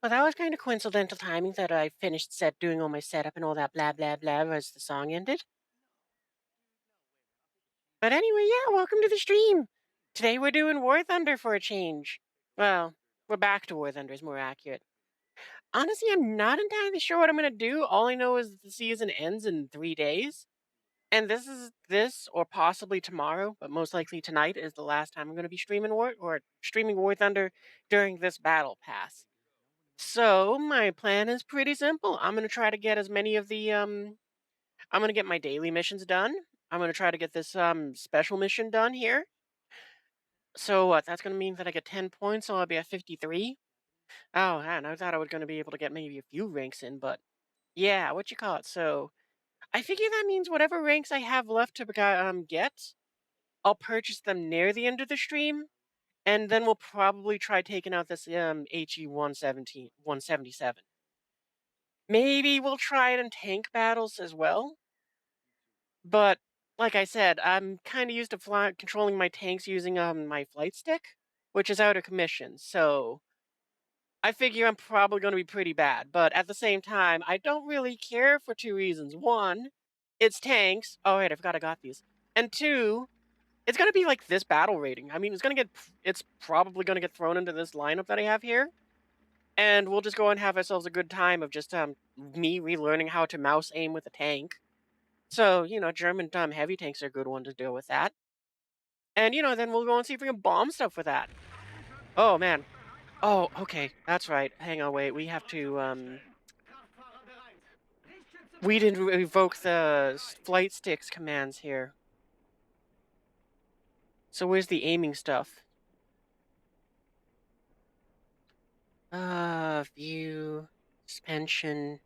Well, that was kind of coincidental timing that I finished doing all my setup and all that blah blah blah as the song ended. But anyway, yeah, welcome to the stream. Today we're doing War Thunder for a change. Well, we're back to War Thunder is more accurate. Honestly, I'm not entirely sure what I'm gonna do. All I know is the season ends in 3 days. And this or possibly tomorrow, but most likely tonight is the last time I'm gonna be streaming War Thunder during this battle pass. So my plan is pretty simple. I'm gonna try to get as many of the I'm gonna get my daily missions done. I'm gonna try to get this special mission done here. So what? That's gonna mean that I get 10 points, so I'll be at 53. Oh man, I thought I was gonna be able to get maybe a few ranks in, but yeah, what you call it? So I figure that means whatever ranks I have left to get, I'll purchase them near the end of the stream, and then we'll probably try taking out this HE 177. Maybe we'll try it in tank battles as well. But like I said, I'm kind of used to controlling my tanks using my flight stick, which is out of commission. So I figure I'm probably going to be pretty bad. But at the same time, I don't really care for two reasons. One, it's tanks. Oh wait, I forgot I got these. And two, it's going to be like this battle rating. I mean, it's probably going to get thrown into this lineup that I have here. And we'll just go and have ourselves a good time of just me relearning how to mouse aim with a tank. So, German heavy tanks are a good one to deal with that. And, then we'll go and see if we can bomb stuff with that. Oh, man. Oh, okay. That's right. Hang on, wait. We have to, we didn't revoke the flight sticks commands here. So where's the aiming stuff? View, suspension.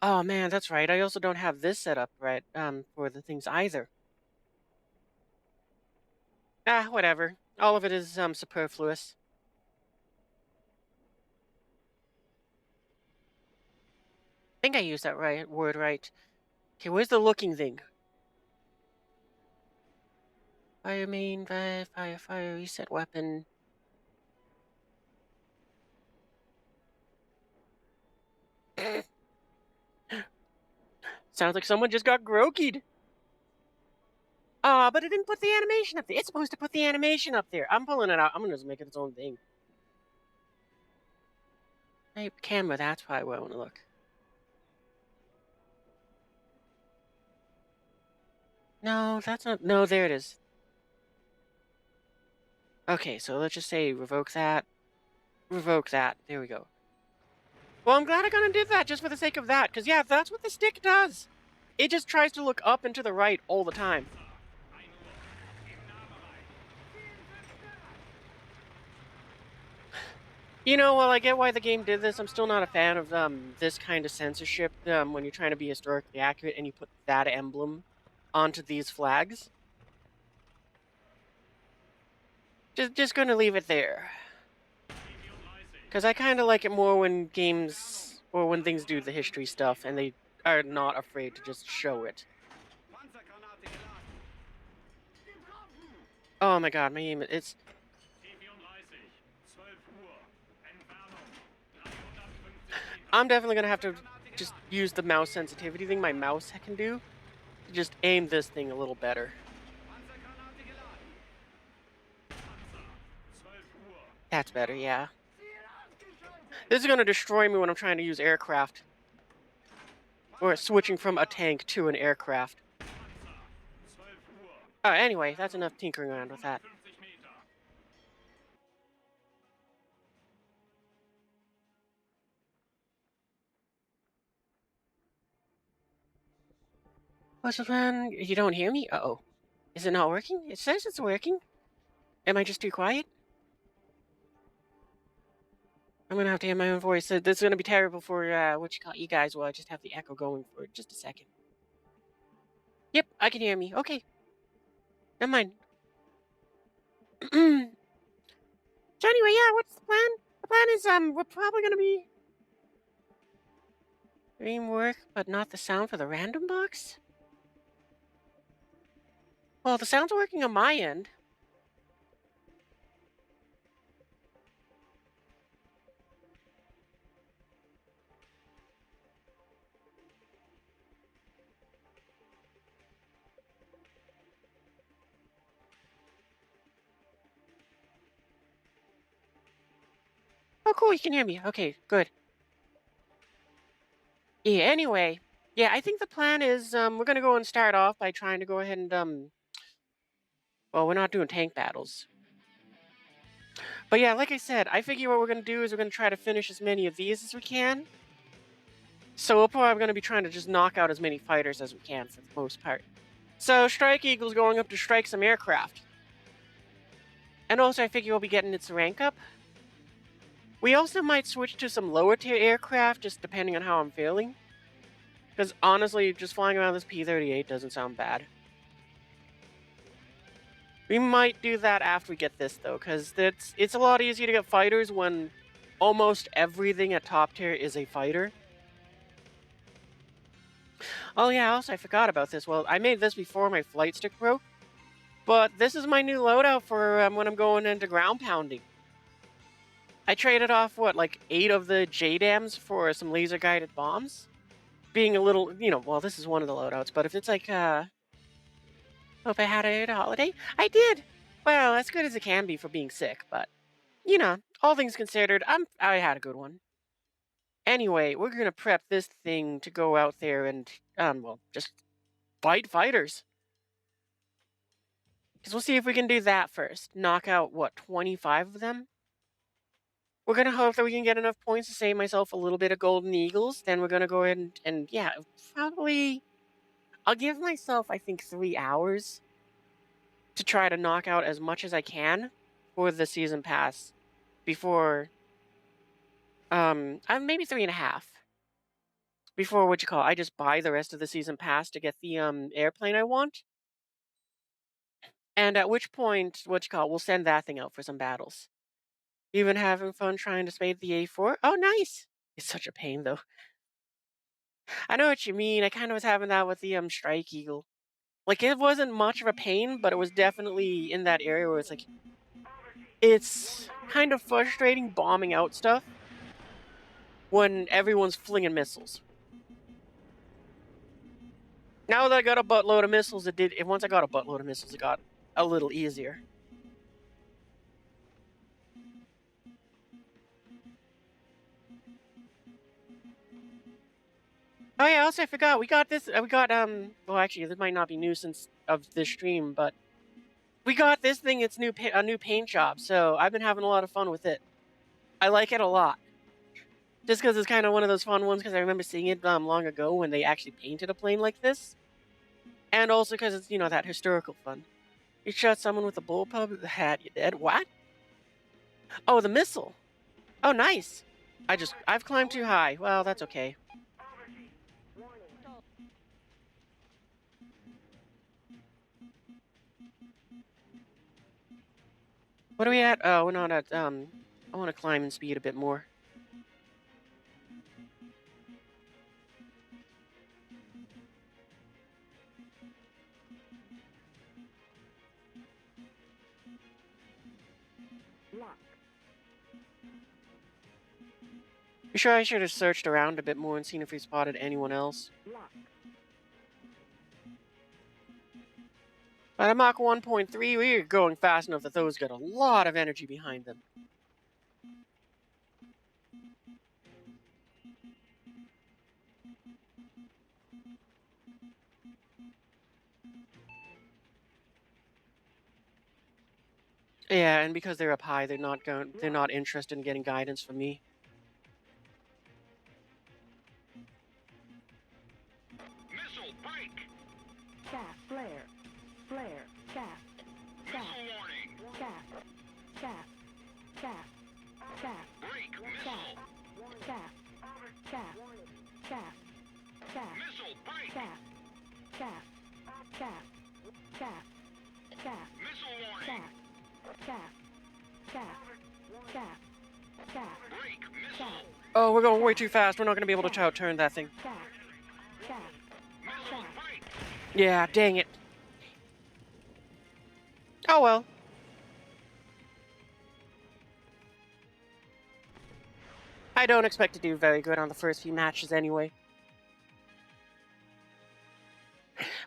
Oh, man, that's right. I also don't have this set up right, for the things either. Ah, whatever. All of it is, superfluous. I think I used that word right. Okay, where's the looking thing? Fire main, fire, reset weapon. Sounds like someone just got grokied. Ah, but it didn't put the animation up there. It's supposed to put the animation up there. I'm pulling it out. I'm gonna just make it its own thing. Hey, camera, that's probably where I want to look. No, that's not. No, there it is. Okay, so let's just say revoke that. Revoke that. There we go. Well, I'm glad I kind of did that just for the sake of that. Because, yeah, that's what the stick does. It just tries to look up and to the right all the time. Well, I get why the game did this. I'm still not a fan of this kind of censorship when you're trying to be historically accurate and you put that emblem onto these flags. Just gonna leave it there. Because I kind of like it more when games or when things do the history stuff and they are not afraid to just show it. Oh my god, my aim, it's... I'm definitely gonna have to just use the mouse sensitivity thing my mouse can do to just aim this thing a little better. That's better, yeah. This is gonna destroy me when I'm trying to use aircraft. Or switching from a tank to an aircraft. Anyway, that's enough tinkering around with that. What's the plan? You don't hear me? Uh-oh. Is it not working? It says it's working. Am I just too quiet? I'm gonna have to hear my own voice. This is gonna be terrible for you guys while I just have the echo going for just a second. Yep, I can hear me. Okay. Never mind. So anyway, yeah, what's the plan? The plan is we're probably gonna be doing work, but not the sound for the random box? Well, the sound's working on my end. Oh, cool, you can hear me. Okay, good. Yeah, anyway. Yeah, I think the plan is we're gonna go and start off by trying to go ahead and well, we're not doing tank battles. But yeah, like I said, I figure what we're gonna do is we're gonna try to finish as many of these as we can. So we're probably gonna be trying to just knock out as many fighters as we can for the most part. So Strike Eagle's going up to strike some aircraft. And also I figure we'll be getting its rank up. We also might switch to some lower tier aircraft, just depending on how I'm feeling. Because honestly, just flying around this P-38 doesn't sound bad. We might do that after we get this, though, because it's a lot easier to get fighters when almost everything at top tier is a fighter. Oh yeah, also I forgot about this. Well, I made this before my flight stick broke. But this is my new loadout for when I'm going into ground pounding. I traded off, what, like 8 of the JDAMs for some laser-guided bombs? Being a little, well, this is one of the loadouts, but if it's like, hope I had a holiday? I did! Well, as good as it can be for being sick, but, all things considered, I had a good one. Anyway, we're gonna prep this thing to go out there and, well, just fight fighters. Because we'll see if we can do that first. Knock out, what, 25 of them? We're gonna hope that we can get enough points to save myself a little bit of golden eagles. Then we're gonna go ahead and yeah, probably I'll give myself, I think, 3 hours to try to knock out as much as I can for the season pass before maybe 3.5 before I just buy the rest of the season pass to get the airplane I want. And at which point, we'll send that thing out for some battles. Even having fun trying to spade the A4. Oh, nice. It's such a pain though. I know what you mean. I kind of was having that with the Strike Eagle. Like it wasn't much of a pain, but it was definitely in that area where it's like it's kind of frustrating bombing out stuff when everyone's flinging missiles. Now that I got a buttload of missiles, once I got a buttload of missiles, it got a little easier. Oh yeah, also I forgot, we got this, well actually this might not be new since of this stream, but we got this thing, it's a new paint job, so I've been having a lot of fun with it. I like it a lot. Just because it's kind of one of those fun ones, because I remember seeing it long ago when they actually painted a plane like this. And also because it's, that historical fun. You shot someone with a bullpup, had you dead? What? Oh, the missile. Oh, nice. I've climbed too high. Well, that's okay. What are we at? Oh, we're not at, I want to climb and speed a bit more. You sure I should have searched around a bit more and seen if we spotted anyone else? At a Mach 1.3, we're going fast enough that those got a lot of energy behind them. Yeah, and because they're up high, they're not interested in getting guidance from me. Missile break. Shaft flare. Flare. Shaft. Shaft. Missile warning. Shaft. Shaft. Shaft. Shaft. Break. Missile. Shaft. Shaft. Shaft. Shaft. Missile break. Shaft. Shaft. Shaft. Shaft. Shaft. Missile warning. Shaft. Shaft. Shaft. Shaft. Shaft. Break. Missile. Oh, we're going way too fast. We're not going to be able to turn that thing. Yeah, dang it. Oh well. I don't expect to do very good on the first few matches anyway.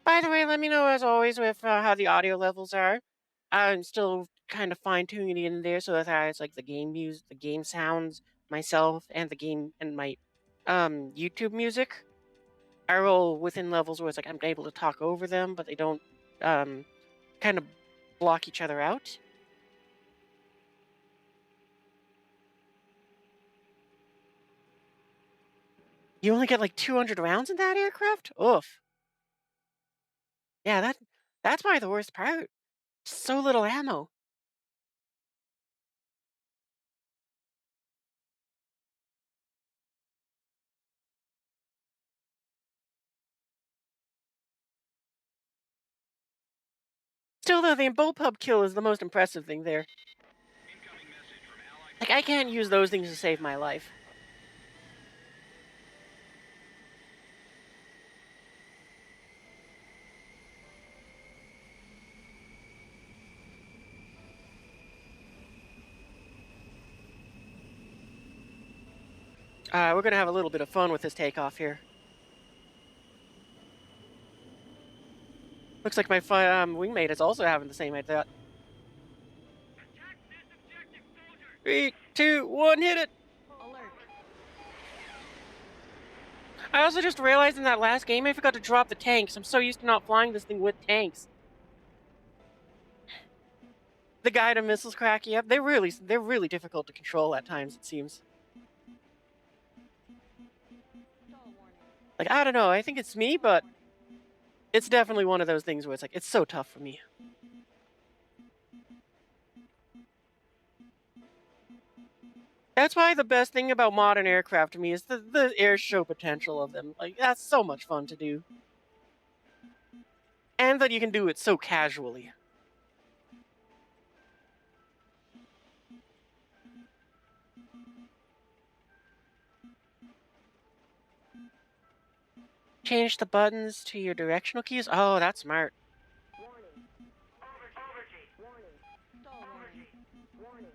By the way, let me know as always with how the audio levels are. I'm still kind of fine-tuning it in there so that it's like the game sounds myself and the game and my YouTube music are all within levels where it's like I'm able to talk over them, but they don't um kind of block each other out. You only get like 200 rounds in that aircraft? Oof. Yeah, that's probably the worst part. So little ammo. Still though, the bullpup kill is the most impressive thing there. Like I can't use those things to save my life. We're gonna have a little bit of fun with this takeoff here. Looks like my wingmate is also having the same idea. 3, 2, 1, hit it! Alert. I also just realized in that last game I forgot to drop the tanks. I'm so used to not flying this thing with tanks. The guided missiles crack, yep, they're really difficult to control at times, it seems. Stall warning. Like, I don't know, I think it's me, but it's definitely one of those things where it's like, it's so tough for me. That's why the best thing about modern aircraft to me is the air show potential of them. Like, that's so much fun to do. And that you can do it so casually. Change the buttons to your directional keys? Oh, that's smart. Warning. Warning. Stall warning. Warning.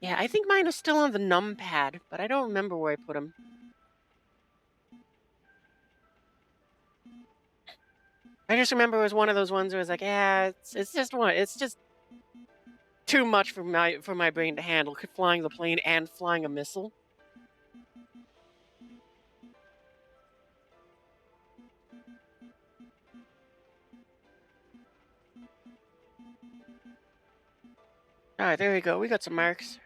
Yeah, I think mine is still on the numpad, but I don't remember where I put them. I just remember it was one of those ones where it was like, yeah, it's just too much for my brain to handle, flying the plane and flying a missile. All right, there we go. We got some marks.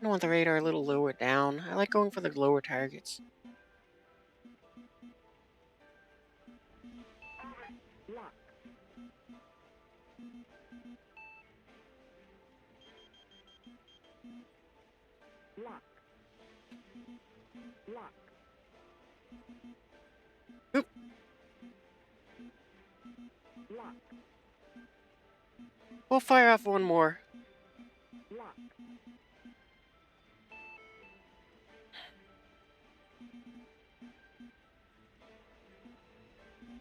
I want the radar a little lower down. I like going for the lower targets. Lock. Lock. Lock. Oop. Lock. We'll fire off one more. Lock.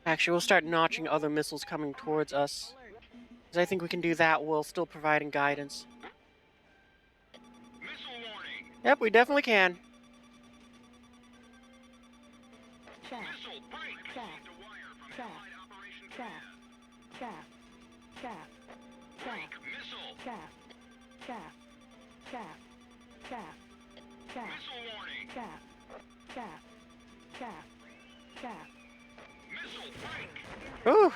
Actually, we'll start notching other missiles coming towards us. Alert. Because I think we can do that while still providing guidance. Missile warning. Yep, we definitely can. Shaft. Missile break. Shaft. Received a wire from Shaft. Allied Operation Shaft. Command. Shaft. Shaft. Break. Shaft. Missile. Shaft. Shaft. Shaft. Shaft. Shaft. Missile warning. Shaft. Shaft. Shaft. Shaft. Missile break. Ooh.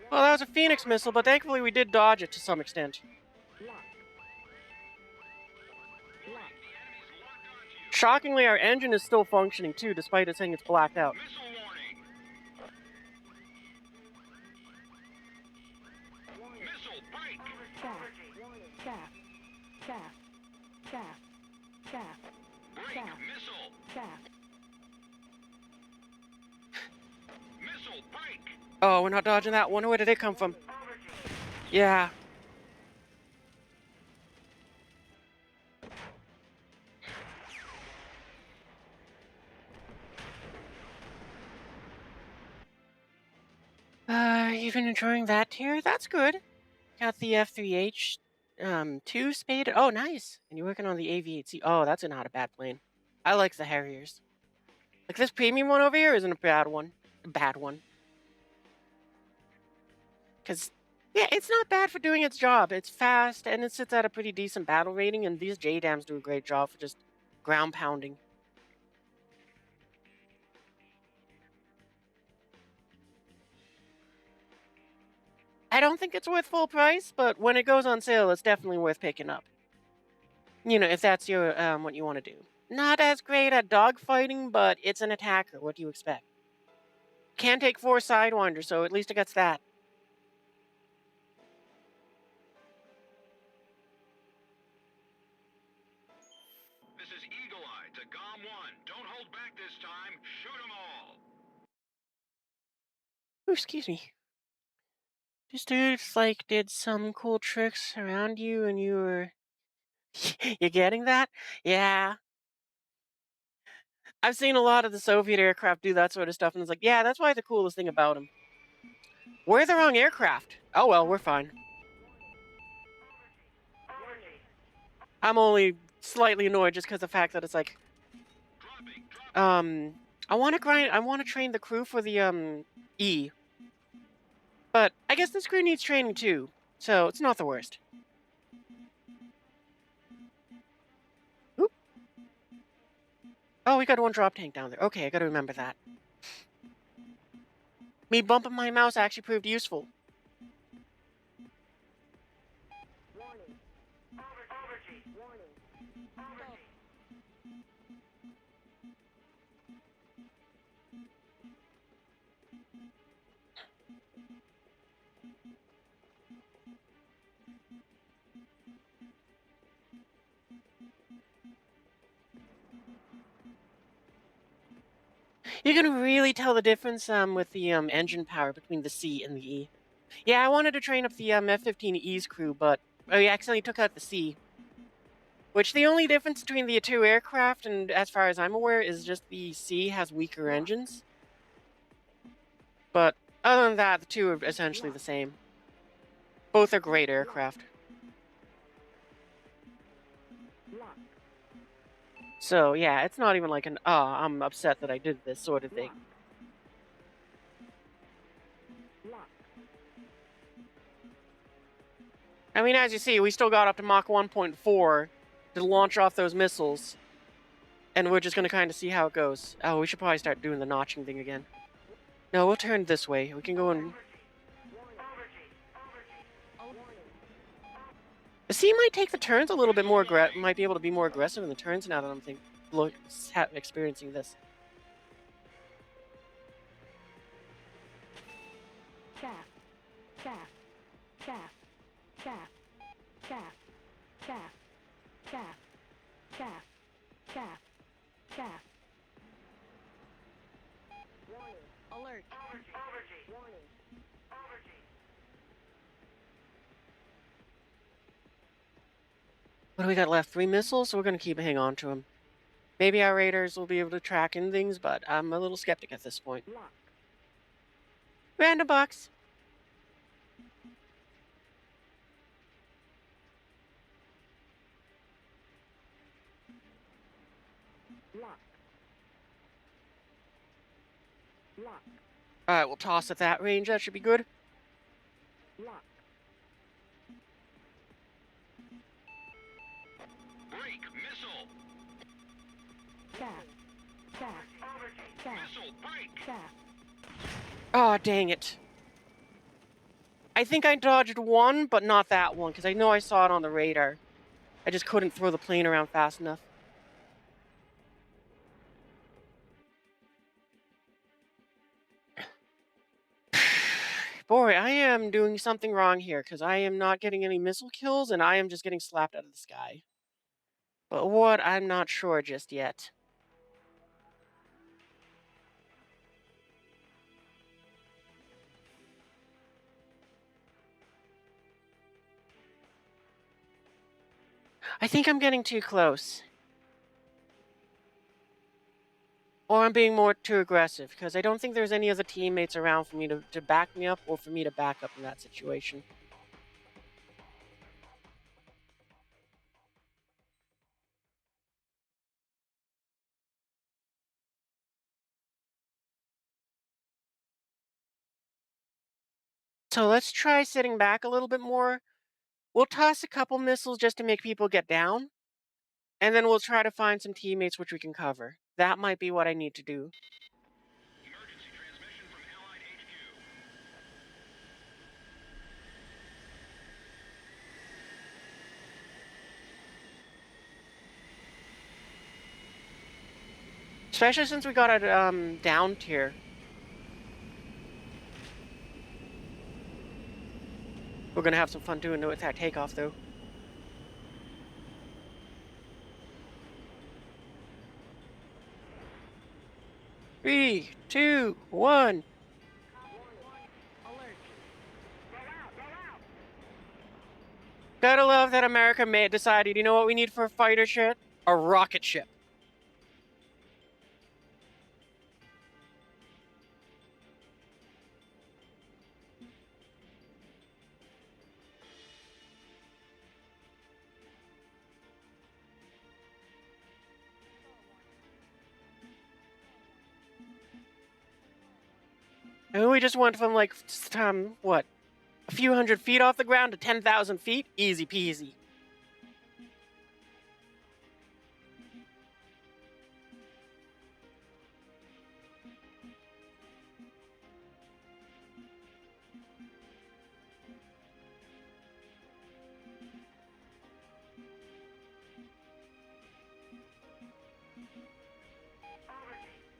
Well, that was a Phoenix missile, but thankfully we did dodge it to some extent. Lock. Lock. Shockingly, our engine is still functioning too, despite it saying it's blacked out. Missile warning. Missile break. Shaft. Shaft. Shaft. Shaft. Shaft. Break. Shaft. Missile. Shaft. Missile break. Oh, we're not dodging that one. Where did it come from? Yeah. You've been enjoying that tier? That's good. Got the F3H Two spaded. Oh, nice. And you're working on the AV-8C. Oh, that's not a bad plane. I like the Harriers. Like this premium one over here isn't a bad one. A bad one. Because, yeah, it's not bad for doing its job. It's fast, and it sits at a pretty decent battle rating, and these JDAMs do a great job for just ground pounding. I don't think it's worth full price, but when it goes on sale, it's definitely worth picking up. You know, if that's your what you want to do. Not as great at dogfighting, but it's an attacker. What do you expect? Can take 4 Sidewinders, so at least it gets that. This is Eagle Eye to GOM 1. Don't hold back this time. Shoot 'em all. Oh, excuse me. This dude's like did some cool tricks around you, and you were. You getting that? Yeah. I've seen a lot of the Soviet aircraft do that sort of stuff, and it's like, yeah, that's why the coolest thing about them. We're the wrong aircraft. Oh well, we're fine. I'm only slightly annoyed just because of the fact that it's like, Dropping. I want to grind. I want to train the crew for the E, but I guess this crew needs training too, so it's not the worst. Oop. Oh, we got one drop tank down there. Okay, I got to remember that. Me bumping my mouse actually proved useful. You can really tell the difference with the engine power between the C and the E. Yeah, I wanted to train up the F-15E's crew, but I accidentally took out the C. Which the only difference between the two aircraft, and as far as I'm aware, is just the C has weaker engines. But other than that, the two are essentially the same. Both are great aircraft. So yeah, it's not even like an I'm upset that I did this sort of thing. I mean, as you see, we still got up to Mach 1.4 to launch off those missiles. And we're just going to kind of see how it goes. Oh, we should probably start doing the notching thing again. No, we'll turn this way. We can go in. The C might take the turns a little bit more, might be able to be more aggressive in the turns now that I'm experiencing this. Chaff, chaff, chaff, chaff, chaff, chaff, chaff, chaff, chaff, chaff. Alert. What do we got left? 3 missiles? So we're going to keep hang on to them. Maybe our raiders will be able to track in things, but I'm a little skeptic at this point. Random box. Alright, we'll toss at that range. That should be good. Break. Missile. Chaff, chaff, chaff, Missile. Break. chaff. Oh, dang it. I think I dodged one, but not that one, because I know I saw it on the radar. I just couldn't throw the plane around fast enough. Boy, I am doing something wrong here, because I am not getting any missile kills, and I am just getting slapped out of the sky. But what? I'm not sure just yet. I think I'm getting too close. Or I'm being too aggressive, because I don't think there's any other teammates around for me to back me up or for me to back up in that situation. So let's try sitting back a little bit more. We'll toss a couple missiles just to make people get down, and then we'll try to find some teammates which we can cover. That might be what I need to do. Emergency transmission from Allied HQ. Especially since we got a down tier. We're gonna have some fun doing it with that takeoff though. Three, two, one. Alert. Gotta love that America may decided, you know what we need for a fighter ship? A rocket ship. And we just went from like, what? A few hundred feet off the ground to 10,000 feet? Easy peasy.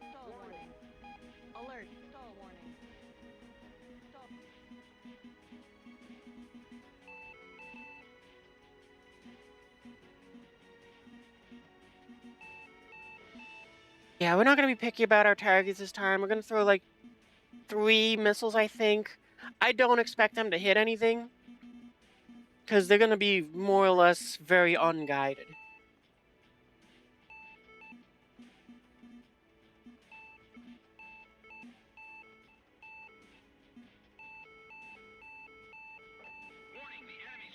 Stall warning. Alert. Stall warning. Stall. Yeah, we're not gonna be picky about our targets this time. We're gonna throw like 3 missiles, I think. I don't expect them to hit anything, because they're gonna be more or less very unguided. Warning, the enemy's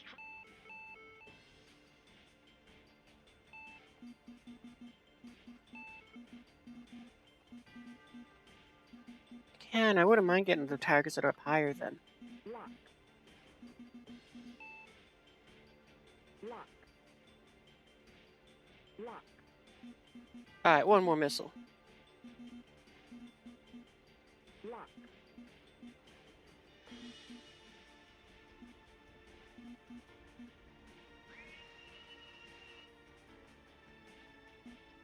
I wouldn't mind getting the targets that are up higher then. Lock. Lock. Lock. Alright, one more missile. Lock.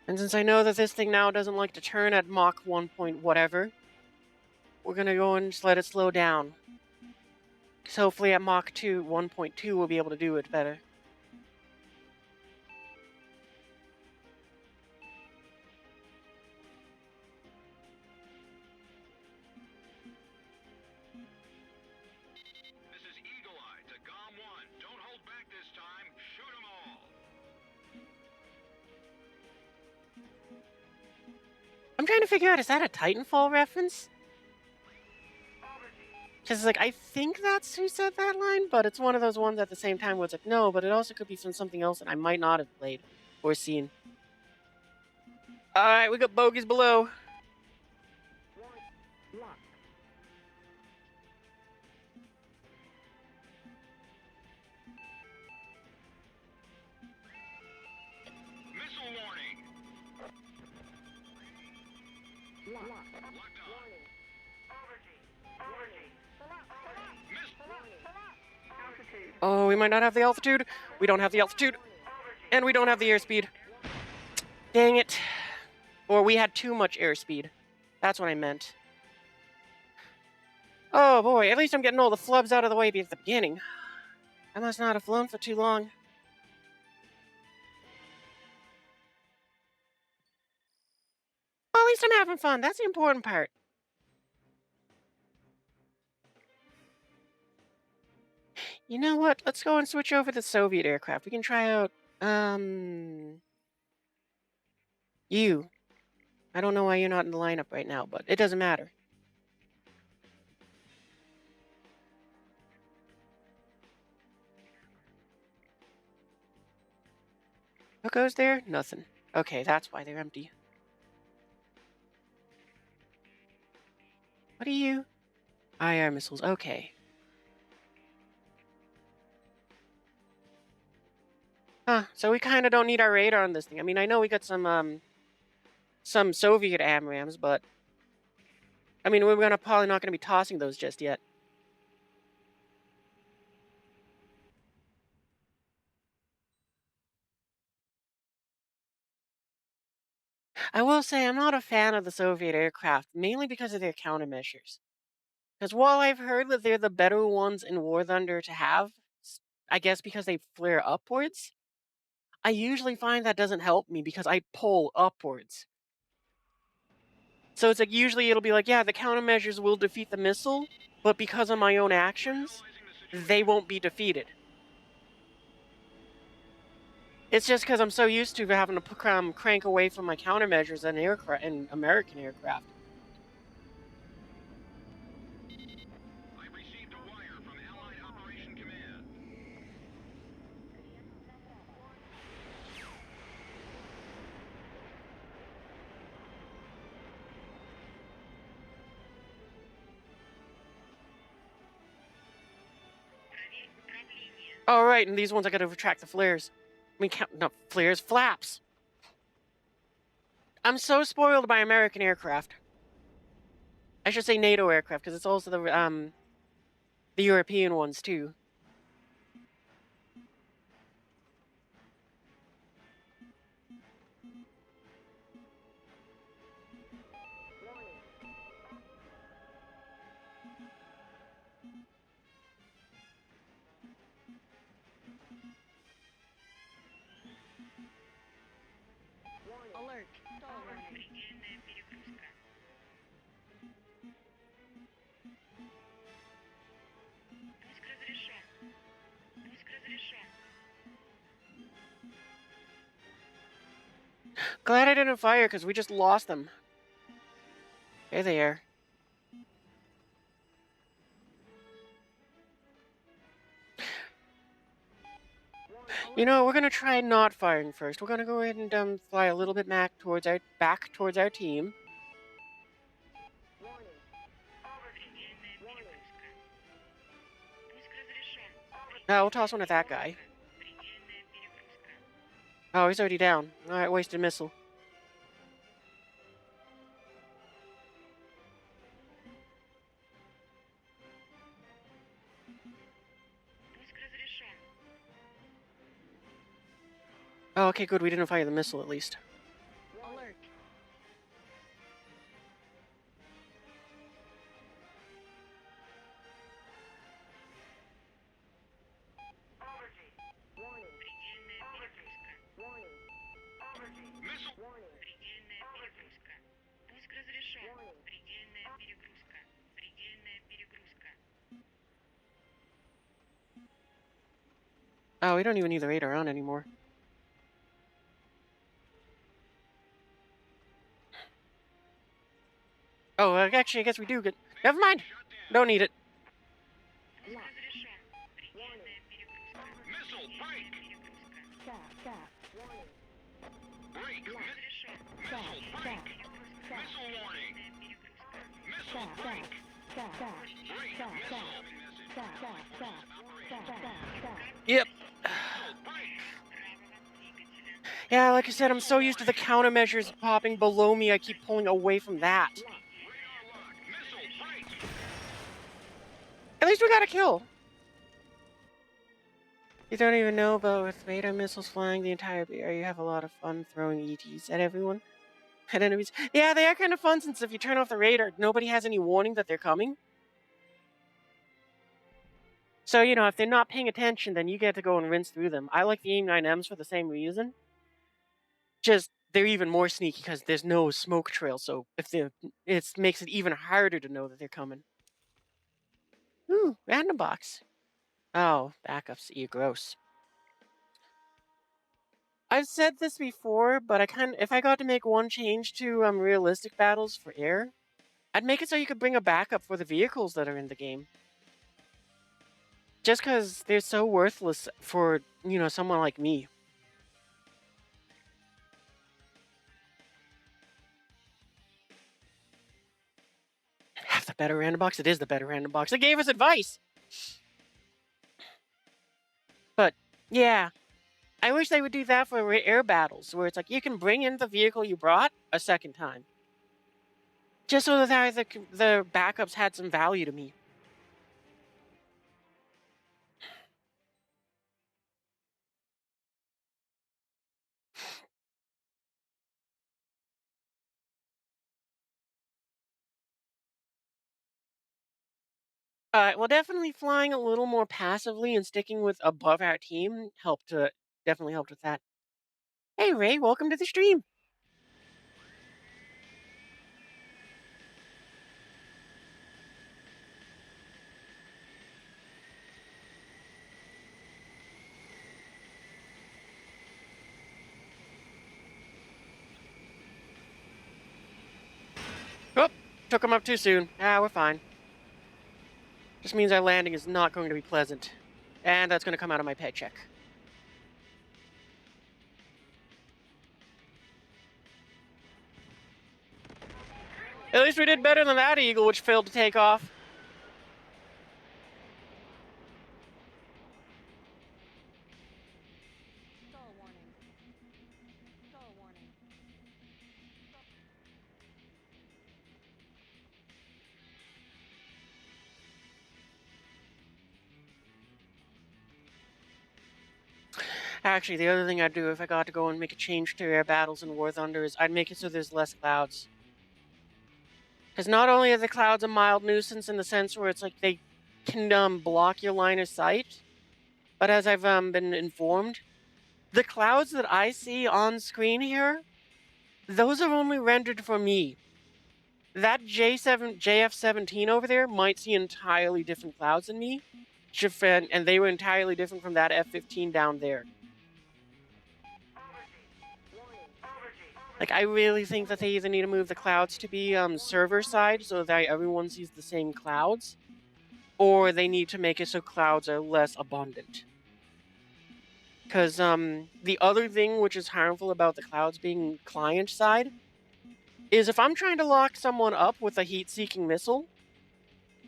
And since I know that this thing now doesn't like to turn at Mach 1 point whatever, we're gonna go and just let it slow down. So hopefully at Mach 2, 1.2, we'll be able to do it better. This is Eagle Eye to GOM 1. Don't hold back this time. Shoot 'em all. I'm trying to figure out, is that a Titanfall reference? Because, like, I think that's who said that line, but it's one of those ones at the same time where it's like, no, but it also could be from something else that I might not have played or seen. Alright, we got bogeys below. Lock. Missile warning. Lock. Locked on. Oh, we might not have the altitude. We don't have the altitude. And we don't have the airspeed. Dang it. Or we had too much airspeed. That's what I meant. Oh boy, at least I'm getting all the flubs out of the way at the beginning. I must not have flown for too long. Well, at least I'm having fun. That's the important part. You know what? Let's go and switch over to Soviet aircraft. We can try out, you. I don't know why you're not in the lineup right now, but it doesn't matter. What goes there? Nothing. Okay, that's why they're empty. What are you? IR missiles. Okay. Huh, so we kinda don't need our radar on this thing. I mean, I know we got some Soviet AMRAAMs, but I mean, probably not gonna be tossing those just yet. I will say I'm not a fan of the Soviet aircraft, mainly because of their countermeasures. Because while I've heard that they're the better ones in War Thunder to have, I guess because they flare upwards, I usually find that doesn't help me because I pull upwards. So it's like usually it'll be like, yeah, the countermeasures will defeat the missile, but because of my own actions, Analyzing the they situation. won't be defeated. It's just because I'm so used to having to crank away from my countermeasures in aircraft in American aircraft. I received a wire from Allied Operation Command. All right, and these ones I got to retract the flares. I mean, no flares, flaps. I'm so spoiled by American aircraft. I should say NATO aircraft because it's also the European ones too. Alert. Stall warning. Glad I didn't fire because we just lost them. There they are. You know, we're gonna try not firing first. We're gonna go ahead and fly a little bit back towards our team. We'll toss one at that guy. Oh, he's already down. All right, wasted missile. Oh, okay, good. We didn't fire the missile at least. Alert. Missile. Oh, we don't even need the radar on anymore. Oh, actually, I guess we do get. Never mind. Shut down. Don't need it. Missile break. Stop. Break. Missile break. Missile warning. Missile break. Break. Yep. Missile break. Yeah, like I said, I'm so used to the countermeasures popping below me, I keep pulling away from that. Radar lock. Missile break. At least we got a kill. You don't even know, but with radar missiles flying the entire area, you have a lot of fun throwing ETs at everyone. At enemies. Yeah, they are kind of fun since if you turn off the radar, nobody has any warning that they're coming. So, you know, if they're not paying attention, then you get to go and rinse through them. I like the AIM-9Ms for the same reason. Just, they're even more sneaky because there's no smoke trail, so if it makes it even harder to know that they're coming. Ooh, random box. Oh, backups. Ew, gross. I've said this before, but if I got to make one change to realistic battles for air, I'd make it so you could bring a backup for the vehicles that are in the game. Just because they're so worthless for, you know, someone like me. Have the better random box? It is the better random box. It gave us advice! But, yeah. I wish they would do that for air battles, where it's like you can bring in the vehicle you brought a second time, just so that the backups had some value to me. Well, definitely flying a little more passively and sticking with above our team definitely helped with that. Hey Ray, welcome to the stream. Oh, took him up too soon. Ah, we're fine. Just means our landing is not going to be pleasant, and that's going to come out of my paycheck. At least we did better than that eagle, which failed to take off. Stall warning. Stall warning. Actually, the other thing I'd do if I got to go and make a change to air battles in War Thunder is I'd make it so there's less clouds. Because not only are the clouds a mild nuisance in the sense where it's like they can block your line of sight, but as I've been informed, the clouds that I see on screen here, those are only rendered for me. That JF-17 over there might see entirely different clouds than me, and they were entirely different from that F-15 down there. Like, I really think that they either need to move the clouds to be server side so that everyone sees the same clouds, or they need to make it so clouds are less abundant. Because the other thing which is harmful about the clouds being client side is if I'm trying to lock someone up with a heat-seeking missile,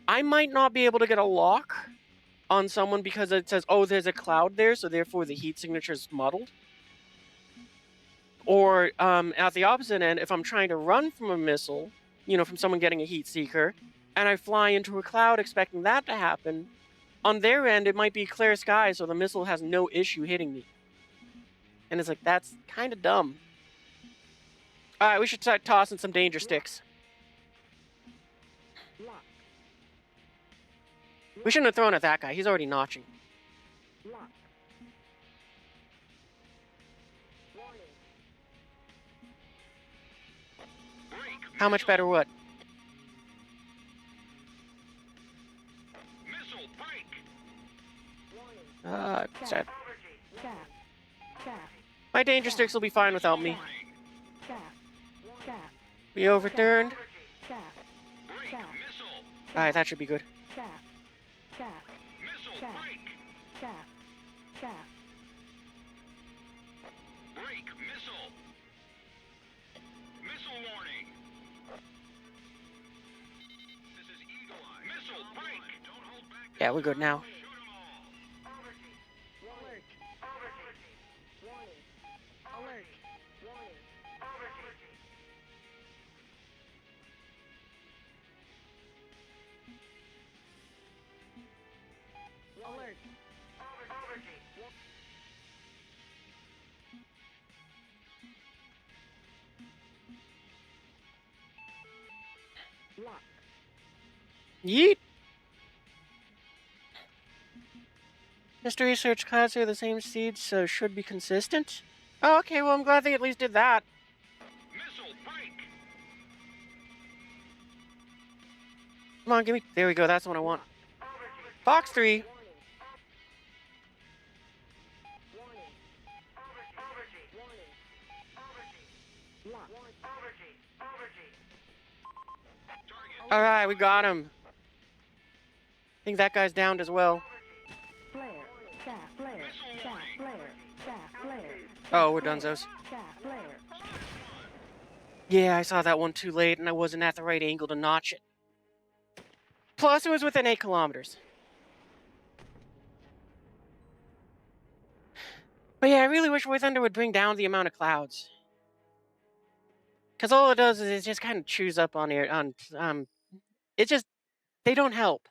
I might not be able to get a lock on someone because it says, oh, there's a cloud there, so therefore the heat signature is muddled. Or at the opposite end, if I'm trying to run from a missile, from someone getting a heat seeker, and I fly into a cloud expecting that to happen, on their end, it might be clear sky, so the missile has no issue hitting me. And it's like, that's kind of dumb. Alright, we should start tossing some danger sticks. Lock. We shouldn't have thrown at that guy. He's already notching. Lock. Warning. How much better what? Missile break. Warning. Sad. Staff. Staff. My danger sticks will be fine without me. Staff. Staff. Be overturned. Staff. Break. Staff. Missile. Alright, that should be good. Staff. Staff. Missile Staff. break. Staff. Staff. Break. Missile. Missile warning. This is Eagle Eye. Missile break. Don't hold back. Yeah, we're good now. Shoot 'em all. Alert. Warning. Alert. Warning. Alert. Lock. Yeet! Mystery search clouds are the same seeds, so should be consistent. Oh, okay, well, I'm glad they at least did that. Missile break. Come on, give me... There we go, that's what I want. Fox 3. Lock. Alright, we got him. I think that guy's downed as well. Flare. Staff. Flare. Staff. Flare. Staff. Flare. Oh, we're donezos. Staff. Flare. Yeah, I saw that one too late, and I wasn't at the right angle to notch it. Plus, it was within 8 kilometers. But yeah, I really wish War Thunder would bring down the amount of clouds. Because all it does is it just kind of chews up on air. It just, they don't help.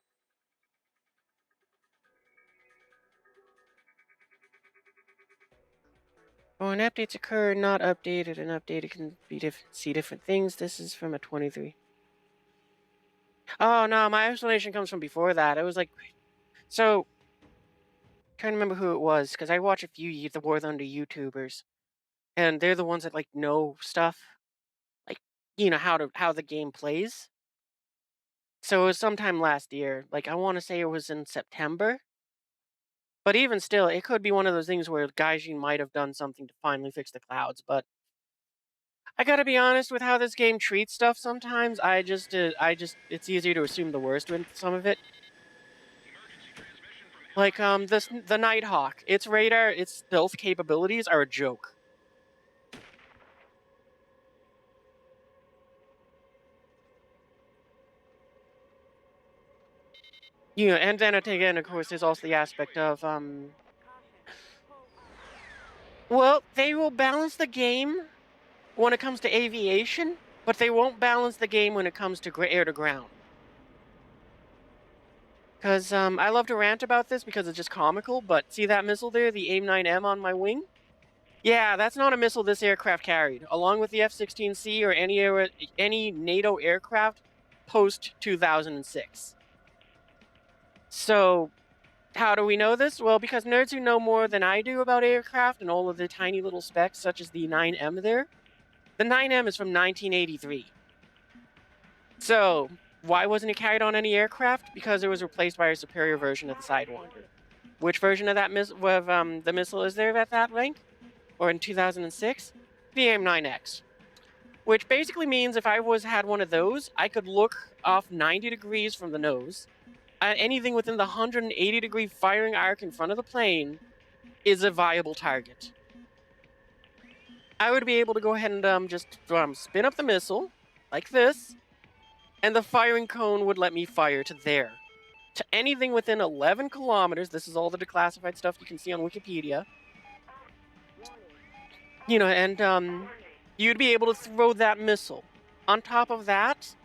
When updates occur, not updated, and updated can be see different things. This is from a 23. Oh no, my explanation comes from before that. It was like, so trying to remember who it was because I watch a few the War Thunder YouTubers, and they're the ones that like know stuff, like how the game plays. So it was sometime last year. Like I want to say it was in September, but even still, it could be one of those things where Gaijin might have done something to finally fix the clouds. But I gotta be honest with how this game treats stuff. Sometimes it's easier to assume the worst with some of it. Emergency transmission from Like Empire this the Nighthawk, its radar, its stealth capabilities are a joke. And then again, of course, there's also the aspect of well, they will balance the game when it comes to aviation, but they won't balance the game when it comes to air to ground. Because I love to rant about this because it's just comical, but see that missile there, the AIM-9M on my wing? Yeah, that's not a missile this aircraft carried, along with the F-16C or any NATO aircraft post 2006. So, how do we know this? Well, because nerds who know more than I do about aircraft and all of the tiny little specs, such as the 9M there, the 9M is from 1983. So, why wasn't it carried on any aircraft? Because it was replaced by a superior version of the Sidewinder. Which version of that the missile is there at that rank? Or in 2006? The AIM-9X. Which basically means if I had one of those, I could look off 90 degrees from the nose. Anything within the 180-degree firing arc in front of the plane is a viable target. I would be able to go ahead and just spin up the missile, like this, and the firing cone would let me fire to there. To anything within 11 kilometers, this is all the declassified stuff you can see on Wikipedia, and you'd be able to throw that missile. On top of that,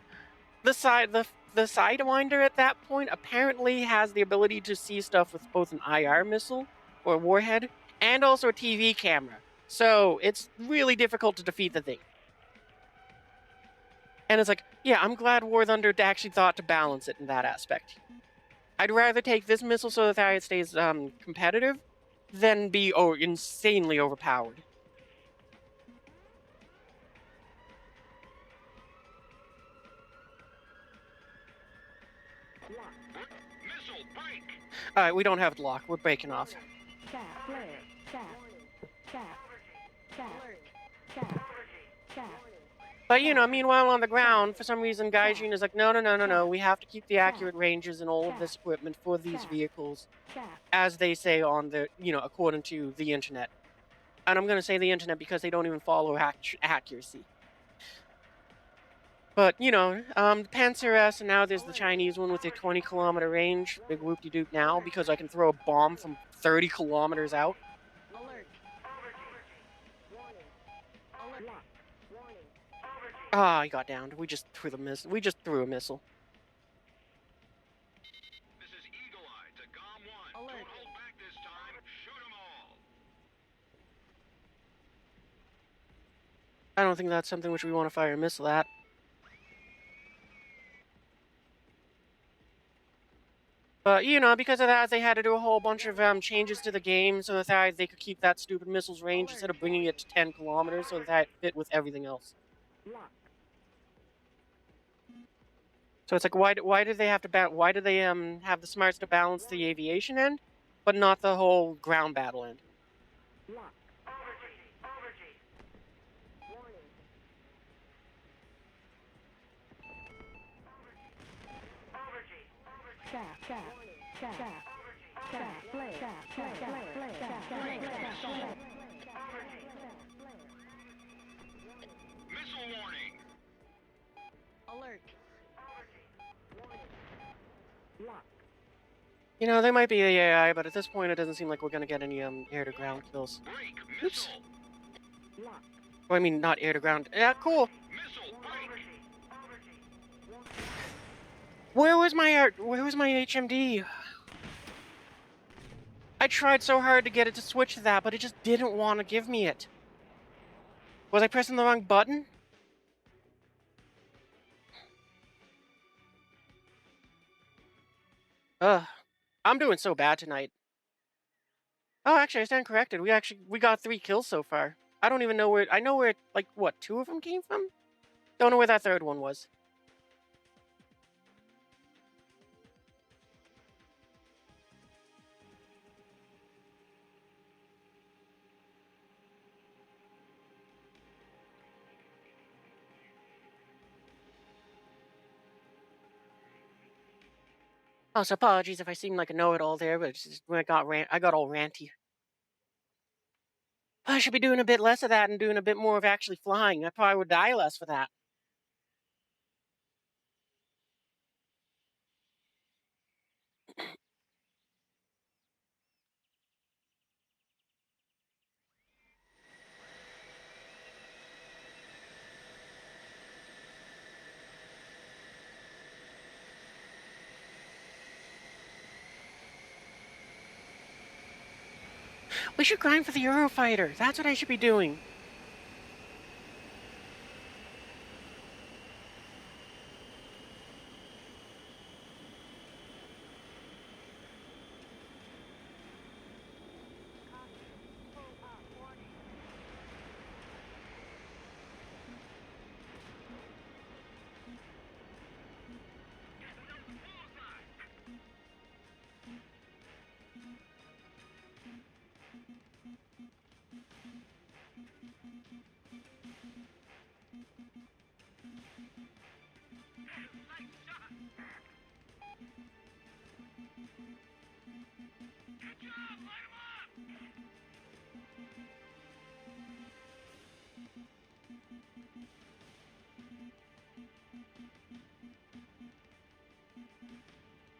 the Sidewinder at that point apparently has the ability to see stuff with both an IR missile or warhead and also a TV camera. So it's really difficult to defeat the thing. And it's like, yeah, I'm glad War Thunder actually thought to balance it in that aspect. I'd rather take this missile so that it stays competitive than be insanely overpowered. missile break. Alright, we don't have lock. We're breaking off. Sap, flare, sap, sap, sap, sap, sap. But, meanwhile on the ground, for some reason, Gaijin is like, no, we have to keep the accurate ranges and all of this equipment for these vehicles, as they say on the, according to the internet. And I'm going to say the internet because they don't even follow accuracy. But, Panzer S, and now there's the Chinese one with a 20-kilometer range. Big whoop-de-doop now, because I can throw a bomb from 30 kilometers out. Alert. Alert. Ah, he got downed. We just threw the missile. We just threw a missile. This is Eagle Eye to GOM 1. Alert. Don't hold back this time. Shoot 'em all. I don't think that's something which we want to fire a missile at. But, because of that, they had to do a whole bunch of changes to the game so that they could keep that stupid missile's range instead of bringing it to 10 kilometers so that it fit with everything else. So it's like, why do they have to why do they have the smarts to balance the aviation end, but not the whole ground battle end? Missile warning. Alert. You know, they might be the AI, but at this point, it doesn't seem like we're gonna get any air-to-ground kills. Break Oops. missile. Lock. Well, I mean, not air-to-ground. Yeah, cool. Missile break. Where was my HMD? I tried so hard to get it to switch to that, but it just didn't want to give me it. Was I pressing the wrong button? Ugh. I'm doing so bad tonight. Oh, actually, I stand corrected. We got 3 kills so far. I don't even know where. I know where, like, what, 2 of them came from? Don't know where that third one was. Oh, so apologies if I seem like a know-it-all there, but it's just when I got all ranty. I should be doing a bit less of that and doing a bit more of actually flying. I probably would die less for that. We should grind for the Eurofighter. That's what I should be doing.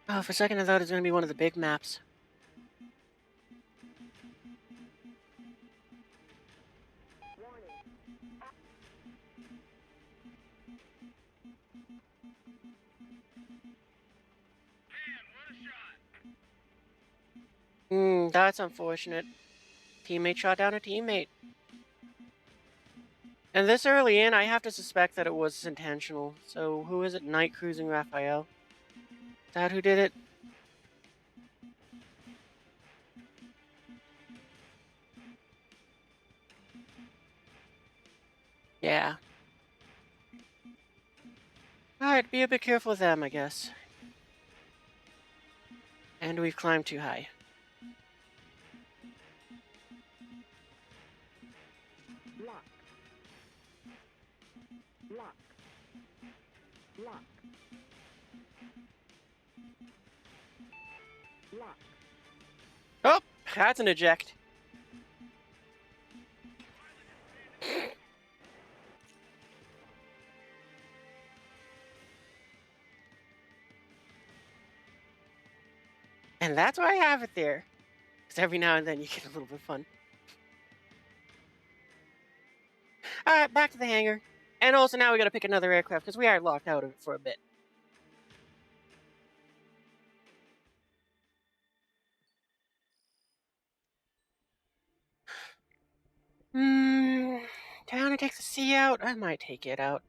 Oh, for a second I thought it was going to be one of the big maps. That's unfortunate. Teammate shot down a teammate. And this early in, I have to suspect that it was intentional. So who is it? Night Cruising Raphael. Is that who did it? Yeah. Alright, be a bit careful with them, I guess. And we've climbed too high. Lock. Lock. Lock. Lock. Oh, that's an eject. And that's why I have it there. Because every now and then you get a little bit of fun. Alright, back to the hangar. And also now we gotta pick another aircraft because we are locked out of it for a bit. Hmm. Do I want to take the C out? I might take it out.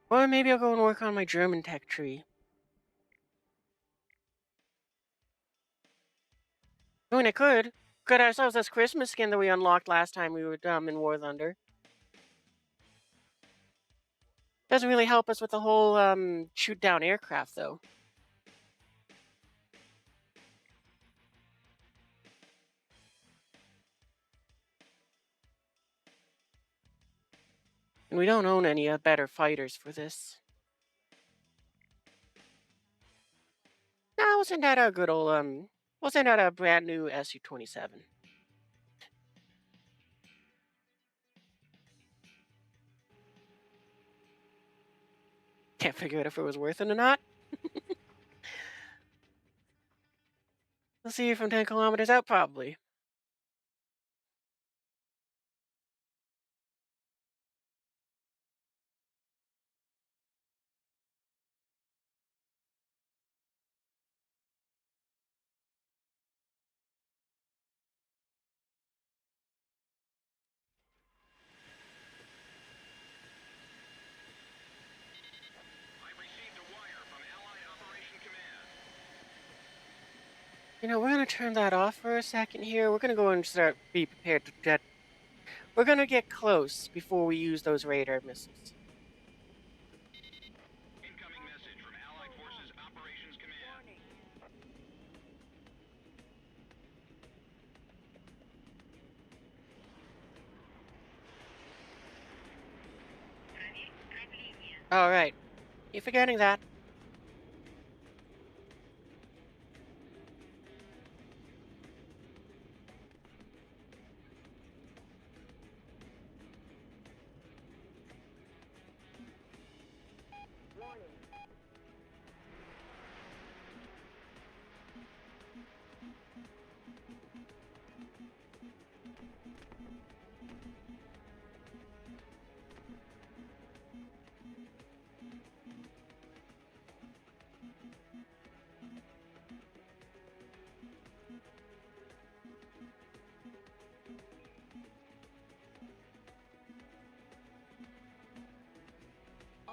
Or maybe I'll go and work on my German tech tree. I mean, I could. Could ourselves this Christmas skin that we unlocked last time we were in War Thunder. Doesn't really help us with the whole shoot down aircraft though. And we don't own any better fighters for this. Nah, we'll send out a good old we'll send out a brand new Su-27. Can't figure out if it was worth it or not. Let's see, from 10 kilometers out, probably. I've received a wire from Allied Operation Command. You know, we're gonna turn that off for a second here. We're gonna go and start be prepared to get. We're gonna get close before we use those radar missiles. Incoming message from Allied Forces Operations Command. All right, you're forgetting that.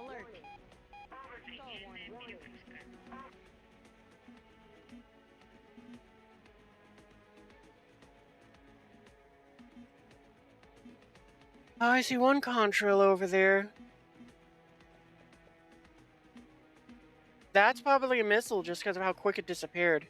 Alert. Star warning. Oh, I see one contrail over there. That's probably a missile just because of how quick it disappeared.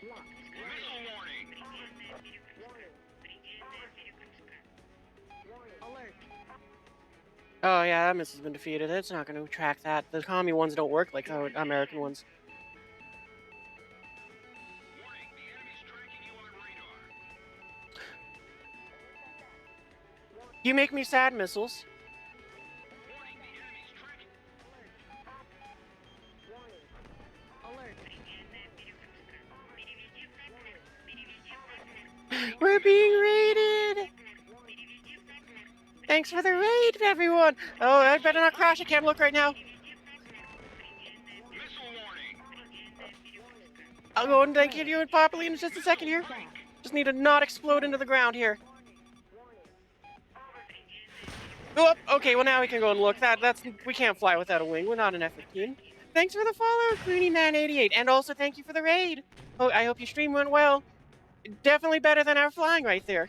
Missile warning! Alert. Oh yeah, that missile's been defeated. It's not going to track that. The commie ones don't work like the American ones. Warning, the enemy's tracking you on radar. You make me sad, missiles. Warning, the enemy's tracking... Alert. We're being raided! Thanks for the raid, everyone! Oh, I better not crash. I can't look right now. Missile warning! I'll go and give you properly in just a second here. Just need to not explode into the ground here. Oh, okay, well now we can go and look. We can't fly without a wing. We're not an F-15. Thanks for the follow, ClooneyMan88, and also thank you for the raid. Oh, I hope your stream went well. Definitely better than our flying right there.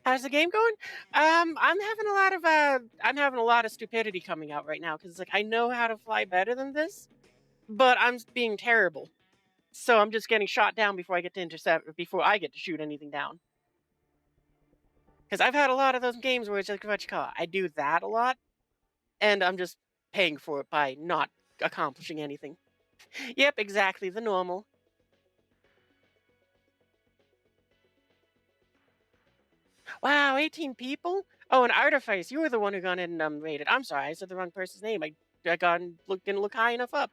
How's the game going? I'm having a lot of stupidity coming out right now because it's like I know how to fly better than this, but I'm being terrible. So I'm just getting shot down before I get to intercept, before I get to shoot anything down. Because I've had a lot of those games where it's like what you call it. I do that a lot, and I'm just paying for it by not accomplishing anything. Yep, exactly the normal. Wow, 18 people? Oh, and Artifice, you were the one who got in rated. I'm sorry, I said the wrong person's name. I didn't look high enough up.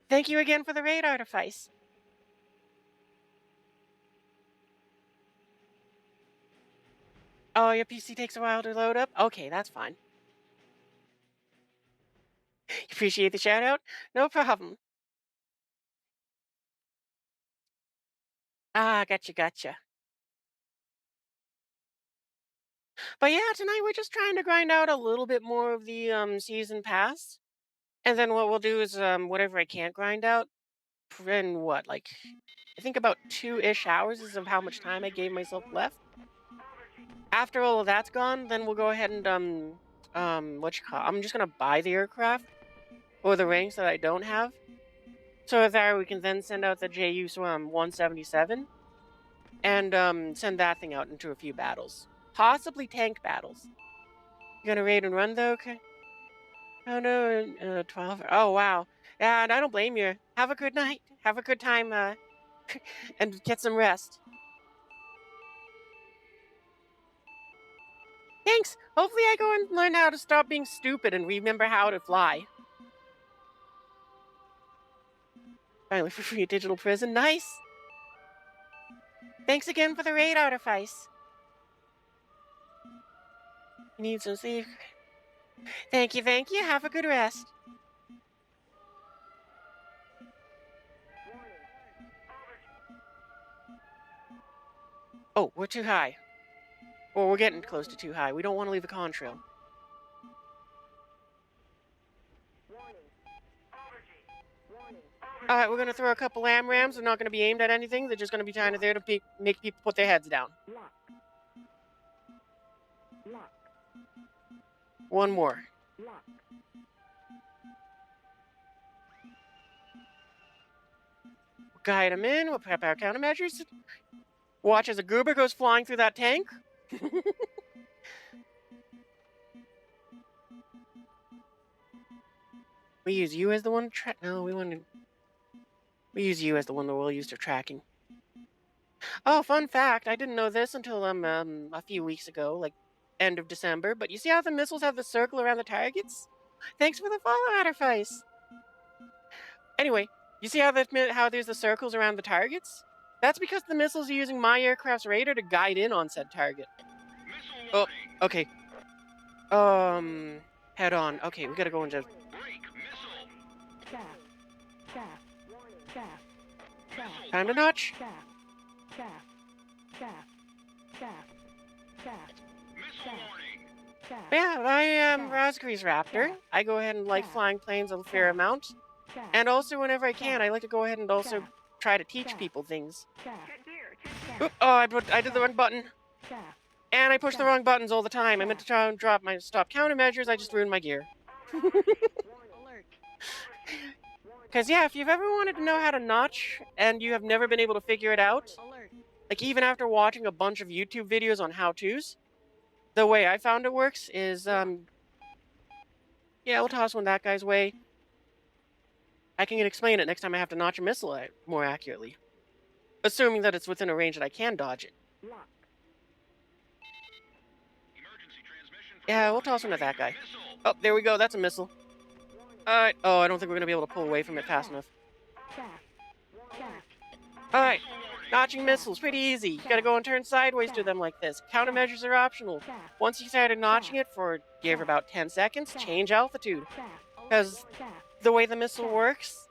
Thank you again for the raid, Artifice. Oh, your PC takes a while to load up? Okay, that's fine. Appreciate the shout out? No problem. Ah, gotcha. But yeah, tonight we're just trying to grind out a little bit more of the season pass. And then what we'll do is whatever I can't grind out, in what, like I think about 2-ish hours is of how much time I gave myself left. After all of that's gone, then we'll go ahead and what you call I'm just gonna buy the aircraft or the ranks that I don't have. So that we can then send out the JU 177 and send that thing out into a few battles. Possibly tank battles. You gonna raid and run though? Okay. Oh no, 12. Oh wow. Yeah, and I don't blame you. Have a good night. Have a good time, and get some rest. Thanks. Hopefully I go and learn how to stop being stupid and remember how to fly. Finally for free digital prison. Nice. Thanks again for the raid, Artifice. You need some sleep. Thank you, thank you. Have a good rest. Oh, we're too high. Well, we're getting close to too high. We don't want to leave a contrail. Alright, we're gonna throw a couple AMRAAMs. They're not gonna be aimed at anything. They're just gonna be kind of there to make people put their heads down. Lock. Lock. One more. Lock. Guide them in. We'll prep our countermeasures. Watch as a goober goes flying through that tank. We use you as the one to track. No, we use you as the one that we'll use for tracking. Oh, fun fact! I didn't know this until a few weeks ago, like end of December. But you see how the missiles have the circle around the targets? Thanks for the follow, Adderface. Anyway, you see how there's the circles around the targets? That's because the missiles are using my aircraft's radar to guide in on said target. Missile Oh, warning. okay. Head on. Okay, we gotta go into. Break. Missile. Shaft. Shaft. Shaft. Shaft. Time to notch. Shaft. Shaft. Shaft. Shaft. Shaft. Missile warning. Shaft. Yeah, I am Raspberry's Raptor. I go ahead and like flying planes a fair amount. Shaft. And also, whenever I can, I like to go ahead and also Shaft. try to teach people things. Shaft. Oop, oh, I did the wrong button. Shaft. And I push the wrong buttons all the time. I meant to try and drop my stop countermeasures. I just ruined my gear. Alert. Because, yeah, if you've ever wanted to know how to notch and you have never been able to figure it out, Alert. like even after watching a bunch of YouTube videos on how-tos, the way I found it works is, yeah, we'll toss one that guy's way. I can explain it next time I have to notch a missile more accurately. Assuming that it's within a range that I can dodge it. Lock. Emergency transmission from Yeah, we'll toss one at that guy. missile. Oh, there we go. That's a missile. Alright. Oh, I don't think we're going to be able to pull away from it fast enough. Shaft. Shaft. Alright. Missile warning. Notching missiles. Pretty easy. You got to go and turn sideways to them like this. Countermeasures are optional. Shaft. Once you started notching it for, give about 10 seconds, change altitude. Shaft. Because Shaft. the way the missile works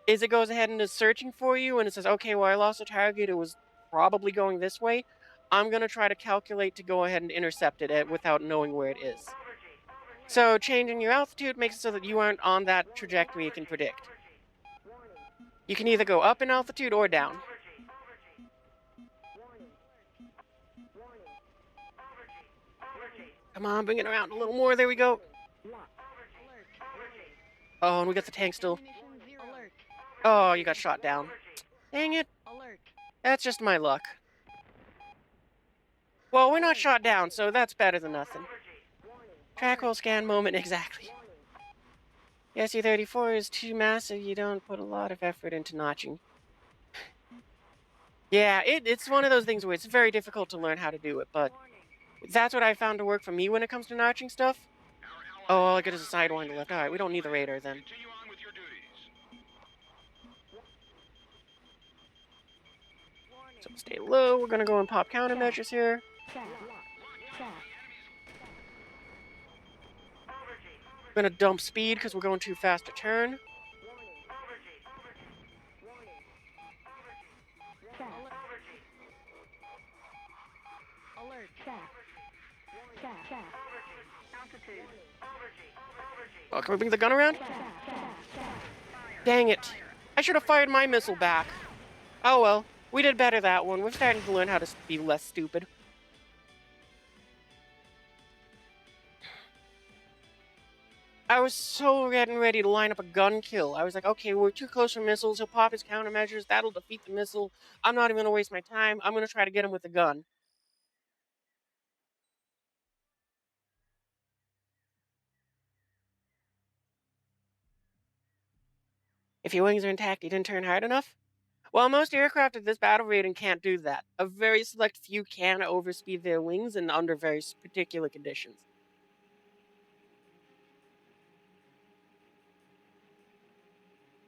is it goes ahead and is searching for you and it says, okay, well, I lost a target. It was probably going this way. I'm going to try to calculate to go ahead and intercept it without knowing where it is. So changing your altitude makes it so that you aren't on that trajectory you can predict. You can either go up in altitude or down. Come on, bring it around a little more. There we go. Lock. Oh, and we got the tank still. Alert. Oh, you got shot down. Dang it. Alert. That's just my luck. Well, we're not shot down, so that's better than nothing. Track hole scan moment, exactly. The SU-34 is too massive. You don't put a lot of effort into notching. Yeah, it's one of those things where it's very difficult to learn how to do it, but that's what I found to work for me when it comes to notching stuff. Oh, all I get is a sidewind left. Alright, we don't need the radar then. Continue on with your duties. So stay low. We're gonna go and pop countermeasures here. Shaft. Shaft. We're gonna dump speed because we're going too fast to turn. Shaft. Alert. Shaft. Shaft. Shaft. Altitude. Oh, can we bring the gun around? Shaft. Shaft. Shaft. Dang it. I should have fired my missile back. Oh well. We did better that one. We're starting to learn how to be less stupid. I was so getting ready to line up a gun kill. I was like, okay, we're too close for missiles. He'll pop his countermeasures. That'll defeat the missile. I'm not even going to waste my time. I'm going to try to get him with the gun. If your wings are intact, you didn't turn hard enough? Well, most aircraft at this battle rating can't do that. A very select few can overspeed their wings and under very particular conditions.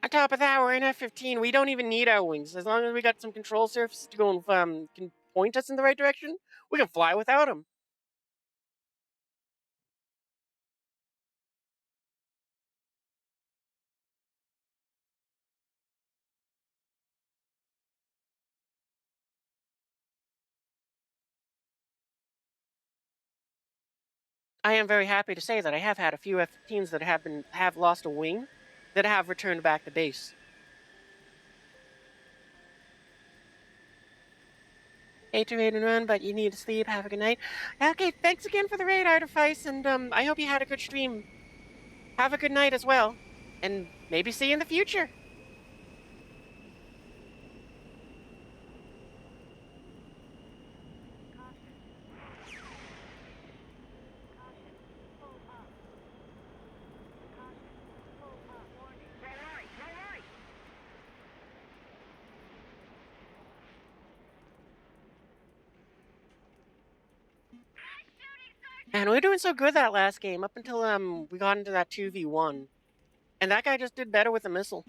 On top of that, we're in F-15. We don't even need our wings. As long as we got some control surfaces to go and can point us in the right direction, we can fly without them. I am very happy to say that I have had a few F-15s that have lost a wing, that have returned back to base. Hate to raid and run, but you need to sleep. Have a good night. Okay, thanks again for the raid, Artifice, and I hope you had a good stream. Have a good night as well, and maybe see you in the future. And we were doing so good that last game up until we got into that 2v1, and that guy just did better with the missile.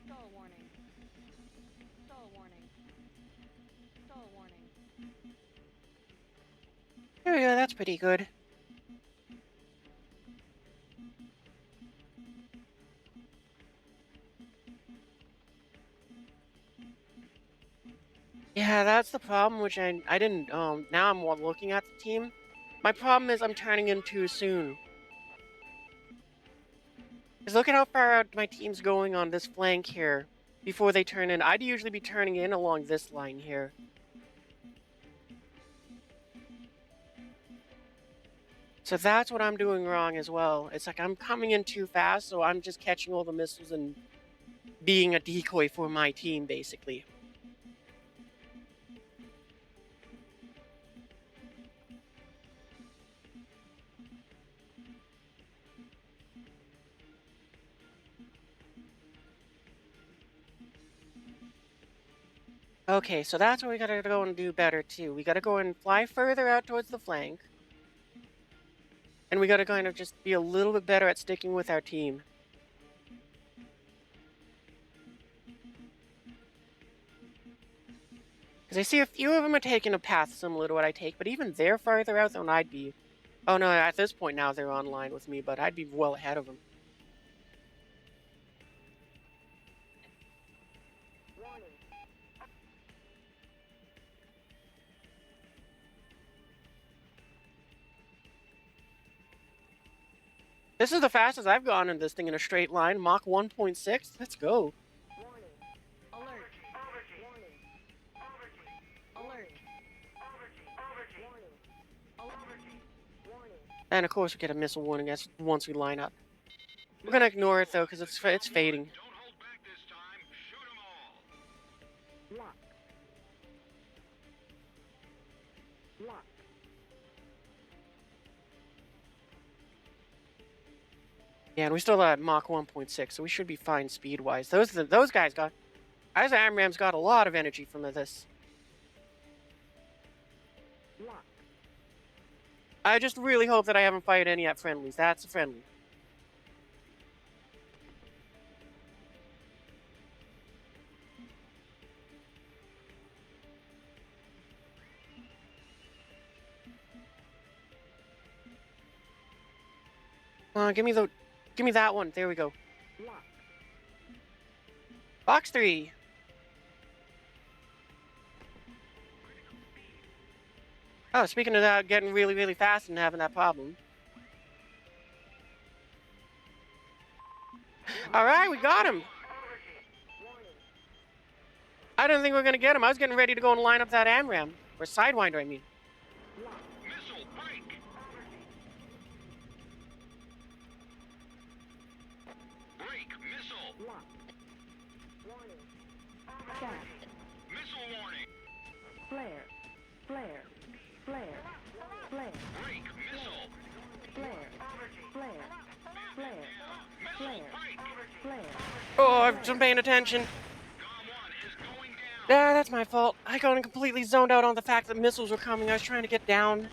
Stall warning. Stall warning. Stall warning. There we go. That's pretty good. Yeah, that's the problem, which I didn't, now I'm looking at the team. My problem is I'm turning in too soon. Because look at how far out my team's going on this flank here before they turn in. I'd usually be turning in along this line here. So that's what I'm doing wrong as well. It's like I'm coming in too fast, so I'm just catching all the missiles and being a decoy for my team, basically. Okay, so that's what we gotta go and do better too. We gotta go and fly further out towards the flank. And we gotta kind of just be a little bit better at sticking with our team. Because I see a few of them are taking a path similar to what I take, but even they're farther out than I'd be. Oh no, at this point now they're online with me, but I'd be well ahead of them. This is the fastest I've gone in this thing in a straight line. Mach 1.6. Let's go. Alert. Alert. And of course we get a missile warning once we line up. We're gonna ignore it though, because it's fading. Don't hold back this time. Shoot 'em all. Lock. Lock. Yeah, and we still at Mach 1.6, so we should be fine speed-wise. Those guys got... Those AMRAAMs got a lot of energy from this. Lock. I just really hope that I haven't fired any at friendlies. That's a friendly. Give me that one. There we go. Lock. Box 3. Oh, speaking of that, getting really, really fast and having that problem. All right, we got him. I didn't think we were gonna get him. I was getting ready to go and line up that AMRAM or Sidewinder. I mean, Missile break. Break. Missile. Shaft. Missile warning. Flare. Flare. Flare. Flare. Break. Missile. Flare. Flare. Flare. Missile Flare. break. Flare. oh, I've been paying attention. Gom 1 is going down. Yeah, that's my fault. I got completely zoned out on the fact that missiles were coming. I was trying to get down.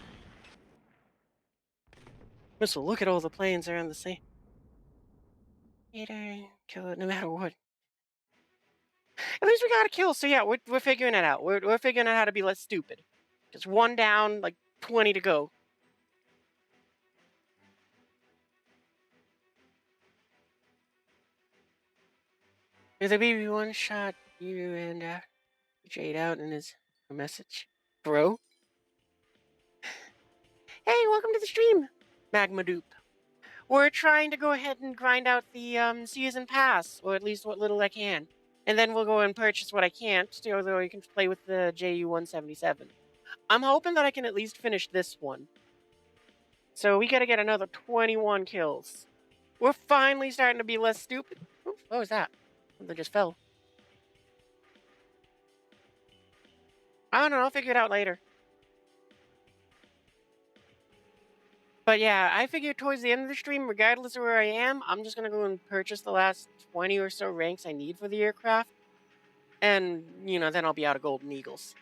Missile, look at all the planes around the sea. Kill it no matter what. At least we got a kill. So yeah, we're figuring it out. We're figuring out how to be less stupid. Just one down, like 20 to go. If the BB1 shot you and Jade out in his message, bro. Hey, welcome to the stream, Magma Dupe. We're trying to go ahead and grind out the season pass, or at least what little I can. And then we'll go and purchase what I can't, although you can play with the JU-177. I'm hoping that I can at least finish this one. So we gotta get another 21 kills. We're finally starting to be less stupid. Ooh, what was that? Something just fell. I don't know, I'll figure it out later. But yeah, I figured towards the end of the stream, regardless of where I am, I'm just gonna go and purchase the last 20 or so ranks I need for the aircraft. And, you know, then I'll be out of Golden Eagles.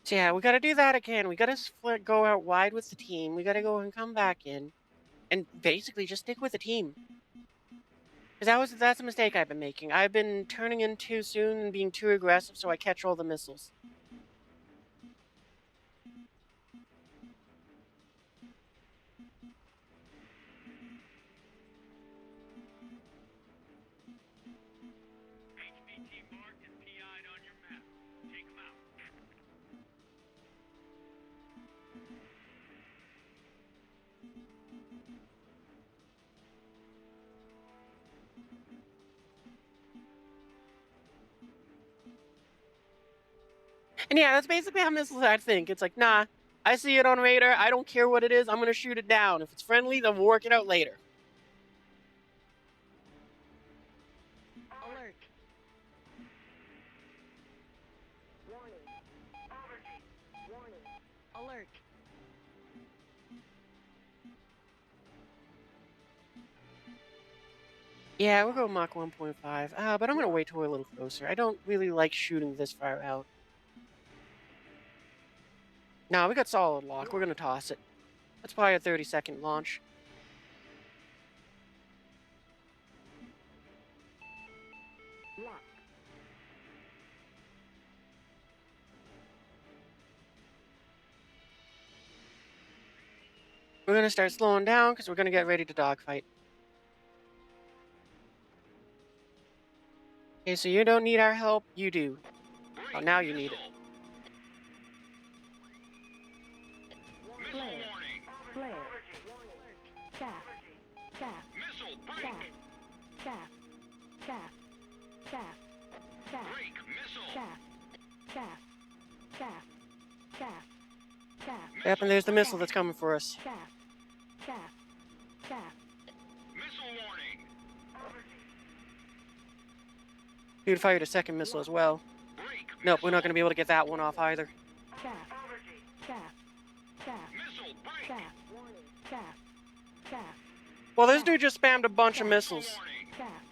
So yeah, we gotta do that again. We gotta go out wide with the team. We gotta go and come back in. And basically just stick with the team. Because that's a mistake I've been making. I've been turning in too soon and being too aggressive, so I catch all the missiles. HVT marked and PI'd on your map. Take them out. And yeah, that's basically how missiles I think. It's like, nah, I see it on radar. I don't care what it is. I'm gonna shoot it down. If it's friendly, then we'll work it out later. Alert. Alert. Yeah, we'll go Mach 1.5. But I'm gonna wait till we're a little closer. I don't really like shooting this far out. No, we got solid lock. We're gonna toss it. That's probably a 30-second launch. Lock. We're gonna start slowing down because we're gonna get ready to dogfight. Okay, so you don't need our help. You do. Oh, now you need it. Missile warning. Flare. Shaft. Shaft. Missile break. Shaft. Shaft. Shaft. Shaft. Break. Missile. Shaft. Shaft. Shaft. Shaft. Shaft. Yep, and there's the missile that's coming for us. Shaft. Shaft. Shaft. Missile warning. Dude fired a second missile as well. Break. Nope, we're not gonna be able to get that one off either. Shaft. Shaft. Shaft. Missile break. Shaft. Shaft. Shaft. Well, this dude just spammed a bunch of missiles. Warning. Shaft.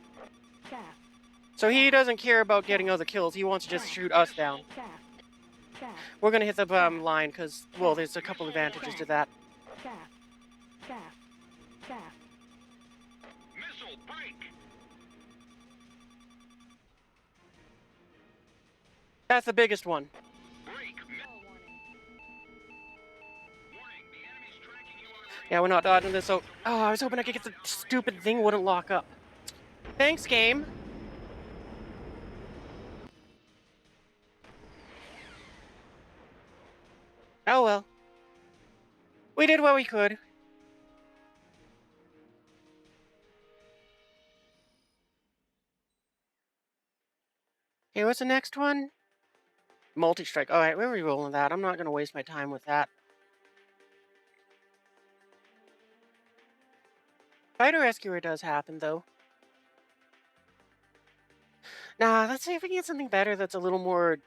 So he doesn't care about getting other kills. He wants to just shoot us down. Shaft. Shaft. We're gonna hit the line because, well, there's a couple advantages to that. Shaft. Shaft. Shaft. Missile break. That's the biggest one. Break. Warning, the enemy's tracking you on radar. Yeah, we're not dodging this. So, oh, I was hoping I could get the stupid thing wouldn't lock up. Thanks, game. Oh well. We did what we could. Okay, what's the next one? Multi-strike. Alright, we're re-rolling that. I'm not gonna waste my time with that. Fighter Rescuer does happen, though. Nah, let's see if we can get something better that's a little more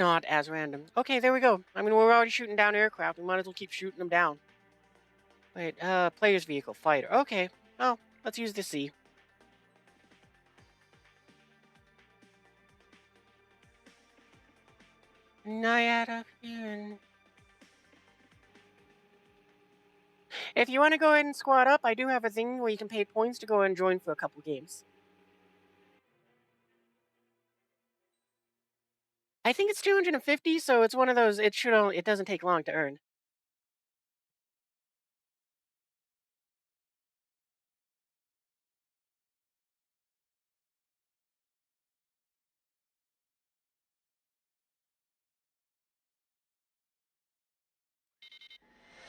not as random. Okay, there we go. I mean, we're already shooting down aircraft. We might as well keep shooting them down. Wait, player's vehicle, fighter. Okay, well, let's use the C. Naiad up here. And... if you want to go ahead and squad up, I do have a thing where you can pay points to go and join for a couple games. I think it's 250, so it's one of those. It doesn't take long to earn.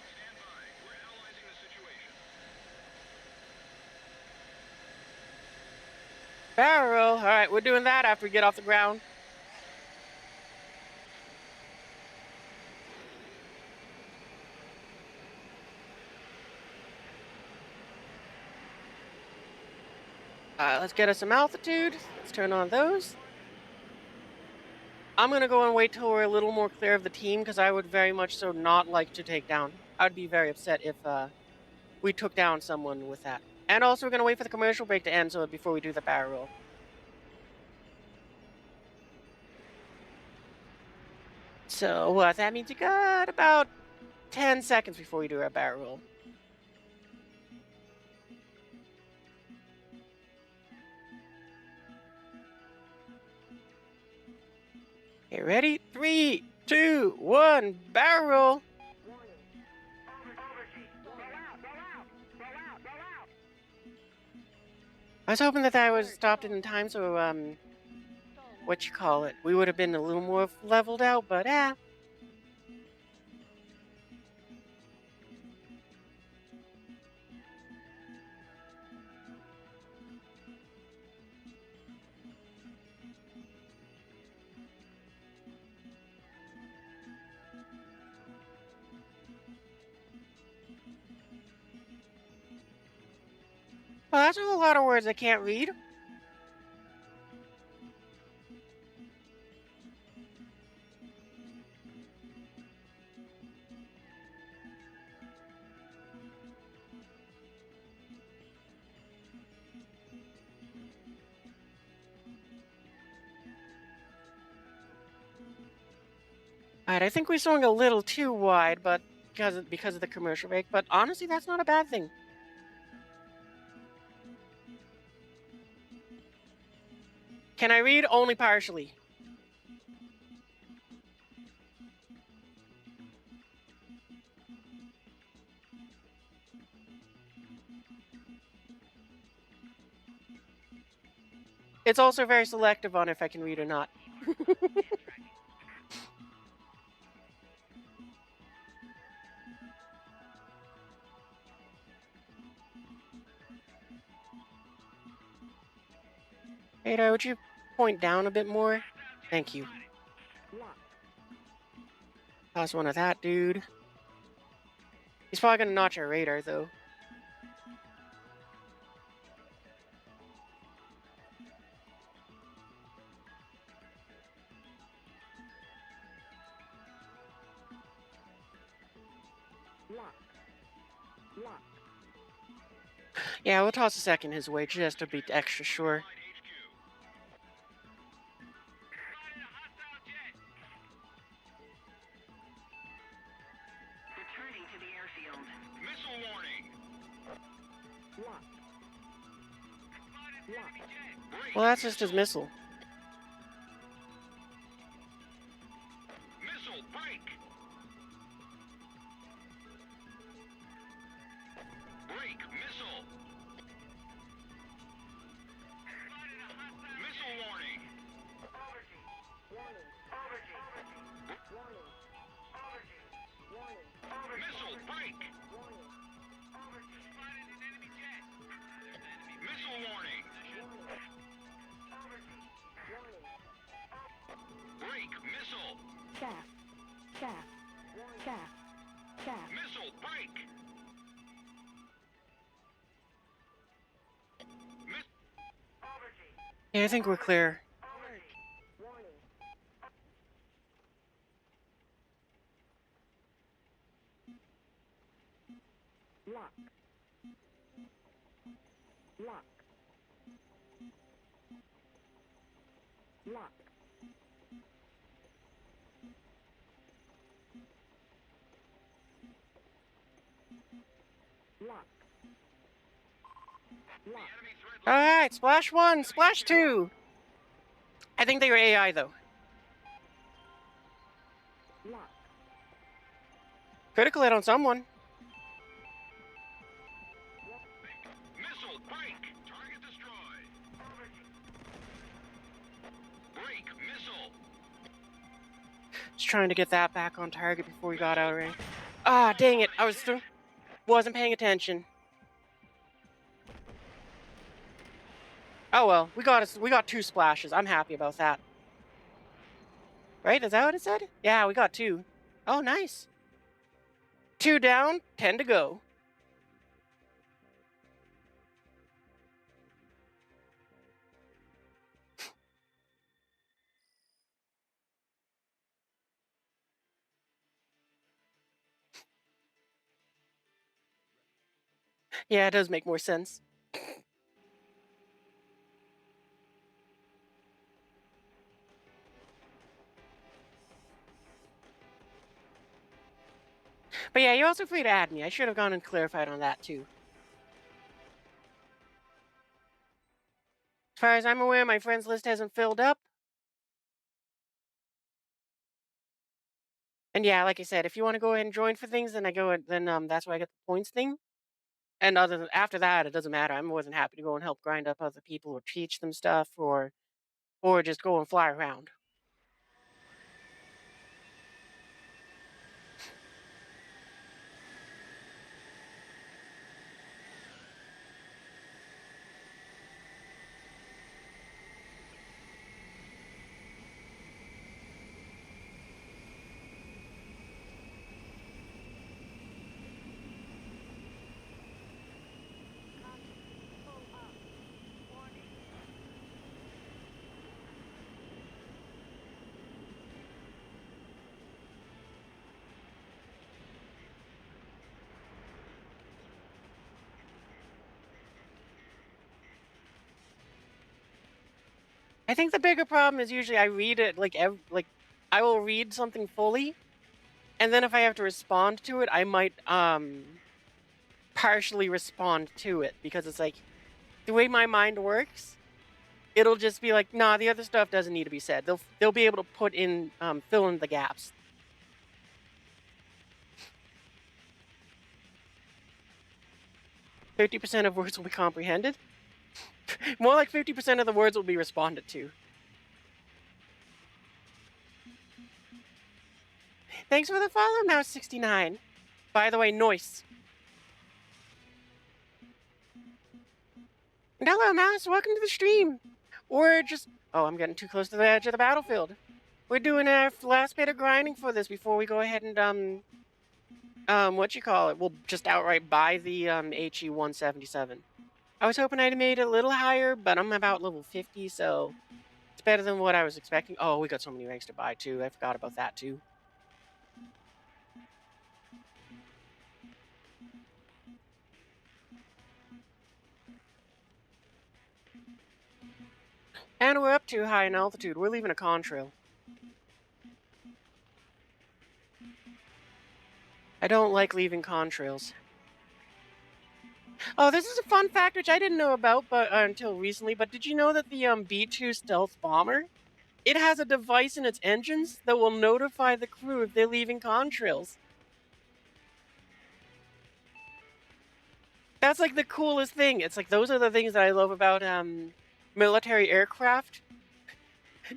Stand by. We're analyzing the situation. Barrel. All right, we're doing that after we get off the ground. Let's get us some altitude. Let's turn on those. I'm gonna go and wait till we're a little more clear of the team because I would very much so not like to take down. I'd be very upset if we took down someone with that. And also, we're gonna wait for the commercial break to end so before we do the barrel roll. So what? That means we got about 10 seconds before we do our barrel roll. Okay, ready? 3, 2, 1, barrel roll. I was hoping that I was stopped in time, so what you call it? We would have been a little more leveled out, but well, that's a whole lot of words I can't read. Alright, I think we swung a little too wide, but because of the commercial break. But honestly, that's not a bad thing. Can I read? Only partially. It's also very selective on if I can read or not. Ada, would you point down a bit more? Thank you. Toss one of that, dude. He's probably gonna notch our radar, though. Yeah, we'll toss a second his way just to be extra sure. Lock. Lock. Well, that's just his missile. Missile, break! Break, missile! Missile warning! Warning. Warning. Warning. Missile, break! Warning. Missile warning! Break, missile! Shaft. Shaft. Shaft. Shaft. Missile, break! Yeah, I think we're clear. Warning. Lock. Lock. Lock. Lock. Lock. Alright, splash 1, splash 2. I think they were AI, though. Lock. Critical hit on someone. Missile, break! Target destroyed! Break, missile! Just trying to get that back on target before we got out of range. Ah, dang it. I wasn't paying attention. Oh well, we got 2 splashes. I'm happy about that. Right? Is that what it said? Yeah, we got 2. Oh, nice. 2 down, 10 to go. Yeah, it does make more sense. But yeah, you're also free to add me. I should have gone and clarified on that too. As far as I'm aware, my friends list hasn't filled up. And yeah, like I said, if you want to go ahead and join for things, then that's why I get the points thing. And after that, it doesn't matter. I'm more than happy to go and help grind up other people or teach them stuff or just go and fly around. I think the bigger problem is usually I read it I will read something fully, and then if I have to respond to it, I might partially respond to it because it's like the way my mind works. It'll just be like, nah, the other stuff doesn't need to be said. They'll be able to fill in the gaps. "50% of words will be comprehended." More like 50% of the words will be responded to. Thanks for the follow, Mouse69. By the way, Noise. And hello, Mouse. Welcome to the stream. We're just... Oh, I'm getting too close to the edge of the battlefield. We're doing our last bit of grinding for this before we go ahead and, we'll just outright buy the, HE-177. I was hoping I'd made it a little higher, but I'm about level 50, so it's better than what I was expecting. Oh, we got so many ranks to buy, too. I forgot about that, too. And we're up too high in altitude. We're leaving a contrail. I don't like leaving contrails. Oh, this is a fun fact which I didn't know about, but until recently. But did you know that the B-2 stealth bomber, it has a device in its engines that will notify the crew if they're leaving contrails? That's like the coolest thing. It's like those are the things that I love about military aircraft.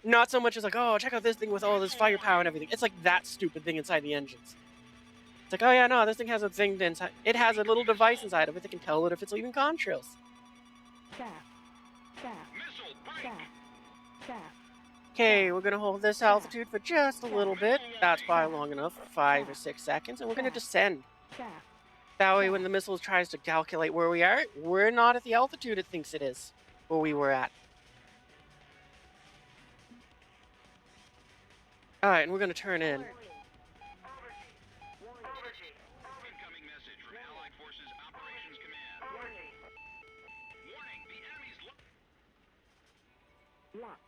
Not so much as like, oh, check out this thing with all this firepower and everything. It's like that stupid thing inside the engines. It's like, oh yeah, no, this thing has a thing inside. It has a little device inside of it that can tell it if it's leaving contrails. Chaff. Chaff. Missile break! Chaff. Chaff. Okay, we're gonna hold this altitude for just a little bit. That's probably long enough, 5 or 6 seconds, and we're gonna descend. Chaff. That way, when the missile tries to calculate where we are, we're not at the altitude it thinks it is, where we were at. All right, and we're gonna turn in. Incoming message from Allied Forces Operations Command. Warning, the enemy's Lock.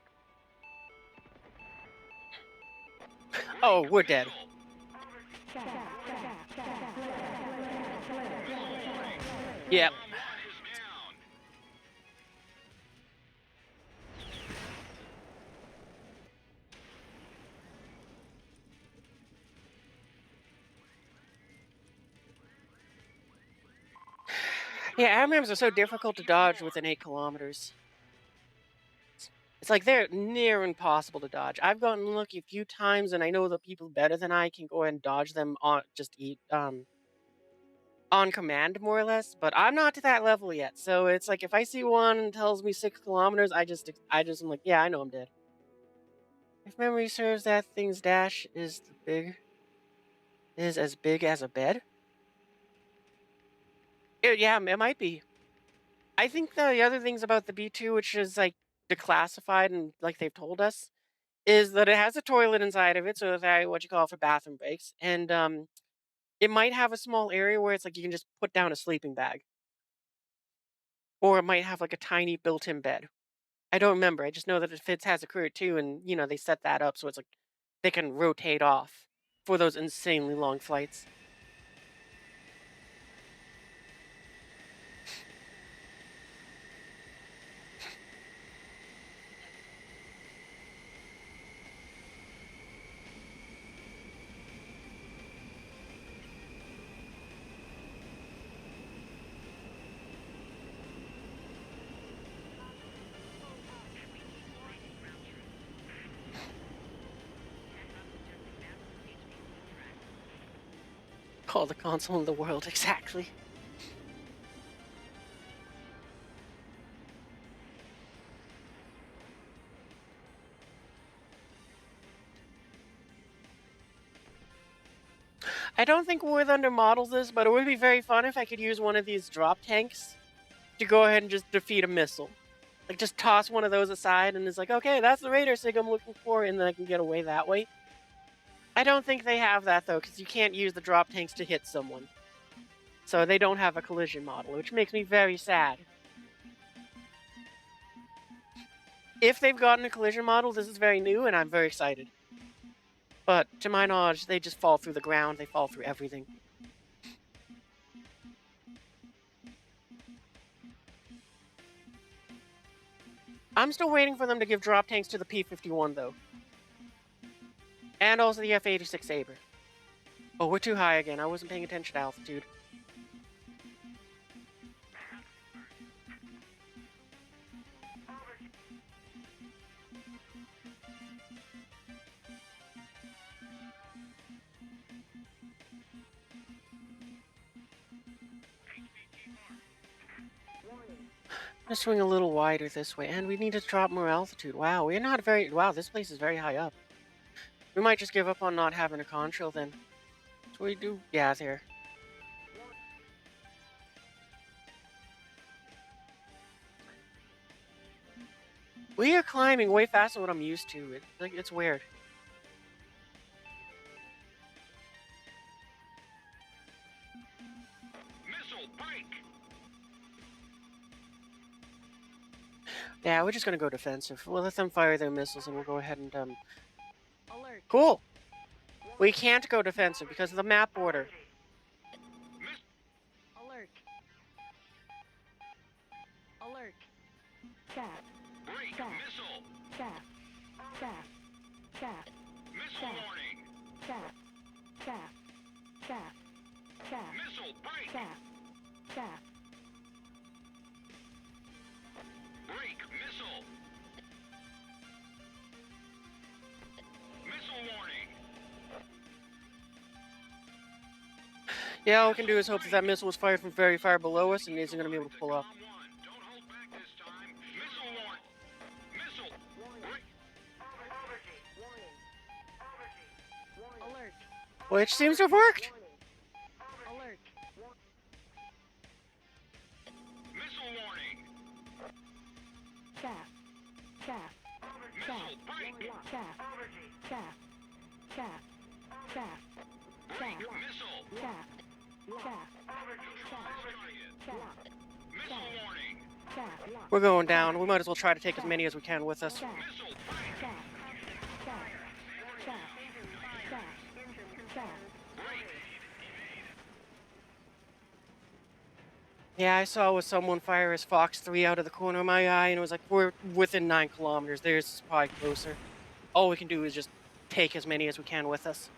Oh, we're dead. Chaff. Chaff. Chaff. Yep. Bomb 1 is down. Yeah, AMRAAMs are so difficult to dodge within 8 kilometers. It's like they're near impossible to dodge. I've gotten lucky a few times, and I know that people better than I can go ahead and dodge them on on command, more or less. But I'm not to that level yet, so it's like if I see one and tells me 6 kilometers, I just am like, yeah, I know I'm dead. If memory serves, that thing's dash is as big as a bed. Yeah, it might be. I think the other things about the B2, which is like declassified and like they've told us, is that it has a toilet inside of it, so that what you call for bathroom breaks, and it might have a small area where it's like you can just put down a sleeping bag, or it might have like a tiny built-in bed. I don't remember. I just know that it fits has a curve too, and they set that up so it's like they can rotate off for those insanely long flights. Call the console in the world exactly. I don't think War Thunder models this, but it would be very fun if I could use one of these drop tanks to go ahead and just defeat a missile. Like, just toss one of those aside, and it's like, okay, that's the radar sig I'm looking for, and then I can get away that way. I don't think they have that, though, because you can't use the drop tanks to hit someone. So they don't have a collision model, which makes me very sad. If they've gotten a collision model, this is very new, and I'm very excited. But to my knowledge, they just fall through the ground, they fall through everything. I'm still waiting for them to give drop tanks to the P-51, though. And also the F-86 Sabre. Oh, we're too high again. I wasn't paying attention to altitude. I'm gonna swing a little wider this way, and we need to drop more altitude. Wow, we're not very... Wow, this place is very high up. We might just give up on not having a contrail then. So we do... Yeah, there. We are climbing way faster than what I'm used to. It's weird. Missile break! Yeah, we're just gonna go defensive. We'll let them fire their missiles, and we'll go ahead and Alert. Cool. We can't go defensive because of the map border. Alert. Alert. Staff. Break. Staff. Missile. Staff. Staff. Staff. Missile warning. Staff. Staff. Staff. Staff. Missile. Break. Staff. Staff. Break. Missile. Missile warning. Yeah, all we can do is hope that that missile was fired from very far below us and isn't going to be able to pull up. Calm 1. Don't hold back this time. Missile warning. Missile. Break. Alert. Which seems to have worked. Alert. Missile warning. Staff. Staff. Missile. Break. Staff. Staff. Staff. Staff. Break. Staff. Missile. Staff. Staff. Target. Staff. Missile warning. Staff. We're going down. We might as well try to take as many as we can with us. Staff. Missile. Break. Staff. Staff. Staff. Staff. Staff. Yeah, I saw with someone fire his Fox 3 out of the corner of my eye, and it was like, we're within 9 kilometers. Theirs is probably closer. All we can do is just take as many as we can with us.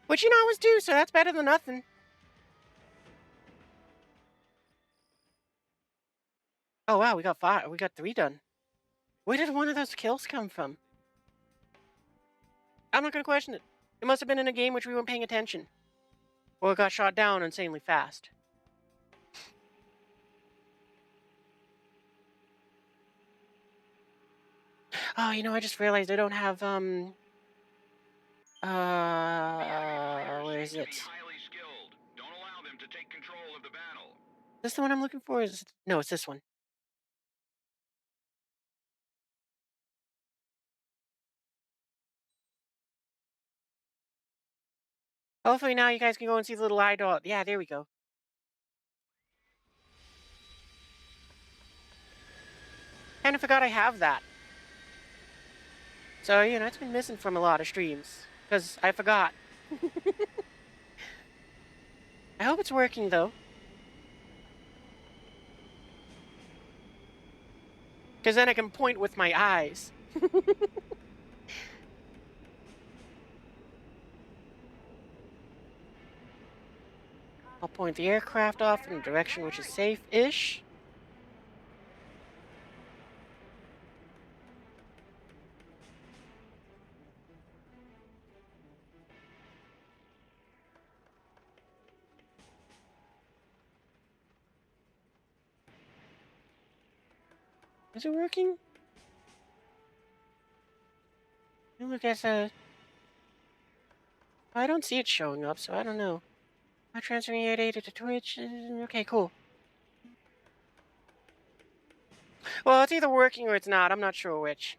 Which you can always do, so that's better than nothing. Oh wow, we got 5. We got 3 done. Where did one of those kills come from? I'm not gonna question it. It must have been in a game which we weren't paying attention. Or it got shot down insanely fast. Oh, you know, I just realized I don't have, where is it? Is Highly skilled. Don't allow them to take control of the battle. this the one I'm looking for? No, it's this one. Hopefully now you guys can go and see the little eye dot. Yeah, there we go. Kinda forgot I have that. So, you know, it's been missing from a lot of streams. Because I forgot. I hope it's working, though. Because then I can point with my eyes. I'll point the aircraft off in a direction which is safe-ish. Is it working? Look at the... I don't see it showing up, so I don't know. I'm transferring your data to Twitch. Okay, cool. Well, it's either working or it's not. I'm not sure which.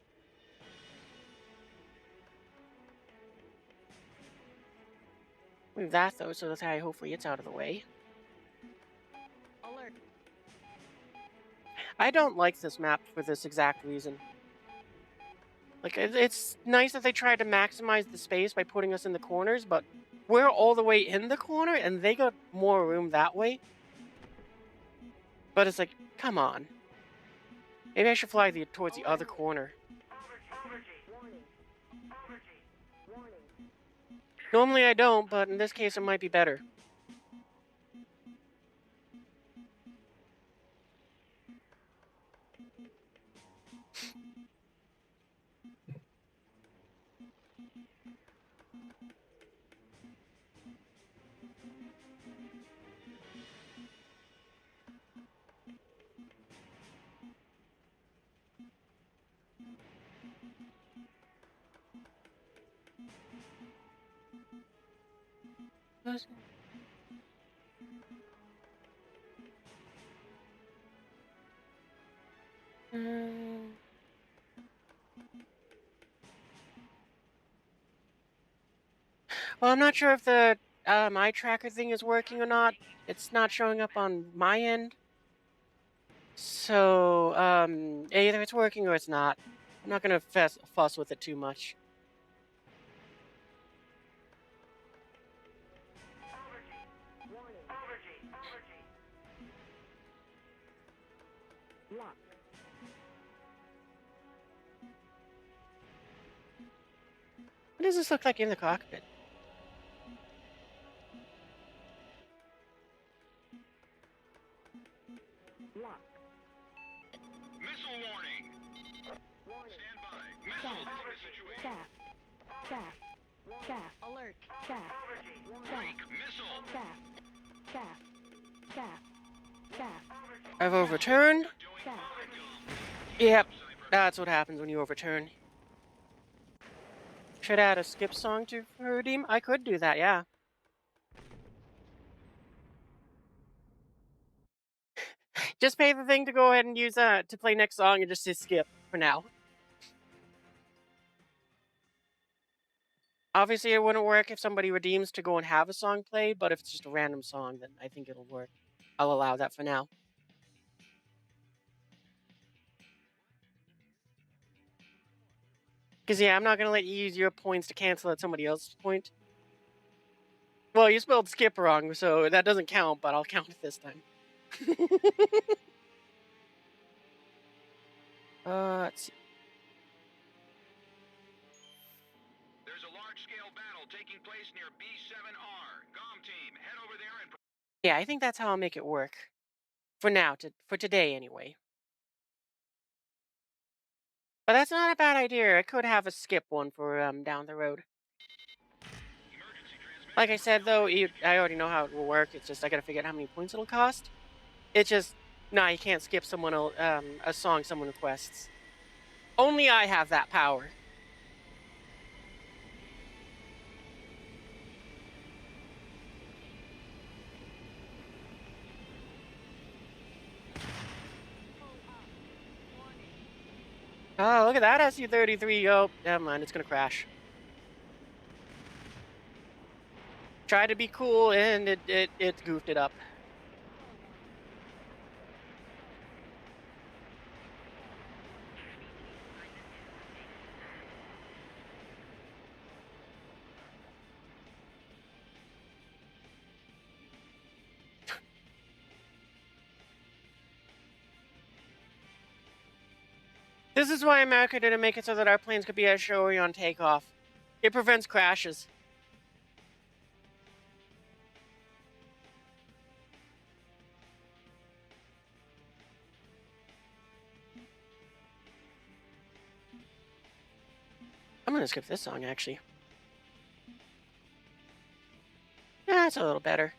Move that, though, so that hopefully it's out of the way. Alert. I don't like this map for this exact reason. Like, it's nice that they tried to maximize the space by putting us in the corners, but we're all the way in the corner, and they got more room that way. But it's like, come on. Maybe I should fly towards the other corner. Normally I don't, but in this case it might be better. Well, I'm not sure if the eye tracker thing is working or not. It's not showing up on my end. So, either it's working or it's not. I'm not gonna fuss with it too much. Lock. What does this look like in the cockpit? Lock. Missile warning. Stand by. Missile Chaff. in the situation. Chaff. Chaff. Chaff. Alert. Chaff. Break. Missile. Chaff. Chaff. Chaff. Chaff. I've overturned. Chaff. Yep, that's what happens when you overturn. Should add a skip song to redeem? I could do that, yeah. Just pay the thing to go ahead and use to play next song and just hit skip for now. Obviously, it wouldn't work if somebody redeems to go and have a song played, but if it's just a random song, then I think it'll work. I'll allow that for now. Because, yeah, I'm not going to let you use your points to cancel out somebody else's point. Well, you spelled skip wrong, so that doesn't count, but I'll count it this time. Let's see. There's a large-scale battle taking place near B7R. GOM team, head over there and... Yeah, I think that's how I'll make it work. For now, for today anyway. But that's not a bad idea. I could have a skip one for down the road. Emergency transmission. Like I said, though, I already know how it will work. It's just I gotta figure out how many points it'll cost. It's just, nah, you can't skip someone a song someone requests. Only I have that power. Oh, look at that SU-33. Oh, never mind. It's gonna crash. Tried to be cool, and it goofed it up. This is why America didn't make it so that our planes could be as showy on takeoff. It prevents crashes. I'm gonna skip this song, actually. Yeah, that's a little better.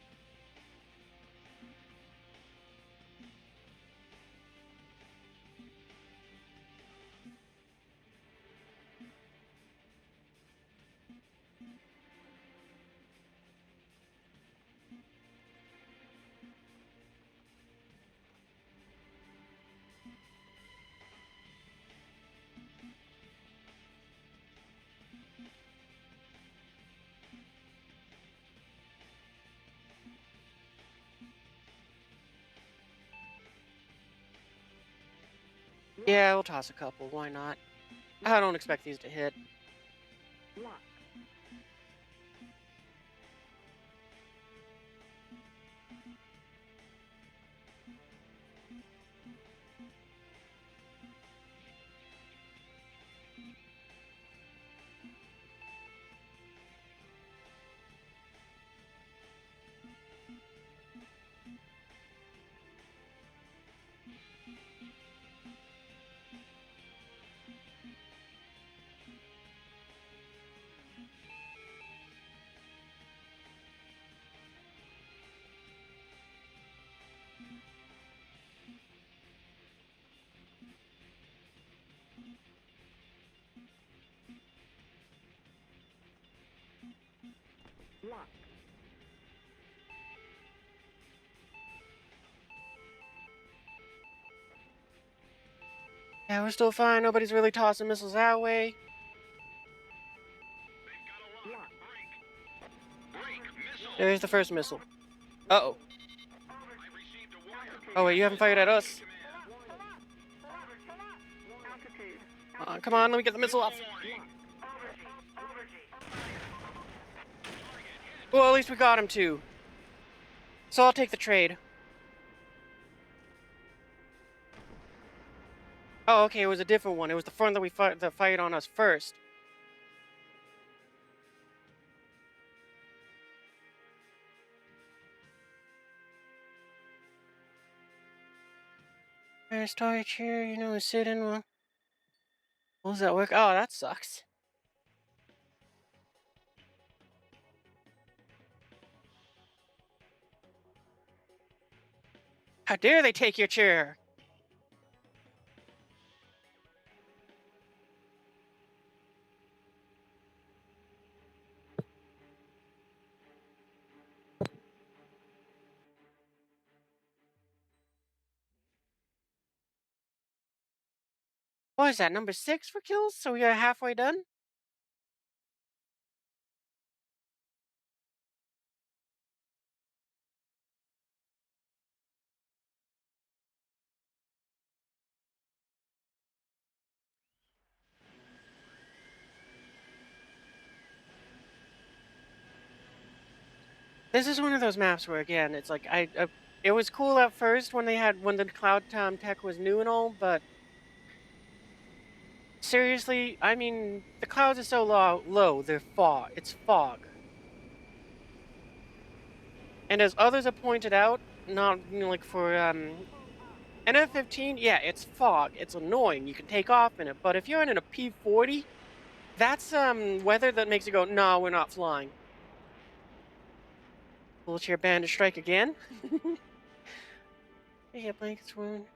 Yeah, we'll toss a couple. Why not? I don't expect these to hit. Lock. Lock. Yeah, we're still fine. Nobody's really tossing missiles that way. They've got a lock. Lock. Break. Missile. There's the first missile. Uh-oh. I've received a wire. Oh, wait, you haven't fired at us. Altitude. Come on, let me get the missile off. Warning. Well, at least we got him, too. So I'll take the trade. Oh, okay, it was a different one. It was the front that that fired on us first. Storage here, sit in. Well, does that work? Oh, that sucks. How dare they take your chair? What is that, number 6 for kills? So we are halfway done? This is one of those maps where, again, it's like it was cool at first when the cloud tech was new and all, but seriously, I mean, the clouds are so low, they're fog. It's fog. And as others have pointed out, not like for NF-15, yeah, it's fog. It's annoying. You can take off in it, but if you're in a P-40, that's weather that makes you go, "No, we're not flying." Wheelchair bandit strike again. Yeah, blankets wound.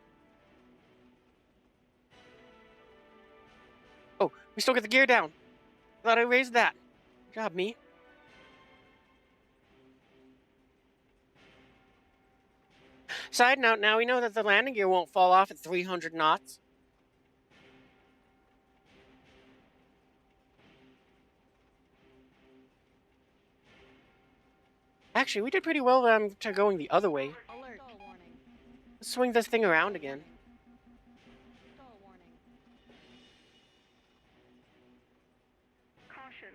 Oh, we still get the gear down. Thought I raised that. Good job, me. Side note, now we know that the landing gear won't fall off at 300 knots. Actually, we did pretty well to going the other way. Alert. Stall warning. Let's swing this thing around again. Stall warning. Caution.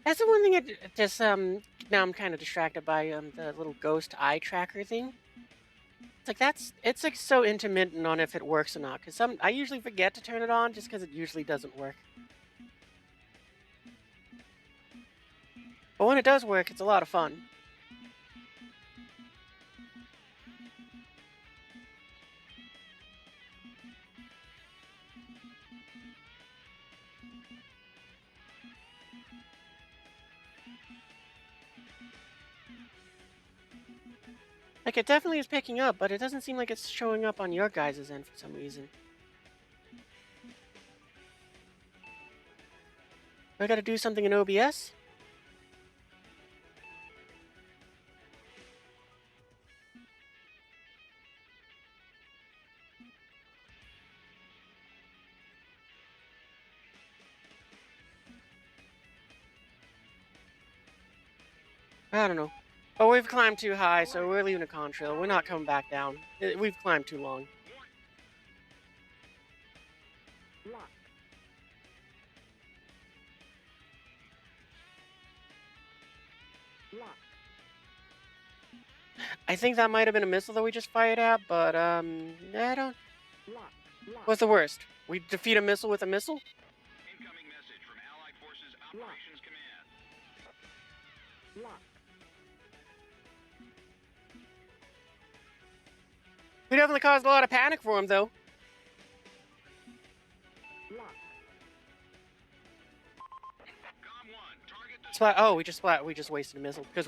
That's the one thing just now I'm kind of distracted by the little ghost eye tracker thing. It's like it's like so intermittent on if it works or not. Cause I usually forget to turn it on just because it usually doesn't work. But when it does work, it's a lot of fun. Like it definitely is picking up, but it doesn't seem like it's showing up on your guys' end for some reason. Do I gotta do something in OBS? I don't know. Oh, we've climbed too high, so we're leaving a contrail. We're not coming back down. We've climbed too long. Lock. Lock. I think that might have been a missile that we just fired at, but I don't. Lock. Lock. What's the worst? We defeat a missile with a missile? Incoming message from Allied Forces Operations Command. Lock. We definitely caused a lot of panic for him, though. Lock. Com 1, target Splat. Oh, we just wasted a missile because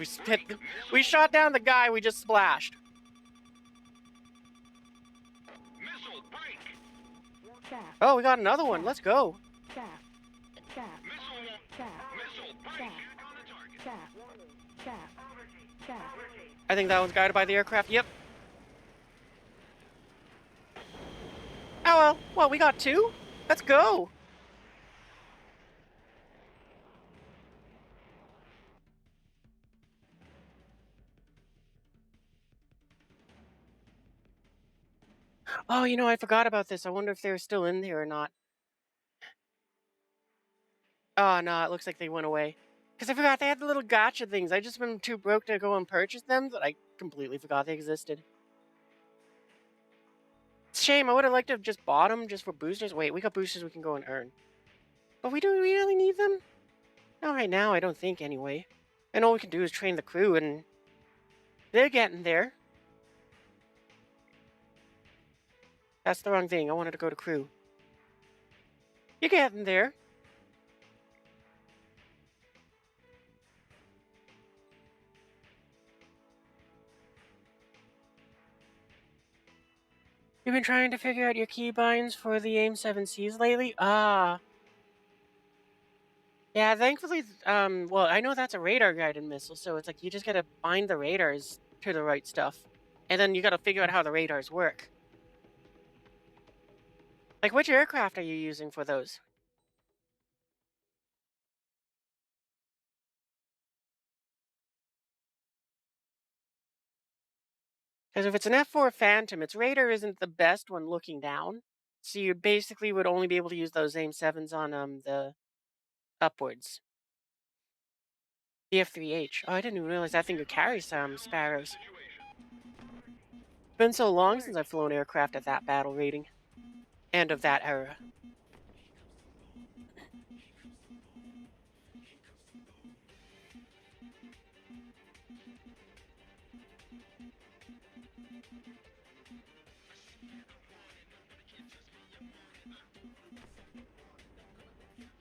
we shot down the guy we just splashed. missile break. Shaft. Oh, we got another one. Let's go. Shaft. Shaft. Missile Shaft. missile break. Shaft. On the target. Shaft. Shaft. Shaft. I think that one's guided by the aircraft. Yep. Oh well. Well, we got two. Let's go. Oh, I forgot about this. I wonder if they're still in there or not. Oh, no, it looks like they went away. Because I forgot they had the little gotcha things. I just been too broke to go and purchase them that I completely forgot they existed. It's a shame. I would have liked to have just bought them just for boosters. Wait, we got boosters we can go and earn. But we don't really need them? Not right now, I don't think, anyway. And all we can do is train the crew, and they're getting there. That's the wrong thing. I wanted to go to crew. You're getting there. You've been trying to figure out your keybinds for the AIM-7Cs lately? Ah. Yeah, thankfully, well, I know that's a radar-guided missile, so it's like you just gotta bind the radars to the right stuff. And then you gotta figure out how the radars work. Like, which aircraft are you using for those? Because if it's an F-4 Phantom, its radar isn't the best when looking down. So you basically would only be able to use those AIM-7s on, the upwards. The F-3H. Oh, I didn't even realize that thing could carry some Sparrows. Been so long since I've flown aircraft at that battle rating. And of that era.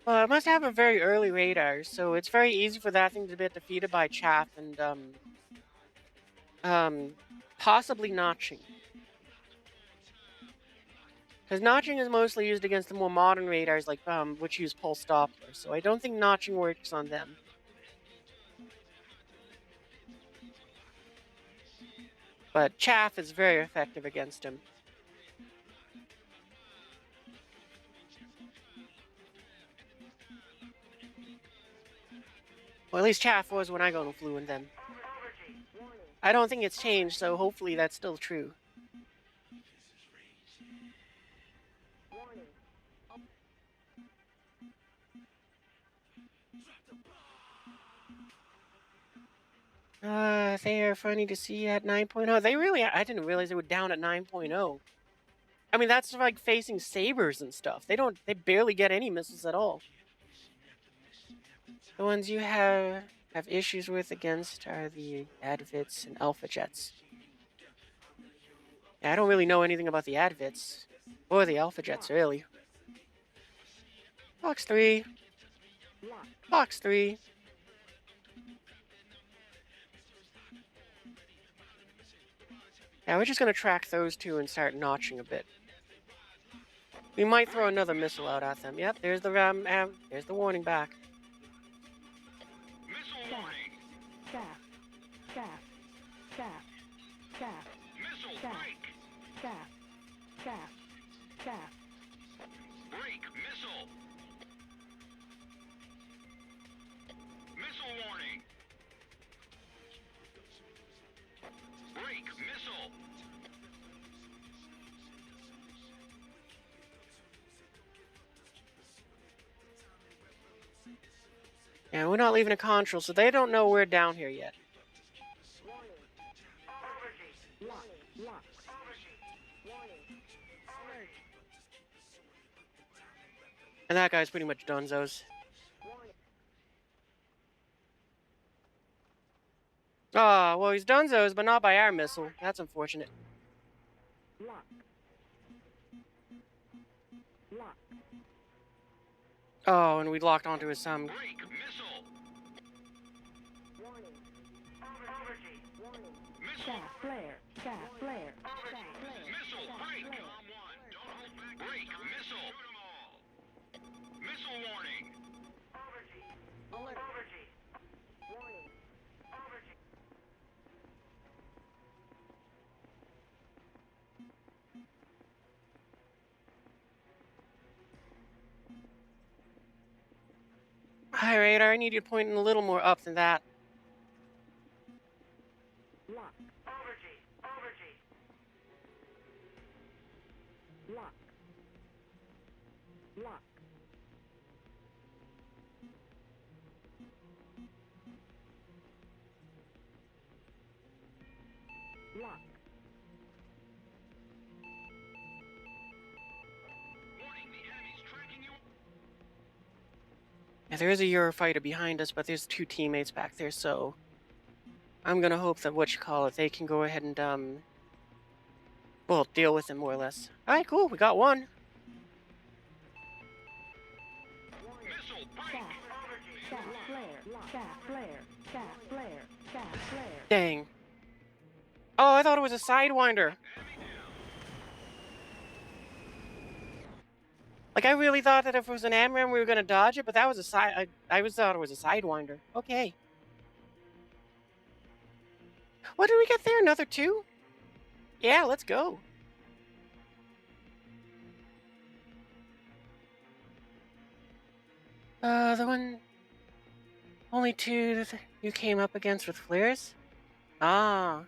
Well, it must have a very early radar, so it's very easy for that thing to get defeated by chaff and, um, possibly notching. Because notching is mostly used against the more modern radars, like, which use pulse Doppler, so I don't think notching works on them. But chaff is very effective against him. Well, at least chaff was when I got and flew in them. I don't think it's changed, so hopefully that's still true. They are funny to see at 9.0. They really, I didn't realize they were down at 9.0. I mean, that's like facing sabers and stuff. They barely get any missiles at all. The ones you have issues with against are the Advits and Alpha Jets. Yeah, I don't really know anything about the Advits or the Alpha Jets, really. Box 3. Box 3. Yeah, we're just gonna track those two and start notching a bit. We might throw another missile out at them. Yep, there's the there's the warning back. Missile Chaff. warning. Chaff. Chaff. Chaff. Chaff. Missile Chaff. break. Chaff. Chaff. Chaff. Break. Missile. Missile warning. Break. Missile. Yeah, we're not leaving a control, so they don't know we're down here yet. Lock. Lock. And that guy's pretty much donezo's. Ah, well, he's donezo's, but not by our missile. That's unfortunate. Lock. Lock. Oh, and we locked onto his Break. Missile. Missile. Chaff. Flare. Chaff. Flare. Chaff. Flare. Missile break. Calm one. Don't hold back. Break. Missile. Shoot 'em all. Missile warning. Alert. Hi, radar. I need you to point a little more up than that. Lock. Lock. Lock. Lock. Warning, the enemy's tracking you. Yeah, there is a Eurofighter behind us, but there's 2 teammates back there, so I'm gonna hope that they can go ahead and well, deal with him more or less. All right, cool. We got one. Missile break. Shaft. Shaft flare. Shaft flare. Shaft flare. Shaft flare. Dang. Oh, I thought it was a Sidewinder. Enemy down. Like I really thought that if it was an AMRAM, we were gonna dodge it, but that was a side. I was thought it was a Sidewinder. Okay. What did we get there? Another 2? Yeah, let's go. The one only 2 that you came up against with flares. Ah.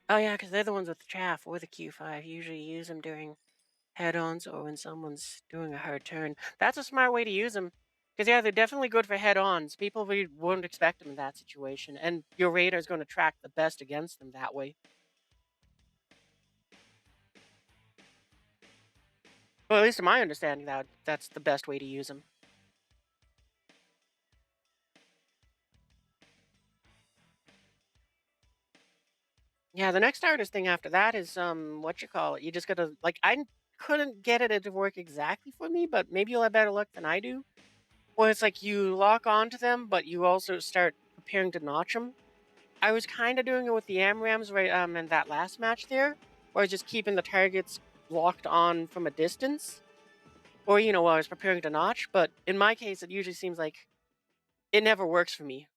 Oh yeah, because they're the ones with the chaff or the Q5. You usually use them during head-ons or when someone's doing a hard turn. That's a smart way to use them. Because yeah, they're definitely good for head-ons. People really wouldn't expect them in that situation, and your radar is going to track the best against them that way. Well, at least in my understanding, that's the best way to use them. Yeah, the next hardest thing after that is what you call it. You just gotta like couldn't get it to work exactly for me, but maybe you'll have better luck than I do. Well, it's like you lock onto them, but you also start preparing to notch them. I was kind of doing it with the AMRAMs right in that last match there, where I was just keeping the targets locked on from a distance, or while I was preparing to notch. But in my case, it usually seems like it never works for me.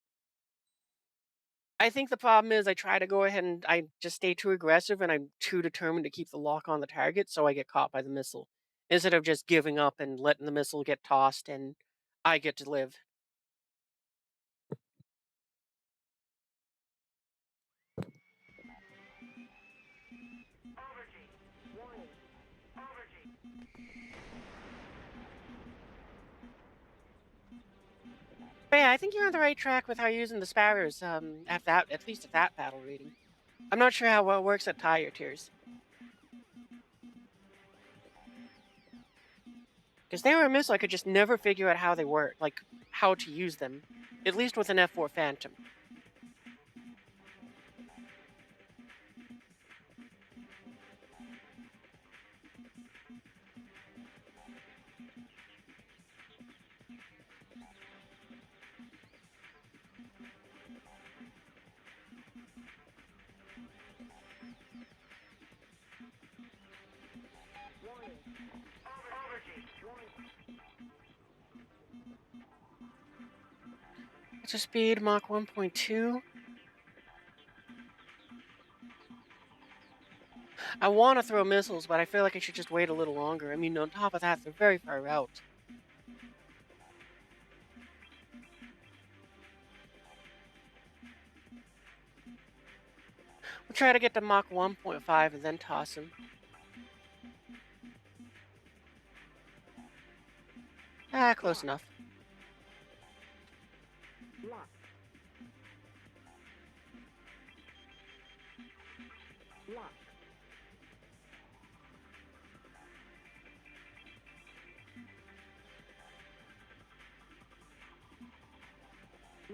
I think the problem is I try to go ahead and I just stay too aggressive and I'm too determined to keep the lock on the target, so I get caught by the missile instead of just giving up and letting the missile get tossed and I get to live. But yeah, I think you're on the right track with how you're using the Sparrows. At least at that battle rating. I'm not sure how well it works at higher tiers because they were a missile. I could just never figure out how they work, like how to use them. At least with an F4 Phantom. It's a speed Mach 1.2. I want to throw missiles, but I feel like I should just wait a little longer. I mean, on top of that, they're very far out. We'll try to get to Mach 1.5 and then toss him. Ah, close enough. Lock. Lock.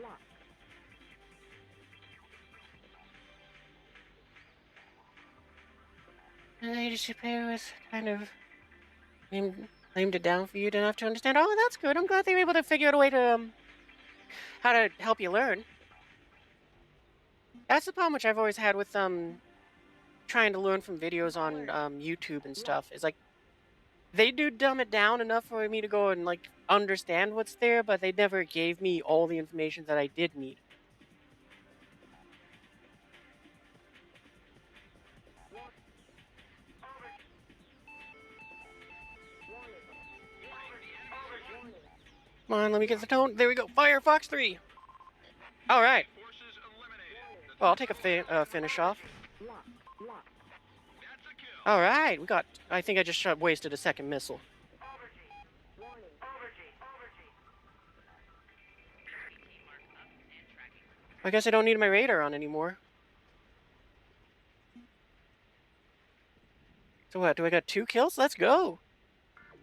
Lock. And they just play with kind of named it down for you to have to understand. Oh, that's good. I'm glad they were able to figure out a way to how to help you learn. That's the problem which I've always had with trying to learn from videos on YouTube and stuff. Is like they do dumb it down enough for me to go and like understand what's there, but they never gave me all the information that I did need. Come on, let me get the tone. There we go. Fire Fox 3. All right. Forces eliminated. Well, I'll take a finish off. Lock. Lock. That's a kill. All right, we got. I think I just wasted a second missile. I guess I don't need my radar on anymore. So what? Do I got 2 kills? Let's go.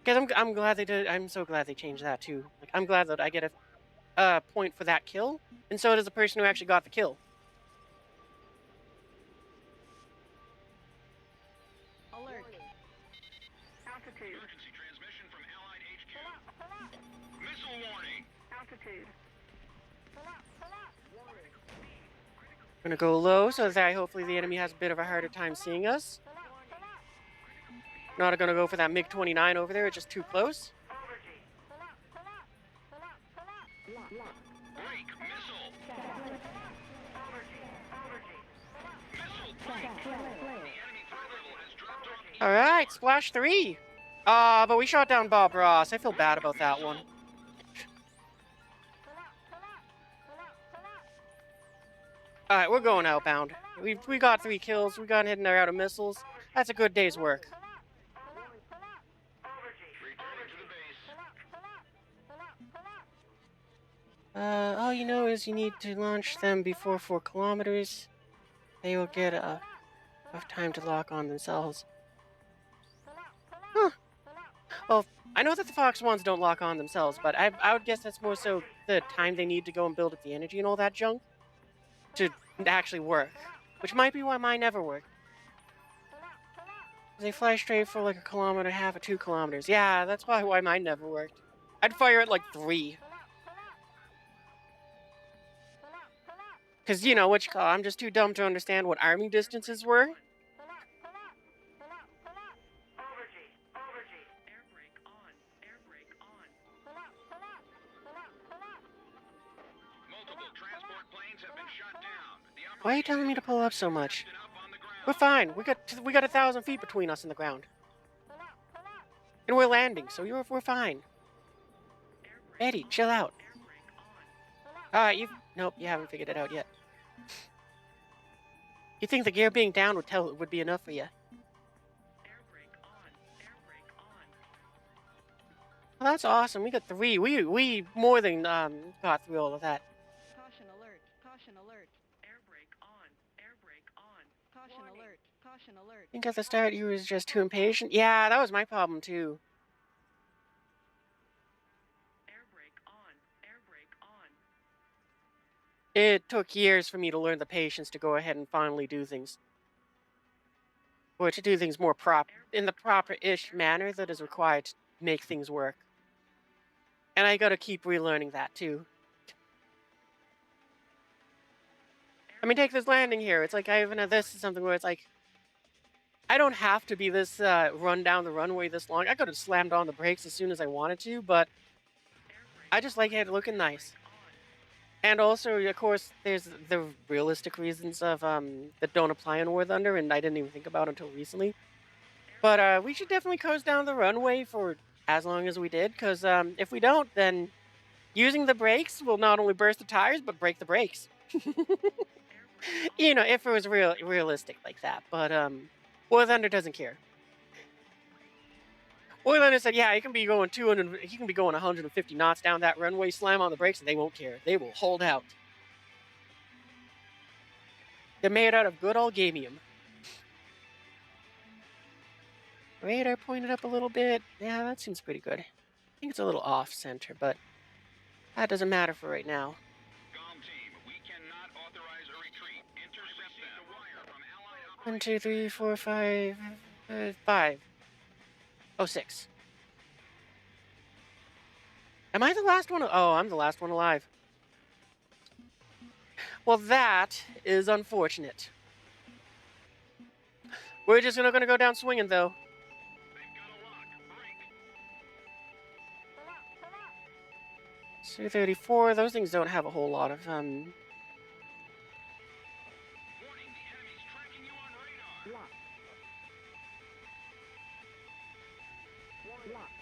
Guys, I'm glad they did. I'm so glad they changed that too. Like I'm glad that I get a point for that kill, and so does the person who actually got the kill. Alert. Altitude. Emergency transmission from Allied HQ. Missile warning. Altitude. We're gonna go low so that hopefully the enemy has a bit of a harder time seeing us. Not gonna go for that MiG-29 over there. It's just too close. Break. Missile. Missile. Break. Flare. The enemy threat level has dropped off. All right, splash 3. But we shot down Bob Ross. I feel bad about that one. All right, we're going outbound. We got 3 kills. We got hitting out of missiles. That's a good day's work. Returning to the base. All you know is you need to launch them before 4 kilometers. They will get enough time to lock on themselves. Huh. Well, I know that the Fox ones don't lock on themselves, but I would guess that's more so the time they need to go and build up the energy and all that junk to actually work. Which might be why mine never work. They fly straight for like 1.5 kilometers, 2 kilometers. Yeah, that's why mine never worked. I'd fire at like 3. Because, you know, I'm just too dumb to understand what arming distances were. Multiple transport planes have been shot down. Why are you telling me to pull up so much? We're fine. We got 1,000 feet between us and the ground. And we're landing, so we're fine. Eddie, chill out. Nope, you haven't figured it out yet. You think the gear being down would be enough for you? Well, that's awesome. We got 3. We more than got through all of that. Caution alert. Caution alert. Air brake on. Air brake on. Caution alert. Caution alert. I think at the start you was just too impatient. Yeah, that was my problem too. Air brake on. Air brake on. It took years for me to learn the patience to go ahead and finally do things. Or to do things more in the proper-ish manner that is required to make things work. And I gotta keep relearning that too. I mean, take this landing here. It's like this is something where it's like I don't have to be this run down the runway this long. I could have slammed on the brakes as soon as I wanted to, but I just like it looking nice. And also, of course, there's the realistic reasons of that don't apply on War Thunder, and I didn't even think about until recently. But we should definitely coast down the runway for as long as we did, because if we don't, then using the brakes will not only burst the tires, but break the brakes. You know, if it was realistic like that. But War Thunder doesn't care. War Thunder said, yeah, you can be going 150 knots down that runway, slam on the brakes, and they won't care. They will hold out. They're made out of good old gamium. Radar pointed up a little bit. Yeah, that seems pretty good. I think it's a little off center, but that doesn't matter for right now. Com team, we cannot authorize a retreat. Intercept them. The wire from Allied 1, 2, 3, 4, 5, 5. Oh, 6. Am I the last one? Oh, I'm the last one alive. Well, that is unfortunate. We're just gonna go down swinging, though. They've got a lock. Break. Su-34, those things don't have a whole lot of, Warning, the enemy's tracking you on radar. Lock. Lock.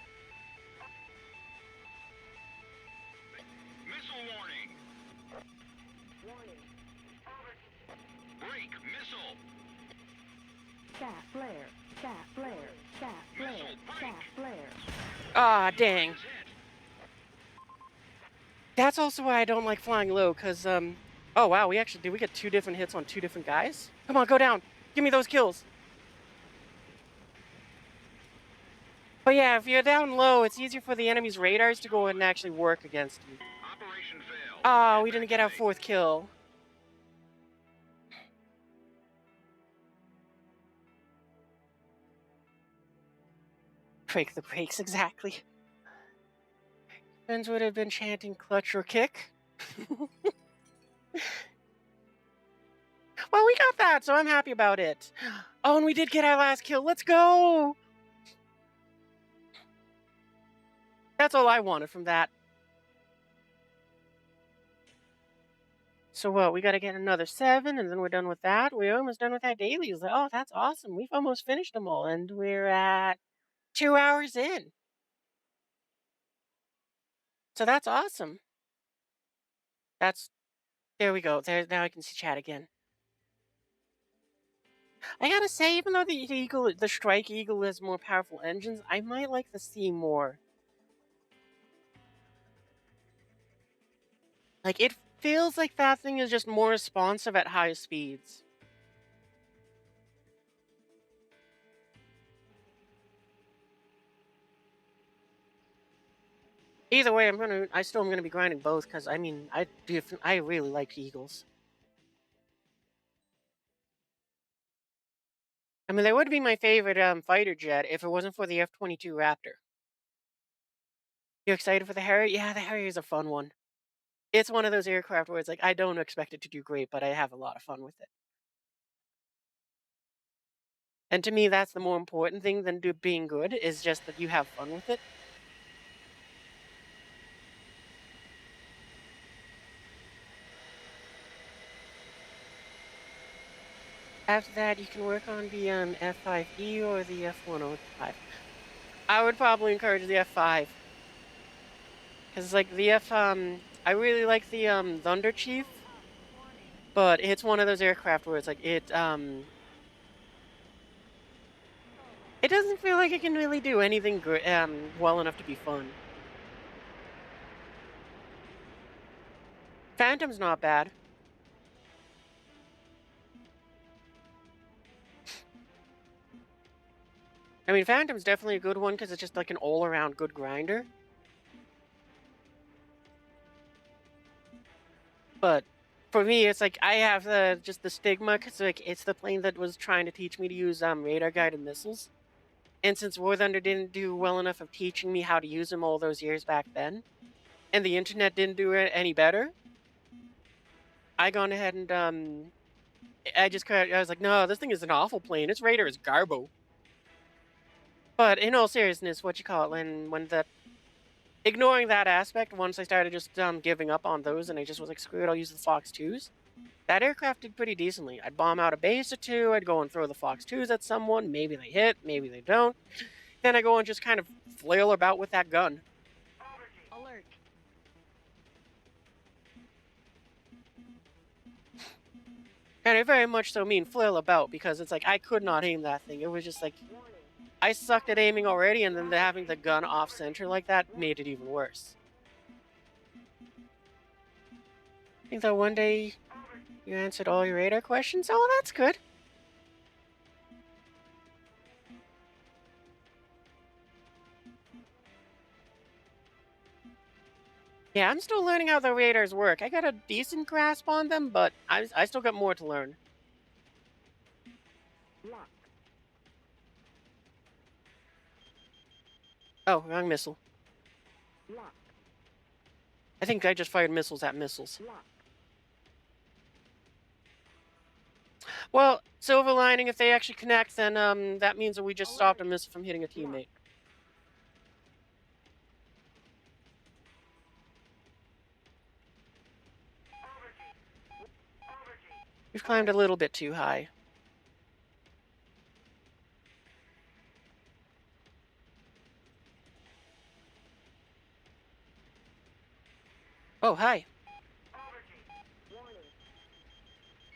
Missile warning. Break. Missile. Sat flare. Sat flare. Sat flare. Sat flare. Ah, dang. Is hit. That's also why I don't like flying low, because, oh, wow, did we get 2 different hits on 2 different guys? Come on, go down. Give me those kills. But yeah, if you're down low, it's easier for the enemy's radars to go ahead and actually work against you. Operation failed. Oh, we didn't get our Evacuate. 4th kill. Break the brakes, exactly. Friends would have been chanting clutch or kick. Well, we got that, so I'm happy about it. Oh, and we did get our last kill. Let's go! That's all I wanted from that. So what? We got to get another 7, and then we're done with that. We're almost done with our dailies. Oh, that's awesome. We've almost finished them all, and we're at 2 hours in. So that's awesome. There we go. Now I can see chat again. I gotta say, even though the Strike Eagle has more powerful engines, I might like the C more. Like, it feels like that thing is just more responsive at high speeds. Either way, I still am gonna be grinding both, because I mean, I really like Eagles. I mean, they would be my favorite fighter jet if it wasn't for the F-22 Raptor. You excited for the Harrier? Yeah, the Harrier is a fun one. It's one of those aircraft where it's like, I don't expect it to do great, but I have a lot of fun with it. And to me, that's the more important thing than being good, is just that you have fun with it. After that, you can work on the F5E or the F105. I would probably encourage the F5. Because, like, I really like the Thunder Chief, but it's one of those aircraft where it's like, it doesn't feel like it can really do anything well enough to be fun. Phantom's not bad. I mean, Phantom's definitely a good one because it's just like an all-around good grinder. But for me, it's like I have just the stigma because like it's the plane that was trying to teach me to use radar guided missiles. And since War Thunder didn't do well enough of teaching me how to use them all those years back then, and the internet didn't do it any better, I gone ahead and I was like, no, this thing is an awful plane. Its radar is garbo. But in all seriousness, what you call it, when the ignoring that aspect, once I started just giving up on those, and I just was like, screw it, I'll use the Fox 2s. That aircraft did pretty decently. I'd bomb out a base or two, I'd go and throw the Fox 2s at someone, maybe they hit, maybe they don't. Then I go and just kind of flail about with that gun. Alert. And I very much so mean flail about, because it's like I could not aim that thing. It was just like, I sucked at aiming already, and then having the gun off center like that made it even worse. I think that one day you answered all your radar questions. Oh, that's good. Yeah, I'm still learning how the radars work. I got a decent grasp on them, but I still got more to learn. Lock. Oh, wrong missile. Lock. I think I just fired missiles at missiles. Lock. Well, silver lining, if they actually connect, then that means that we just stopped a missile from hitting a teammate. We've climbed a little bit too high. Oh, hi.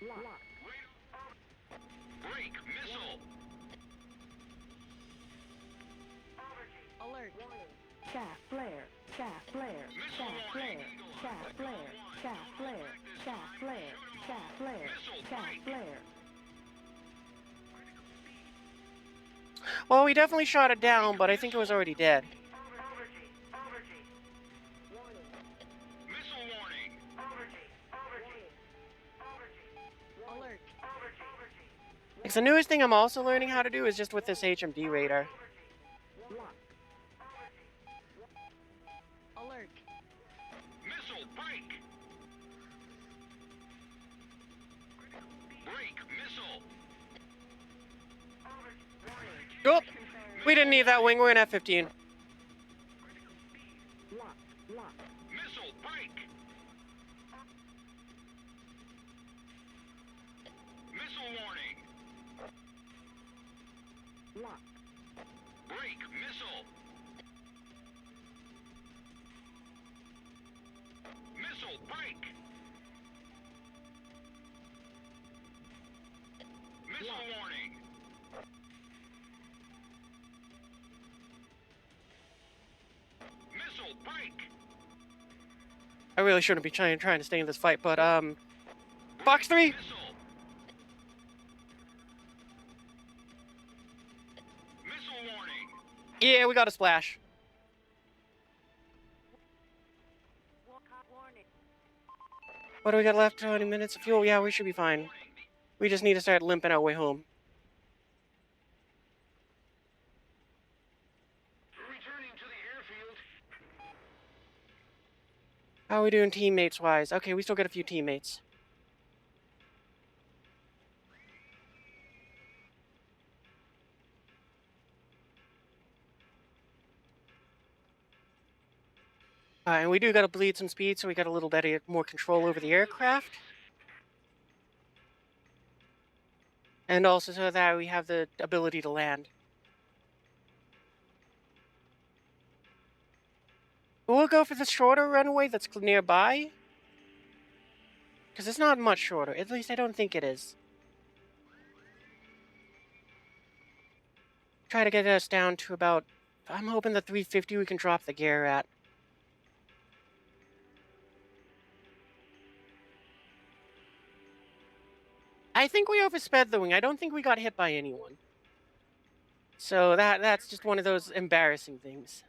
Lock. Break missile. alert. Shaft flare. Shaft flare. Shaft flare. Shaft flare. Shaft flare. Shaft flare. Shaft flare. Shaft flare. Well, we definitely shot it down, but I think it was already dead. Missile warning. Alert. Because the newest thing I'm also learning how to do is just with this HMD radar. Alert. Missile break. Break missile. Oh, we didn't need that wing. We're in F-15. Missile break. Missile warning. Break missile. Missile break. Missile warning. Missile break. I really shouldn't be trying to stay in this fight, but Fox 3. Missile. Missile warning. Yeah, we got a splash. What do we got left? 20 minutes of fuel? Yeah, we should be fine. We just need to start limping our way home. Returning to the airfield. How are we doing teammates-wise? Okay, we still got a few teammates. And we do got to bleed some speed, so we got a little bit more control over the aircraft. And also so that we have the ability to land. We'll go for the shorter runway that's nearby. Because it's not much shorter. At least I don't think it is. Try to get us down to about... I'm hoping the 350 we can drop the gear at. I think we oversped the wing. I don't think we got hit by anyone. So that's just one of those embarrassing things.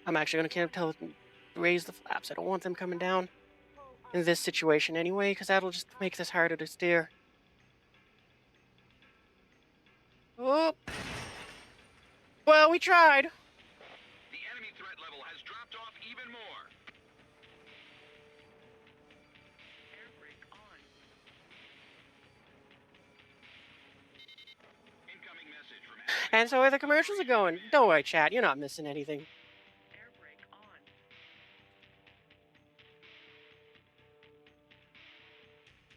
I'm actually going to raise the flaps. I don't want them coming down in this situation anyway, because that'll just make this harder to steer. Oh. Well, we tried. The enemy threat level has dropped off even more. Air brake on. Incoming message from And so where the commercials are going. Don't worry, chat. You're not missing anything. air brake on.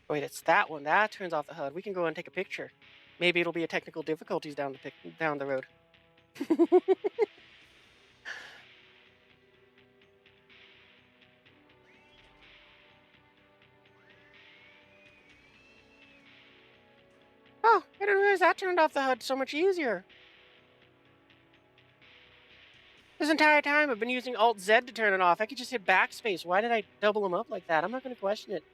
Wait, it's that one. That turns off the HUD. We can go and take a picture. Maybe it'll be a technical difficulties down the road. Oh, I didn't realize that turned off the HUD so much easier. This entire time I've been using Alt-Z to turn it off. I could just hit backspace. Why did I double them up like that? I'm not going to question it.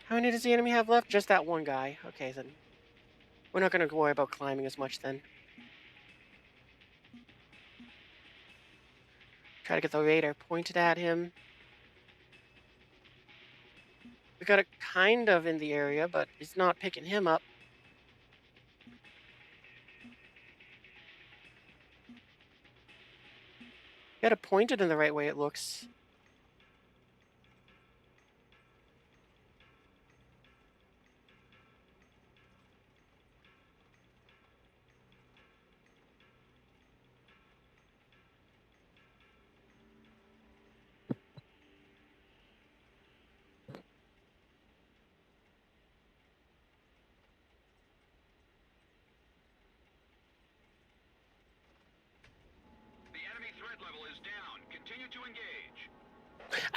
How many does the enemy have left? Just that one guy. Okay, then. We're not going to worry about climbing as much then. Try to get the radar pointed at him. We got it kind of in the area, but it's not picking him up. Got it pointed in the right way, it looks.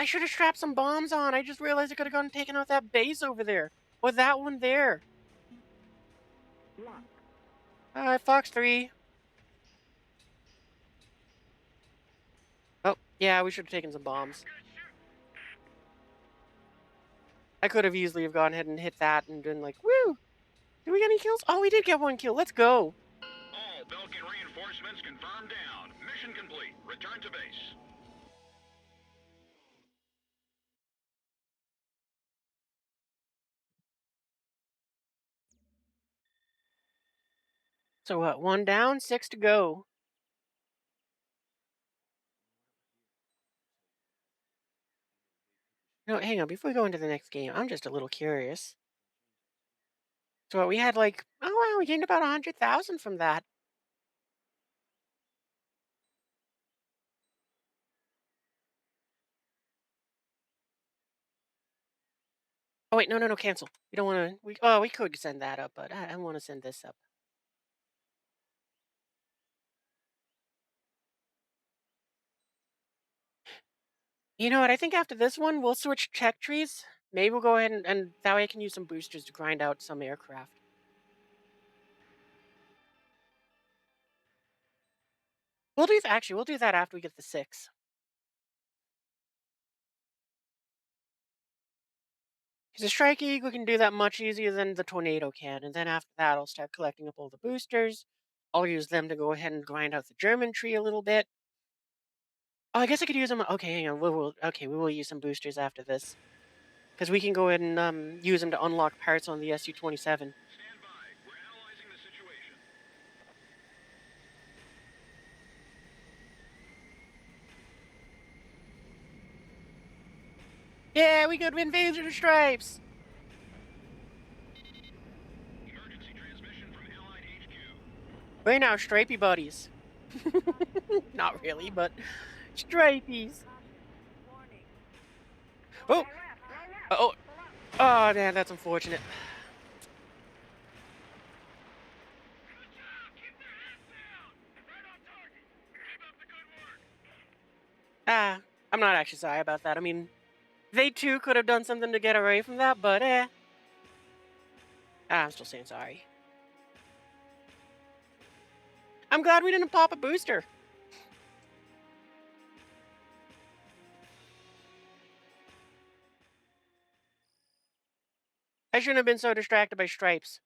I should have strapped some bombs on. I just realized I could have gone and taken out that base over there. Or that one there. Lock. Fox 3. Oh, yeah, we should have taken some bombs. I could have easily have gone ahead and hit that and been like, woo! Did we get any kills? Oh, we did get one kill. Let's go. All Belkin reinforcements confirmed down. Mission complete. Return to base. So what? 1 down, 6 to go. No, hang on. Before we go into the next game, I'm just a little curious. So what, we had like, oh wow, we gained about 100,000 from that. Oh wait, no, no, no, cancel. We don't want to. We could send that up, but I want to send this up. You know what? I think after this one, we'll switch check trees. Maybe we'll go ahead and that way I can use some boosters to grind out some aircraft. Actually, we'll do that after we get the 6. Because the Strike Eagle can do that much easier than the Tornado can, and then after that, I'll start collecting up all the boosters. I'll use them to go ahead and grind out the German tree a little bit. Oh, I guess I could use them. Okay, hang on. We will use some boosters after this. Because we can go ahead and use them to unlock parts on the Su-27. Stand by. We're analyzing the situation. Yeah, we got invasion stripes! Emergency transmission from Allied HQ. We're now stripey buddies. Not really, but stripies. Warning. Oh, oh, oh, man, that's unfortunate. Good job! Keep their heads down! Right on target! Keep up the good work! I'm not actually sorry about that. I mean, they too could have done something to get away from that, but I'm still saying sorry. I'm glad we didn't pop a booster. I shouldn't have been so distracted by stripes.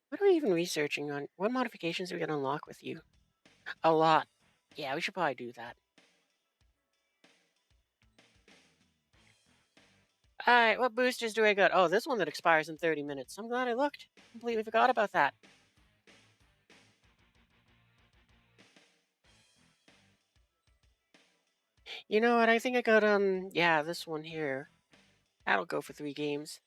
What are we even researching on? What modifications are we going to unlock with you? A lot. Yeah, we should probably do that. Alright, what boosters do I got? Oh, this one that expires in 30 minutes. I'm glad I looked. Completely forgot about that. You know what? I think I got, yeah, this one here. That'll go for 3 games.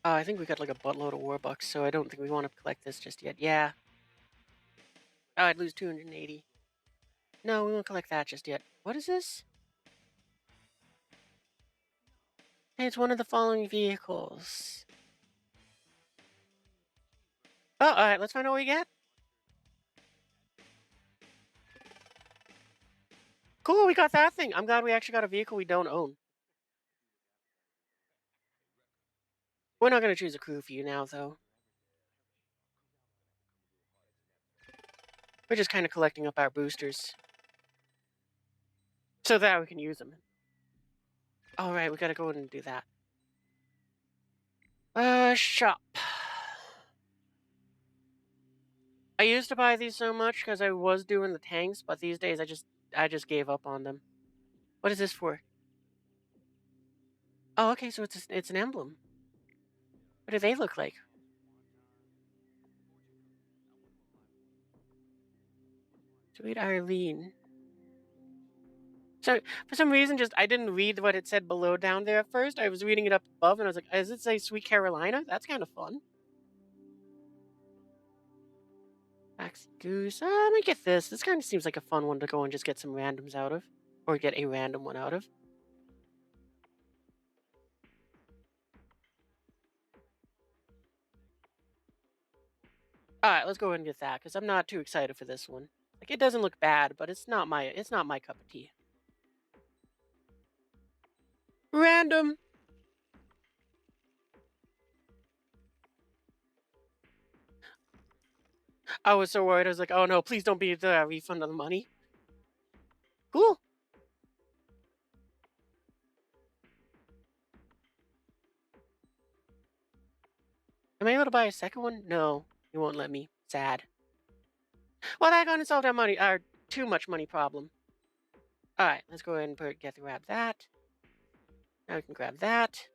Oh, I think we got like a buttload of Warbucks, so I don't think we want to collect this just yet. Yeah. Oh, I'd lose 280. No, we won't collect that just yet. What is this? Hey, it's one of the following vehicles. Oh, alright, let's find out what we get. Cool, we got that thing. I'm glad we actually got a vehicle we don't own. We're not going to choose a crew for you now, though. We're just kind of collecting up our boosters. So that we can use them. Alright, we gotta go in and do that. Shop. I used to buy these so much because I was doing the tanks, but these days I just gave up on them. What is this for? Oh, okay, so it's an emblem. What do they look like? Sweet Arlene. So for some reason, just I didn't read what it said below down there at first. I was reading it up above, and I was like, "Does it say Sweet Carolina? That's kind of fun." Foxy Goose. Let me get this. This kind of seems like a fun one to go and just get some randoms out of, or get a random one out of. All right, let's go ahead and get that because I'm not too excited for this one. Like it doesn't look bad, but it's not my cup of tea. Random. I was so worried. I was like, "Oh no, please don't be the refund of the money." Cool. Am I able to buy a second one? No, you won't let me. Sad. Well, that gonna solve our money, our too much money problem. All right, let's go ahead and grab that. Now we can grab that.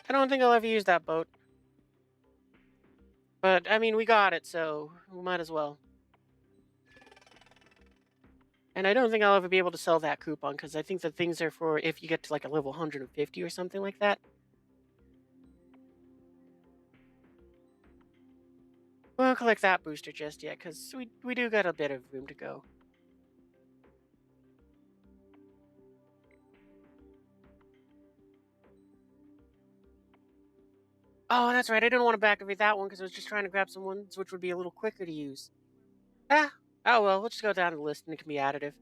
I don't think I'll ever use that boat, but I mean, we got it, so we might as well. And I don't think I'll ever be able to sell that coupon because I think the things are for if you get to like a level 150 or something like that. We won't collect that booster just yet because we do got a bit of room to go. Oh, that's right. I didn't want to activate that one because I was just trying to grab some ones which would be a little quicker to use. Ah, oh well. We'll just go down the list and it can be additive.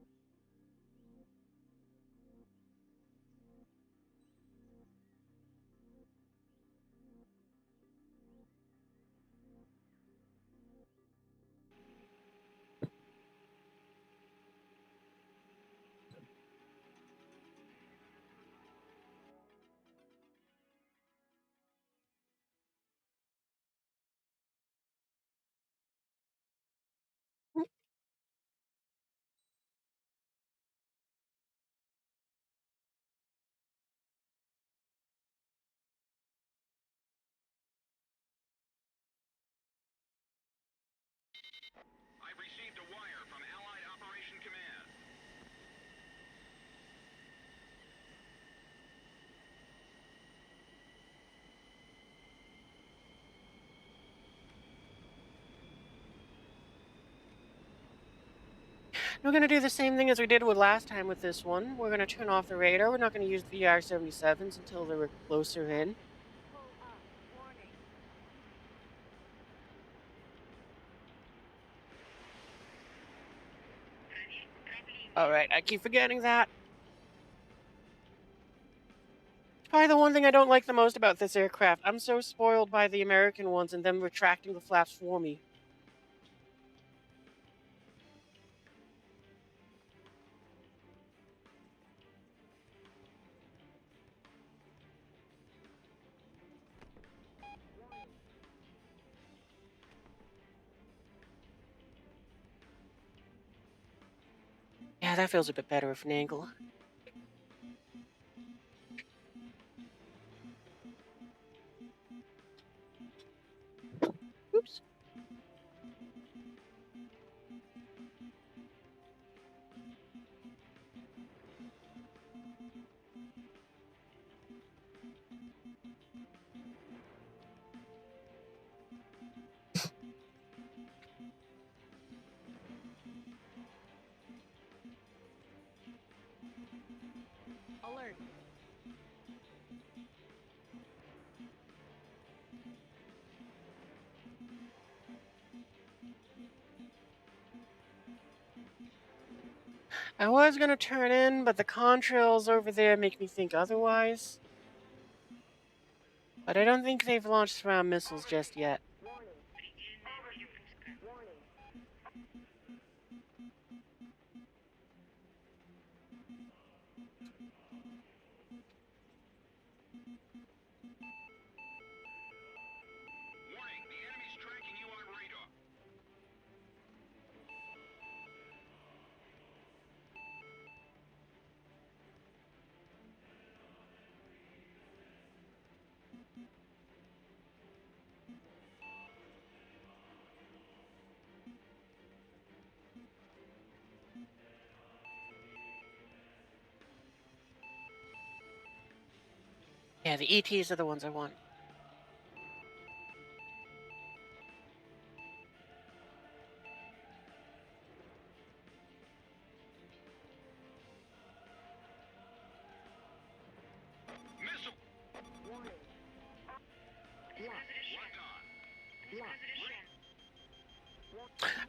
Mm. I've received a wire from Allied Operation Command. We're gonna do the same thing as we did with last time with this one. We're gonna turn off the radar. We're not gonna use the VR-77s until they were closer in. Pull up. Warning. All right, I keep forgetting that. Probably the one thing I don't like the most about this aircraft. I'm so spoiled by the American ones and them retracting the flaps for me. Yeah, that feels a bit better with an angle. Oops. Alert. I was gonna turn in, but the contrails over there make me think otherwise. But I don't think they've launched surround missiles just yet. Yeah, the ETs are the ones I want. Missile. Warning. Locked. Locked on. Locked.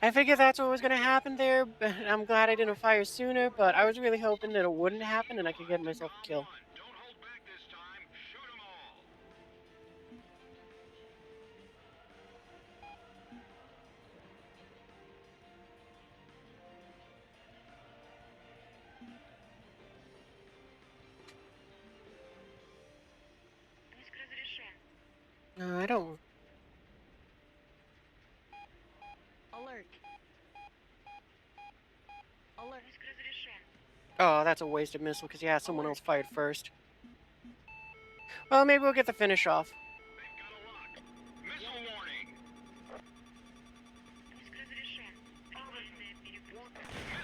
I figured that's what was going to happen there, but I'm glad I didn't fire sooner, but I was really hoping that it wouldn't happen and I could get myself a Calm kill. one. Don't hold back this time. Shoot 'em all. No, I don't. Alert. Alert. Oh, that's a wasted missile because, yeah, someone else Alert. fired first. Well, maybe we'll get the finish off. They've got a lock. Missile warning.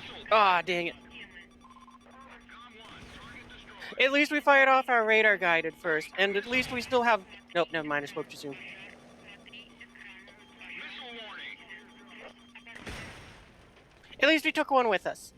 Missile. Ah, dang it. Calm one. Target destroyed. At least we fired off our radar guided first, and at least we still have. Nope, never mind. I spoke too soon. Missile warning. At least we took one with us.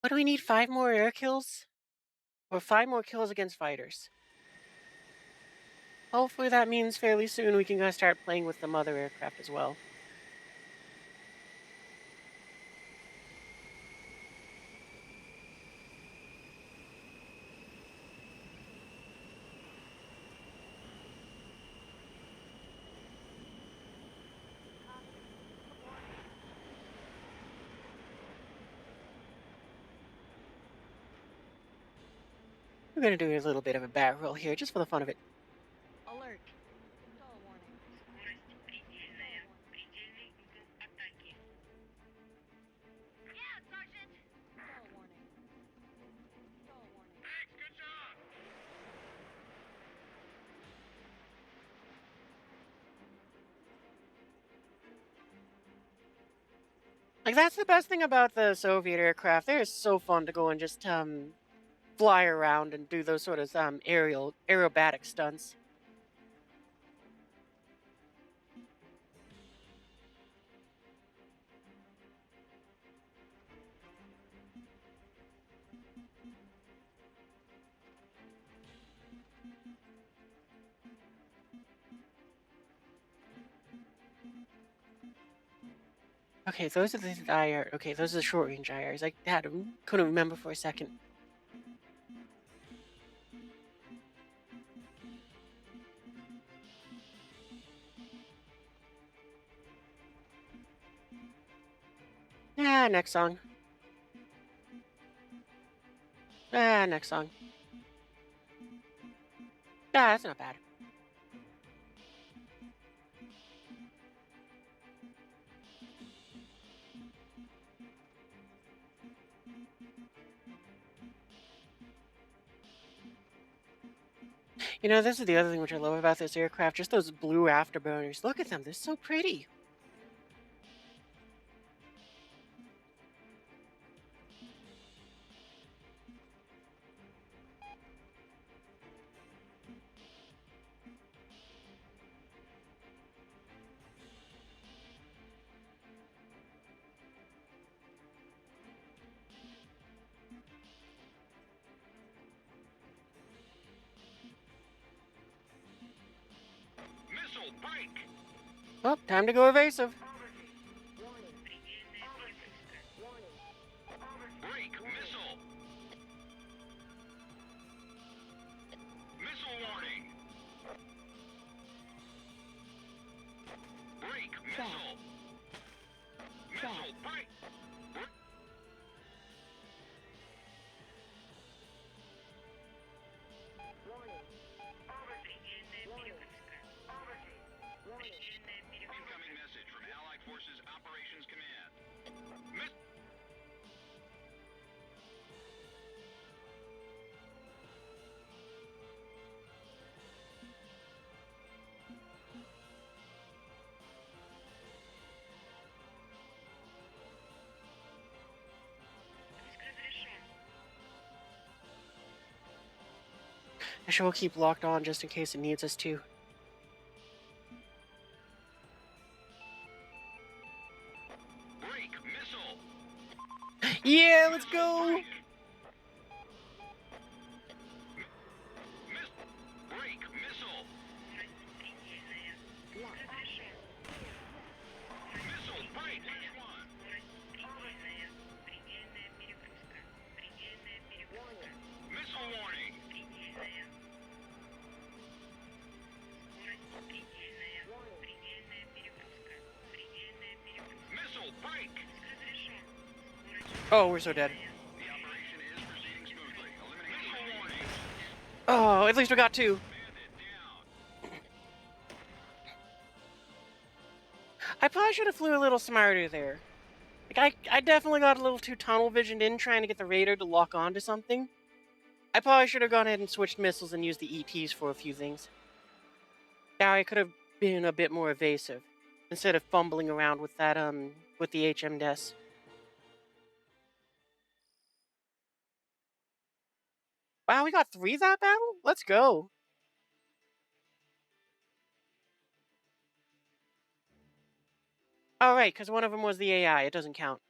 What do we need? 5 more air kills? Or 5 more kills against fighters? Hopefully that means fairly soon we can start playing with some other aircraft as well. We're going to do a little bit of a barrel roll here, just for the fun of it. Alert. Stall warning. Stall warning. Stall warning. Max, good job. Like, that's the best thing about the Soviet aircraft. They're so fun to go and just fly around and do those sort of aerobatic stunts. Okay, those are the IR. Okay, those are the short range IRs. I couldn't remember for a second. Ah, next song. Ah, next song. Ah, that's not bad. You know, this is the other thing which I love about this aircraft, just those blue afterburners. Look at them, they're so pretty. Missile break. Well, time to go evasive. Break. Missile. Missile warning. Break. Missile. Missile. Break. Incoming message from Allied Forces Operations Command. Miss I sure will keep locked on just in case it needs us to. break. Missile. Yeah, let's Missile go! break. Break. Missile. Missile break. Which one? Missile warning. Missile break. Oh, we're so dead. The operation is proceeding smoothly. Missile warning. Oh, at least we got two. Bandit down. I probably should have flew a little smarter there. Like, I definitely got a little too tunnel visioned in trying to get the radar to lock onto something. I probably should have gone ahead and switched missiles and used the ETs for a few things. Now I could have been a bit more evasive instead of fumbling around with that with the HM Des. Wow, we got three that battle? Let's go. All right, because one of them was the AI. It doesn't count.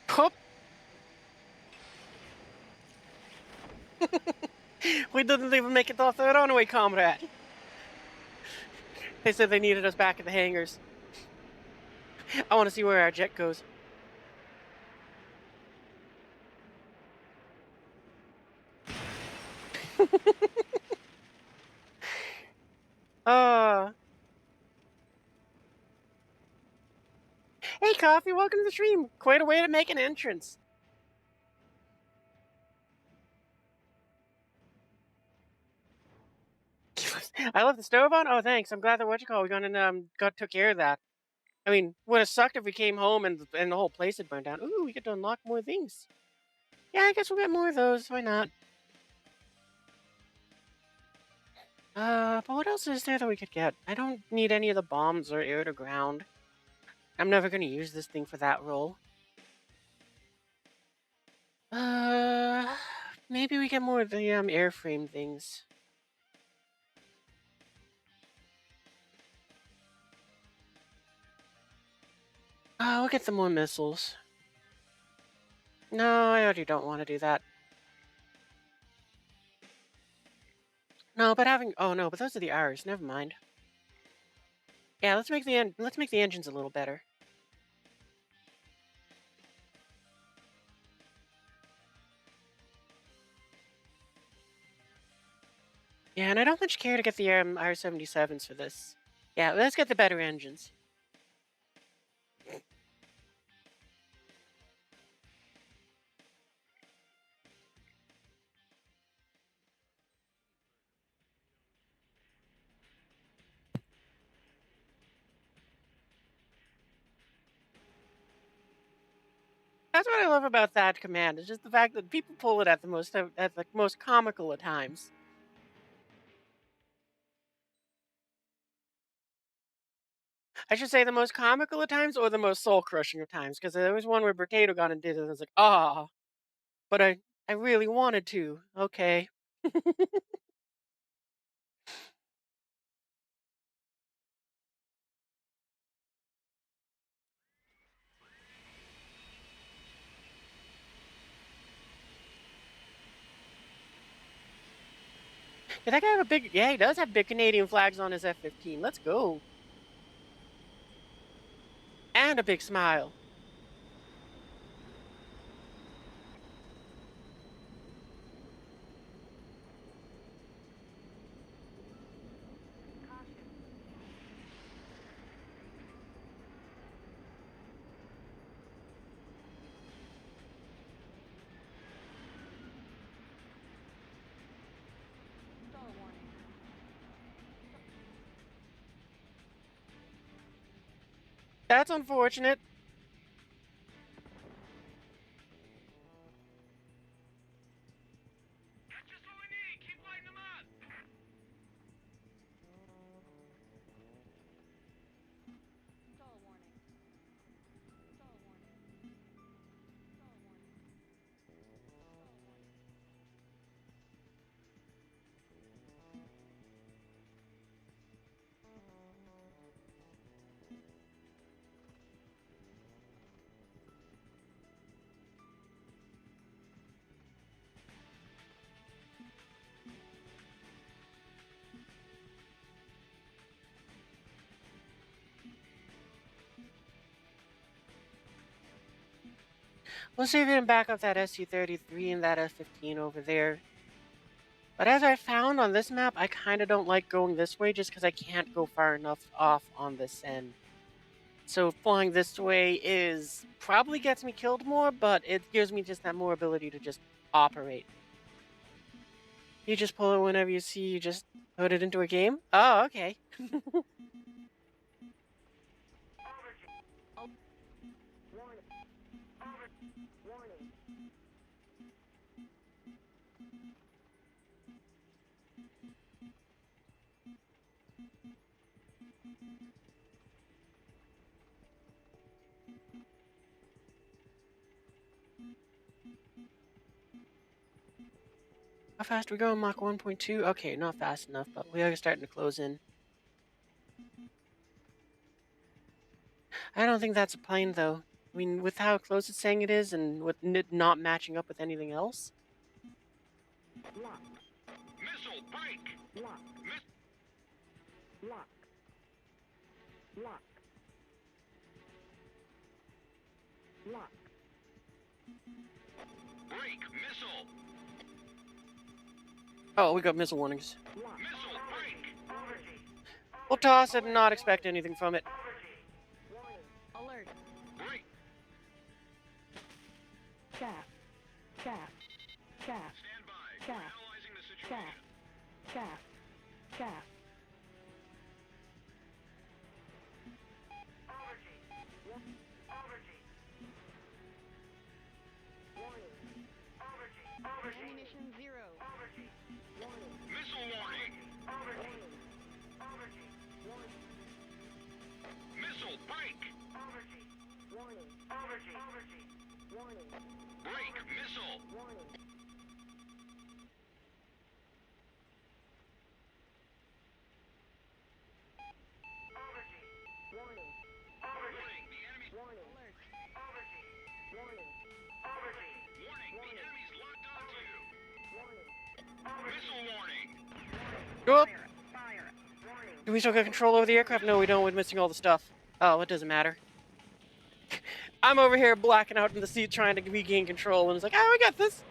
Hup. We didn't even make it off the runway, comrade. They said they needed us back at the hangars. I want to see where our jet goes. uh Hey, Coffee, welcome to the stream. Quite a way to make an entrance. I left the stove on? Oh, thanks. I'm glad that we gone and took care of that. I mean, would have sucked if we came home and the whole place had burned down. Ooh, we get to unlock more things. Yeah, I guess we'll get more of those. Why not? But what else is there that we could get? I don't need any of the bombs or air to ground. I'm never gonna use this thing for that role. Uh, Maybe we get more of the airframe things. Oh, we'll get some more missiles. No, I already don't want to do that. No, but having oh no, but those are the R's. Never mind. Yeah, let's make the engines a little better. Yeah, and I don't much care to get the R-77s for this. Yeah, let's get the better engines. That's what I love about that command. It's just the fact that people pull it at the most comical of times. I should say the most comical of times or the most soul crushing of times, because there was one where Potato got and did it, and I was like, ah, but I really wanted to. Okay. Did that guy have a big? Yeah, he does have big Canadian flags on his F-15. Let's go. And a big smile. Stall warning. That's unfortunate. That's just what we need. Keep lighting them up. Stall warning. Stall warning. Stall warning. Stall warning. We'll see if we can back up that SC-33 and that F-15 over there. But as I found on this map, I kind of don't like going this way just because I can't go far enough off on this end. So flying this way is probably gets me killed more, but it gives me just that more ability to just operate. You just pull it whenever you see, you just put it into a game? Oh, okay. How fast are we going? Mach 1.2? Okay, not fast enough, but we are starting to close in. I don't think that's a plane, though. I mean, with how close it's saying it is and with it not matching up with anything else. Lock. Missile break. Lock. Lock. Lock. Lock. Break. Missile. Oh, we got missile warnings. Lock. Missile break. We'll toss it and not expect anything from it. Warning. Alert. Break. Chaff. Chaff. Chaff. Stand by. Chaff. Analyzing the situation. Chaff. Chaff. Chaff. Ammunition zero. Warning. Missile warning. Missile break. Warning. Warning. Break. Missile. Warning. Warning. Warning. The enemy's Warning. Alert. Warning. warning. The enemy's locked onto you. Warning. Missile warning. Go up. Fire. Warning. Do we still got control over the aircraft? No, we don't. We're missing all the stuff. Oh, it doesn't matter. I'm over here blacking out in the seat trying to regain control, and it's like, oh, we got this.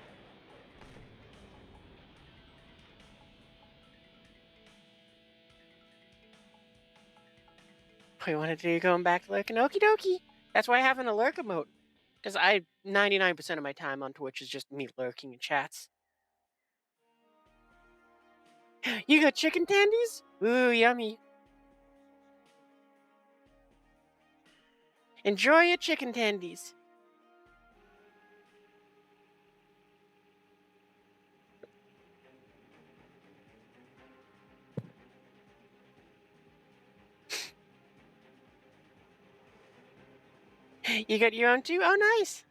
We wanted to do going back to lurking. Okie dokie. That's why I have an alert emote. Because 99% of my time on Twitch is just me lurking in chats. You got chicken tendies? Ooh, yummy. Enjoy your chicken tendies. You got your own too? Oh, nice.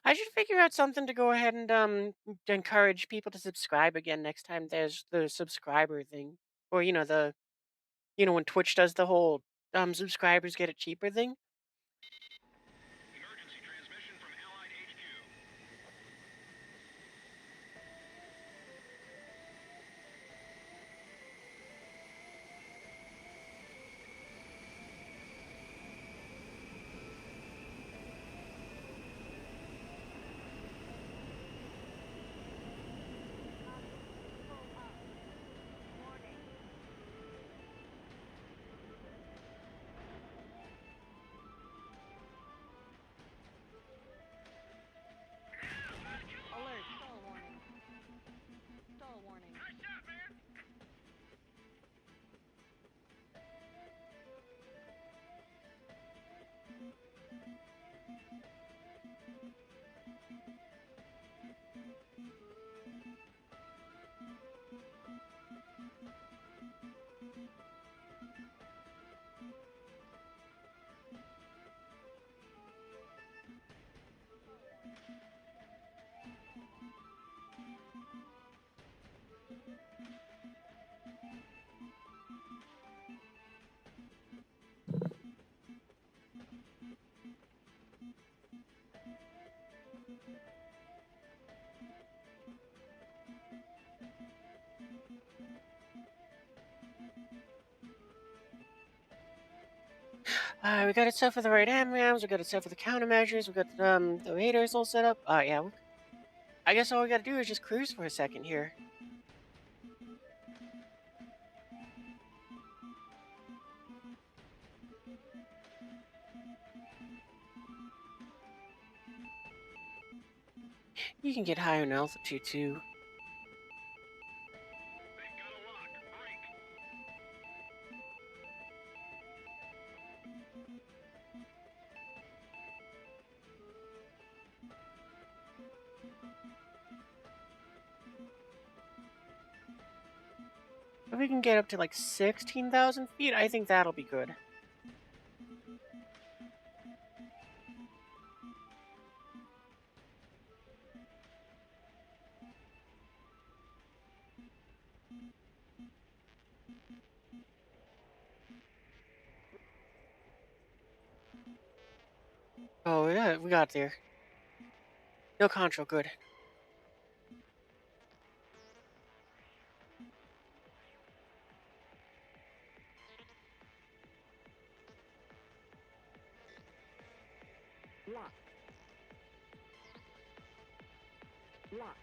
I should figure out something to go ahead and to encourage people to subscribe again next time there's the subscriber thing, or when Twitch does the whole subscribers get it cheaper thing. Emergency transmission from Allied HQ. Alert, stall warning. Stall warning. We got it set for the right AMRAMs. We got it set for the countermeasures. We got the radars all set up. Yeah. I guess all we got to do is just cruise for a second here. You can get higher in altitude too. They've got a lock. Break. If we can get up to like 16,000 feet, I think that'll be good. Oh yeah, we got there. No control, good. Lock. Lock.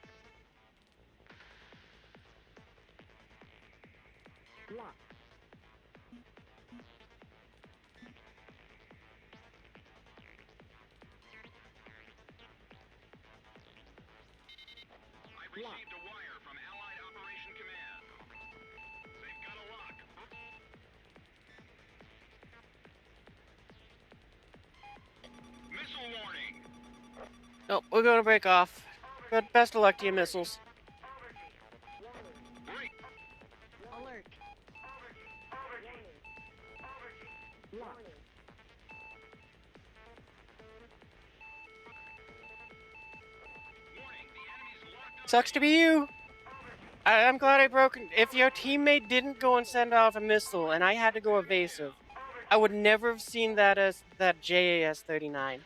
Lock. I received a wire from Allied Operation Command. They've got a lock. Missile warning. No, we're gonna break off. But best of luck to your missiles. Break. Alert. Lock. Warning. The enemy's locked up. Sucks to be you. I'm glad I broke. If your teammate didn't go and send off a missile, and I had to go evasive, I would never have seen that as that JAS-39.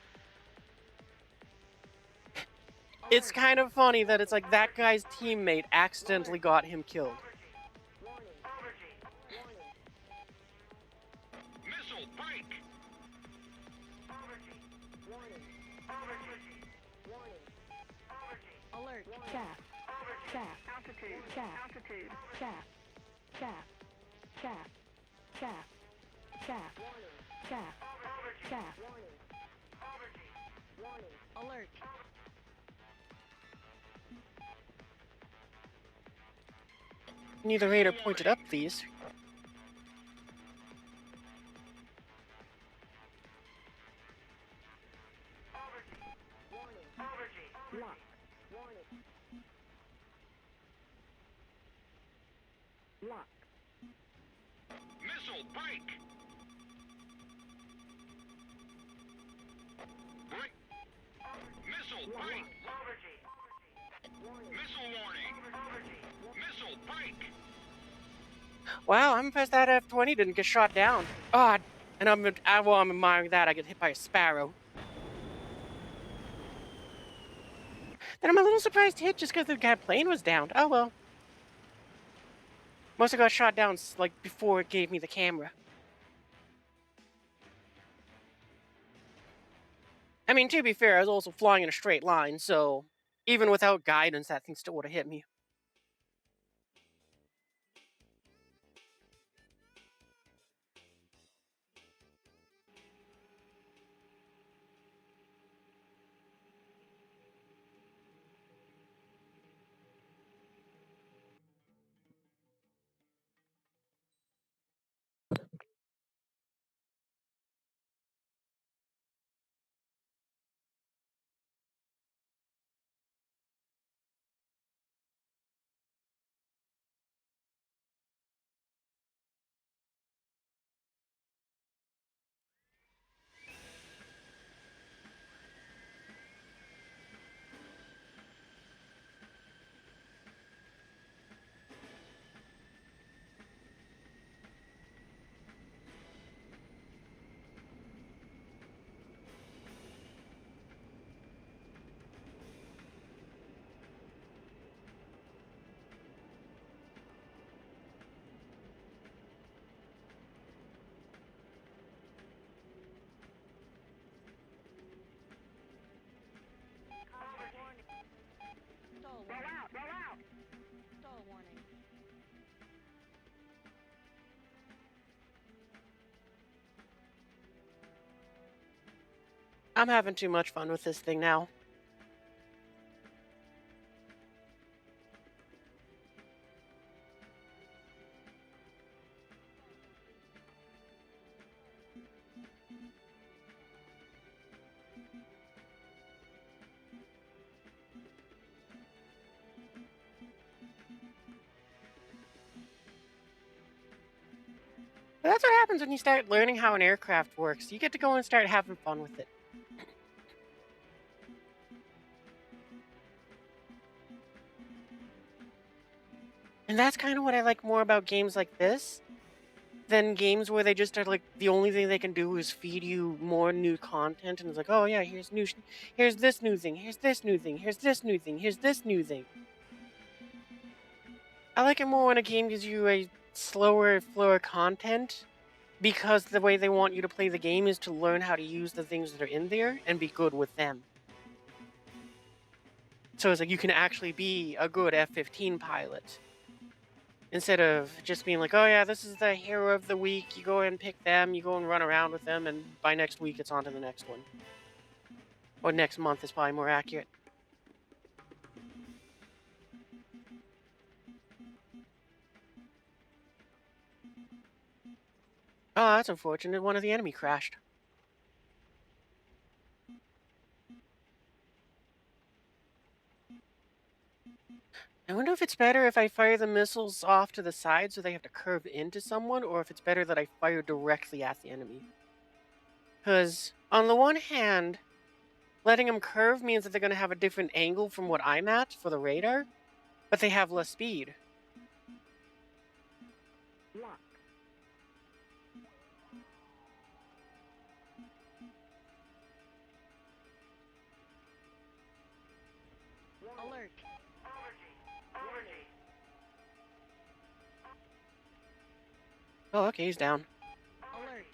It's kind of funny that it's like that guy's teammate accidentally got him killed. Missile. Break. Alert. Shaft. Shaft. Altitude. Shaft. Altitude. Shaft. Shaft. Shaft. Shaft. Shaft. Shaft. Shaft. Alert. Need the radar pointed up, please. Lock. Lock. Missile, break! Break! Missile, break! Missile warning! Missile, break! Wow, I'm impressed that F-20 didn't get shot down. Oh, and while I'm admiring that, I get hit by a sparrow. Then I'm a little surprised hit just because the guy plane was downed. Oh well. Must have got shot down like before it gave me the camera. I mean, to be fair, I was also flying in a straight line, so even without guidance, that thing still would have hit me. Stall warning. Roll out! Stall warning. I'm having too much fun with this thing now. But that's what happens when you start learning how an aircraft works. You get to go and start having fun with it. And that's kind of what I like more about games like this than games where they just are like the only thing they can do is feed you more new content and it's like, oh yeah, here's this new thing, here's this new thing, here's this new thing, here's this new thing. I like it more when a game gives you a slower flow of content because the way they want you to play the game is to learn how to use the things that are in there and be good with them. So it's like you can actually be a good F-15 pilot. Instead of just being like, oh yeah, this is the hero of the week, you go and pick them, you go and run around with them, and by next week it's on to the next one. Or next month is probably more accurate. Oh, that's unfortunate. One of the enemy crashed. I wonder if it's better if I fire the missiles off to the side so they have to curve into someone, or if it's better that I fire directly at the enemy. Because, on the one hand, letting them curve means that they're going to have a different angle from what I'm at for the radar, but they have less speed. Lock. Alert. Oh, okay, he's down. Alert.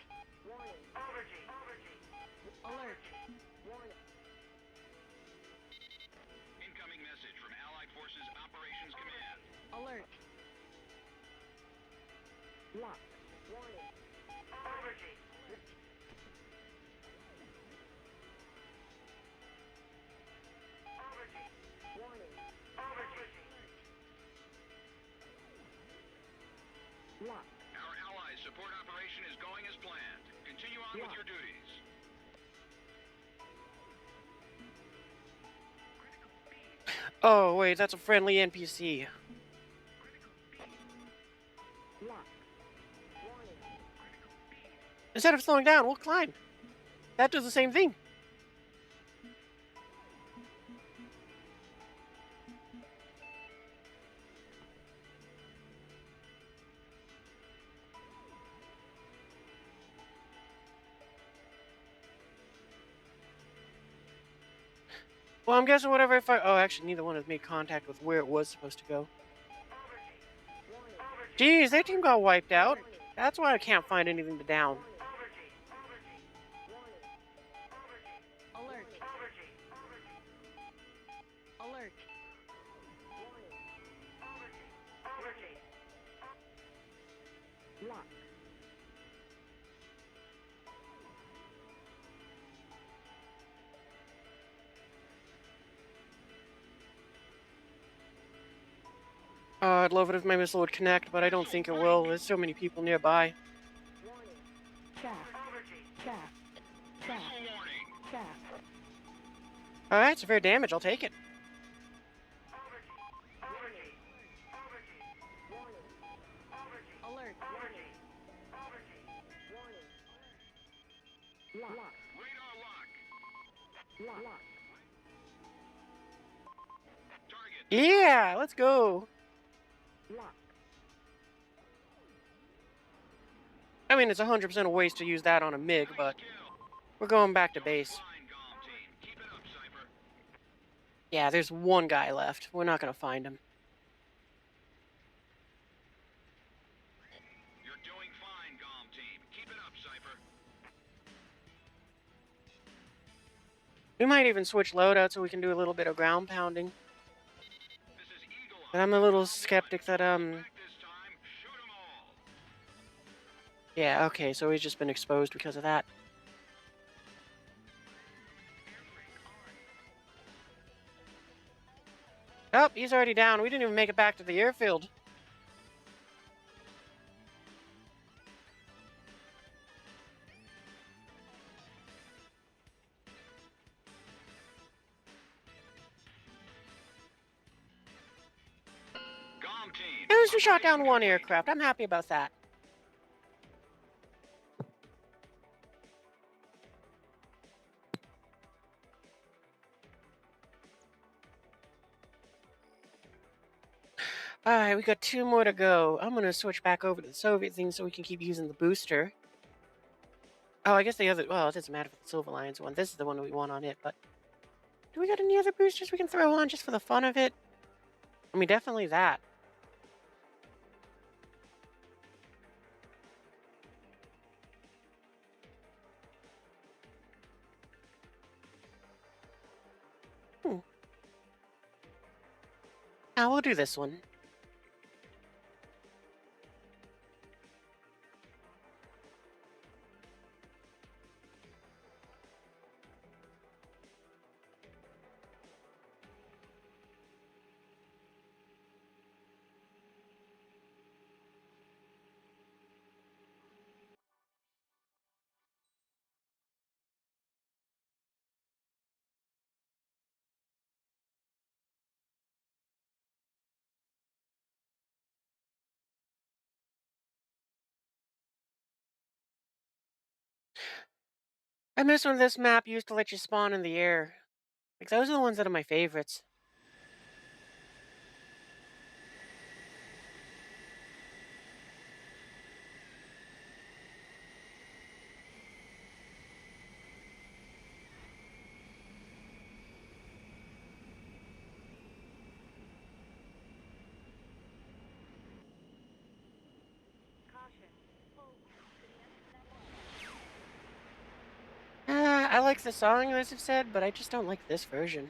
Alert. Incoming message from Allied Forces Operations Command. Alert. Lock. Warning. Warning. Lock. Our allies' support operation is going as planned. Continue on with your duties. Oh, wait, that's a friendly NPC. Lock. Warning. Instead of slowing down, we'll climb. That does the same thing. Well, I'm guessing whatever if I... Oh, actually, neither one has made contact with where it was supposed to go. Geez, their team got wiped out. That's why I can't find anything to down. Alert. Alert. Lock. I'd love it if my missile would connect, but I don't think it will. There's so many people nearby. Chaff. Chaff. Chaff. Chaff. Alright, severe damage. I'll take it. Alert. Lock. Radar lock. Lock. Target. Yeah, let's go. Lock. I mean, it's 100% a waste to use that on a MiG, but Kill. we're going back to base. Fine, Golem team. Keep it up, Cypher. Yeah, there's one guy left. We're not going to find him. You're doing fine, Golem team. Keep it up, Cypher. We might even switch loadout so we can do a little bit of ground pounding. This is Eagle But Eye. I'm a little skeptic that, Back this time. Shoot 'em all. Yeah, okay, so he's just been exposed because of that. Oh, he's already down. We didn't even make it back to the airfield. Golem team. At least we shot down one aircraft. I'm happy about that. Alright, we got 2 more to go. I'm gonna switch back over to the Soviet thing so we can keep using the booster. Oh, I guess the other... Well, it doesn't matter for the Silver Lions one. This is the one we want on it, but... Do we got any other boosters we can throw on just for the fun of it? I mean, definitely that. We'll do this one. I miss when this map used to let you spawn in the air. Like, those are the ones that are my favorites. I like the song, as I've said, but I just don't like this version.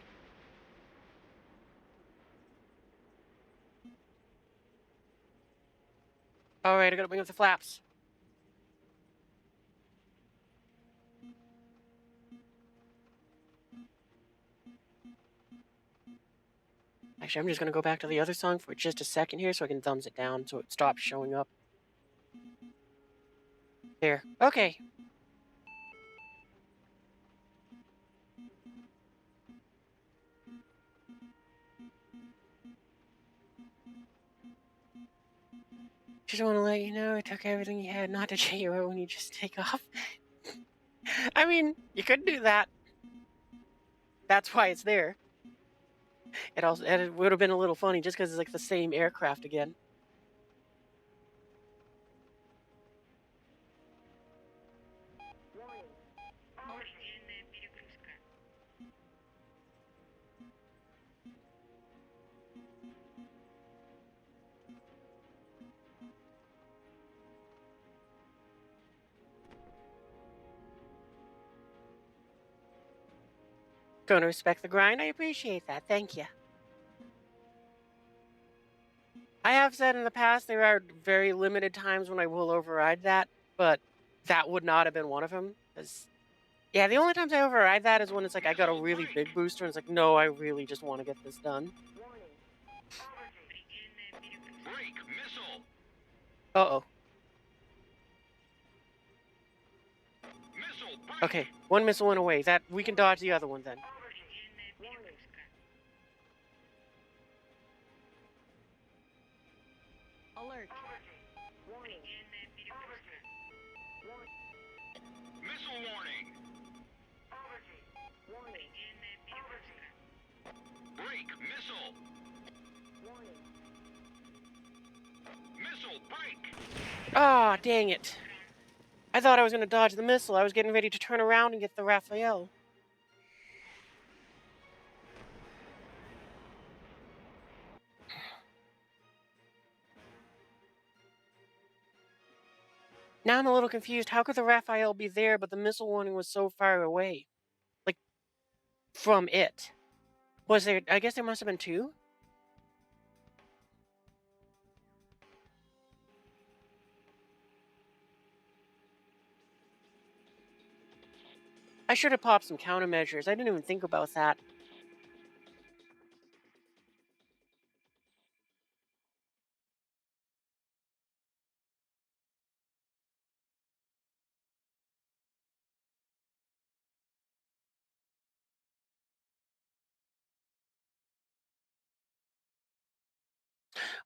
Alright, I gotta bring up the flaps. Actually, I'm just gonna go back to the other song for just a second here so I can thumbs it down so it stops showing up. There. Okay. Just want to let you know I took everything you had, not to cheer you out when you just take off. I mean, you could do that. That's why it's there. It would have been a little funny just because it's like the same aircraft again. Warning. Поврежденная перегрузка. Going to respect the grind. I appreciate that. Thank you. I have said in the past there are very limited times when I will override that, but that would not have been one of them. Because yeah, the only times I override that is when it's like I got a really big booster and it's like, no, I really just want to get this done. Warning. Предельная перегрузка. Break missile. Uh oh. Missile break. Okay, one missile went away. That we can dodge the other one then. Предельная перегрузка. Alert. Warning. Предельная перегрузка. Missile warning. Warning. Предельная перегрузка. Break missile. Warning. Missile break. Ah, dang it. I thought I was going to dodge the missile. I was getting ready to turn around and get the Raphael. Now I'm a little confused. How could the Raphael be there, but the missile warning was so far away? Like, from it. Was there... I guess there must have been two? I should have popped some countermeasures. I didn't even think about that.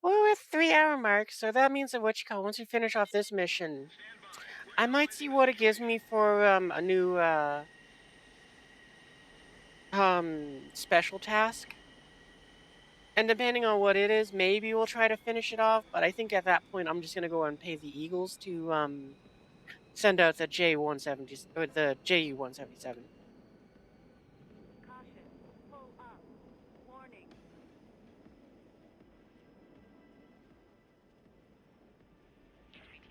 Well, we're at the 3-hour mark, so that means that once we finish off this mission, I might see what it gives me for a new special task. And depending on what it is, maybe we'll try to finish it off, but I think at that point I'm just gonna go and pay the Eagles to send out the J170 or the JU-177. Caution. Pull up. Warning.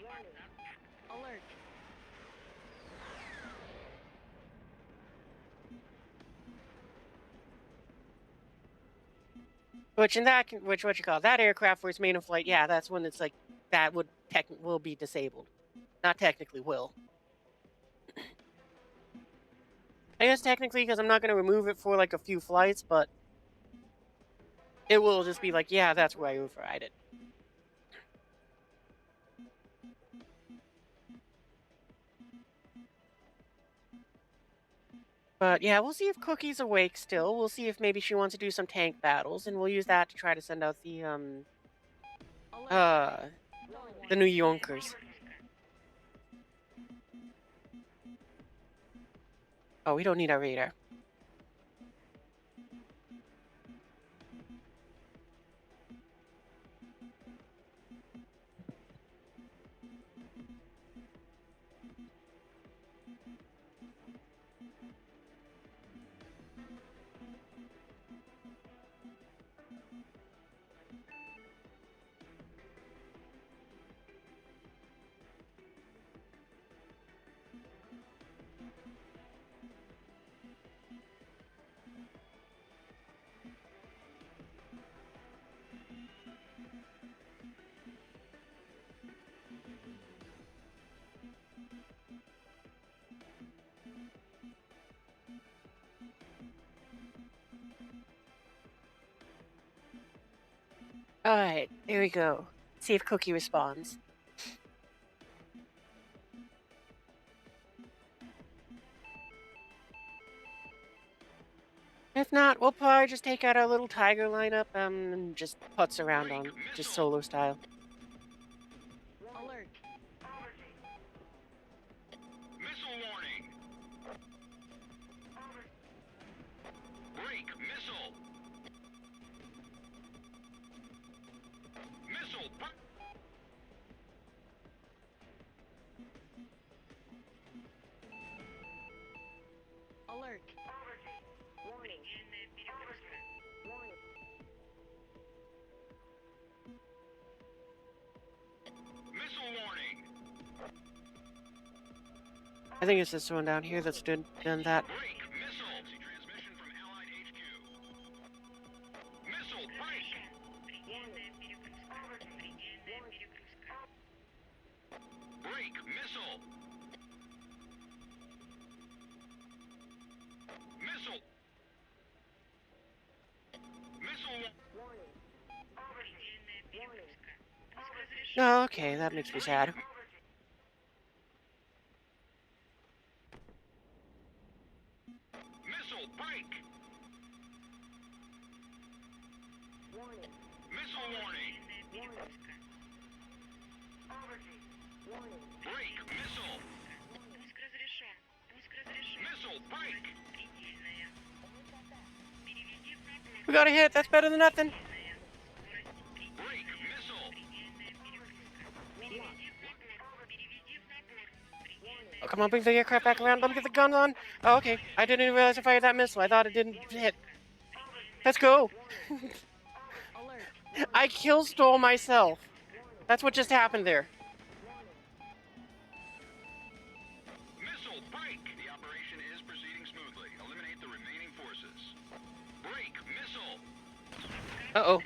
Warning. Alert. Which what you call that aircraft where it's main in flight, yeah, that's when it's like that will be disabled. Not technically will. I guess technically because I'm not going to remove it for like a few flights, but it will just be like, yeah, that's where I override it. But yeah, we'll see if Cookie's awake still. We'll see if maybe she wants to do some tank battles, and we'll use that to try to send out the Alert. New Yonkers. Oh, we don't need our radar. All right, there we go. See if Cookie responds. If not, we'll probably just take out our little tiger lineup and just putz around on just solo style. I think it's this one down here that's done that. Break. Missile. See transmission from Allied HQ. Missile. Break. Break. Missile. Missile. Missile. Oh, okay, that makes me sad. Missile. Break. Missile warning. Break. Missile. Missile. Break. We got a hit. That's better than nothing. Break. Missile. Oh, come on, bring the aircraft back around. Let me get the gun on. Oh, okay. I didn't even realize I fired that missile. I thought it didn't hit. Let's go. I kill stole myself. That's what just happened there. Missile. Break. The operation is proceeding smoothly. Eliminate the remaining forces. Break. Missile. Uh-oh.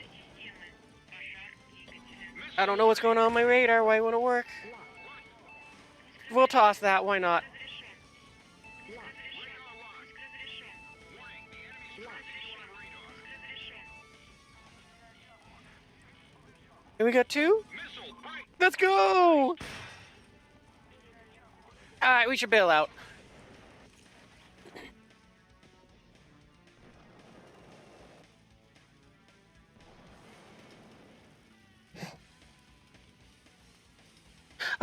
I don't know what's going on my radar. Why won't it work? We'll toss that. Why not? And we got two? Missile. Break. Let's go! Alright, we should bail out.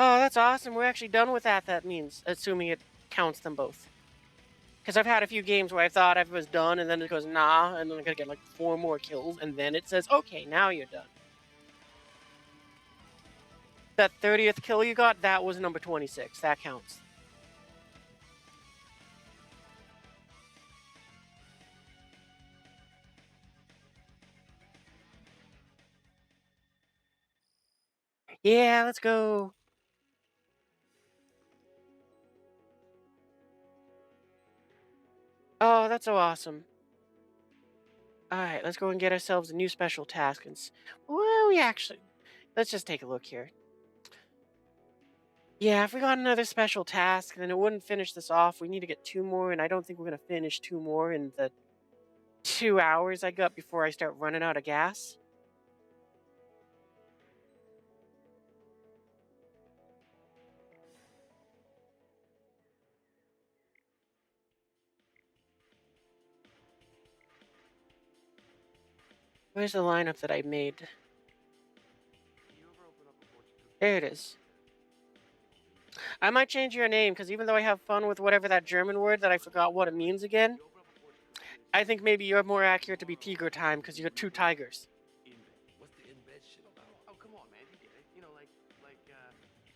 Oh, that's awesome. We're actually done with that, that means, assuming it counts them both. Because I've had a few games where I thought I was done, and then it goes, nah, and then I gotta get like 4 more kills, and then it says, okay, now you're done. That 30th kill you got, that was number 26. That counts. Yeah, let's go. Oh, that's so awesome. Alright, let's go and get ourselves a new special task. Well, we actually... Let's just take a look here. Yeah, if we got another special task, then it wouldn't finish this off. We need to get 2 more, and I don't think we're going to finish 2 more in the 2 hours I got before I start running out of gas. Where's the lineup that I made? There it is. I might change your name, because even though I have fun with whatever that German word that I forgot what it means again, I think maybe you're more accurate to be Tiger Time, because you got 2 tigers. What's the in bed shit about? Oh, come on, man, you get it. You know, like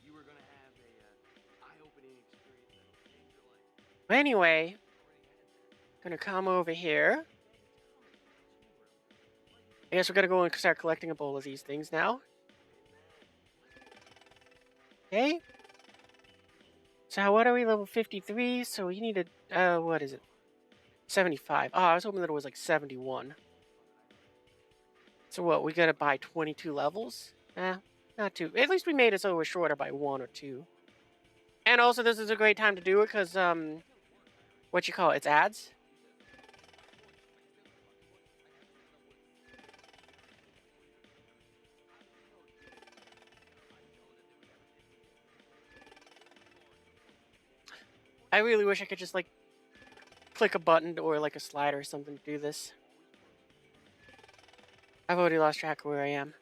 you were gonna have a eye-opening experience that'll change your life. Anyway, gonna come over here. I guess we're gonna go and start collecting a bowl of these things now. Okay. So what are we, level 53? So we needed, what is it? 75. Oh, I was hoping that it was like 71. So what, we gotta buy 22 levels? Not too. At least we made it so we're shorter by 1 or 2. And also, this is a great time to do it because, what you call it? It's ads. I really wish I could just, like, click a button or, like, a slider or something to do this. I've already lost track of where I am.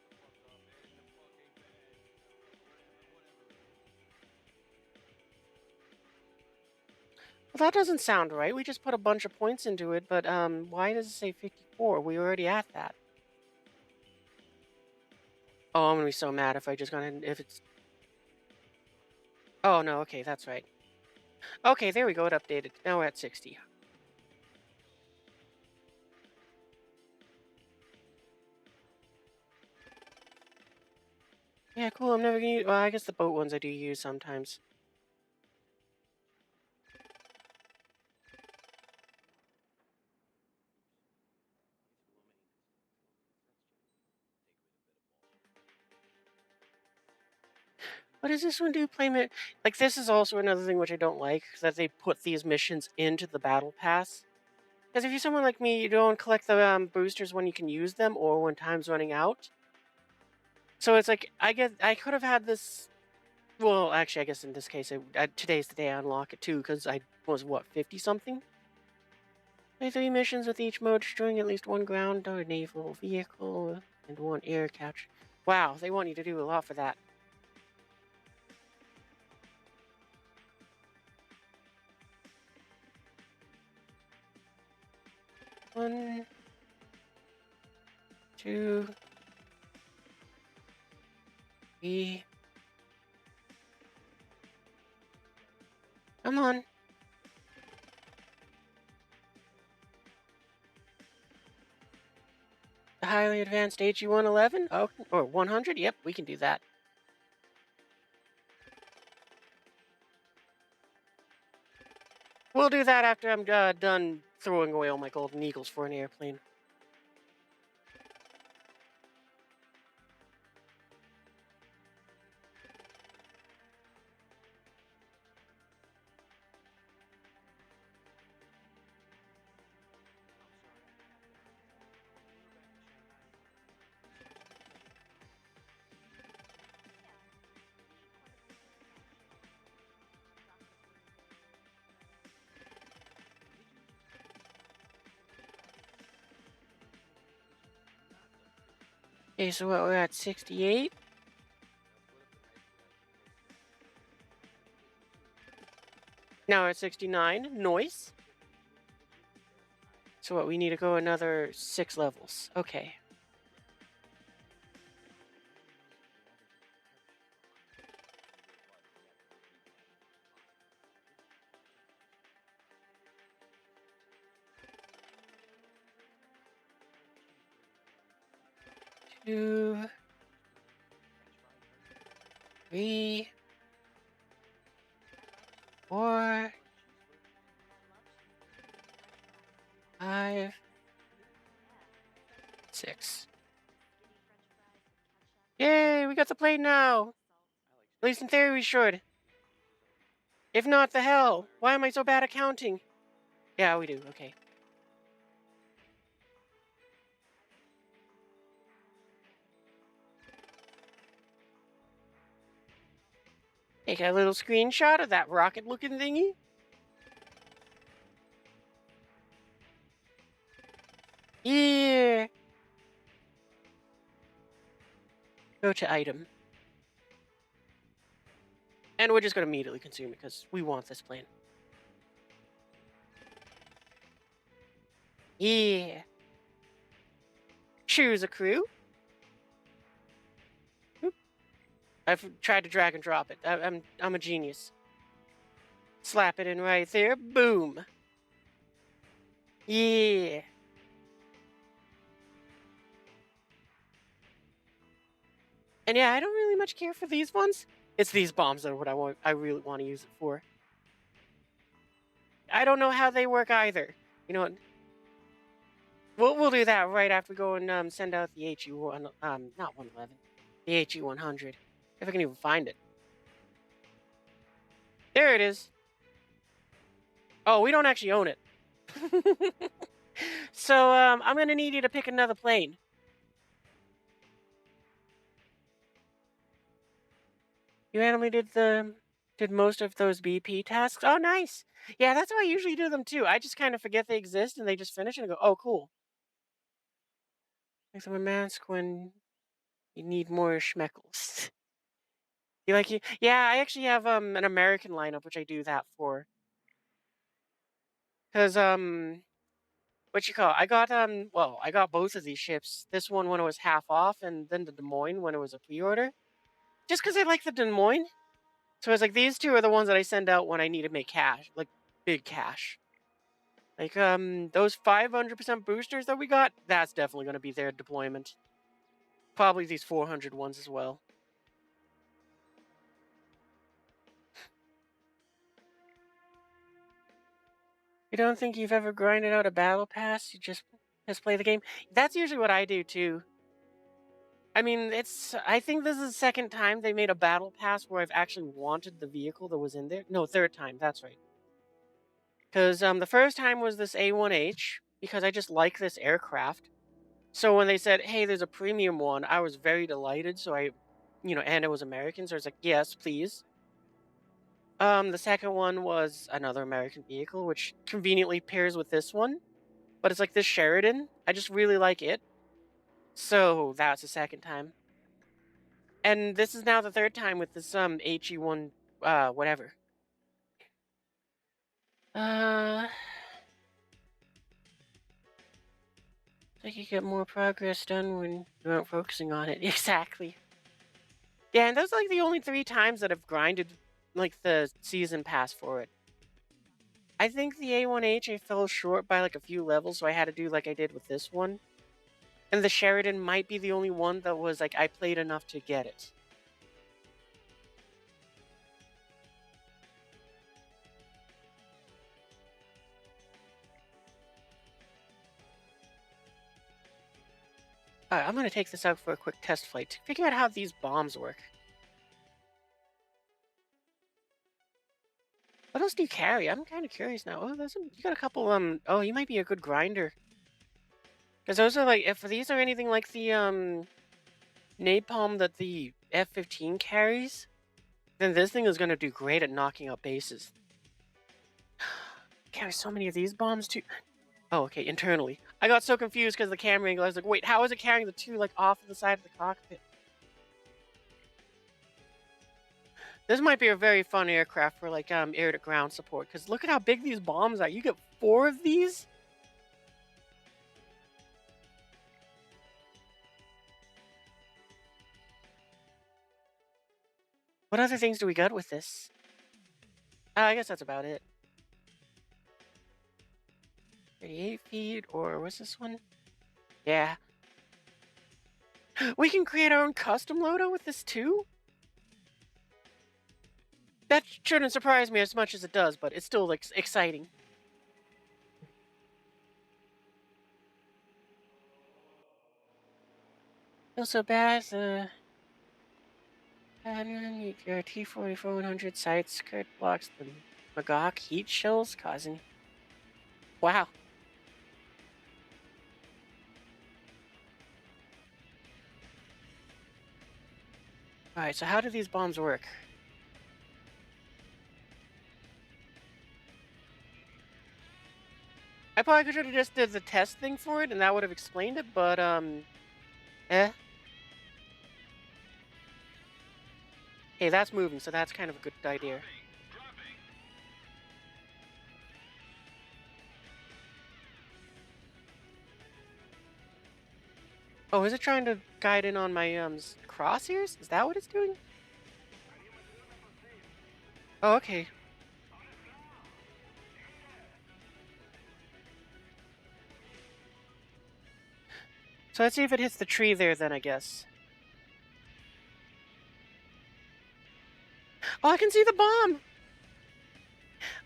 Well, that doesn't sound right. We just put a bunch of points into it, but, why does it say 54? We were already at that. Oh, I'm gonna be so mad if I just gonna, if it's... Oh, no, okay, that's right. Okay, there we go, it updated. Now we're at 60. Yeah, cool, I'm never gonna use... Well, I guess the boat ones I do use sometimes. What does this one do? Like, this is also another thing which I don't like, that they put these missions into the battle pass. Because if you're someone like me, you don't collect the boosters when you can use them or when time's running out. So it's like I could have had this. Well, actually, I guess in this case, today's the day I unlock it too, because I was what 50 something. Play 3 missions with each mode, destroying at least one ground or naval vehicle and one air capture. Wow, they want you to do a lot for that. One, two, three. Come on. The highly advanced HE-111? Oh, or 100? Yep, we can do that. We'll do that after I'm done throwing away all my golden eagles for an airplane. Okay, so what, we're at 68? Now we're at 69. Noise. So what, we need to go another 6 levels. Okay. Two, three, four, 5, 6. Yay, we got the plane now! At least in theory we should. If not, the hell? Why am I so bad at counting? Yeah, we do, okay. Take a little screenshot of that rocket-looking thingy. Yeah! Go to item. And we're just gonna immediately consume it, because we want this plane. Yeah! Choose a crew. Oop. I've tried to drag and drop it. I'm a genius. Slap it in right there. Boom! Yeah! And yeah, I don't really much care for these ones. It's these bombs that are what I really want to use it for. I don't know how they work either. You know what? We'll do that right after we go and send out the HU1 not 111, the HU100, if I can even find it. There it is. Oh, we don't actually own it. So I'm gonna need you to pick another plane. You randomly did most of those BP tasks. Oh, nice. Yeah, that's how I usually do them too. I just kind of forget they exist and they just finish and I go, oh, cool. Like some mask when you need more schmeckles. You like you? Yeah, I actually have an American lineup which I do that for. Cause what you call? I got well, I got both of these ships. This one when it was half off, and then the Des Moines when it was a pre-order. Just cause I like the Des Moines. So it's like these two are the ones that I send out when I need to make cash, like big cash. Like those 500% boosters that we got, that's definitely gonna be their deployment. Probably these 400 ones as well. You don't think you've ever grinded out a battle pass? You just play the game? That's usually what I do too. I mean, I think this is the second time they made a battle pass where I've actually wanted the vehicle that was in there. No, third time. That's right. Because the first time was this A1H because I just like this aircraft. So when they said, "Hey, there's a premium one," I was very delighted. So and it was American, so I was like, "Yes, please." The second one was another American vehicle, which conveniently pairs with this one, but it's like this Sheridan. I just really like it. So that's the second time. And this is now the third time with this HE1 whatever. Uh I think you get more progress done when you aren't focusing on it. Exactly. Yeah, and those are like the only three times that I've grinded like the season pass for it. I think the A1H I fell short by like a few levels, so I had to do like I did with this one. And the Sheridan might be the only one that was like I played enough to get it. Alright, I'm gonna take this out for a quick test flight to figure out how these bombs work. What else do you carry? I'm kind of curious now. Oh, you got a couple. Oh, you might be a good grinder. Because those are like, if these are anything like the napalm that the F-15 carries, then this thing is gonna do great at knocking out bases. Carry so many of these bombs too. Oh, okay, internally. I got so confused because the camera angle. I was like, wait, how is it carrying the two like off of the side of the cockpit? This might be a very fun aircraft for like air to ground support. Because look at how big these bombs are. You get 4 of these. What other things do we got with this? I guess that's about it. 38 feet, or what's this one? Yeah. We can create our own custom loadout with this too? That shouldn't surprise me as much as it does, but it's still like exciting. Feel so bad. Your T-44-100 side skirt blocks the Magog heat shells, causing. Wow. All right. So how do these bombs work? I probably could have just did the test thing for it, and that would have explained it. But eh. Hey, that's moving, so that's kind of a good idea. Oh, is it trying to guide in on my crosshairs? Is that what it's doing? Oh, okay. So let's see if it hits the tree there then, I guess. Oh, I can see the bomb!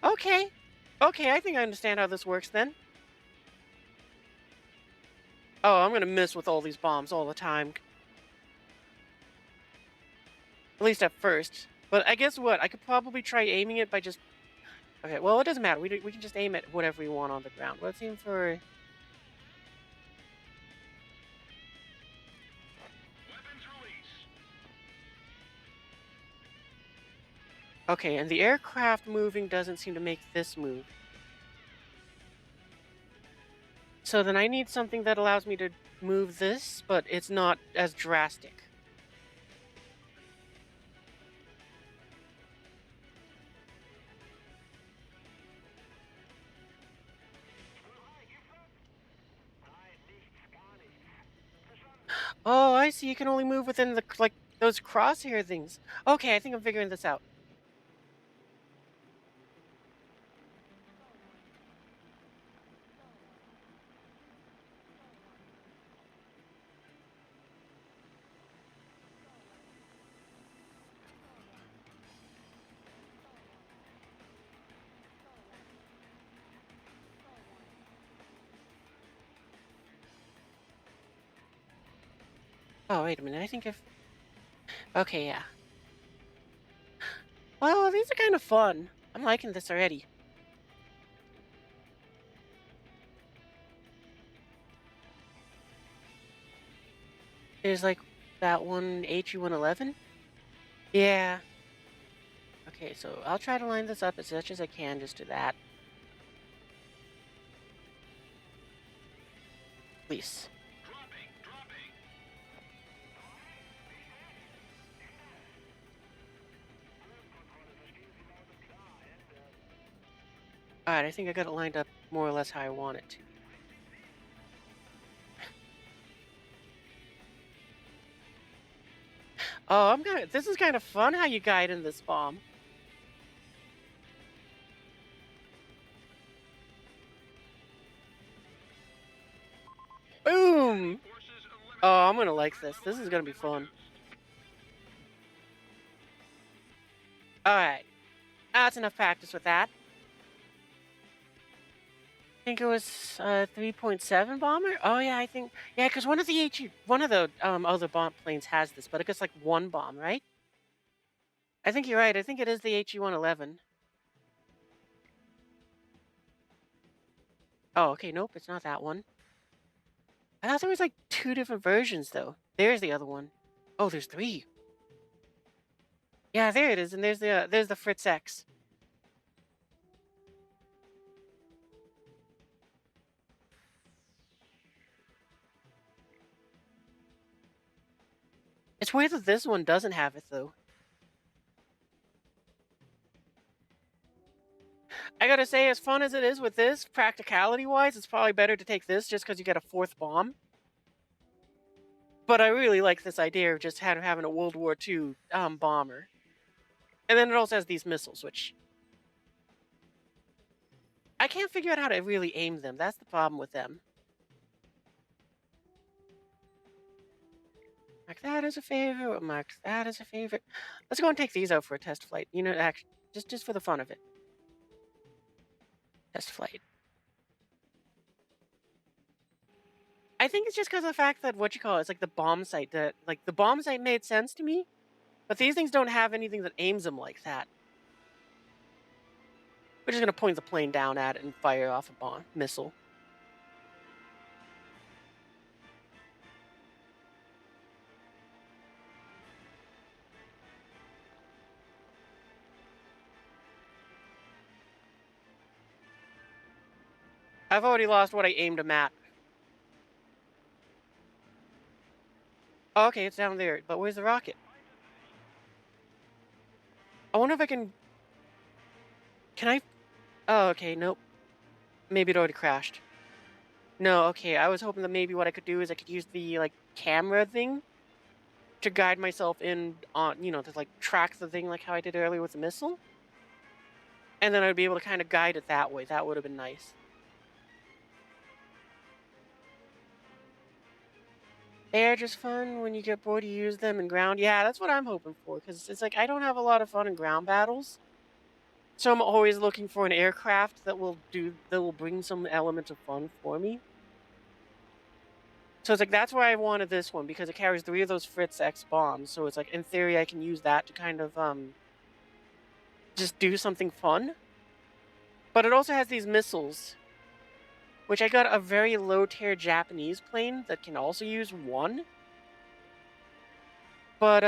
Okay. Okay, I think I understand how this works then. Oh, I'm gonna miss with all these bombs all the time. At least at first. But I guess what? I could probably try aiming it by just... Okay, well, it doesn't matter. We can just aim at whatever we want on the ground. Let's aim for... Weapons release. Okay, and the aircraft moving doesn't seem to make this move. So then I need something that allows me to move this, but it's not as drastic. Oh, I see. You can only move within the, like, those crosshair things. Okay, I think I'm figuring this out. Oh, wait a minute. I think if. Okay, yeah. Well, these are kind of fun. I'm liking this already. There's like that one HU-111. Yeah. Okay, so I'll try to line this up as much as I can. Just do that, please. Dropping, dropping. All right, I think I got it lined up more or less how I want it to. Oh, I'm gonna. This is kind of fun how you guide in this bomb. Boom! Forces Oh, eliminated. I'm gonna like Threat this. This level is has gonna be been fun. reduced. All right, that's enough practice with that. I think it was 3.7 bomber. Oh yeah, I think yeah, because one of the other bomb planes has this, but it gets like one bomb, right? I think you're right. I think it is the HE-111. Oh, okay, nope, it's not that one. I thought there was like two different versions though. There's the other one. Oh, there's three. Yeah, there it is, and there's the Fritz X. It's weird that this one doesn't have it though. I gotta say, as fun as it is with this, practicality-wise, it's probably better to take this just because you get a fourth bomb. But I really like this idea of just having a World War II bomber. And then it also has these missiles, which I can't figure out how to really aim them. That's the problem with them. Mark that as a favorite. Mark that as a favorite. Let's go and take these out for a test flight. You know, actually, just for the fun of it. Test flight. I think it's just because of the fact that what you call it's like the bomb sight. That like the bomb sight made sense to me, but these things don't have anything that aims them like that. We're just gonna point the plane down at it and fire off a bomb missile. I've already lost what I aimed them at. Oh, okay, it's down there. But where's the rocket? I wonder if I can. Can I? Oh, okay. Nope. Maybe it already crashed. No. Okay. I was hoping that maybe what I could do is I could use the like camera thing to guide myself in on, to like track the thing like how I did earlier with the missile, and then I'd be able to kind of guide it that way. That would have been nice. They're just fun when you get bored. You use them in ground. Yeah, that's what I'm hoping for because it's like I don't have a lot of fun in ground battles. So I'm always looking for an aircraft that will bring some element of fun for me. So it's like that's why I wanted this one because it carries three of those Fritz X bombs. So it's like in theory I can use that to kind of just do something fun. But it also has these missiles, which I got a very low tier Japanese plane that can also use one. But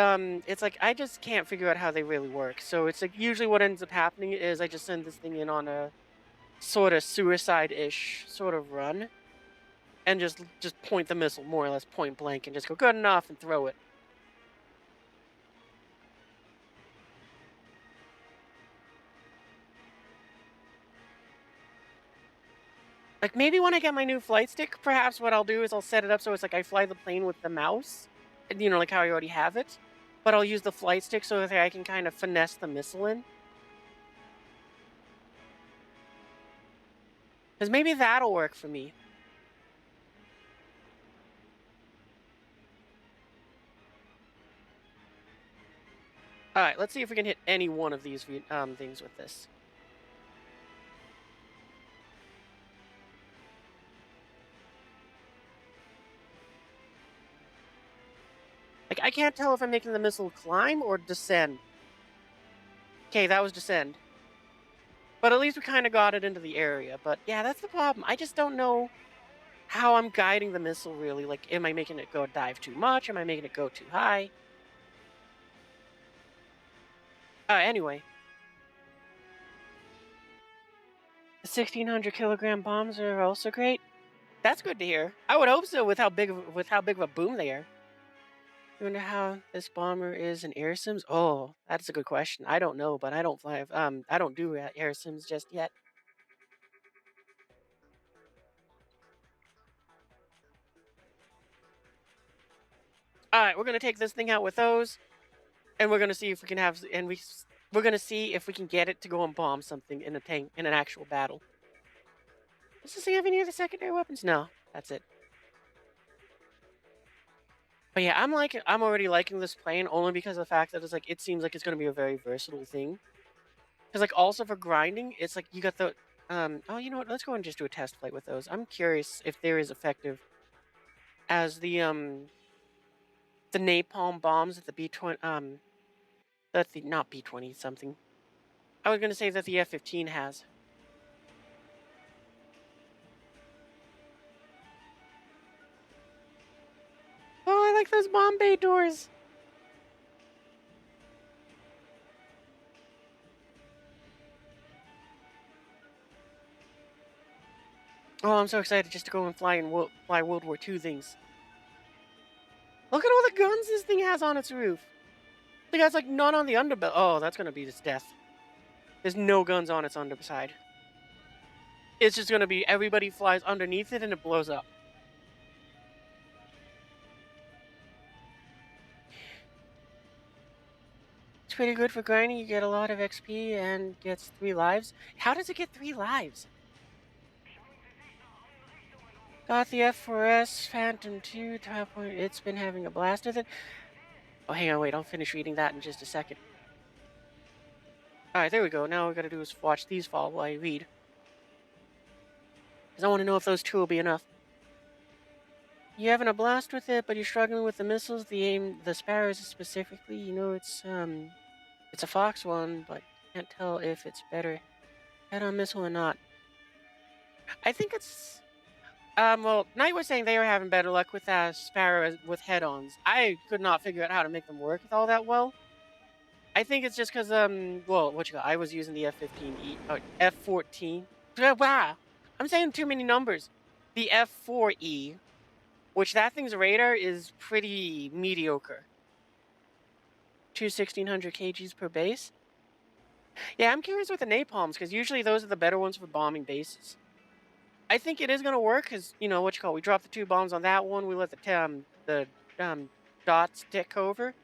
it's like I just can't figure out how they really work. So it's like usually what ends up happening is I just send this thing in on a sort of suicide-ish sort of run and just point the missile more or less point blank and just go good enough and throw it. Like maybe when I get my new flight stick, perhaps what I'll do is I'll set it up so it's like I fly the plane with the mouse, and, like how I already have it. But I'll use the flight stick so that I can kind of finesse the missile in. Because maybe that'll work for me. All right, let's see if we can hit any one of these things with this. I can't tell if I'm making the missile climb or descend. Okay, that was descend. But at least we kind of got it into the area. But yeah, that's the problem. I just don't know how I'm guiding the missile really. Like, am I making it go dive too much? Am I making it go too high? Anyway, the 1,600 kilogram bombs are also great. That's good to hear. I would hope so with how big of a boom they are. You wonder how this bomber is in air sims? Oh, that's a good question. I don't know, but I don't fly. I don't do air sims just yet. All right, we're gonna take this thing out with those, and we're gonna see if we can have, we're gonna see if we can get it to go and bomb something in a tank in an actual battle. Does this thing have any other secondary weapons? No, that's it. But yeah, I'm already liking this plane only because of the fact that it seems like it's gonna be a very versatile thing. Because also for grinding, it's like you got the oh, you know what? Let's go and just do a test flight with those. I'm curious if they're as effective as the napalm bombs that the B-20 that the not B-20 something. I was gonna say that the F-15 has. Oh, I like those bomb bay doors. Oh, I'm so excited just to go and fly World War II things. Look at all the guns this thing has on its roof. The guy's like none on the underbelly. Oh, that's gonna be its death. There's no guns on its underside. It's just gonna be everybody flies underneath it and it blows up. It's pretty good for grinding. You get a lot of XP and gets 3 lives. How does it get 3 lives? Got the F4S Phantom 2 top point. It's been having a blast with it. Oh, hang on, wait. I'll finish reading that in just a second. All right, there we go. Now all we gotta do is watch these fall while I read. Because I want to know if those 2 will be enough. You having a blast with it, but you're struggling with the missiles. The Sparrows specifically. You know, it's a Fox one, but can't tell if it's better head-on missile or not. I think it's well, Knight was saying they were having better luck with Sparrow with head-ons. I could not figure out how to make them work all that well. I think it's just because well, I was using the F-15E, F-14. Wow, I'm saying too many numbers. The F-4E, which that thing's radar is pretty mediocre. 1,600 kgs per base. Yeah, I'm curious with the napalms because usually those are the better ones for bombing bases. I think it is gonna work because we dropped the 2 bombs on that one. We let the dots tick over,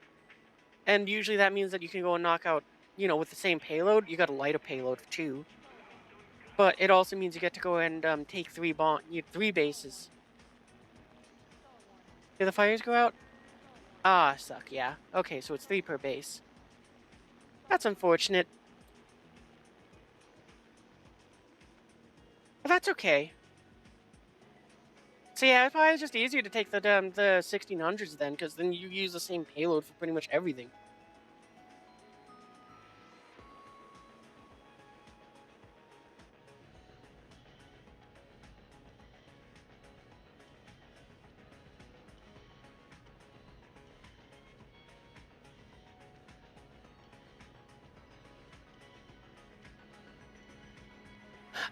and usually that means that you can go and knock out. With the same payload, you got to light a payload too. But it also means you get to go and take 3 bases. Did the fires go out? Ah, suck. Yeah. Okay, so it's 3 per base. That's unfortunate. But that's okay. So yeah, it's probably just easier to take the 1600s then, because then you use the same payload for pretty much everything.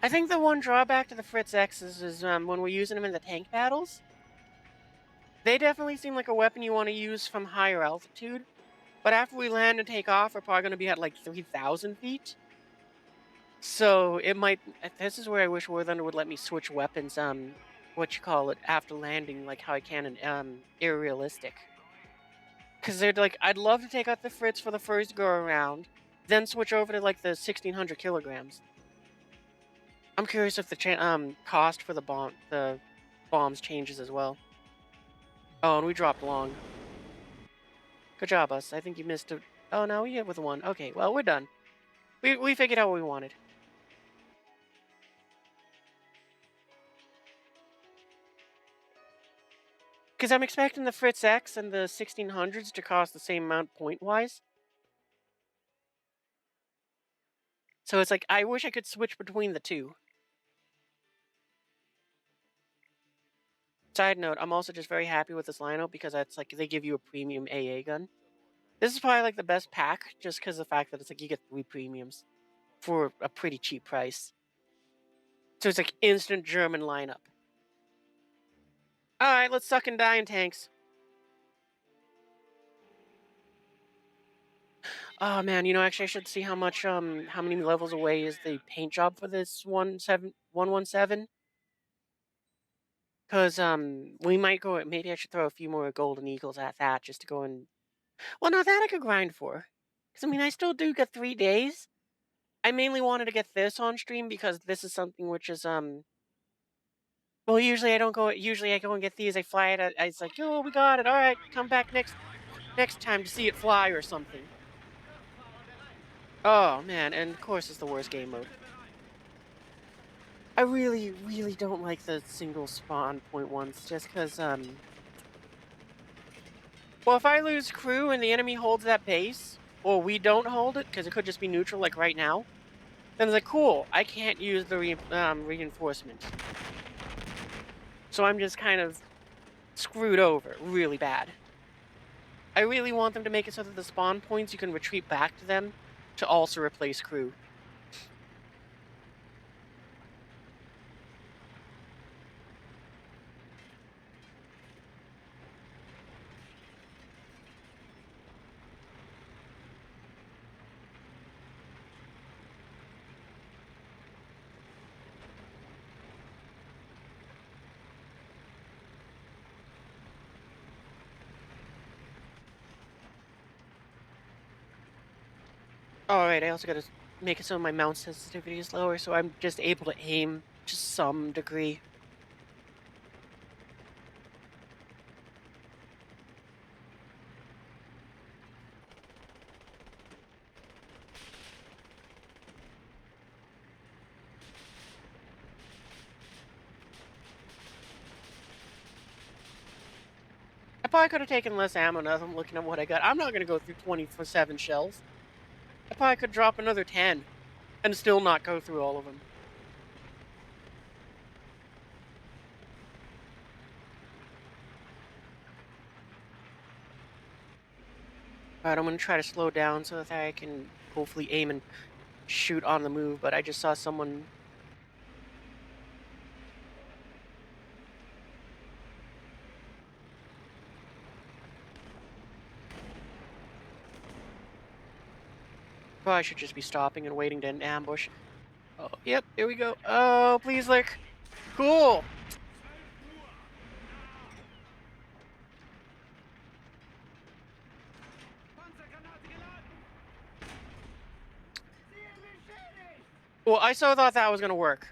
I think the one drawback to the Fritz X's is when we're using them in the tank battles, they definitely seem like a weapon you want to use from higher altitude. But after we land and take off, we're probably going to be at like 3,000 feet. So it might. This is where I wish War Thunder would let me switch weapons. After landing, like how I can in Air Realistic. Because they're like, I'd love to take out the Fritz for the first go around, then switch over to like the 1,600 kilograms. I'm curious if the cost for the bombs changes as well. Oh, and we dropped long. Good job, us. I think you missed a. Oh no, we hit with 1. Okay, well we're done. We figured out what we wanted. Because I'm expecting the Fritz X and the 1600s to cost the same amount point-wise. So it's like, I wish I could switch between the two. Side note, I'm also just very happy with this lineup because that's like, they give you a premium AA gun. This is probably like the best pack just because of the fact that it's like you get 3 premiums for a pretty cheap price. So it's like instant German lineup. Alright, let's suck and die in tanks. Oh man, you know, actually I should see how much how many levels away is the paint job for this 117. Cause we might go maybe I should throw a few more golden eagles at that just to go and well no that I could grind for. Cause I mean I still do get 3 days. I mainly wanted to get this on stream because this is something which is well usually I don't go usually I go and get these, I fly it it's like, oh we got it, alright, come back next time to see it fly or something. Oh man, and of course it's the worst game mode. I really, really don't like the single spawn point ones just because, well, if I lose crew and the enemy holds that base, or we don't hold it, because it could just be neutral like right now, then it's like, cool, I can't use the reinforcement. So I'm just kind of screwed over really bad. I really want them to make it so that the spawn points, you can retreat back to them to also replace crew. Alright, I also gotta make it so my mount sensitivity is lower, so I'm just able to aim to some degree. I probably could have taken less ammo now that I'm looking at what I got. I'm not gonna go through 24/7 shells. I probably could drop another 10 and still not go through all of them. Alright, I'm gonna try to slow down so that I can hopefully aim and shoot on the move, but I just saw someone. Probably should just be stopping and waiting to ambush. Oh, yep, here we go. Oh, please, lick. Cool. Well, I so thought that was gonna work.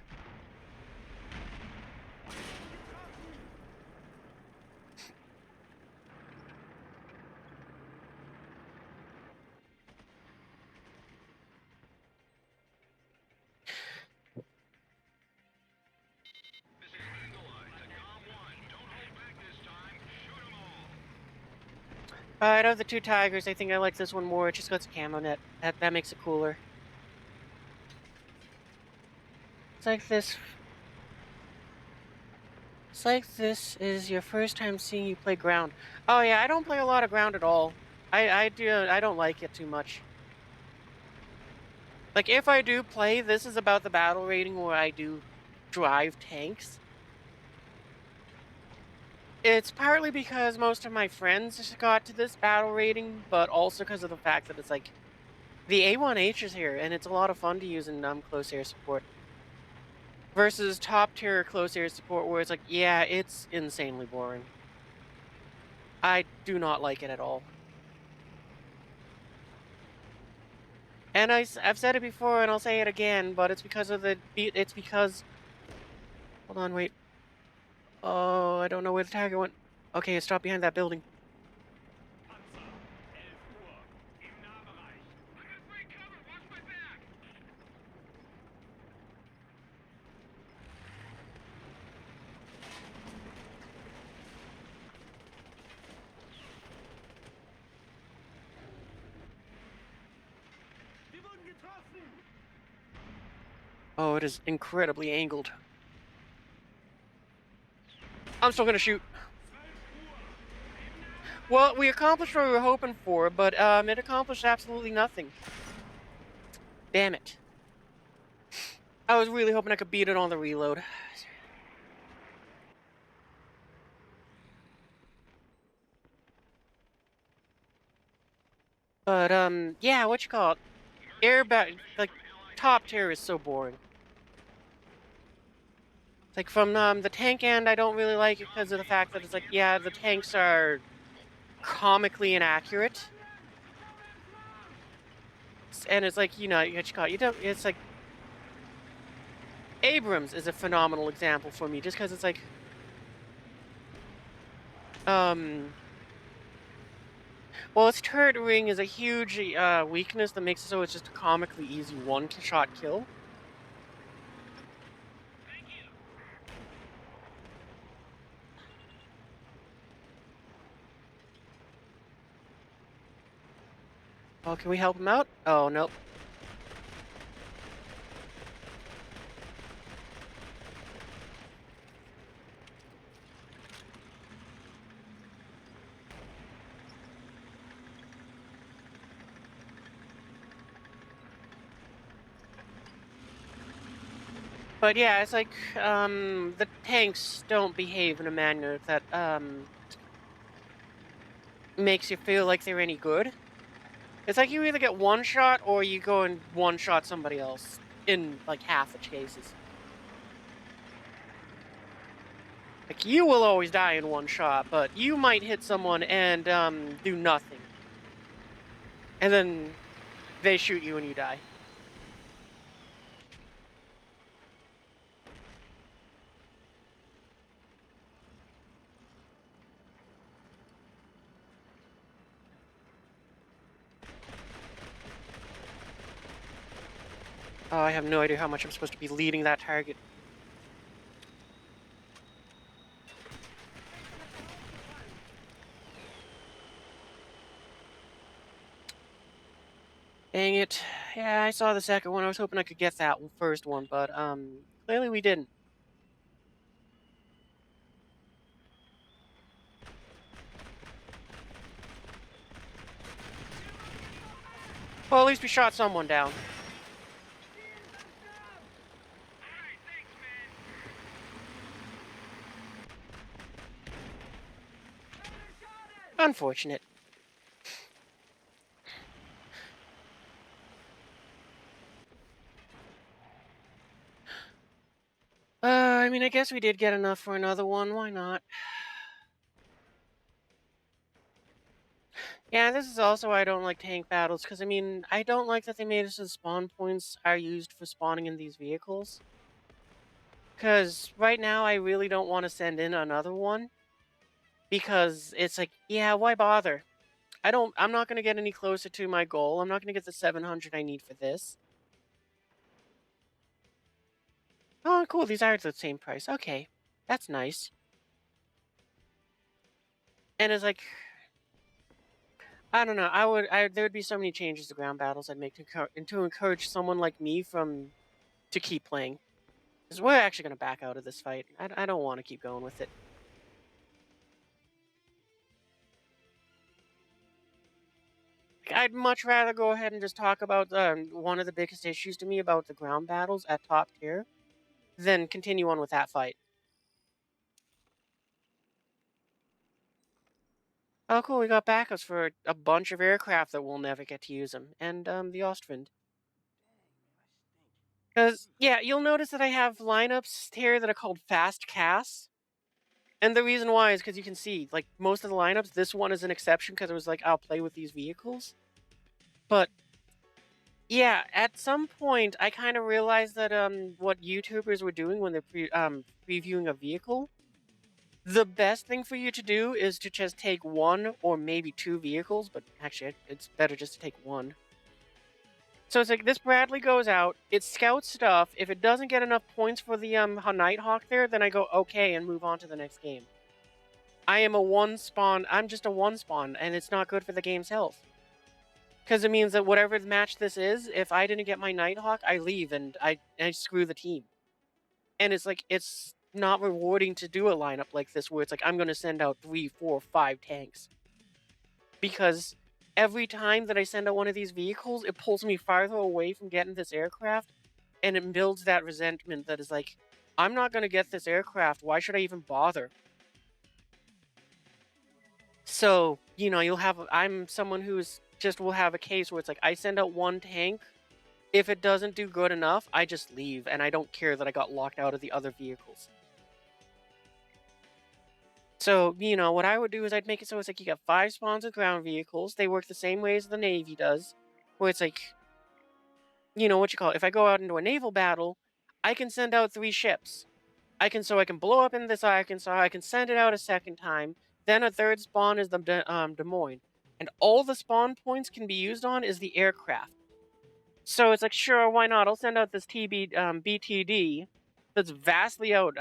This is Eagle Eye to Com 1. Don't hold back this time. Shoot 'em all. Out of the 2 tigers, I think I like this one more. It just got the camo net. That makes it cooler. It's like this. It's like this is your first time seeing you play ground. Oh yeah, I don't play a lot of ground at all. I don't like it too much. Like if I do play, this is about the battle rating where I do drive tanks. It's partly because most of my friends just got to this battle rating, but also because of the fact that it's like the A1H is here and it's a lot of fun to use in close air support. Versus top tier close air support where it's like, yeah, it's insanely boring. I do not like it at all. And I've said it before and I'll say it again, but it's because of it's because, hold on, wait. Oh, I don't know where the tiger went. Okay, it stopped behind that building. Oh, it is incredibly angled. I'm still gonna shoot. Well, we accomplished what we were hoping for, but it accomplished absolutely nothing. Damn it. I was really hoping I could beat it on the reload. But yeah, what you call it? Airback, like top tier is so boring. Like from the tank end, I don't really like it because of the fact that it's like, yeah, the tanks are comically inaccurate, and it's like, you know, what you call it, you don't. It's like Abrams is a phenomenal example for me, just because it's like, um, well, its turret ring is a huge weakness that makes it so it's just a comically easy one-shot kill. Oh, can we help him out? Oh, nope. But yeah, it's like the tanks don't behave in a manner that makes you feel like they're any good. It's like you either get one shot or you go and one shot somebody else in like half the cases. Like you will always die in one shot, but you might hit someone and do nothing. And then they shoot you and you die. Oh, I have no idea how much I'm supposed to be leading that target. Dang it. Yeah, I saw the second one. I was hoping I could get that first one, but clearly we didn't. Well, at least we shot someone down. Unfortunate. I mean, I guess we did get enough for another one. Why not? Yeah, this is also why I don't like tank battles, because I mean, I don't like that they made it so the spawn points are used for spawning in these vehicles. Because right now, I really don't want to send in another one, because it's like, yeah, why bother? I'm not going to get any closer to my goal. I'm not going to get the 700 I need for this. Oh, cool, these are the same price. Okay, that's nice. And it's like, I don't know. There would be so many changes to ground battles I'd make to encourage someone like me to keep playing. Because we're actually going to back out of this fight. I don't want to keep going with it. Like, I'd much rather go ahead and just talk about one of the biggest issues to me about the ground battles at top tier than continue on with that fight. Oh, cool. We got backups for a bunch of aircraft that we'll never get to use them. And the Ostwind. Because, yeah, you'll notice that I have lineups here that are called fast casts. And the reason why is because you can see, like, most of the lineups, this one is an exception because it was like, I'll play with these vehicles. But, yeah, at some point, I kind of realized that what YouTubers were doing when they're previewing a vehicle, the best thing for you to do is to just take one or maybe two vehicles, but actually, it's better just to take one. So it's like, this Bradley goes out, it scouts stuff. If it doesn't get enough points for the Nighthawk there, then I go, okay, and move on to the next game. I'm just a one spawn, and it's not good for the game's health. because it means that whatever the match this is, if I didn't get my Nighthawk, I leave and I screw the team. And it's like it's not rewarding to do a lineup like this where it's like I'm gonna send out 3, 4, 5 tanks. Because every time that I send out one of these vehicles, it pulls me farther away from getting this aircraft, and it builds that resentment that is like, I'm not gonna get this aircraft, why should I even bother? So, you'll have I'm someone who's just will have a case where it's like I send out one tank. If it doesn't do good enough, I just leave and I don't care that I got locked out of the other vehicles. So, what I would do is I'd make it so it's like you got 5 spawns of ground vehicles. They work the same way as the Navy does, where it's like, what you call it. If I go out into a naval battle, I can send out 3 ships. I can blow up in this Arkansas. I can send it out a second time. Then a third spawn is the Des Moines, and all the spawn points can be used on is the aircraft. So it's like, sure, why not? I'll send out this BTD that's vastly out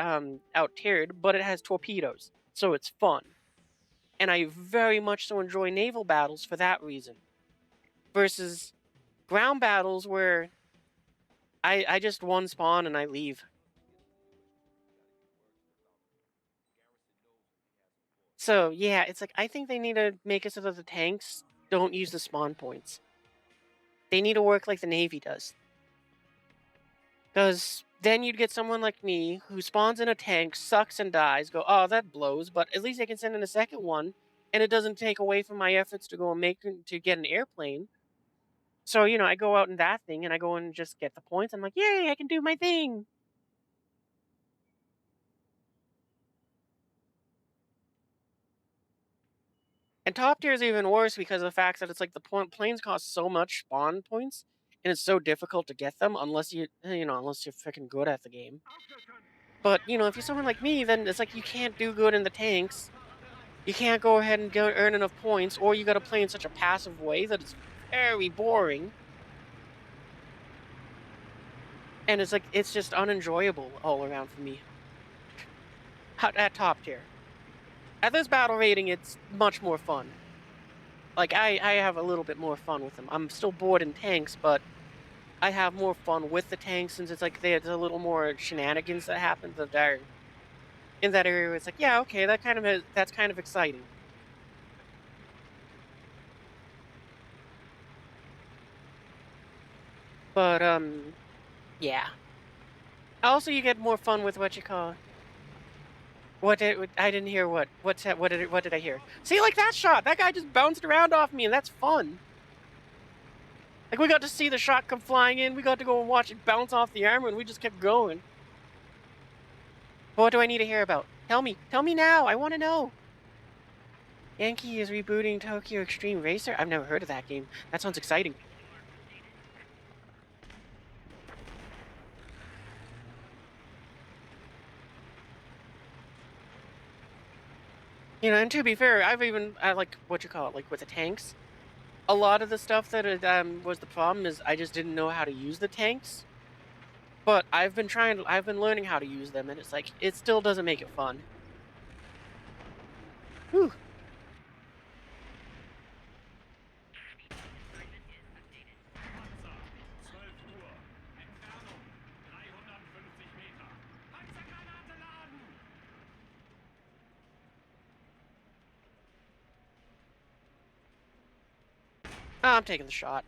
tiered, but it has torpedoes, so it's fun. And I very much so enjoy naval battles for that reason. Versus ground battles where I just one spawn and I leave. So yeah, it's like I think they need to make it so that the tanks don't use the spawn points. They need to work like the Navy does. Because then you'd get someone like me who spawns in a tank, sucks and dies, go, oh, that blows, but at least I can send in a second one, and it doesn't take away from my efforts to go and to get an airplane. So, I go out in that thing and I go and just get the points. I'm like, yay, I can do my thing. And top tier is even worse because of the fact that it's like the planes cost so much spawn points, and it's so difficult to get them unless unless you're freaking good at the game. But if you're someone like me, then it's like you can't do good in the tanks. You can't go ahead and earn enough points, or you got to play in such a passive way that it's very boring. And it's like it's just unenjoyable all around for me. At top tier. At this battle rating, it's much more fun. Like, I have a little bit more fun with them. I'm still bored in tanks, but I have more fun with the tanks since it's like there's a little more shenanigans that happen that are in that area where it's like, yeah, okay, that's kind of exciting. But, yeah. Also, you get more fun with what you call. I didn't hear what's that? What did I hear? See, like that shot, that guy just bounced around off me, and that's fun. Like we got to see the shot come flying in, we got to go and watch it bounce off the armor, and we just kept going. But what do I need to hear about? Tell me now. I want to know. Yankee is rebooting Tokyo Extreme Racer. I've never heard of that game. That sounds exciting. And to be fair, I like what you call it, like with the tanks. A lot of the stuff that was the problem is I just didn't know how to use the tanks. But I've been learning how to use them, and it's like it still doesn't make it fun. Whew. Oh, I'm taking the shot.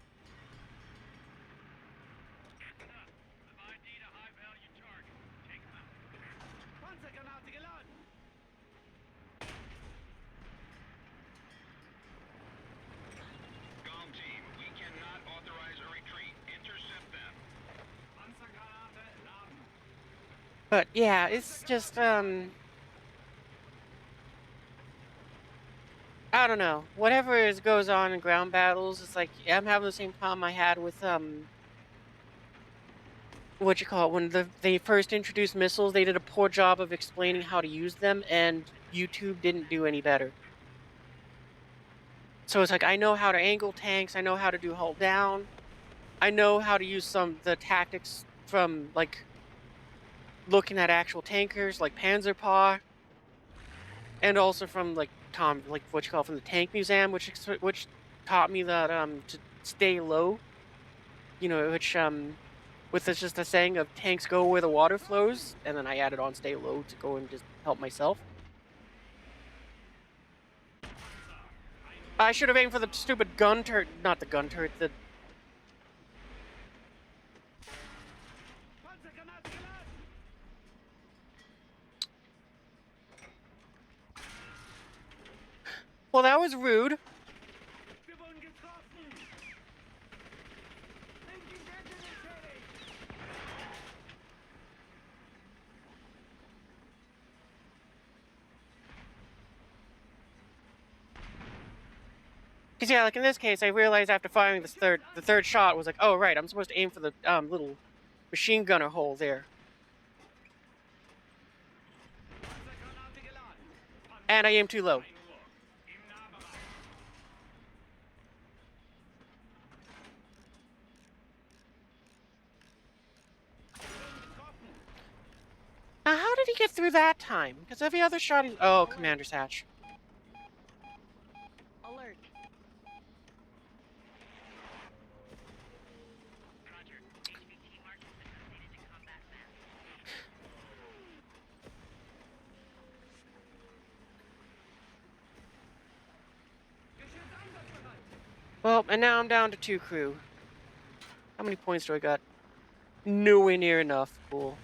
Gong team, we cannot authorize a retreat. Intercept them. But yeah, it's just I don't know. Whatever goes on in ground battles, it's like I'm having the same problem I had with what you call it when they first introduced missiles. They did a poor job of explaining how to use them, and YouTube didn't do any better. So it's like I know how to angle tanks. I know how to do hull down. I know how to use the tactics from like looking at actual tankers like Panzerpaw, and also from like what you call from the Tank Museum, which taught me that stay low, which with this just a saying of tanks go where the water flows, and then I added on stay low to go and just help myself. I should have aimed for the stupid gun turret, not the gun turret, the well, that was rude. Because yeah, like in this case, I realized after firing the third shot was like, oh right, I'm supposed to aim for the little machine gunner hole there, and I aimed too low. Now, how did he get through that time? Because every other shot he... Oh, Commander's Hatch. Alert. Well, and now I'm down to 2 crew. How many points do I got? Nowhere near enough. Cool.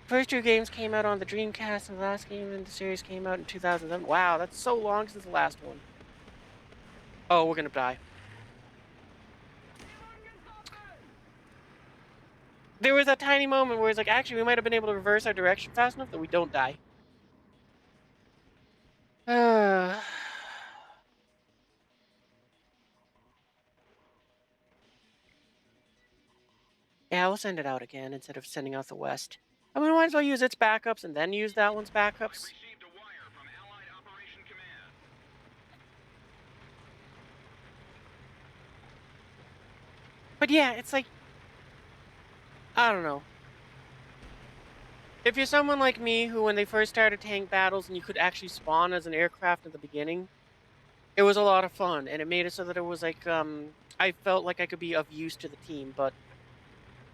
First 2 games came out on the Dreamcast, and the last game in the series came out in 2007. Wow, that's so long since the last one. Oh, we're gonna die. There was that tiny moment where it's like, actually, we might have been able to reverse our direction fast enough that we don't die. Yeah, we'll send it out again instead of sending out the West. I mean, might as well use its backups and then use that one's backups. Received a wire from Allied Operation Command. But yeah, it's like, I don't know. If you're someone like me who, when they first started tank battles and you could actually spawn as an aircraft at the beginning, it was a lot of fun, and it made it so that it was like, I felt like I could be of use to the team, but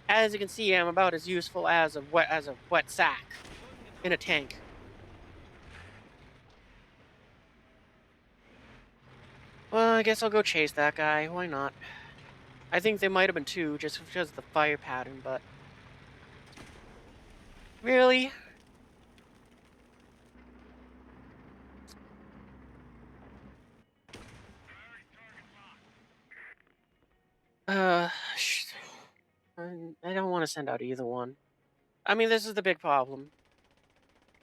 as you can see, I'm about as useful as a wet sack in a tank. Well, I guess I'll go chase that guy. Why not? I think there might have been 2 just because of the fire pattern, but... Really? Uh, I don't want to send out either one. I mean, this is the big problem.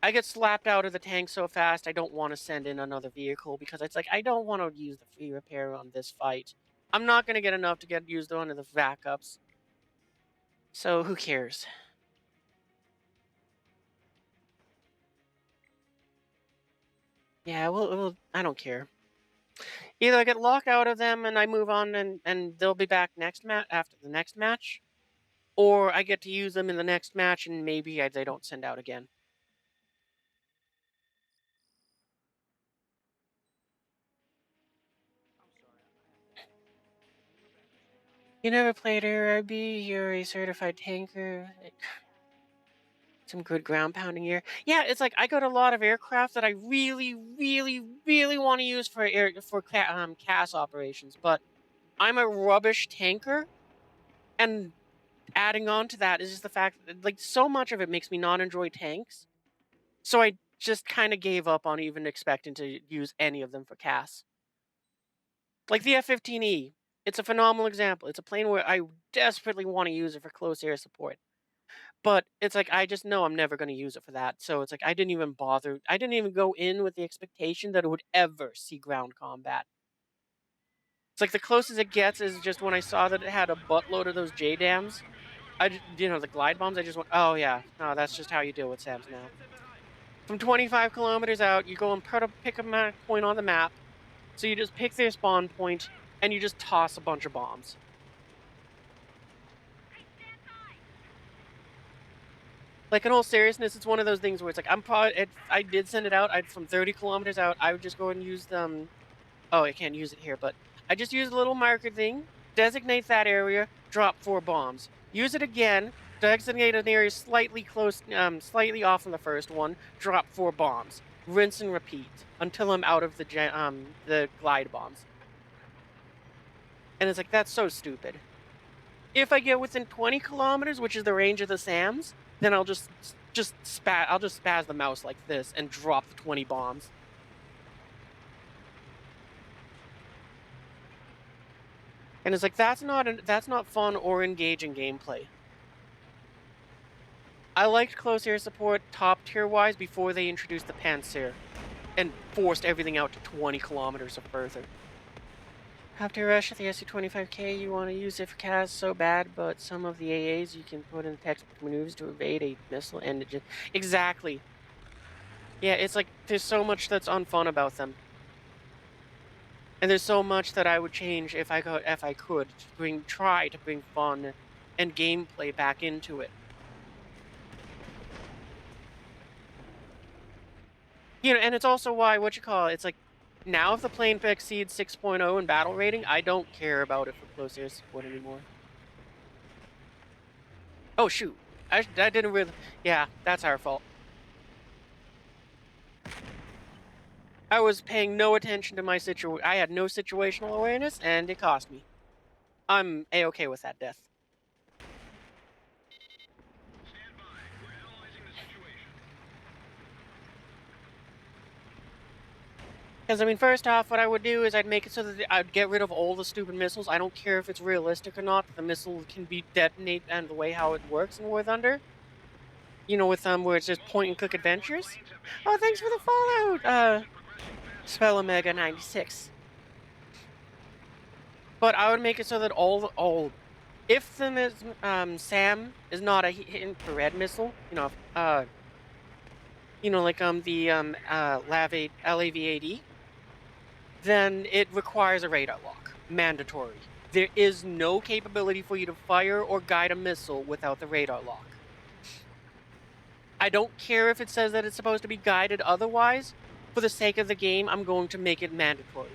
I get slapped out of the tank so fast, I don't want to send in another vehicle because it's like, I don't want to use the free repair on this fight. I'm not going to get enough to get used on the backups. So, who cares? Yeah, I don't care. Either I get locked out of them and I move on and they'll be back after the next match, or I get to use them in the next match and maybe they don't send out again. You never played ARB, you're a certified tanker. Some good ground pounding gear. Yeah, it's like I got a lot of aircraft that I really, really, really want to use for CAS operations, but I'm a rubbish tanker, and adding on to that is just the fact that like so much of it makes me not enjoy tanks. So I just kind of gave up on even expecting to use any of them for CAS. Like the F-15E, it's a phenomenal example. It's a plane where I desperately want to use it for close air support. But it's like, I just know I'm never going to use it for that. So it's like, I didn't even bother. I didn't even go in with the expectation that it would ever see ground combat. It's like the closest it gets is just when I saw that it had a buttload of those JDAMs. The glide bombs, I just went, oh yeah, no, that's just how you deal with SAMs now. From 25 kilometers out, you go and pick a point on the map. So you just pick their spawn point, and you just toss a bunch of bombs. Like, in all seriousness, it's one of those things where it's like, I did send it out. From 30 kilometers out, I would just go and use Oh, I can't use it here, but I just use a little marker thing, designate that area, drop 4 bombs. Use it again, designate an area slightly close, slightly off from the first one, drop 4 bombs. Rinse and repeat until I'm out of the glide bombs. And it's like, that's so stupid. If I get within 20 kilometers, which is the range of the SAMs, then I'll just spaz the mouse like this and drop the 20 bombs. And it's like, that's not fun or engaging gameplay. I liked close air support top tier wise before they introduced the Panzer and forced everything out to 20 kilometers or further. After rush at the SU-25K, you want to use if CAS so bad, but some of the AAs you can put in textbook maneuvers to evade a missile and it just... Exactly. Yeah, it's like, there's so much that's unfun about them. And there's so much that I would change if I could to try to bring fun and gameplay back into it. You know, and it's also why, it's like, now if the plane exceeds 6.0 in battle rating, I don't care about it for close air support anymore. Oh, shoot. I didn't really... Yeah, that's our fault. I was paying no attention to my situation. I had no situational awareness, and it cost me. I'm A-okay with that death. Stand by. We're analyzing the situation. Because, I mean, first off, what I would do is I'd make it so that I'd get rid of all the stupid missiles. I don't care if it's realistic or not, that the missile can be detonated and the way how it works in War Thunder. You know, with where it's just point and click adventures. Oh, thanks for the follow, Spell Omega 96. But I would make it so that if the SAM is not a infrared missile, like the LAV-AD, then it requires a radar lock, mandatory. There is no capability for you to fire or guide a missile without the radar lock. I don't care if it says that it's supposed to be guided otherwise. For the sake of the game, I'm going to make it mandatory.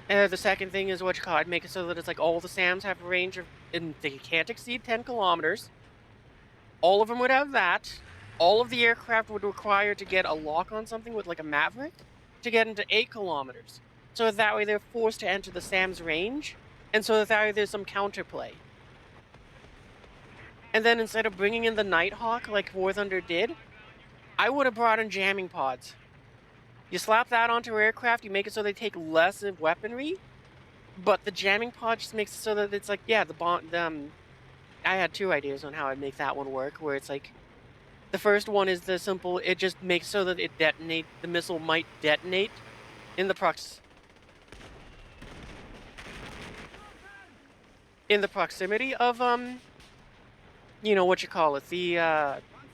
The second thing is I'd make it so that it's like all the SAMs have a range of, and they can't exceed 10 kilometers. All of them would have that. All of the aircraft would require to get a lock on something with like a Maverick to get into 8 kilometers. So that way they're forced to enter the SAM's range, and so that way there's some counterplay. And then instead of bringing in the Nighthawk like War Thunder did, I would have brought in jamming pods. You slap that onto aircraft, you make it so they take less of weaponry, but the jamming pod just makes it so that it's like, yeah, I had 2 ideas on how I'd make that one work, where it's like, the first one is the simple, it just makes so that the missile might detonate in the proximity of,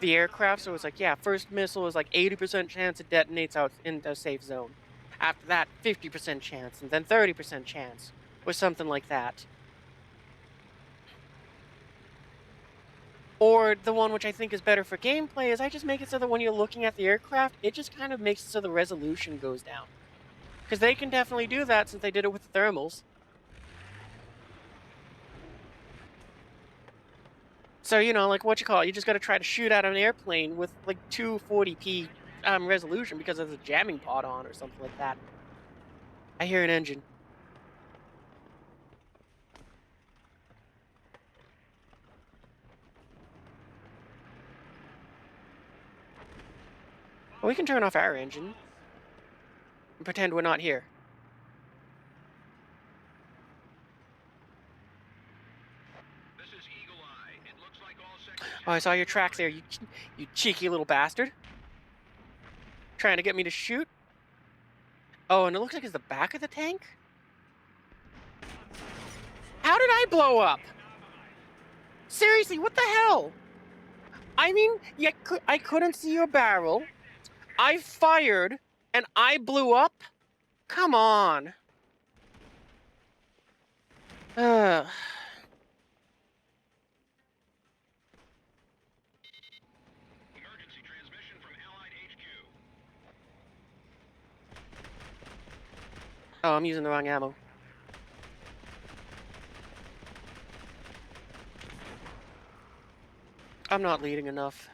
the aircraft. So it's like, yeah, first missile is like 80% chance it detonates out in the safe zone. After that, 50% chance, and then 30% chance, or something like that. Or the one which I think is better for gameplay is I just make it so that when you're looking at the aircraft, it just kind of makes it so the resolution goes down. Because they can definitely do that since they did it with the thermals. So, like you just gotta try to shoot out an airplane with like 240p resolution because there's a jamming pod on or something like that. I hear an engine. Well, we can turn off our engine and pretend we're not here. This is Eagle Eye. It looks like all sectors... Oh, I saw your track there, you cheeky little bastard. Trying to get me to shoot. Oh, and it looks like it's the back of the tank? How did I blow up? Seriously, what the hell? I mean, yeah, I couldn't see your barrel. I fired, and I blew up? Come on. Ugh. Emergency transmission from Allied HQ. Oh, I'm using the wrong ammo. I'm not leading enough.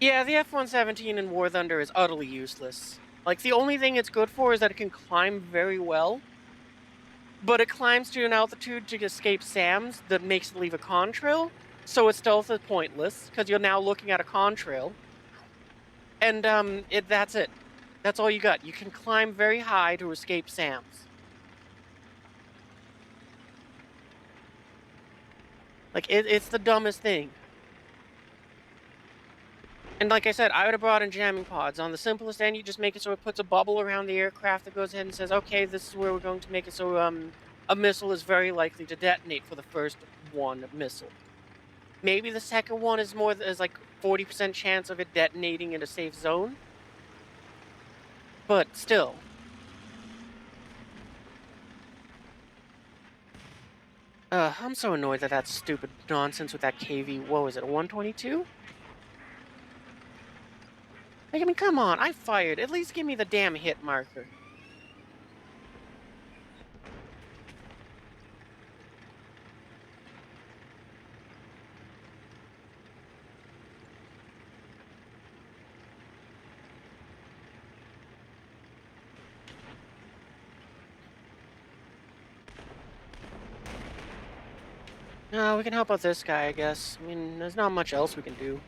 Yeah, the F-117 in War Thunder is utterly useless. Like, the only thing it's good for is that it can climb very well, but it climbs to an altitude to escape SAMs that makes it leave a contrail, so its stealth is pointless, because you're now looking at a contrail. And, that's it. That's all you got. You can climb very high to escape SAMs. Like, it's the dumbest thing. And like I said, I would have brought in jamming pods. On the simplest end, you just make it so it puts a bubble around the aircraft that goes ahead and says, okay, this is where we're going to make it so a missile is very likely to detonate for the first one missile. Maybe the second one is like 40% chance of it detonating in a safe zone. But still. I'm so annoyed that that stupid nonsense with that KV, what was it, a 122? Like, I mean, come on, I fired. At least give me the damn hit marker. No, we can help out this guy, I guess. I mean, there's not much else we can do.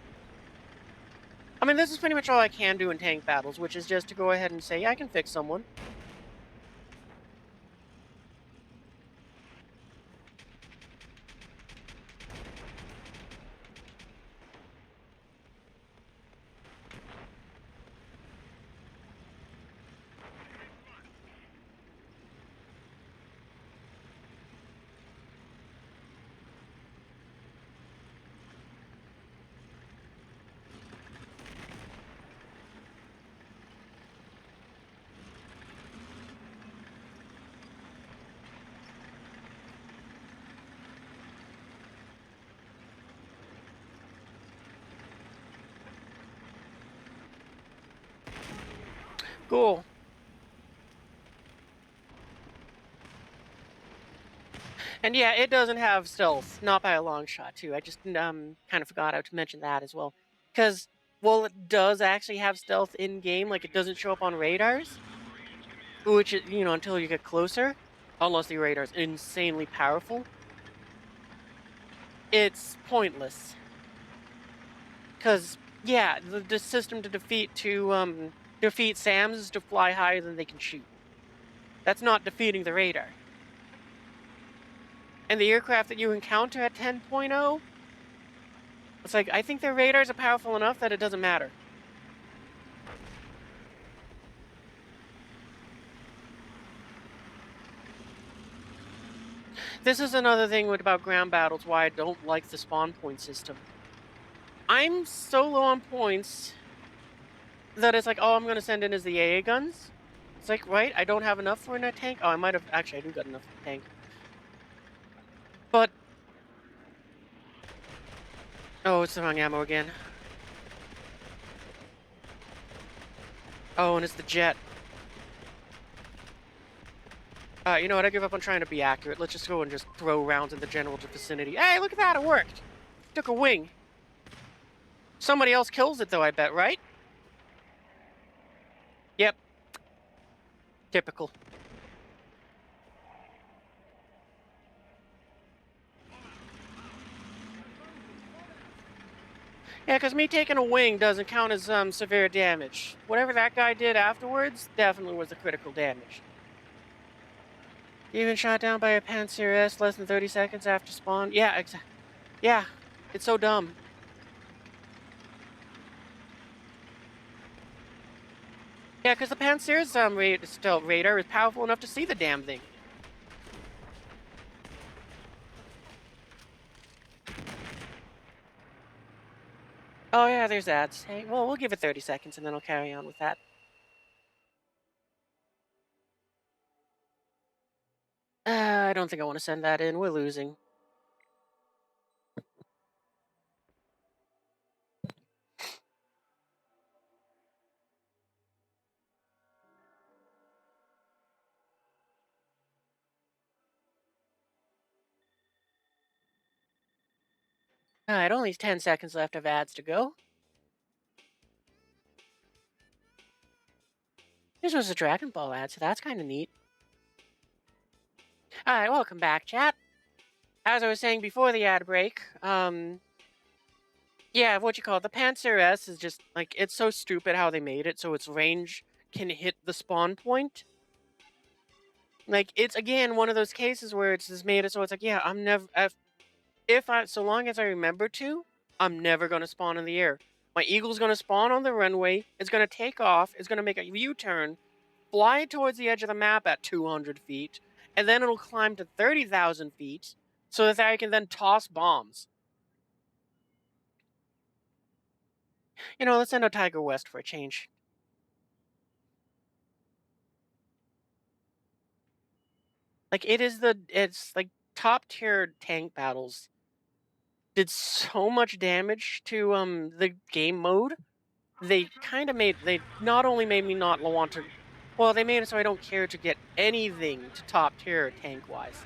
I mean, this is pretty much all I can do in tank battles, which is just to go ahead and say, yeah, I can fix someone. Cool. And yeah, it doesn't have stealth, not by a long shot, too. I just kind of forgot how to mention that as well. Because, well, it does actually have stealth in-game, like it doesn't show up on radars, which, until you get closer, unless the radar's insanely powerful, it's pointless. Because, yeah, the system to defeat SAMs is to fly higher than they can shoot. That's not defeating the radar. And the aircraft that you encounter at 10.0, it's like, I think their radars are powerful enough that it doesn't matter. This is another thing about ground battles why I don't like the spawn point system. I'm so low on points that it's like, all I'm going to send in is the AA guns. It's like, right, I don't have enough for a tank. Oh, I might have, actually, I do got enough for a tank. But, oh, it's the wrong ammo again. Oh, and it's the jet. You know what? I give up on trying to be accurate. Let's just go and just throw rounds in the general vicinity. Hey, look at that! It worked! Took a wing. Somebody else kills it, though, I bet, right? Yep. Typical. Yeah, because me taking a wing doesn't count as severe damage. Whatever that guy did afterwards definitely was the critical damage. Even shot down by a Panzer S less than 30 seconds after spawn. Yeah, yeah, it's so dumb. Yeah, because the Panzer's stealth radar is powerful enough to see the damn thing. Oh yeah, there's ads. Hey, well, we'll give it 30 seconds and then I'll carry on with that. I don't think I want to send that in. We're losing. Alright, only 10 seconds left of ads to go. This was a Dragon Ball ad, so that's kind of neat. Alright, welcome back, chat. As I was saying before the ad break, yeah, what you call it, the Panzer S is just, like, it's so stupid how they made it so its range can hit the spawn point. Like, it's, again, one of those cases where it's just made it so it's like, yeah, I'm never, so long as I remember to, I'm never going to spawn in the air. My eagle's going to spawn on the runway, it's going to take off, it's going to make a U-turn, fly towards the edge of the map at 200 feet, and then it'll climb to 30,000 feet so that I can then toss bombs. You know, let's send out Tiger West for a change. Like, it's like top tier tank battles did so much damage to the game mode. They not only made me not want to, well, they made it so I don't care to get anything to top tier tank wise.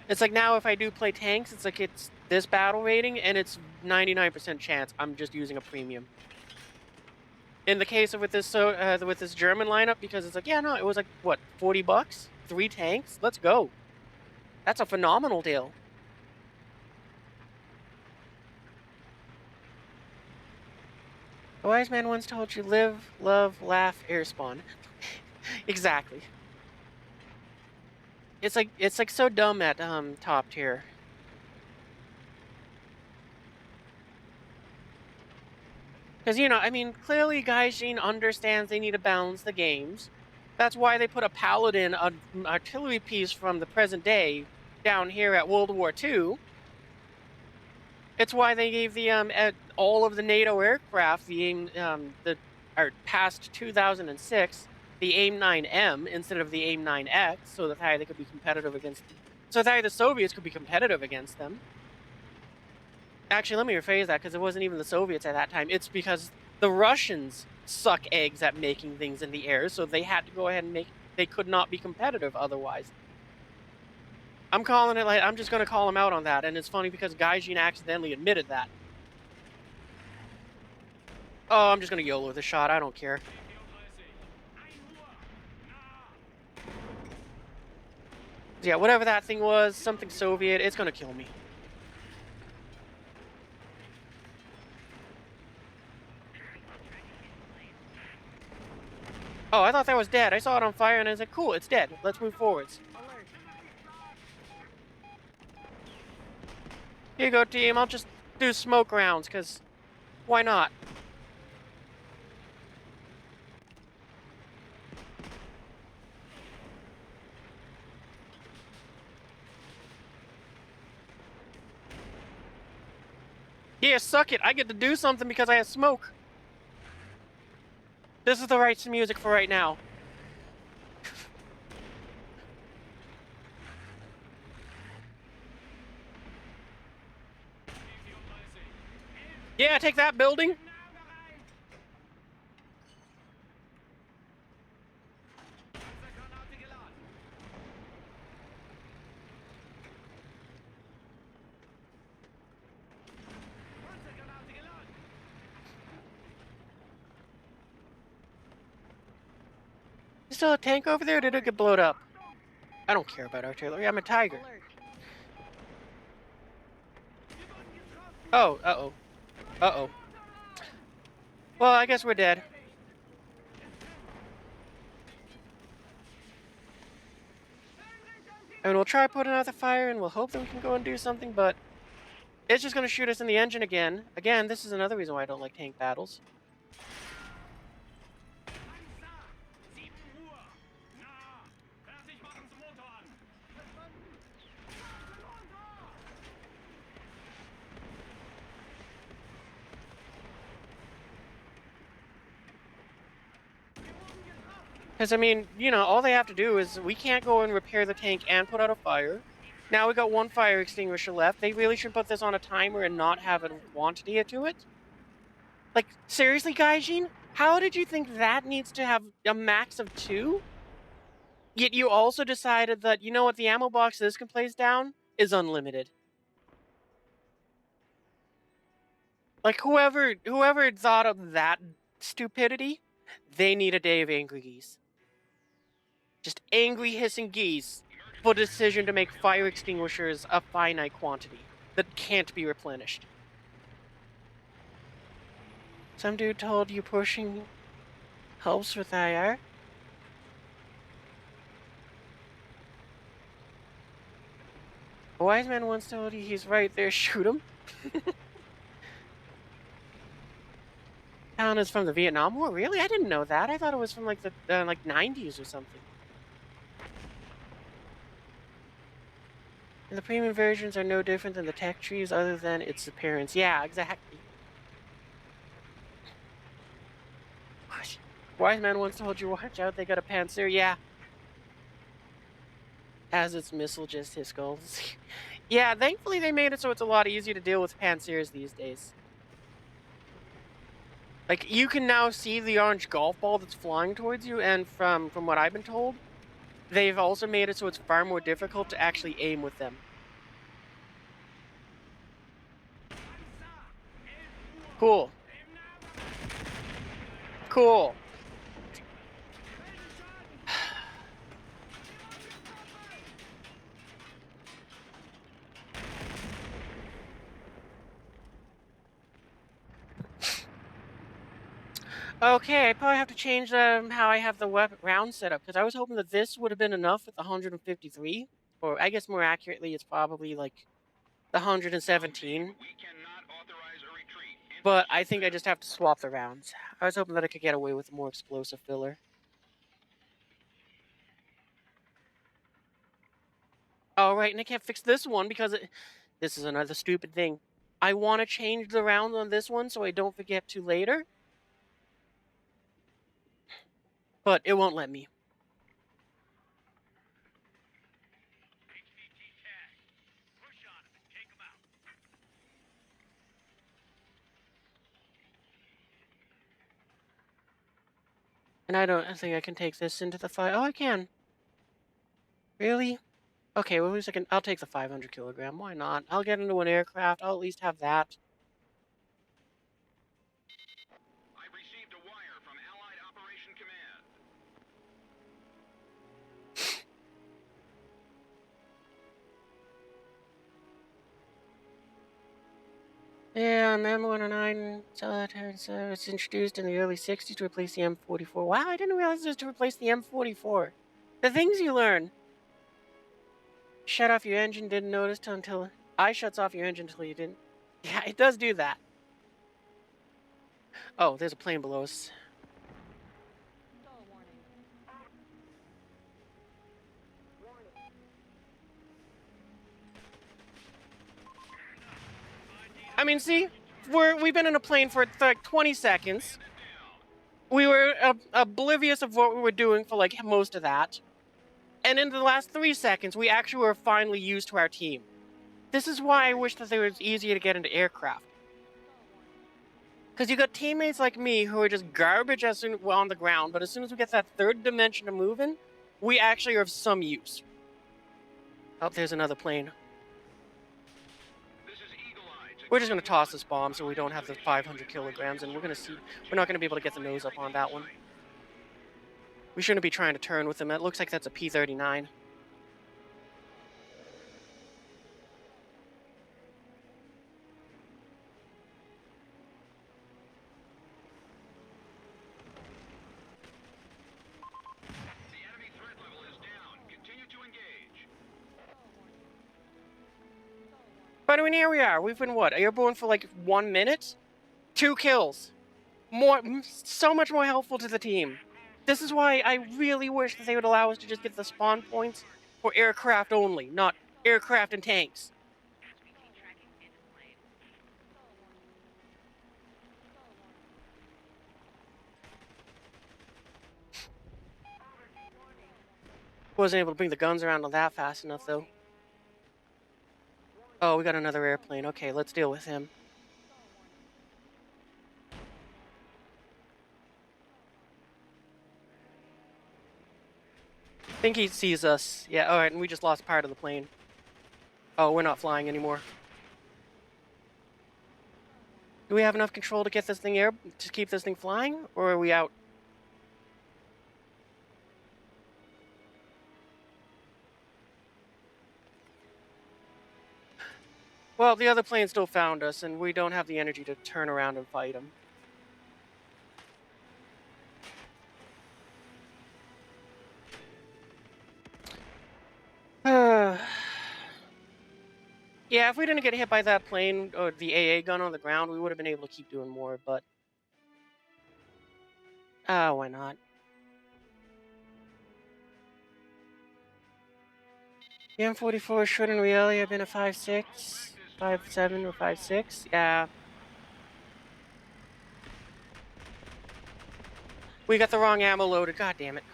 It's like now if I do play tanks, it's like it's this battle rating and it's 99% chance I'm just using a premium. In the case of with this German lineup, because it's like, yeah, no, it was like what, $40, 3 tanks, let's go. That's a phenomenal deal. A wise man once told you, live, love, laugh, air spawn. Exactly. It's like so dumb at top tier. Because, you know, I mean, clearly Gaijin understands they need to balance the games. That's why they put a paladin, an artillery piece from the present day, down here at World War II. It's why they gave the all of the NATO aircraft the past 2006 the AIM-9M instead of the AIM-9X, so that they could be competitive against. So that the Soviets could be competitive against them. Actually, let me rephrase that, because it wasn't even the Soviets at that time. It's because the Russians suck eggs at making things in the air, so they had to go ahead and make. They could not be competitive otherwise. I'm calling it like I'm just gonna call him out on that, and it's funny because Gaijin accidentally admitted that. Oh, I'm just gonna YOLO the shot. I don't care. Yeah, whatever that thing was, something Soviet, it's gonna kill me. Oh, I thought that was dead. I saw it on fire and I was like, cool, it's dead. Let's move forwards. Here you go, team. I'll just do smoke rounds, because why not? Yeah, suck it. I get to do something because I have smoke. This is the right music for right now. Yeah, take that building. You still a tank over there, or did it get blown up? I don't care about artillery. I'm a tiger. Oh, uh-oh. Uh-oh. Well, I guess we're dead. And we'll try putting out the fire, and we'll hope that we can go and do something, but it's just going to shoot us in the engine again. Again, this is another reason why I don't like tank battles. Because, I mean, you know, all they have to do is we can't go and repair the tank and put out a fire. Now we got one fire extinguisher left. They really should put this on a timer and not have a quantity to it. Like, seriously, Gaijin? How did you think that needs to have a max of 2? Yet you also decided that, you know what, the ammo box this can place down is unlimited. Like, whoever thought of that stupidity, they need a day of angry geese. Just angry hissing geese for the decision to make fire extinguishers a finite quantity that can't be replenished. Some dude told you pushing helps with IR? A wise man once told you he's right there, shoot him. Town is from the Vietnam War? Really? I didn't know that. I thought it was from like the like 90s or something. And the premium versions are no different than the tech trees other than its appearance. Yeah, exactly. What? Wise man once told you, watch out, they got a Panzer. Yeah. As its missile just his skulls. Yeah, thankfully they made it so it's a lot easier to deal with Panzers these days. Like, you can now see the orange golf ball that's flying towards you, and from what I've been told, they've also made it so it's far more difficult to actually aim with them. Cool. Cool. Okay, I probably have to change how I have the weapon round set up, because I was hoping that this would have been enough with the 153, or I guess more accurately, it's probably like the 117. We cannot authorize a retreat. But I think I just have to swap the rounds. I was hoping that I could get away with a more explosive filler. Oh, right, and I can't fix this one because this is another stupid thing. I want to change the round on this one so I don't forget to later, but it won't let me. And I don't think I can take this into the fight. Oh, I can. Really? Okay, well, at least I can. I'll take the 500 kilogram. Why not? I'll get into an aircraft. I'll at least have that. I've received a wire from Allied Operation Command. Yeah, M109 solitary service introduced in the early 60s to replace the M44. Wow, I didn't realize it was to replace the M44. The things you learn. Shut off your engine, didn't notice until I shuts off your engine until you didn't. Yeah, it does do that. Oh, there's a plane below us. I mean, see, we've been in a plane for like 20 seconds. We were oblivious of what we were doing for like most of that. And in the last 3 seconds, we actually were finally used to our team. This is why I wish that it was easier to get into aircraft. Because you got teammates like me who are just garbage as soon on the ground, but as soon as we get that third dimension to move in, we actually are of some use. Oh, there's another plane. This is Eagle Eye. We're just going to toss this bomb so we don't have the 500 kilograms, and we're not going to be able to get the nose up on that one. We shouldn't be trying to turn with them. It looks like that's a P-39. The enemy threat level is down. Continue to engage. But I mean, here we are. We've been, what, airborne for like 1 minute? 2 kills. So much more helpful to the team. This is why I really wish that they would allow us to just get the spawn points for aircraft only, not aircraft and tanks. Wasn't able to bring the guns around on that fast enough, though. Oh, we got another airplane. Okay, let's deal with him. Think he sees us. Yeah, alright, and we just lost part of the plane. Oh, we're not flying anymore. Do we have enough control to get this thing to keep this thing flying, or are we out? Well, the other plane still found us, and we don't have the energy to turn around and fight him. Yeah, if we didn't get hit by that plane or the AA gun on the ground, we would have been able to keep doing more, but... why not? The M44 should in reality have been a 5.6, 5.7, or 5.6. Yeah. We got the wrong ammo loaded. God damn it.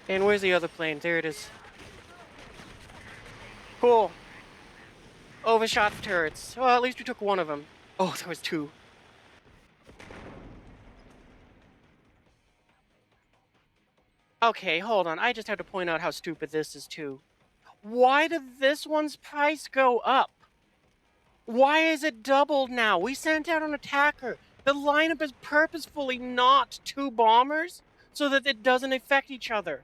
And where's the other plane? There it is. Cool. Overshot the turrets. Well, at least we took one of them. Oh, there was two. Okay, hold on. I just have to point out how stupid this is, too. Why did this one's price go up? Why is it doubled now? We sent out an attacker. The lineup is purposefully not two bombers so that it doesn't affect each other.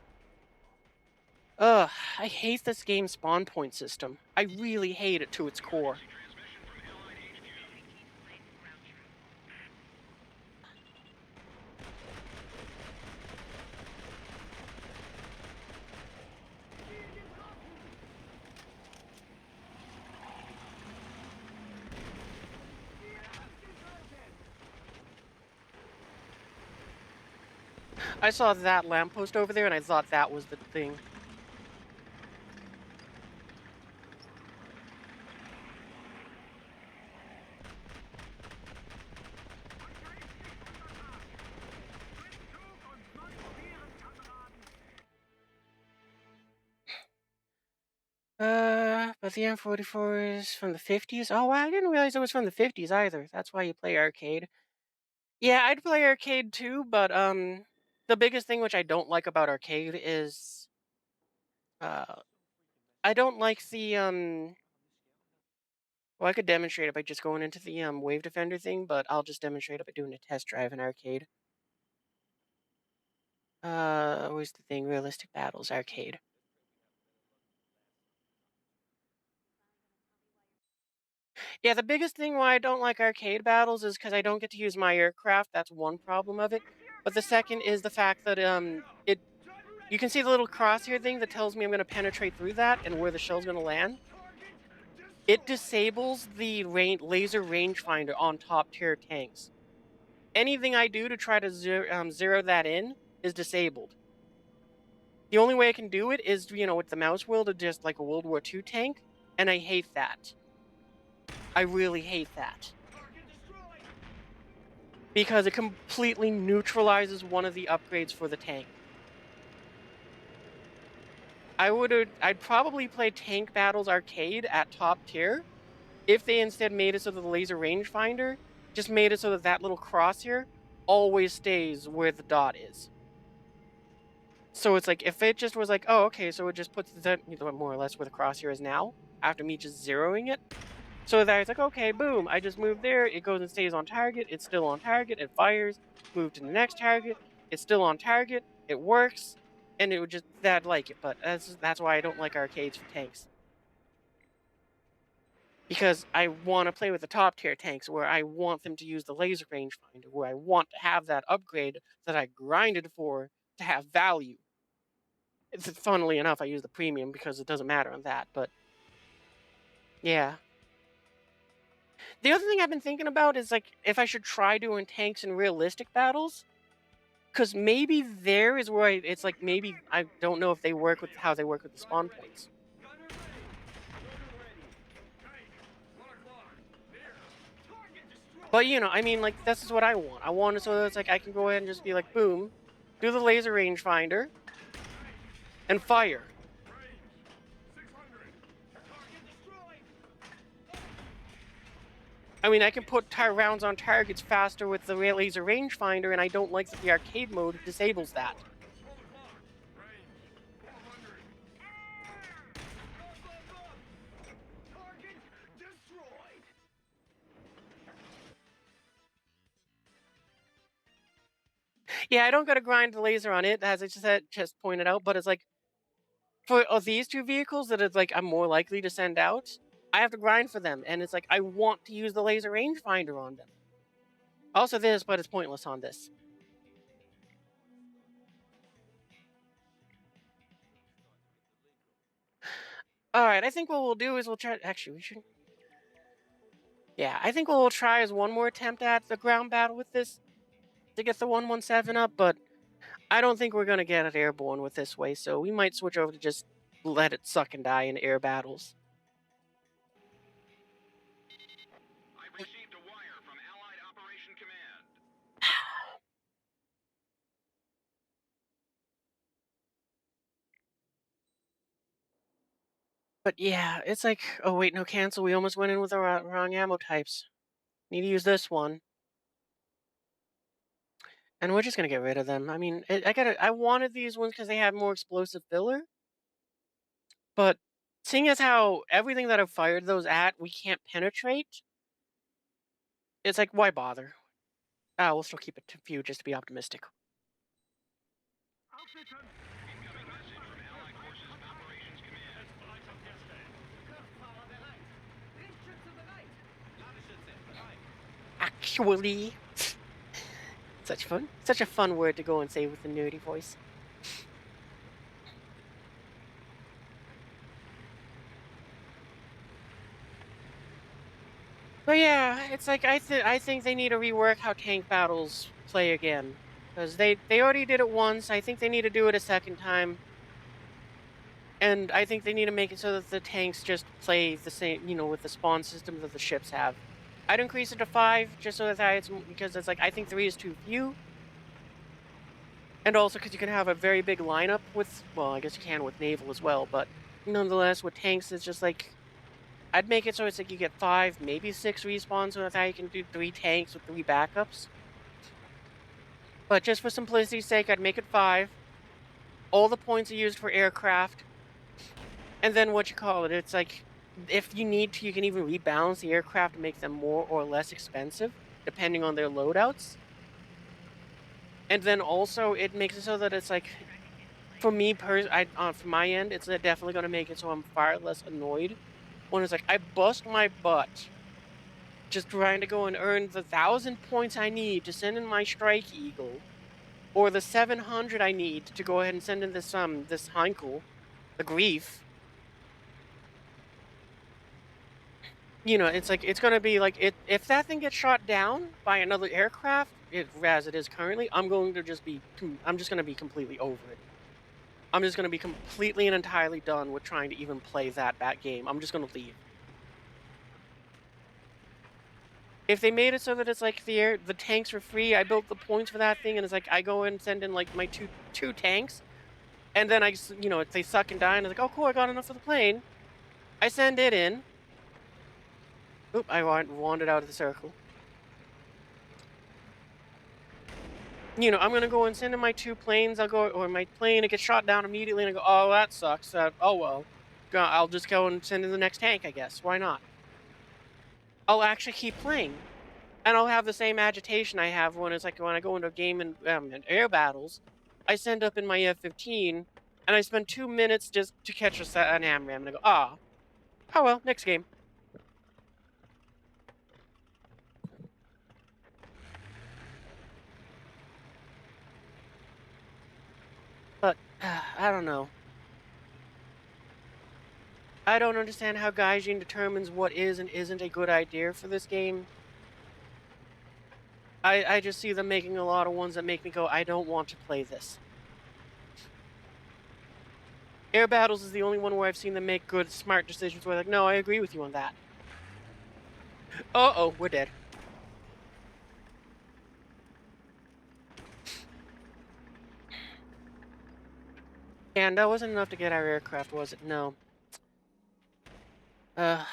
Ugh, I hate this game's spawn point system. I really hate it to its core. I saw that lamppost over there and I thought that was the thing. But the M44 is from the 50s? Oh, wow, I didn't realize it was from the 50s either. That's why you play arcade. Yeah, I'd play arcade too, but, the biggest thing which I don't like about arcade is, uh, I don't like the, well, I could demonstrate it by just going into the, Wave Defender thing, but I'll just demonstrate it by doing a test drive in arcade. Where's the thing? Realistic Battles, arcade. Yeah, the biggest thing why I don't like arcade battles is because I don't get to use my aircraft. That's one problem of it. But the second is the fact that you can see the little crosshair thing that tells me I'm going to penetrate through that and where the shell's going to land. It disables the laser rangefinder on top tier tanks. Anything I do to try to zero that in is disabled. The only way I can do it is, with the mouse wheel to just like a World War II tank, and I hate that. I really hate that. Because it completely neutralizes one of the upgrades for the tank. I'd probably play Tank Battles Arcade at top tier if they instead made it so that the laser rangefinder just made it so that that little crosshair always stays where the dot is. So it's like, if it just was like, oh, okay, so it just puts that more or less where the crosshair is now, after me just zeroing it. So that it's like, okay, boom, I just moved there, it goes and stays on target, it's still on target, it fires, move to the next target, it's still on target, it works, and it would just, that like it, but that's why I don't like arcades for tanks. Because I want to play with the top tier tanks where I want them to use the laser rangefinder, where I want to have that upgrade that I grinded for to have value. Funnily enough, I use the premium because it doesn't matter on that, but yeah. The other thing I've been thinking about is like if I should try doing tanks in realistic battles. Because maybe there is where it's like maybe I don't know if they work with how they work with the spawn points. But I mean, like this is what I want. I want it so that it's like I can go ahead and just be like, boom, do the laser rangefinder and fire. I mean, I can put rounds on targets faster with the laser rangefinder, and I don't like that the arcade mode disables that. Yeah, I don't gotta grind the laser on it, as I just pointed out, but it's like for these two vehicles that it's like I'm more likely to send out, I have to grind for them, and it's like I want to use the laser rangefinder on them. Also this, but it's pointless on this. Alright, I think what we'll do is we'll try actually we should yeah, I think what we'll try is one more attempt at the ground battle with this to get the 117 up, but I don't think we're gonna get it airborne with this way, so we might switch over to just let it suck and die in air battles. I've received a wire from Allied Operation Command. But yeah, it's like, oh wait, no cancel. We almost went in with the wrong ammo types. Need to use this one, and we're just gonna get rid of them. I mean, I wanted these ones because they have more explosive filler, but seeing as how everything that I've fired those at we can't penetrate, it's like why bother? Ah, we'll still keep it to few just to be optimistic. Incoming message from Allied Forces Operations Command. Actually, such a fun word to go and say with a nerdy voice. But yeah, it's like I think they need to rework how tank battles play again, because they already did it once. I think they need to do it a second time, and I think they need to make it so that the tanks just play the same, with the spawn system that the ships have. I'd increase it to 5 just so that because it's like I think 3 is too few, and also because you can have a very big lineup with well, I guess you can with naval as well, but nonetheless with tanks it's just like I'd make it so it's like you get 5, maybe 6 respawns, so that's how you can do 3 tanks with 3 backups. But just for simplicity's sake, I'd make it 5. All the points are used for aircraft. And then what you call it, it's like, if you need to, you can even rebalance the aircraft to make them more or less expensive, depending on their loadouts. And then also, it makes it so that it's like, for me, from my end, it's definitely going to make it so I'm far less annoyed when it's like, I bust my butt just trying to go and earn the 1,000 points I need to send in my Strike Eagle, or the 700 I need to go ahead and send in this Heinkel, the Grief. It's like it's gonna be like if that thing gets shot down by another aircraft, as it is currently, I'm just gonna be completely over it. I'm just gonna be completely and entirely done with trying to even play that game. I'm just gonna leave. If they made it so that it's like the tanks are free, I built the points for that thing, and it's like I go and send in like my two tanks, and then if they suck and die, and it's like, oh cool, I got enough for the plane. I send it in. Oop, I wandered out of the circle. I'm gonna go and send in my 2 planes. Or my plane, it gets shot down immediately, and I go, oh, that sucks. Oh well. I'll just go and send in the next tank, I guess. Why not? I'll actually keep playing. And I'll have the same agitation I have when I go into a game in air battles. I send up in my F-15, and I spend 2 minutes just to catch an AMRAAM, and I go, oh well, next game. But I don't know. I don't understand how Gaijin determines what is and isn't a good idea for this game. I just see them making a lot of ones that make me go, I don't want to play this. Air Battles is the only one where I've seen them make good, smart decisions where like, no, I agree with you on that. Uh-oh, we're dead. And that wasn't enough to get our aircraft, was it? No. Uh,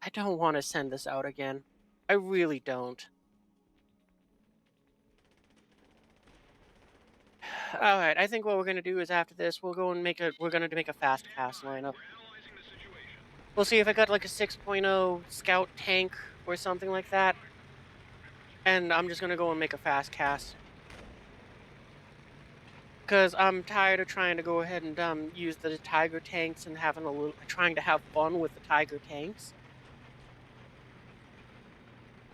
I don't want to send this out again. I really don't. All right, I think what we're gonna do is after this, we're gonna make a fast cast lineup. We'll see if I got like a 6.0 scout tank or something like that, and I'm just gonna go and make a fast cast because I'm tired of trying to go ahead and use the tiger tanks and trying to have fun with the tiger tanks.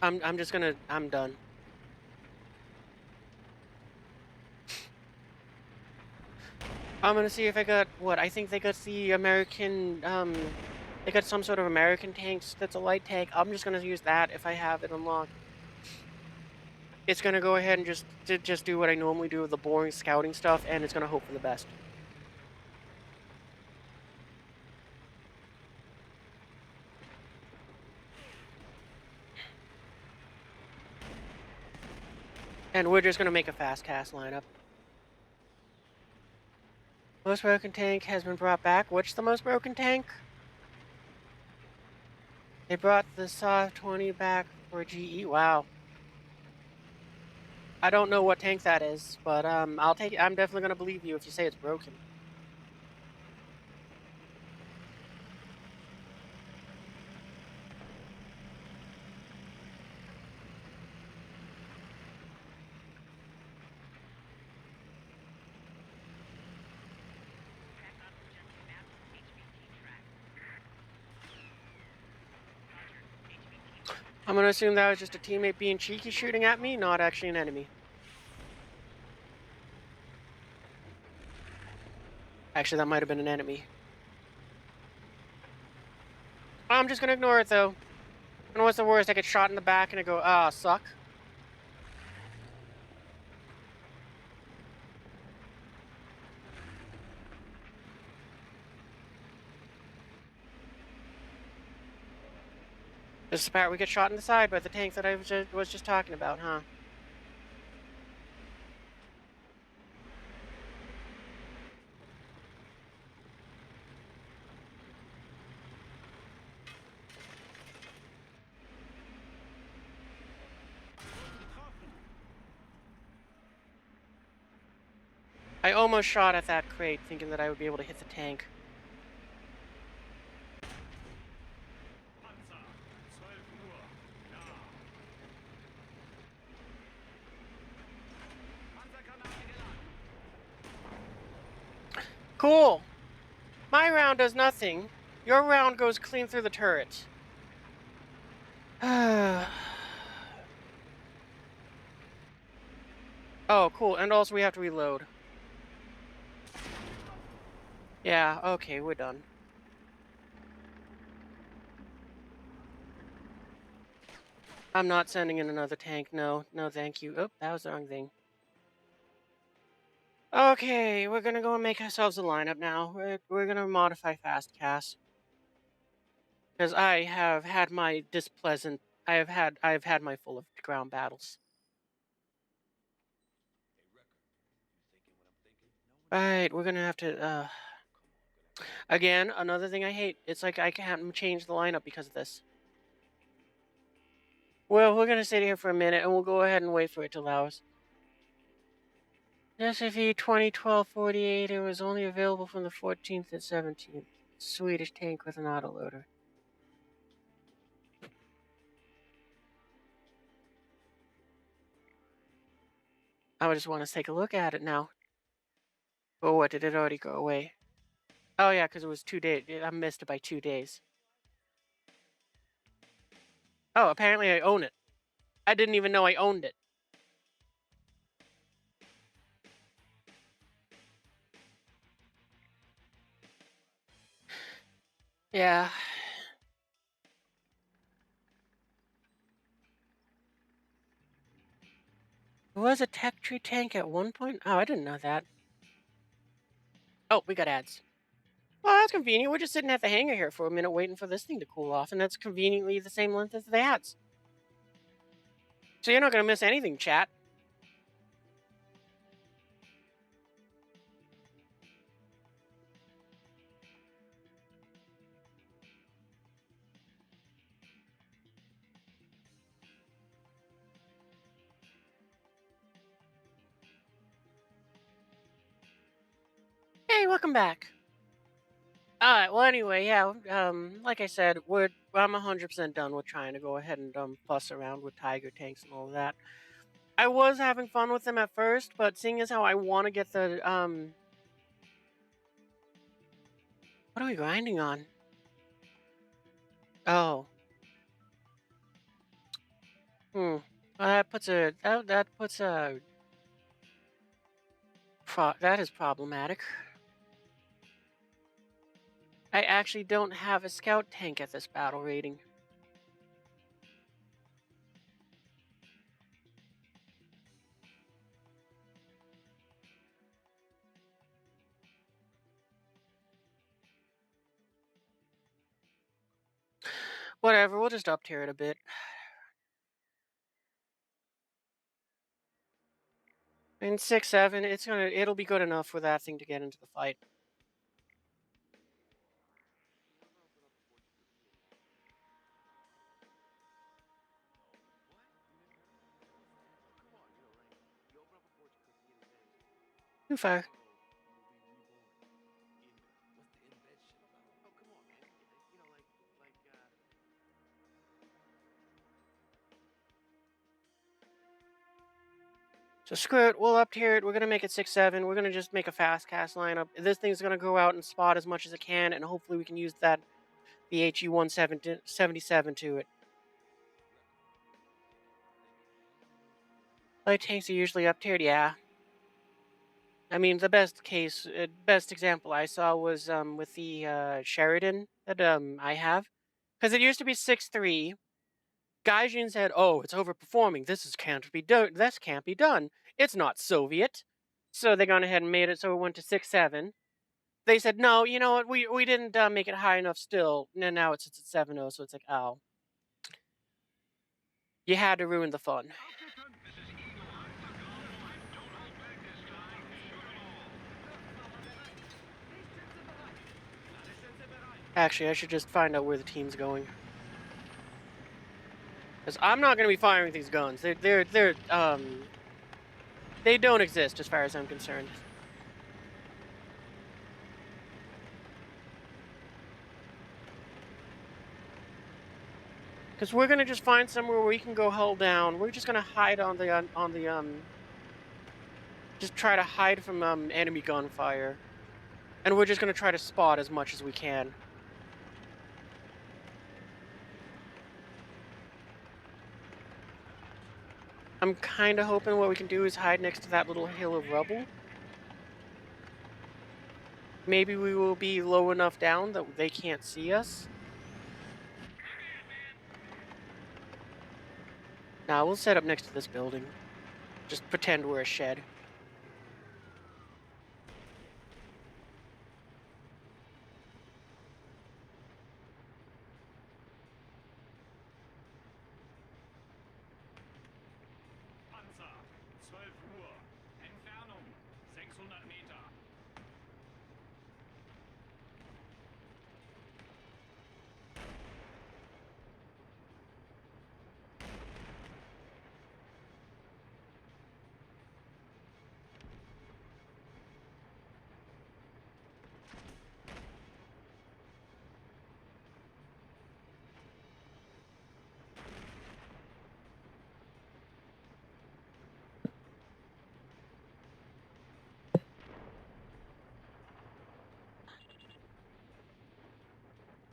I'm done. I'm gonna see if I got what I think they got the American they got some sort of American tanks that's a light tank. I'm just gonna use that if I have it unlocked. It's gonna go ahead and just do what I normally do with the boring scouting stuff, and it's gonna hope for the best. And we're just gonna make a fast cast lineup. Most broken tank has been brought back. What's the most broken tank? They brought the SAW 20 back for GE. Wow. I don't know what tank that is, but I'll take it. I'm definitely gonna believe you if you say it's broken. I'm gonna assume that was just a teammate being cheeky shooting at me, not actually an enemy. Actually, that might have been an enemy. I'm just gonna ignore it though. And what's the worst? I get shot in the back and I go, ah, suck. This is the part we get shot in the side by the tank that I was just talking about, huh? I almost shot at that crate thinking that I would be able to hit the tank. Cool! My round does nothing. Your round goes clean through the turret. Oh, cool. And also we have to reload. Yeah, okay, we're done. I'm not sending in another tank. No, no, thank you. Oh, that was the wrong thing. Okay, we're gonna go and make ourselves a lineup now. We're gonna modify fast cast. Because I have had my displeasant I've had my full of ground battles. Right, we're gonna have to again, another thing I hate. It's like I can't change the lineup because of this. Well, we're gonna sit here for a minute and we'll go ahead and wait for it to allow us. SFE 2012-48, it was only available from the 14th and 17th. Swedish tank with an autoloader. I just want to take a look at it now. Oh, what, did it already go away? Oh yeah, because it was 2 days. I missed it by 2 days. Oh, apparently I own it. I didn't even know I owned it. Yeah. There was a tech tree tank at one point? Oh, I didn't know that. Oh, we got ads. Well, that's convenient. We're just sitting at the hangar here for a minute waiting for this thing to cool off, and that's conveniently the same length as the ads. So you're not going to miss anything, chat. Hey, welcome back. Alright, well, anyway, yeah, like I said, I'm 100% done with trying to go ahead and, fuss around with tiger tanks and all of that. I was having fun with them at first, but seeing as how I want to get the, what are we grinding on? Oh. Hmm. Well, that is problematic. I actually don't have a scout tank at this battle rating. Whatever, we'll just up tier it a bit. In 6-7, it'll be good enough for that thing to get into the fight. Too far. So screw it, we'll up tier it, we're gonna make it 6-7, we're gonna just make a fast cast lineup. This thing's gonna go out and spot as much as it can, and hopefully we can use the HE-177 to it. Light tanks are usually up tiered, yeah. I mean, the best example I saw was with the Sheridan that I have, because it used to be 6-3. Gaijin said, "Oh, it's overperforming. Can't be done. This can't be done. It's not Soviet." So they gone ahead and made it so it went to 6-7. They said, "No, you know what? We didn't make it high enough. Still, and now it's at 7-0. So it's like, oh, you had to ruin the fun." Actually, I should just find out where the team's going, because I'm not going to be firing these guns. They don't exist as far as I'm concerned. Because we're gonna just find somewhere where we can go hull down. We're just gonna hide just try to hide from enemy gunfire, and we're just gonna try to spot as much as we can. I'm kind of hoping what we can do is hide next to that little hill of rubble. Maybe we will be low enough down that they can't see us. Nah, we'll set up next to this building. Just pretend we're a shed. Panzer, 12 Uhr. Entfernung 600 Meter.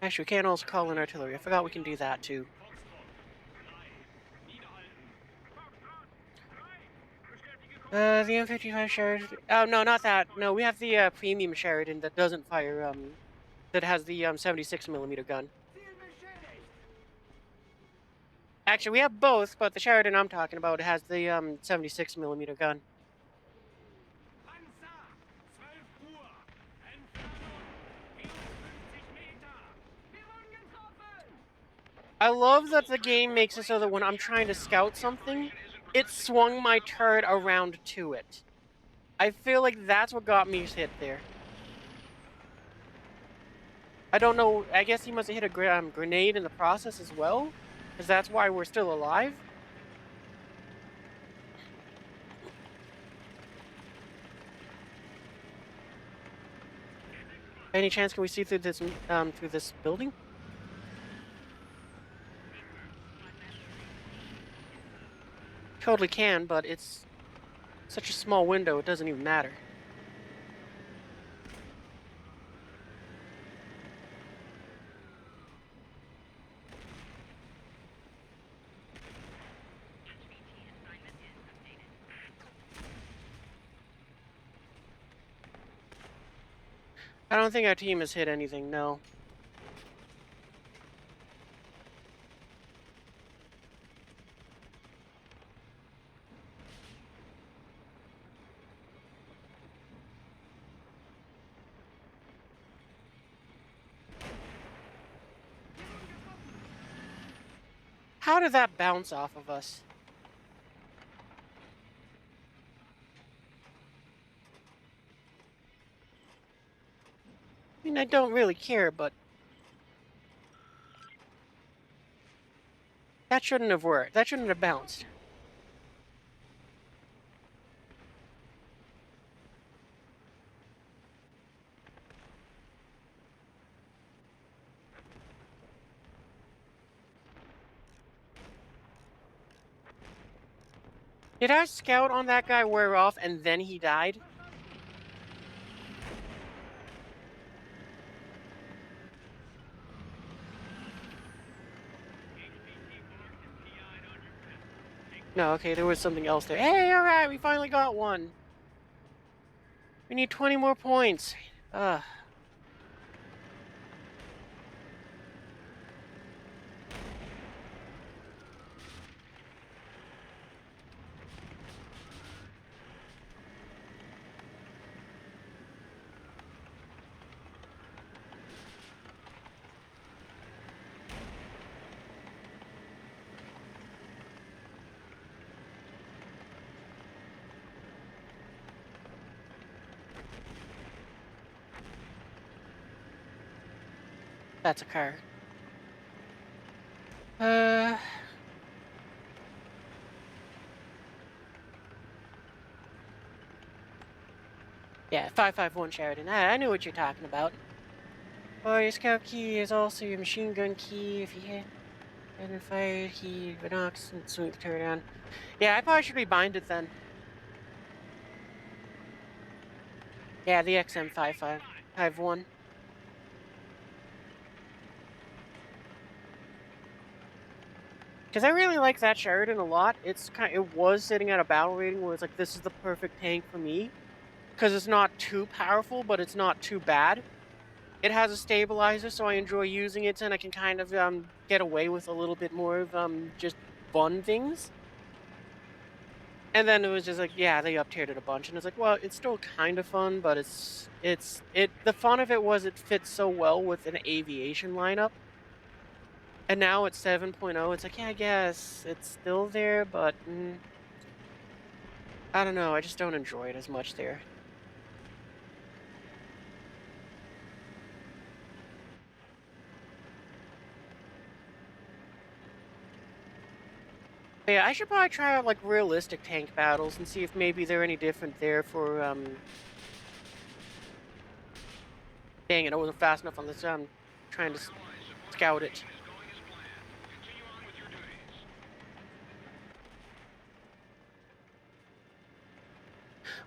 Actually, we can also call in artillery. I forgot we can do that too. The M55 Sheridan. Oh no, not that. No, we have the premium Sheridan that doesn't fire. That has the 76mm gun. Actually, we have both, but the Sheridan I'm talking about has the 76mm gun. Panzer! 12 Uhr! Entfernung 54 Meter! Wir wurden getroffen! I love that the game makes it so that when I'm trying to scout something, it swung my turret around to it. I feel like that's what got me hit there. I don't know. I guess he must have hit a grenade in the process as well, because that's why we're still alive. Any chance can we see through this building? Totally can, but it's such a small window, it doesn't even matter. I don't think our team has hit anything, no. How did that bounce off of us? I mean, I don't really care, but that shouldn't have worked. That shouldn't have bounced. Did our scout on that guy wear off and then he died? No, okay, there was something else there. Hey, alright, we finally got one. We need 20 more points. Ugh. That's a car. Yeah, 551 Sheridan. I knew what you're talking about. Oh, your scout key is also your machine gun key. If you hit and fire, he knocks and swing the turret on. Yeah, I probably should rebind it then. Yeah, the XM5551. Because I really like that Sheridan a lot. It was sitting at a battle rating where it's like, this is the perfect tank for me. Because it's not too powerful, but it's not too bad. It has a stabilizer, so I enjoy using it, and I can kind of get away with a little bit more of just fun things. And then it was just like, yeah, they up-tiered it a bunch, and it's like, well, it's still kind of fun, but the fun of it was it fits so well with an aviation lineup. And now it's 7.0, it's like, yeah, I guess it's still there, but I don't know, I just don't enjoy it as much there. But yeah, I should probably try out like realistic tank battles and see if maybe they're any different there for dang it, I wasn't fast enough on this trying to scout it.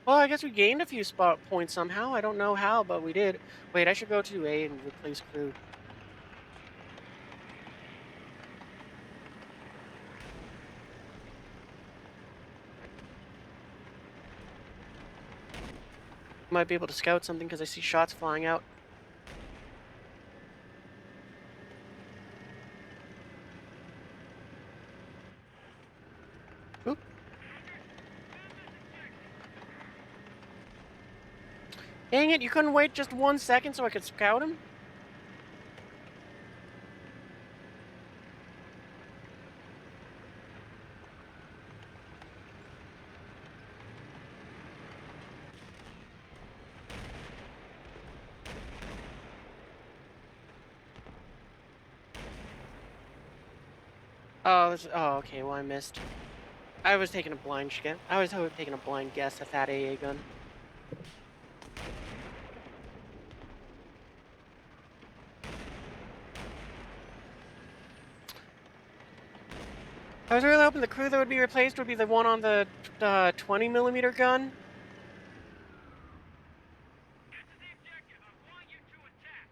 Well, I guess we gained a few spot points somehow. I don't know how, but we did. Wait, I should go to A and replace crew. Might be able to scout something because I see shots flying out. Dang it, you couldn't wait just 1 second so I could scout him? Oh, okay, well, I missed. I was taking a blind guess. I was taking a blind guess at that AA gun. I was really hoping the crew that would be replaced would be the one on the 20 millimeter gun, Get to the objective. I want you to attack.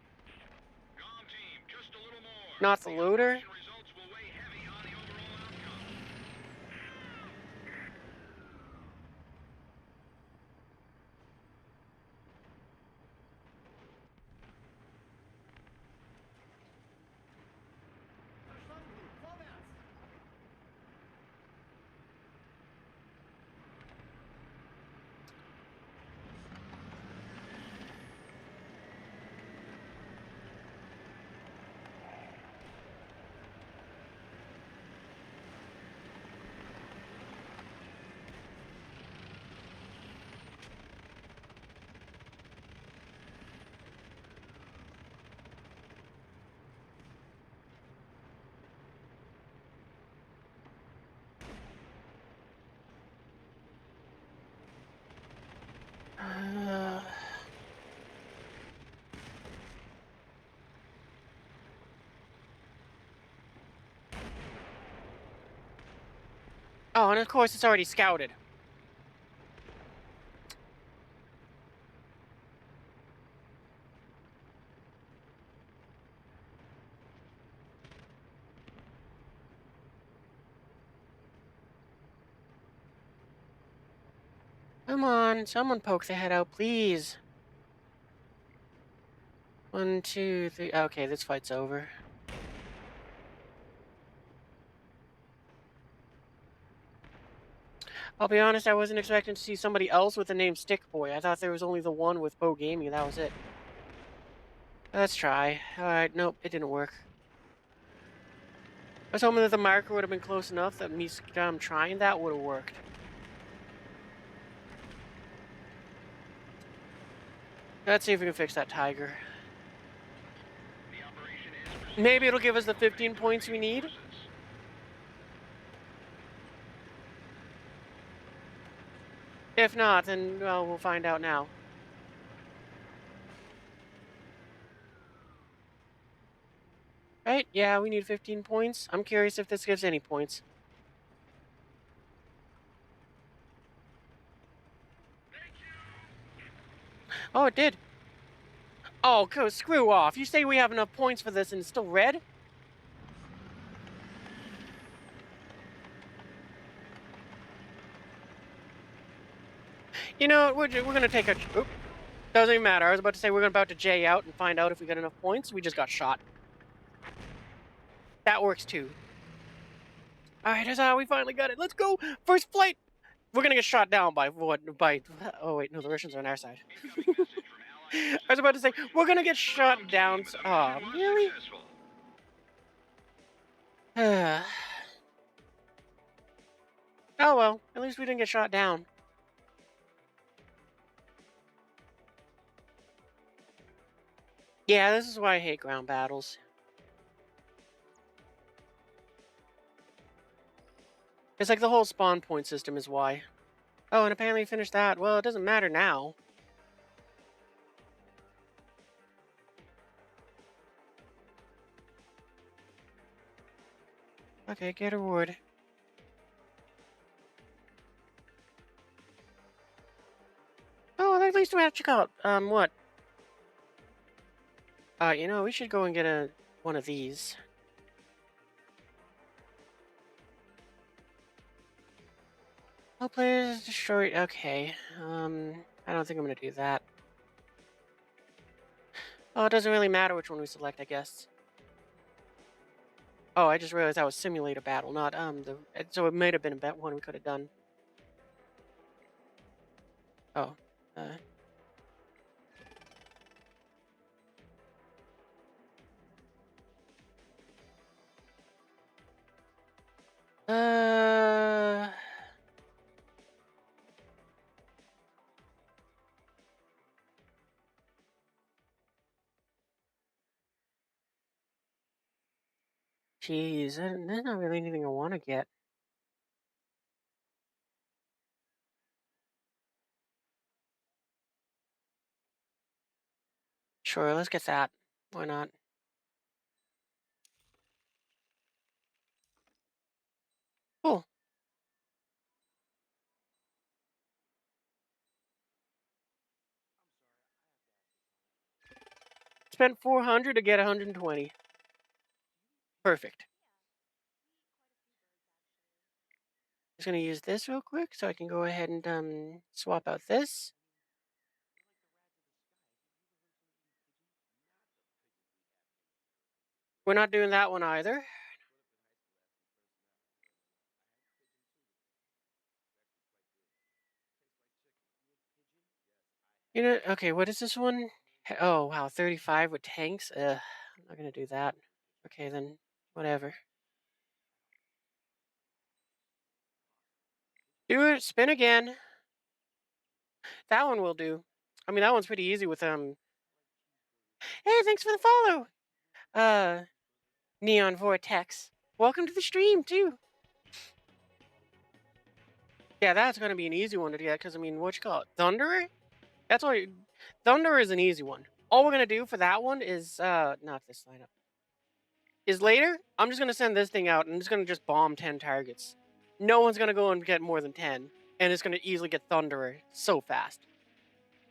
Com team, just a little more. not the The loader. operation results will weigh heavy on the overall outcome. Uh, oh, and of course it's already scouted. Come on, someone poke the head out, please. 1, 2, 3. Okay, this fight's over. I'll be honest, I wasn't expecting to see somebody else with the name Stick Boy. I thought there was only the one with Bo Gaming. That was it. Let's try. Alright, nope, it didn't work. I was hoping that the marker would have been close enough that me trying that would have worked. Let's see if we can fix that tiger. The operation is proceeding. Maybe it'll give us the 15 points we need. Forces. If not, then, well, we'll find out now. Right? Yeah, we need 15 points. I'm curious if this gives any points. Oh, it did. Oh, screw off. You say we have enough points for this and it's still red? You know, we're going to take a... Oop. Doesn't even matter. I was about to say we're about to J out and find out if we got enough points. We just got shot. That works too. Alright, that's how we finally got it. Let's go! First flight! We're gonna get shot down by what? Oh wait, no, the Russians are on our side. Incoming message from Allied I was about to say, we're gonna get shot Com team, down. the Aw, mission was really? successful. Oh well, at least we didn't get shot down. Yeah, this is why I hate ground battles. It's like the whole spawn point system is why. Oh, and apparently you finished that. Well, it doesn't matter now. Okay, get a reward. Oh, well, at least we have to check out. What? You know, we should go and get one of these. All players destroyed. Okay. I don't think I'm gonna do that. Oh, it doesn't really matter which one we select, I guess. Oh, I just realized that was simulate a battle, not so it might have been a bet one we could have done. Oh. Uh, Jeez, there's not really anything I want to get. Sure, let's get that. Why not? Cool. Spent 400 to get 120. Perfect. Just gonna use this real quick so I can go ahead and swap out this. We're not doing that one either. You know, okay, what is this one? Oh, wow, 35 with tanks? Ugh, I'm not gonna do that. Okay, then, whatever. Do it, spin again. That one will do. I mean, that one's pretty easy with, Hey, thanks for the follow! Uh, Neon Vortex. Welcome to the stream, too. Yeah, that's gonna be an easy one to get, because, I mean, what you call it? Thunderer? That's what... Thunder is an easy one. All we're gonna do for that one is, not this lineup. Is later, I'm just gonna send this thing out and it's gonna just bomb 10 targets. No one's gonna go and get more than 10, and it's gonna easily get Thunderer so fast.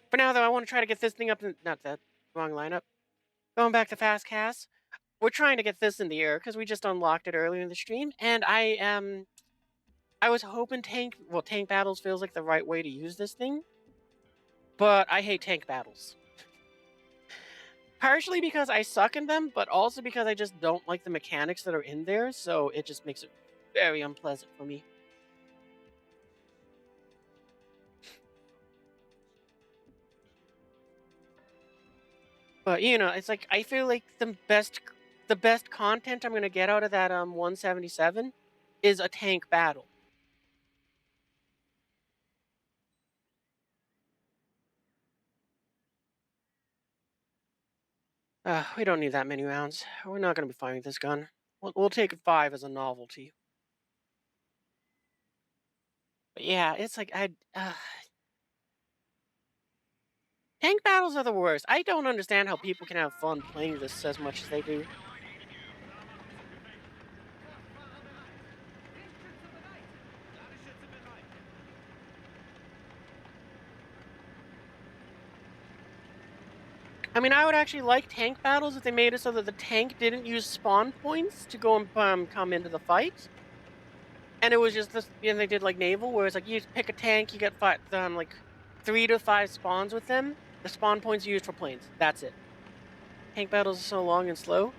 For now, though, I want to try to get this thing up in... Not that. Wrong lineup. Going back to Fast Cast. We're trying to get this in the air, because we just unlocked it earlier in the stream, and I was hoping tank battles feels like the right way to use this thing, but I hate tank battles. Partially because I suck in them, but also because I just don't like the mechanics that are in there, so it just makes it very unpleasant for me. But you know, it's like I feel like the best content I'm gonna get out of that 177 is a tank battle. We don't need that many rounds. We're not gonna be firing this gun. We'll take 5 as a novelty. But yeah, it's like tank battles are the worst. I don't understand how people can have fun playing this as much as they do. I mean, I would actually like tank battles if they made it so that the tank didn't use spawn points to go and come into the fight. And it was just this, they did like naval, where it's like you pick a tank, you get like 3 to 5 spawns with them. The spawn points used for planes. That's it. Tank battles are so long and slow.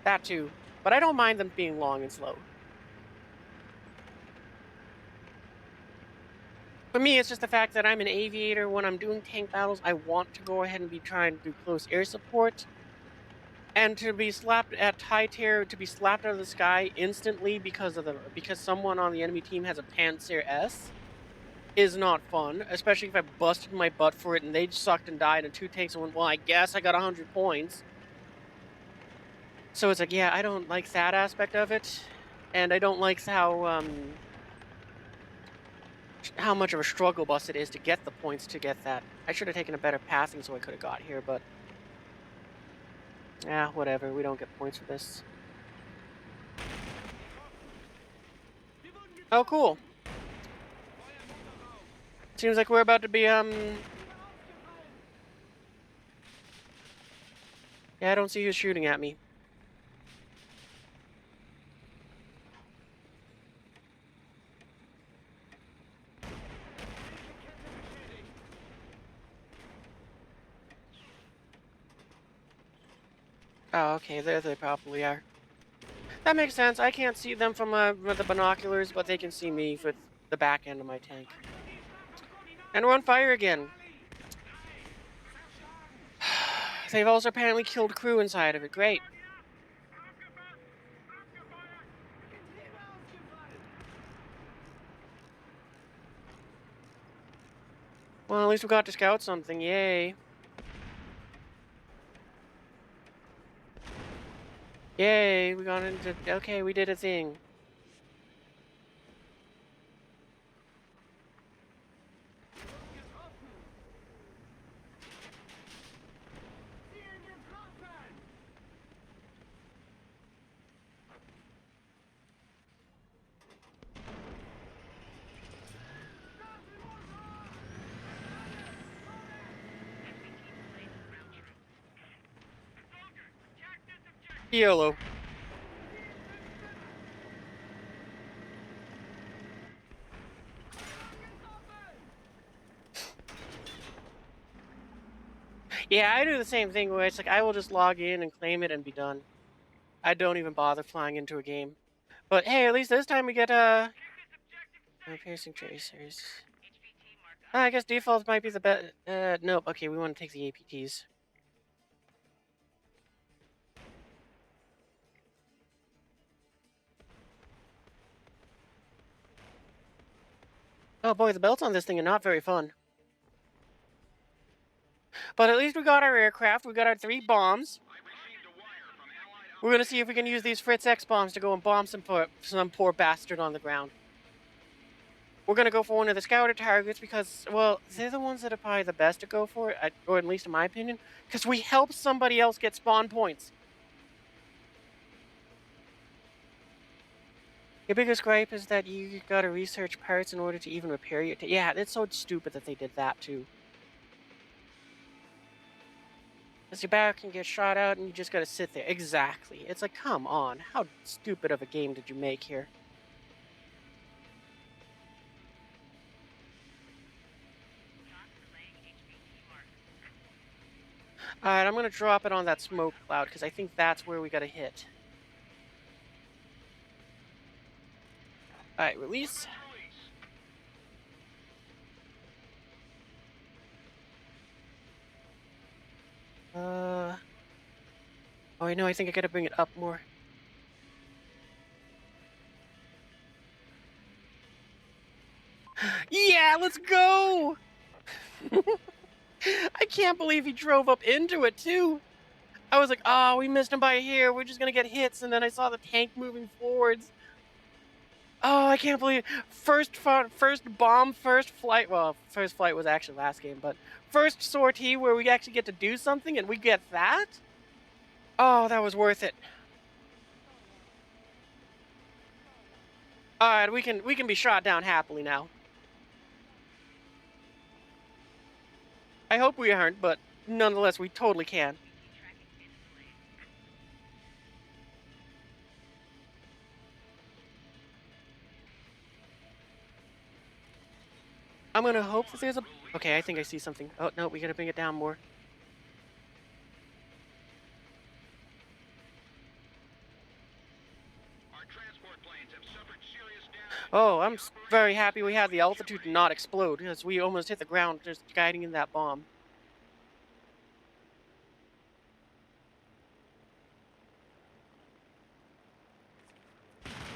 That too. But I don't mind them being long and slow. For me, it's just the fact that I'm an aviator. When I'm doing tank battles, I want to go ahead and be trying to do close air support. And to be slapped at high tier, to be slapped out of the sky instantly because someone on the enemy team has a Panzer S is not fun, especially if I busted my butt for it and they sucked and died in 2 takes and went, well, I guess I got 100 points. So it's like, yeah, I don't like that aspect of it, and I don't like how much of a struggle bus it is to get the points to get that. I should have taken a better passing so I could have got here, but yeah, whatever. We don't get points for this. Oh, cool. Seems like we're about to be, Yeah, I don't see who's shooting at me. Oh, okay, there they probably are. That makes sense. I can't see them from with the binoculars, but they can see me with the back end of my tank. And we're on fire again. They've also apparently killed crew inside of it. Great. Well, at least we got to scout something. Yay. Yay, we got into... Okay, we did a thing. YOLO. Yeah, I do the same thing where it's like I will just log in and claim it and be done. I don't even bother flying into a game. But hey, at least this time we get piercing tracers. I guess defaults might be the best. Nope. Okay, we want to take the APTs. Oh boy, the belts on this thing are not very fun. But at least we got our aircraft. We got our 3 bombs. We're gonna see if we can use these Fritz X bombs to go and bomb some poor bastard on the ground. We're gonna go for one of the scouter targets because, well, they're the ones that are probably the best to go for, or at least in my opinion, because we help somebody else get spawn points. Your biggest gripe is that you gotta research parts in order to even repair your... Yeah, it's so stupid that they did that too. Because your back can get shot out and you just gotta sit there. Exactly. It's like, come on, how stupid of a game did you make here? Alright, I'm gonna drop it on that smoke cloud, because I think that's where we gotta hit. Alright, release. Oh, I know, I think I gotta bring it up more. Yeah, let's go! I can't believe he drove up into it, too! I was like, oh, we missed him by here, we're just gonna get hits, and then I saw the tank moving forwards. Oh, I can't believe first bomb, first flight. Well, first flight was actually last game, but first sortie where we actually get to do something and we get that. Oh, that was worth it. All right, we can be shot down happily now. I hope we aren't, but nonetheless, we totally can. I'm gonna hope that there's a... Okay, I think I see something. Oh no, we gotta bring it down more. Our transport planes have suffered serious damage. Oh, I'm very happy we had the altitude to not explode, because we almost hit the ground just guiding in that bomb.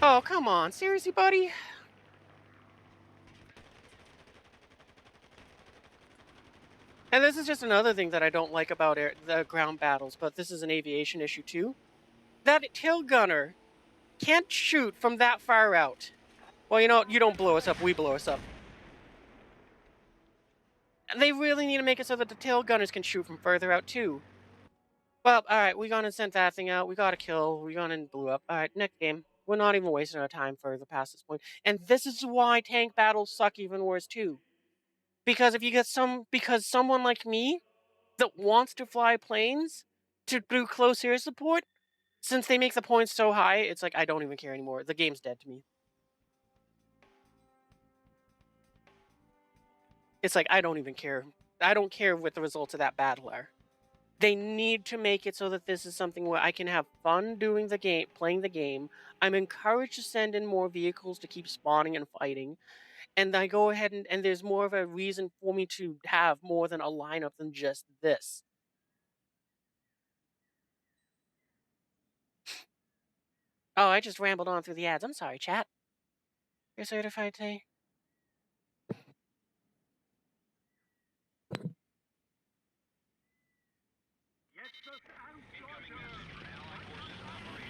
Oh, come on. Seriously, buddy? And this is just another thing that I don't like about the ground battles, but this is an aviation issue too. That tail gunner can't shoot from that far out. Well, you know, you don't blow us up, we blow us up. They really need to make it so that the tail gunners can shoot from further out too. Well, alright, we gone and sent that thing out. We got a kill. We gone and blew up. Alright, next game. We're not even wasting our time further past this point. And this is why tank battles suck even worse too. Because if you get because someone like me that wants to fly planes to do close air support, since they make the points so high, it's like I don't even care anymore. The game's dead to me. It's like I don't even care. I don't care what the results of that battle are. They need to make it so that this is something where I can have fun doing the game, playing the game. I'm encouraged to send in more vehicles to keep spawning and fighting. And I go ahead and there's more of a reason for me to have more than a lineup than just this. Oh, I just rambled on through the ads. I'm sorry, chat. You're certified today?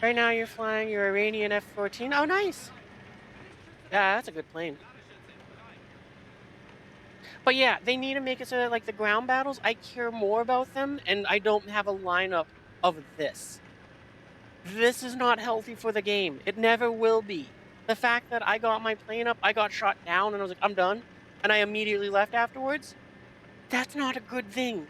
Right now you're flying your Iranian F-14. Oh, nice. Yeah, that's a good plane. But yeah, they need to make it so that like the ground battles, I care more about them, and I don't have a lineup of this. This is not healthy for the game. It never will be. The fact that I got my plane up, I got shot down, and I was like, I'm done, and I immediately left afterwards. That's not a good thing.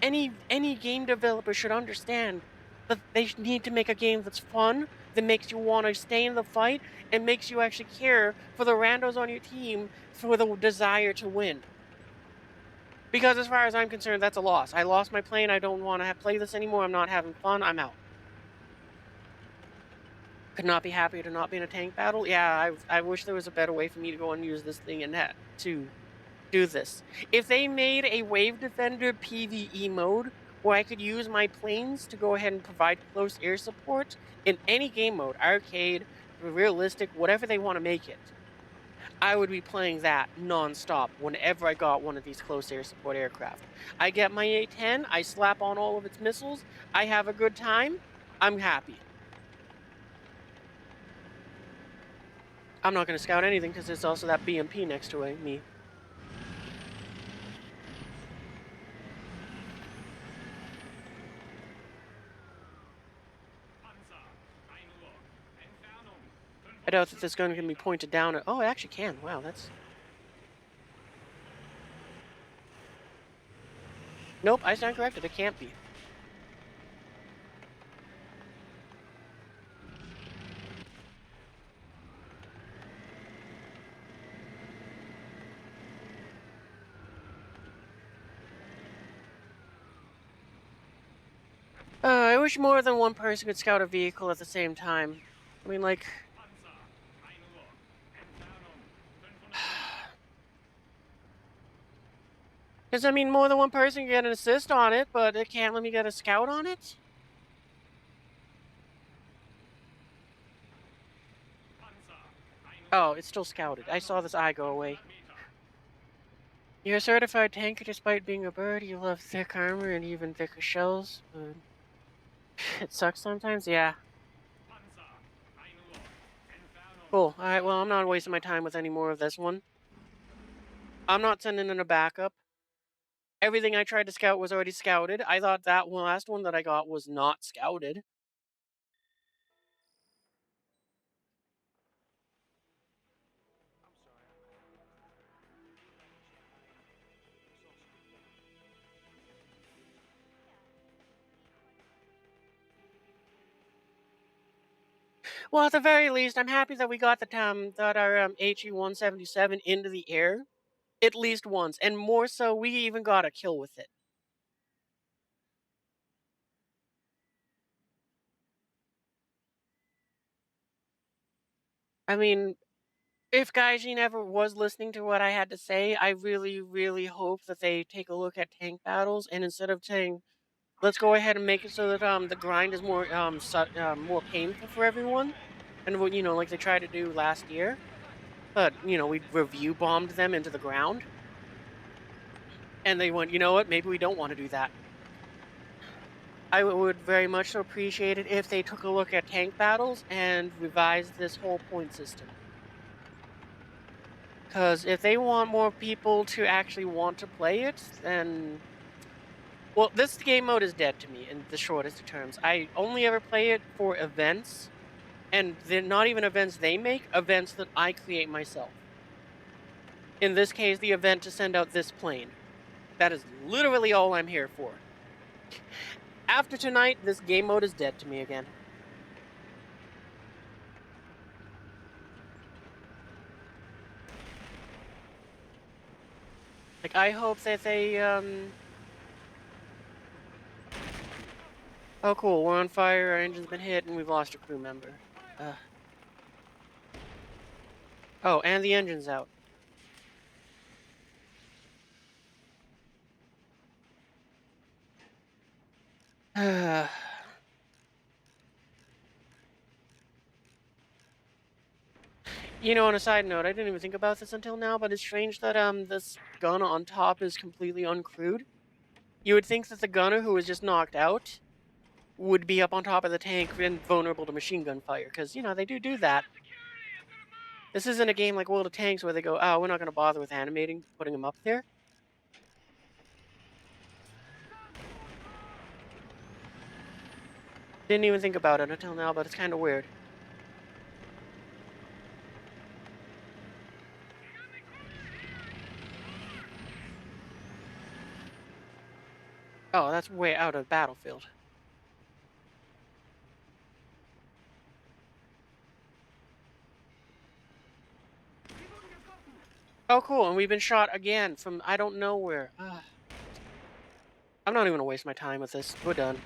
Any game developer should understand that they need to make a game that's fun, that makes you want to stay in the fight, and makes you actually care for the randos on your team for the desire to win. Because as far as I'm concerned, that's a loss. I lost my plane. I don't want to play this anymore. I'm not having fun. I'm out. Could not be happier to not be in a tank battle. Yeah, I wish there was a better way for me to go and use this thing and to do this. If they made a Wave Defender PvE mode where I could use my planes to go ahead and provide close air support in any game mode, arcade, realistic, whatever they want to make it, I would be playing that nonstop whenever I got one of these close air support aircraft. I get my A-10, I slap on all of its missiles, I have a good time, I'm happy. I'm not going to scout anything because there's also that BMP next to me. I doubt that this gun can be pointed down at... Oh, it actually can. Wow, that's... Nope, I stand corrected. It can't be. I wish more than one person could scout a vehicle at the same time. I mean, like... Because, I mean, more than one person can get an assist on it, but it can't let me get a scout on it? Oh, it's still scouted. I saw this eye go away. You're a certified tanker despite being a bird. You love thick armor and even thicker shells. But it sucks sometimes, yeah. Cool. Alright, well, I'm not wasting my time with any more of this one. I'm not sending in a backup. Everything I tried to scout was already scouted. I thought that last one that I got was not scouted. Well, at the very least, I'm happy that we got our HE-177 into the air at least once, and more so, we even got a kill with it. I mean, if Gaijin ever was listening to what I had to say, I really, really hope that they take a look at tank battles, and instead of saying, let's go ahead and make it so that the grind is more painful for everyone, and what like they tried to do last year. But we review bombed them into the ground, and they went, you know what? Maybe we don't want to do that. I would very much so appreciate it if they took a look at tank battles and revised this whole point system. Because if they want more people to actually want to play it, then... Well, this game mode is dead to me in the shortest of terms. I only ever play it for events, and they're not even events they make, events that I create myself. In this case, the event to send out this plane. That is literally all I'm here for. After tonight, this game mode is dead to me again. Like, I hope that they, Oh, cool, we're on fire, our engine's been hit, and we've lost a crew member. Oh, and the engine's out. On a side note, I didn't even think about this until now, but it's strange that this gun on top is completely uncrewed. You would think that the gunner who was just knocked out would be up on top of the tank and vulnerable to machine gun fire, because, they do that. This isn't a game like World of Tanks where they go, oh, we're not going to bother with animating, putting them up there. Didn't even think about it until now, but it's kind of weird. Oh, that's way out of battlefield. Oh, cool, and we've been shot again from I don't know where. Ugh. I'm not even gonna waste my time with this. We're done.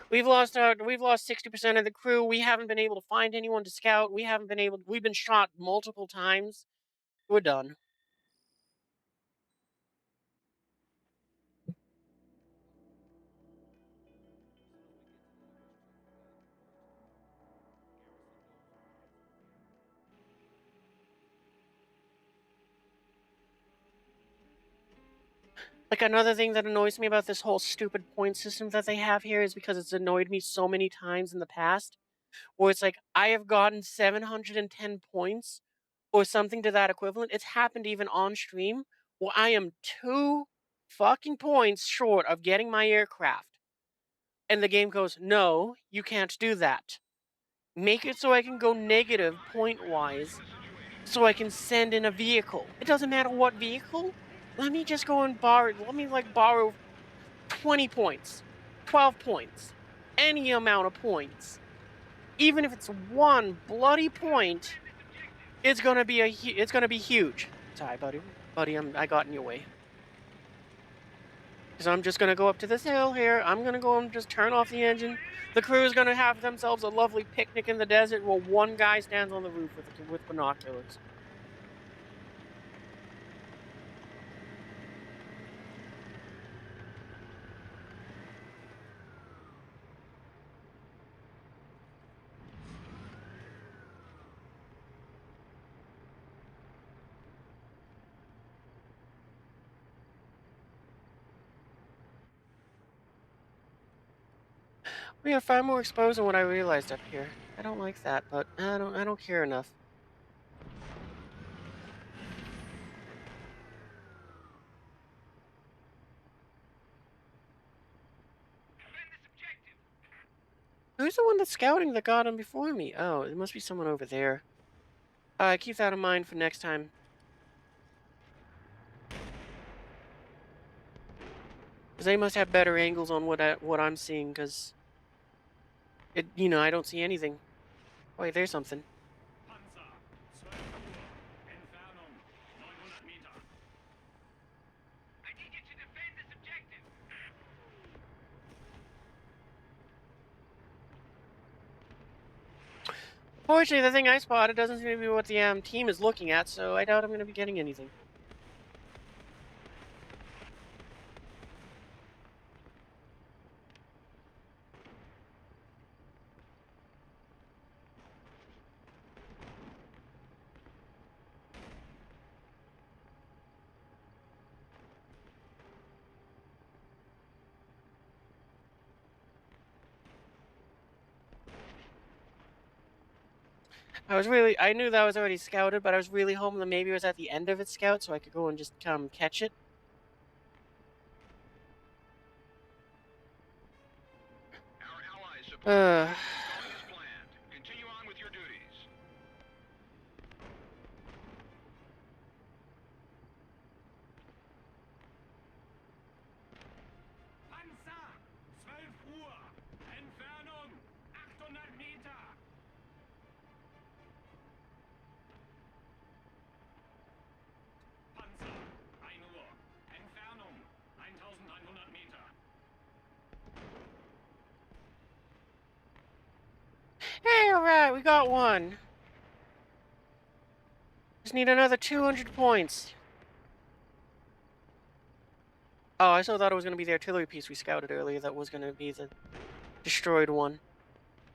We've lost 60% of the crew. We haven't been able to find anyone to scout. We've been shot multiple times. We're done. Like, another thing that annoys me about this whole stupid point system that they have here is because it's annoyed me so many times in the past, where it's like, I have gotten 710 points or something to that equivalent. It's happened even on stream where I am 2 fucking points short of getting my aircraft. And the game goes, "No, you can't do that. Make it so I can go negative point-wise so I can send in a vehicle. It doesn't matter what vehicle. Let me just go and borrow 20 points, 12 points, any amount of points. Even if it's 1 bloody point, it's gonna be it's gonna be huge." Sorry, buddy. Buddy, I got in your way. Because I'm just gonna go up to this hill here. I'm gonna go and just turn off the engine. The crew is gonna have themselves a lovely picnic in the desert while one guy stands on the roof with binoculars. We are far more exposed than what I realized up here. I don't like that, but I don't care enough. Defend this objective. Who's the one that's scouting that got him before me? Oh, it must be someone over there. Keep that in mind for next time. Because they must have better angles on what I'm seeing, because I don't see anything. Wait, there's something. Panzer, 12 Uhr. Entfernung 900 Meter. I need you to defend this objective. Fortunately, the thing I spotted doesn't seem to be what the team is looking at, so I doubt I'm going to be getting anything. I knew that was already scouted, but I was really hoping that maybe it was at the end of its scout so I could go and just come catch it. Our allies support Uh, going as planned. Continue on with your duties. Panzer, 12 Uhr. Entfernung 800 Meter. Panzer, 1 Uhr. Entfernung 1100 Meter. hey, alright, we got one. Just need another 200 points. Oh, I still thought it was going to be the artillery piece we scouted earlier that was going to be the destroyed one.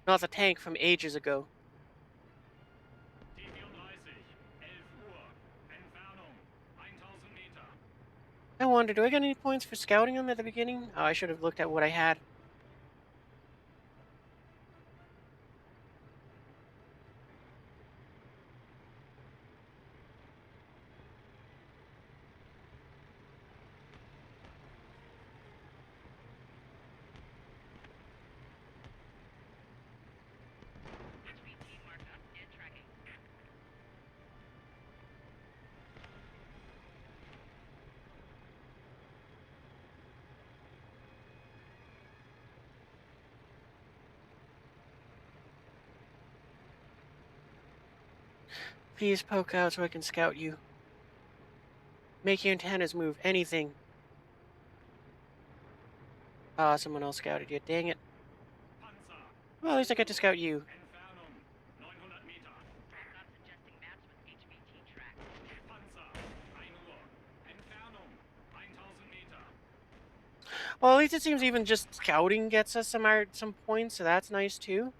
Not the tank from ages ago. T-34, 11 Uhr. Entfernung 1000 Meter. I wonder, do I get any points for scouting them at the beginning? Oh, I should have looked at what I had. Please poke out so I can scout you. Make your antennas move. Anything. Ah, someone else scouted you. Dang it. Panzer. Well, at least I get to scout you. Entfernung 900 Meter. Tracks suggesting maps with HVT track. Panzer. 1 Uhr. Entfernung 1000 Meter. Well, at least it seems even just scouting gets us some points, so that's nice too.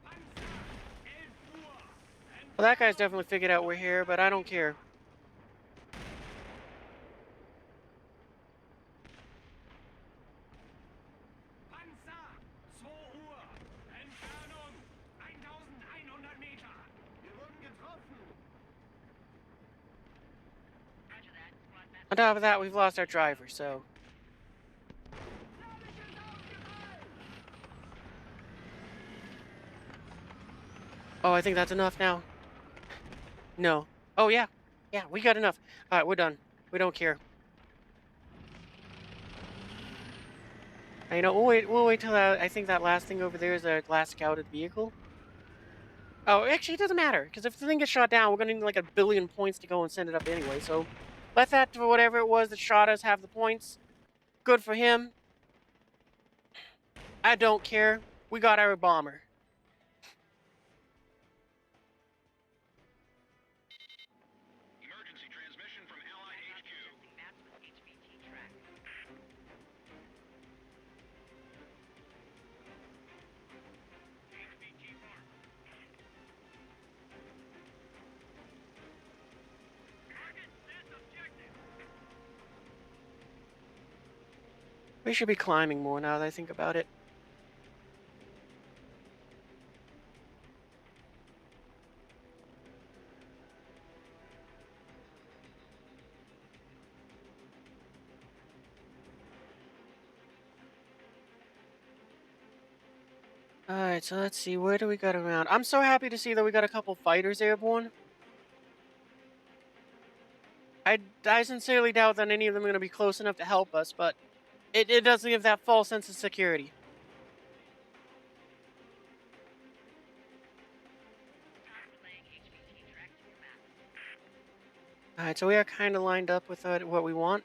Panzer. 11 Uhr. Well, that guy's definitely figured out we're here, but I don't care. Panzer. 2 Uhr. Entfernung 1100 Meter. Wir wurden getroffen. Roger that. Squad map. On top of that, we've lost our driver, so. Oh, I think that's enough now. No. Oh, yeah. Yeah, we got enough. All right, we're done. We don't care. You know, we'll wait till I think that last thing over there is our last scouted vehicle. Oh, actually, it doesn't matter, because if the thing gets shot down, we're going to need like 1,000,000,000 points to go and send it up anyway, so let that, whatever it was that shot us, have the points. Good for him. I don't care. We got our bomber. Emergency transmission from Allied HQ. Suggesting maps with HVT track. HVT mark. Target this objective. We should be climbing more now that I think about it. Alright, so let's see, where do we got around? I'm so happy to see that we got a couple fighters airborne. I sincerely doubt that any of them are going to be close enough to help us, but it does give that false sense of security. Relaying HVT track to your map. Alright, so we are kind of lined up with what we want.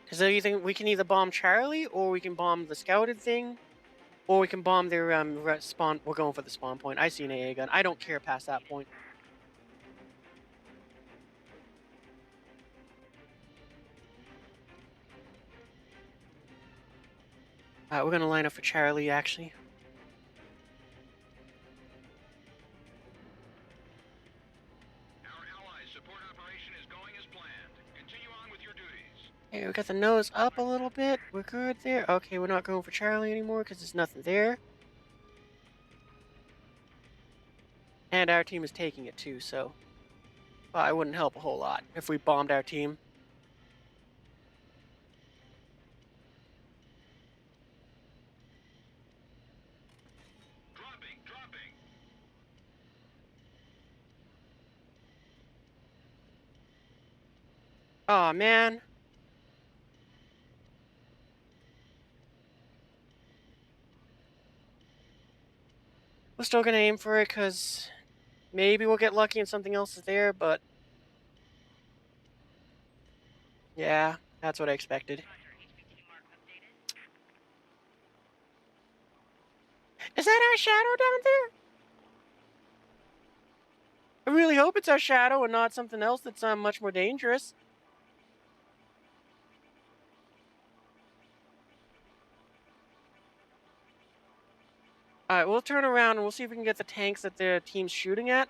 Because you think we can either bomb Charlie, or we can bomb the scouted thing, or we can bomb their spawn. We're going for the spawn point. I see an AA gun. I don't care past that point. Alright, we're going to line up for Charlie, actually. Our allies' support operation is going as planned. Continue on with your duties. Hey, we got the nose up a little bit. We're good there. Okay, we're not going for Charlie anymore because there's nothing there. And our team is taking it too, so... Well, it wouldn't help a whole lot if we bombed our team. Dropping. Aw, man. We're still gonna aim for it because maybe we'll get lucky and something else is there, but... Yeah, that's what I expected. Roger. HVT mark updated. Is that our shadow down there? I really hope it's our shadow and not something else that's much more dangerous. Alright, we'll turn around and we'll see if we can get the tanks that the team's shooting at.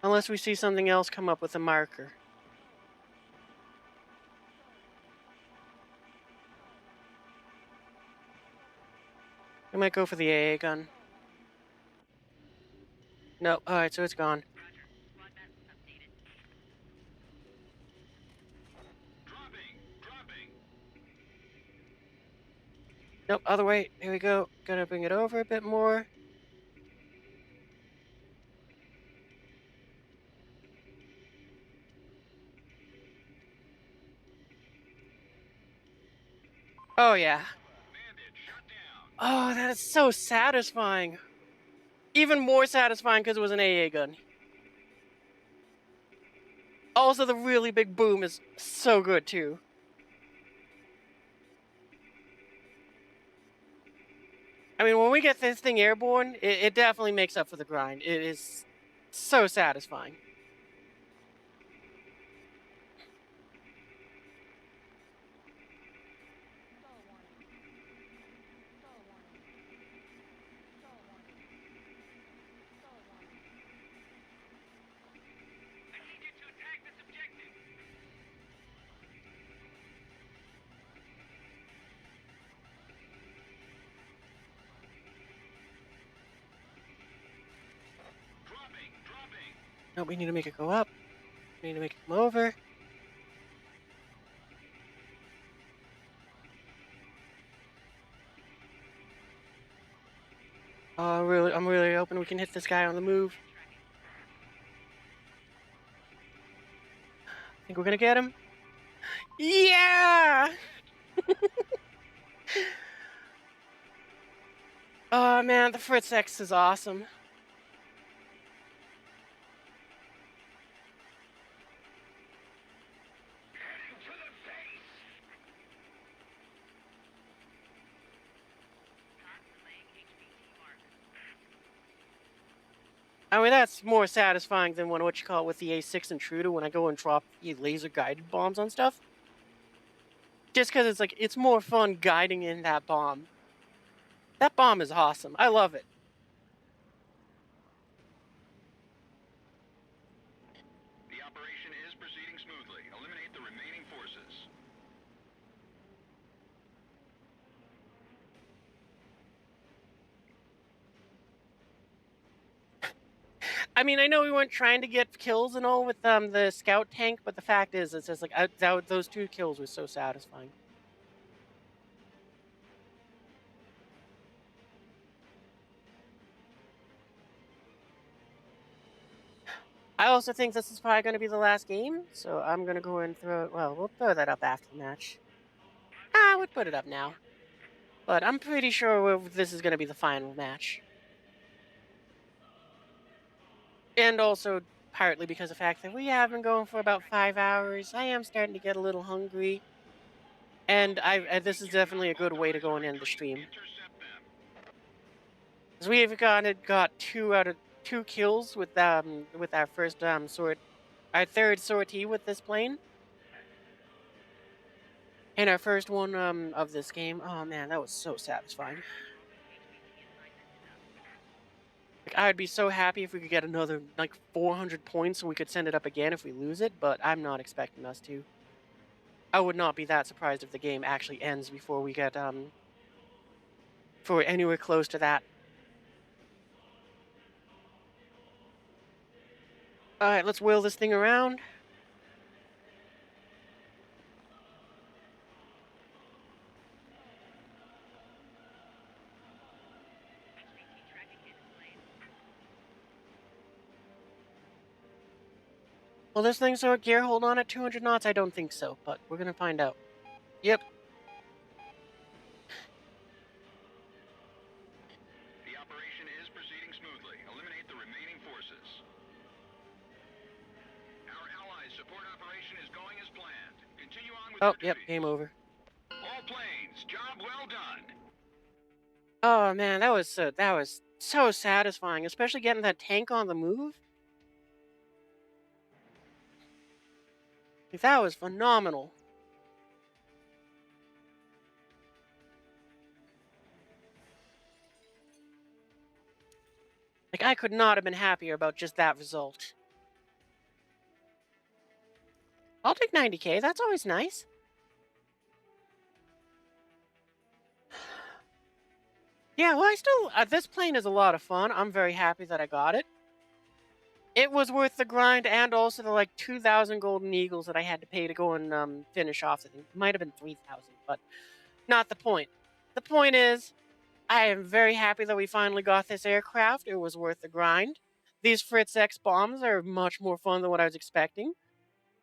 Unless we see something else come up with a marker. We might go for the AA gun. No, alright, so it's gone. Roger. Squad map updated. Dropping. Nope, other way. Here we go. Gotta bring it over a bit more. Oh, yeah. Bandit shut down. Oh, that is so satisfying. Even more satisfying because it was an AA gun. Also, the really big boom is so good, too. I mean, when we get this thing airborne, it definitely makes up for the grind. It is so satisfying. I need you to attack this objective. Dropping. No, we need to make it go up. We need to make it come over. I'm really hoping we can hit this guy on the move. Think we're gonna get him? Yeah! Oh man, the Fritz X is awesome. I mean, that's more satisfying than when what you call it with the A6 intruder when I go and drop the laser guided bombs on stuff. Just because it's like it's more fun guiding in that bomb. That bomb is awesome. I love it. The operation is proceeding smoothly. Eliminate the remaining forces. I mean, I know we weren't trying to get kills and all with the scout tank, but the fact is, it's just like those 2 kills were so satisfying. I also think this is probably going to be the last game, so I'm going to go and throw it. Well, we'll throw that up after the match. I would put it up now, but I'm pretty sure this is going to be the final match. And also partly because of the fact that we have been going for about 5 hours, I am starting to get a little hungry, and this is definitely a good way to go and end the stream. Intercept them. Because we've got 2 kills with our first our third sortie with this plane, and our first one of this game. Oh man, that was so satisfying. Like I'd be so happy if we could get another like 400 points and we could send it up again if we lose it, but I'm not expecting us to. I would not be that surprised if the game actually ends before we get for anywhere close to that. All right, let's wheel this thing around. Will this thing so gear hold on at 200 knots? I don't think so, but we're gonna find out. Yep. The operation is proceeding smoothly. Eliminate the remaining forces. Our allies' support operation is going as planned. Continue on with Oh, your yep. duties. Game over. All planes, job well done. Oh man, that was so satisfying, especially getting that tank on the move. Like, that was phenomenal. Like I could not have been happier about just that result. I'll take 90K. That's always nice. Yeah, well, I still this plane is a lot of fun. I'm very happy that I got it. It was worth the grind and also the like 2,000 golden eagles that I had to pay to go and finish off the thing. It might have been 3,000, but not the point. The point is, I am very happy that we finally got this aircraft. It was worth the grind. These Fritz X bombs are much more fun than what I was expecting,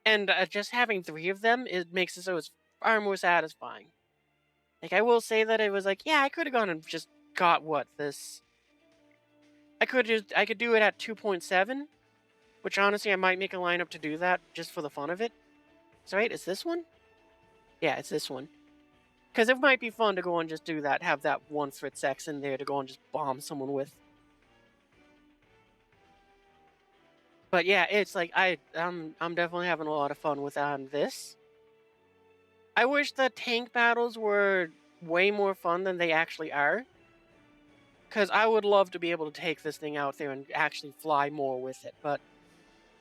and just having 3 of them it makes it so it's far more satisfying. Like, I will say that it was like, yeah, I could have gone and just got what this. I could do it at 2.7, which honestly I might make a lineup to do that just for the fun of it. So wait, is this one? Yeah, it's this one. Because it might be fun to go and just do that, have that one Fritz X in there to go and just bomb someone with. But yeah, it's like I'm definitely having a lot of fun with this. I wish the tank battles were way more fun than they actually are. Because I would love to be able to take this thing out there and actually fly more with it. But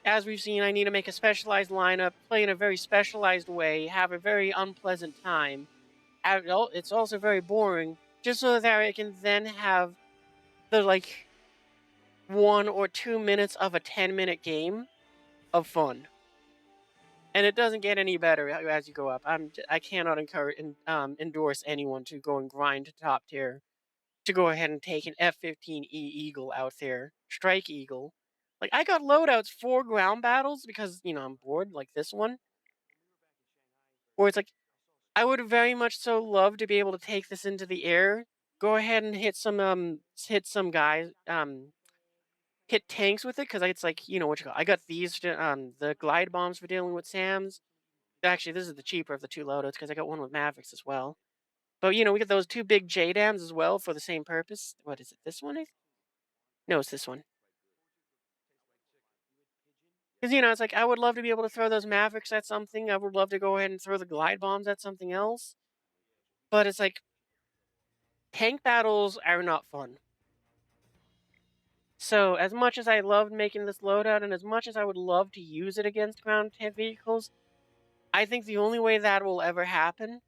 as we've seen, I need to make a specialized lineup, play in a very specialized way, have a very unpleasant time. It's also very boring, just so that I can then have the like 1 or 2 minutes of a 10-minute game of fun. And it doesn't get any better as you go up. I cannot endorse anyone to go and grind to top tier to go ahead and take an F-15E Eagle out there, Strike Eagle. Like I got loadouts for ground battles because I'm bored, like this one, where it's like I would very much so love to be able to take this into the air, go ahead and hit some guys, hit tanks with it because it's like what you call. I got the glide bombs for dealing with SAMs. Actually, this is the cheaper of the two loadouts because I got one with Mavericks as well. But we get those two big JDAMs as well for the same purpose. What is it? This one? No, it's this one. Because it's like I would love to be able to throw those Mavericks at something. I would love to go ahead and throw the glide bombs at something else. But it's like tank battles are not fun. So as much as I loved making this loadout and as much as I would love to use it against ground vehicles, I think the only way that will ever happen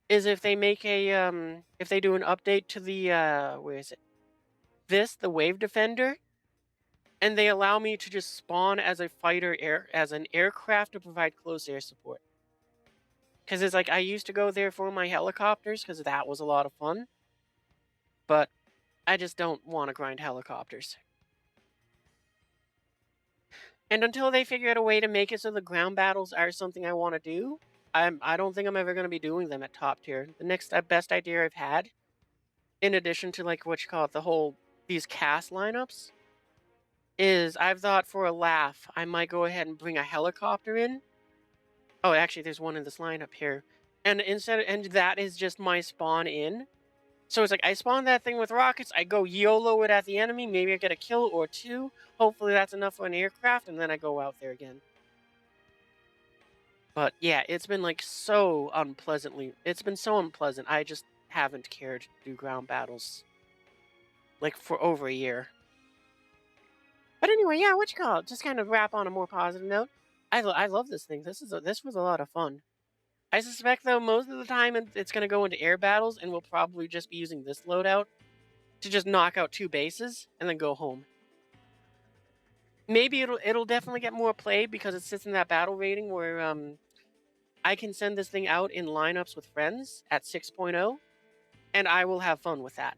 is if they make if they do an update to the where is it? The Wave Defender, and they allow me to just spawn as a as an aircraft to provide close air support. Because it's like I used to go there for my helicopters because that was a lot of fun. But I just don't want to grind helicopters. And until they figure out a way to make it so the ground battles are something I want to do, I don't think I'm ever going to be doing them at top tier. The next best idea I've had, in addition to like what you call it, these cast lineups, is I've thought for a laugh I might go ahead and bring a helicopter in. Oh, actually, there's one in this lineup here, and that is just my spawn in. So it's like I spawn that thing with rockets, I go YOLO it at the enemy, maybe I get a kill or two. Hopefully that's enough for an aircraft, and then I go out there again. But yeah, it's been like it's been so unpleasant. I just haven't cared to do ground battles like for over a year. But anyway, yeah, what you call it? Just kind of wrap on a more positive note. I love this thing. This was a lot of fun. I suspect though most of the time it's going to go into air battles, and we'll probably just be using this loadout to just knock out 2 bases and then go home. Maybe it'll definitely get more play because it sits in that battle rating where I can send this thing out in lineups with friends at 6.0, and I will have fun with that.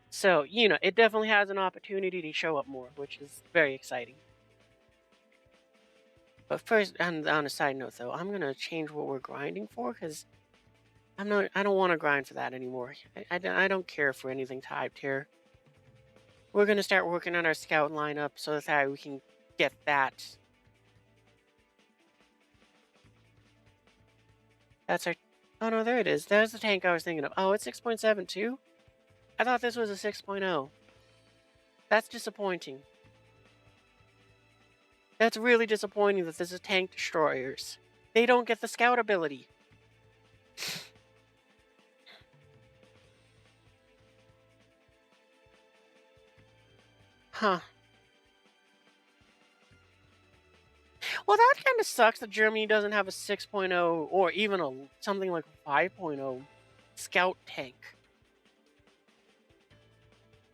So, it definitely has an opportunity to show up more, which is very exciting. But first, on a side note though, I'm going to change what we're grinding for because I don't want to grind for that anymore. I don't care for anything typed here. We're going to start working on our scout lineup so that we can get that. That's our... Oh, no, there it is. There's the tank I was thinking of. Oh, it's 6.7 too? I thought this was a 6.0. That's disappointing. That's really disappointing that this is tank destroyers. They don't get the scout ability. Huh. Well, that kind of sucks that Germany doesn't have a 6.0 or even something like 5.0 scout tank.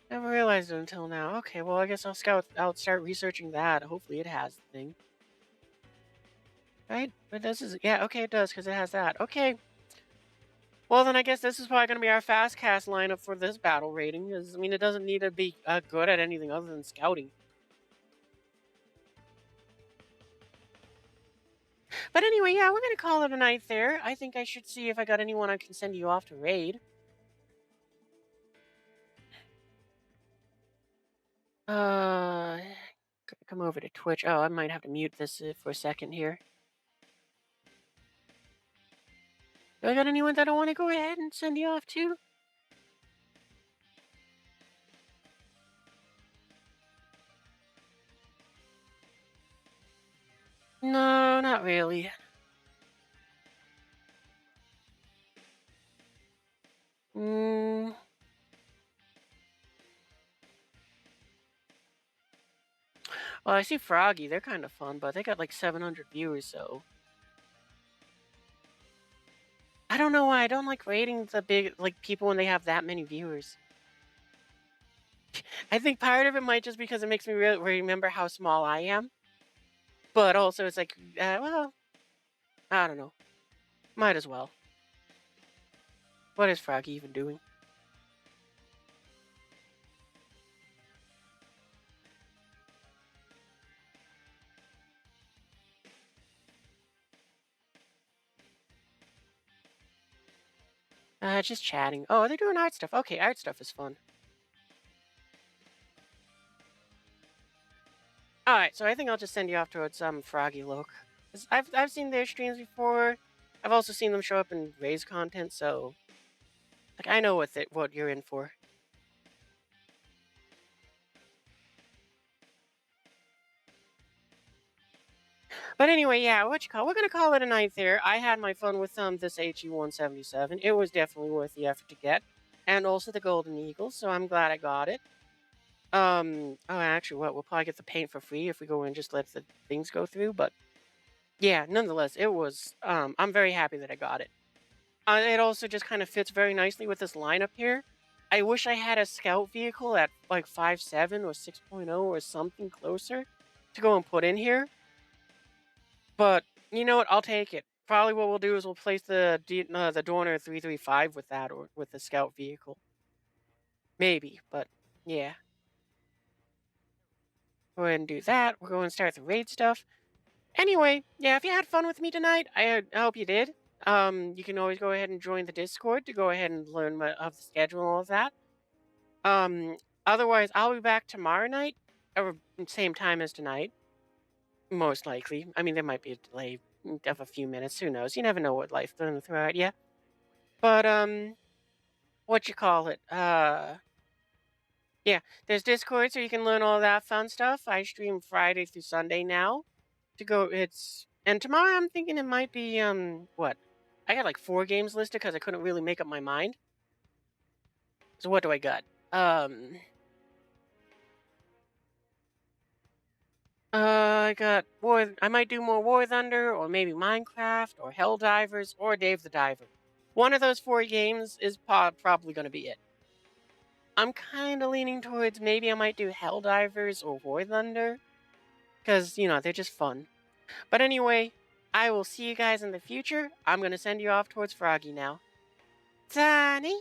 Never realized it until now. Okay, well, I guess I'll start researching that. Hopefully it has the thing. Right? But yeah, okay, it does, because it has that. Okay. Well, then I guess this is probably going to be our fast cast lineup for this battle rating. Because, I mean, it doesn't need to be good at anything other than scouting. But anyway, yeah, we're gonna call it a night there. I think I should see if I got anyone I can send you off to raid. Uh, come over to Twitch. Oh, I might have to mute this for a second here. Do I got anyone that I want to go ahead and send you off to? No, not really. Mm, well, I see Froggy. They're kind of fun, but they got like 700 viewers, so I don't know why I don't like rating the big like people when they have that many viewers. I think part of it might just because it makes me remember how small I am, but also it's like, well, I don't know. Might as well. What is Froggy even doing? Just chatting. Oh, they're doing art stuff. Okay, art stuff is fun. All right, so I think I'll just send you off towards Froggy Loke. 'Cause I've seen their streams before. I've also seen them show up in Ray's content, so like I know what you're in for. But anyway, yeah, what you call? We're gonna call it a night there. I had my fun with this HE-177. It was definitely worth the effort to get, and also the Golden Eagle. So I'm glad I got it. Oh, actually, what we'll probably get the paint for free if we go and just let the things go through. But yeah, nonetheless, it was. I'm very happy that I got it. It also just kind of fits very nicely with this lineup here. I wish I had a scout vehicle at like 5.7 or 6.0 or something closer to go and put in here. But you know what? I'll take it. Probably what we'll do is we'll place the Dorner 335 with that or with the scout vehicle. Maybe, but yeah. Go ahead and do that. We'll go and start the raid stuff. Anyway, yeah, if you had fun with me tonight, I hope you did. You can always go ahead and join the Discord to go ahead and learn of the schedule and all of that. Um, Otherwise, I'll be back tomorrow night, or same time as tonight, most likely. I mean, there might be a delay of a few minutes. Who knows? You never know what life's gonna throw at you. But what you call it? Yeah, there's Discord, so you can learn all that fun stuff. I stream Friday through Sunday now. To go, and tomorrow I'm thinking it might be what? I got like 4 games listed because I couldn't really make up my mind. So what do I got? I got War. I might do more War Thunder, or maybe Minecraft, or Helldivers, or Dave the Diver. One of those 4 games is probably going to be it. I'm kind of leaning towards maybe I might do Helldivers or War Thunder, because they're just fun. But anyway, I will see you guys in the future. I'm gonna send you off towards Froggy now. Tani.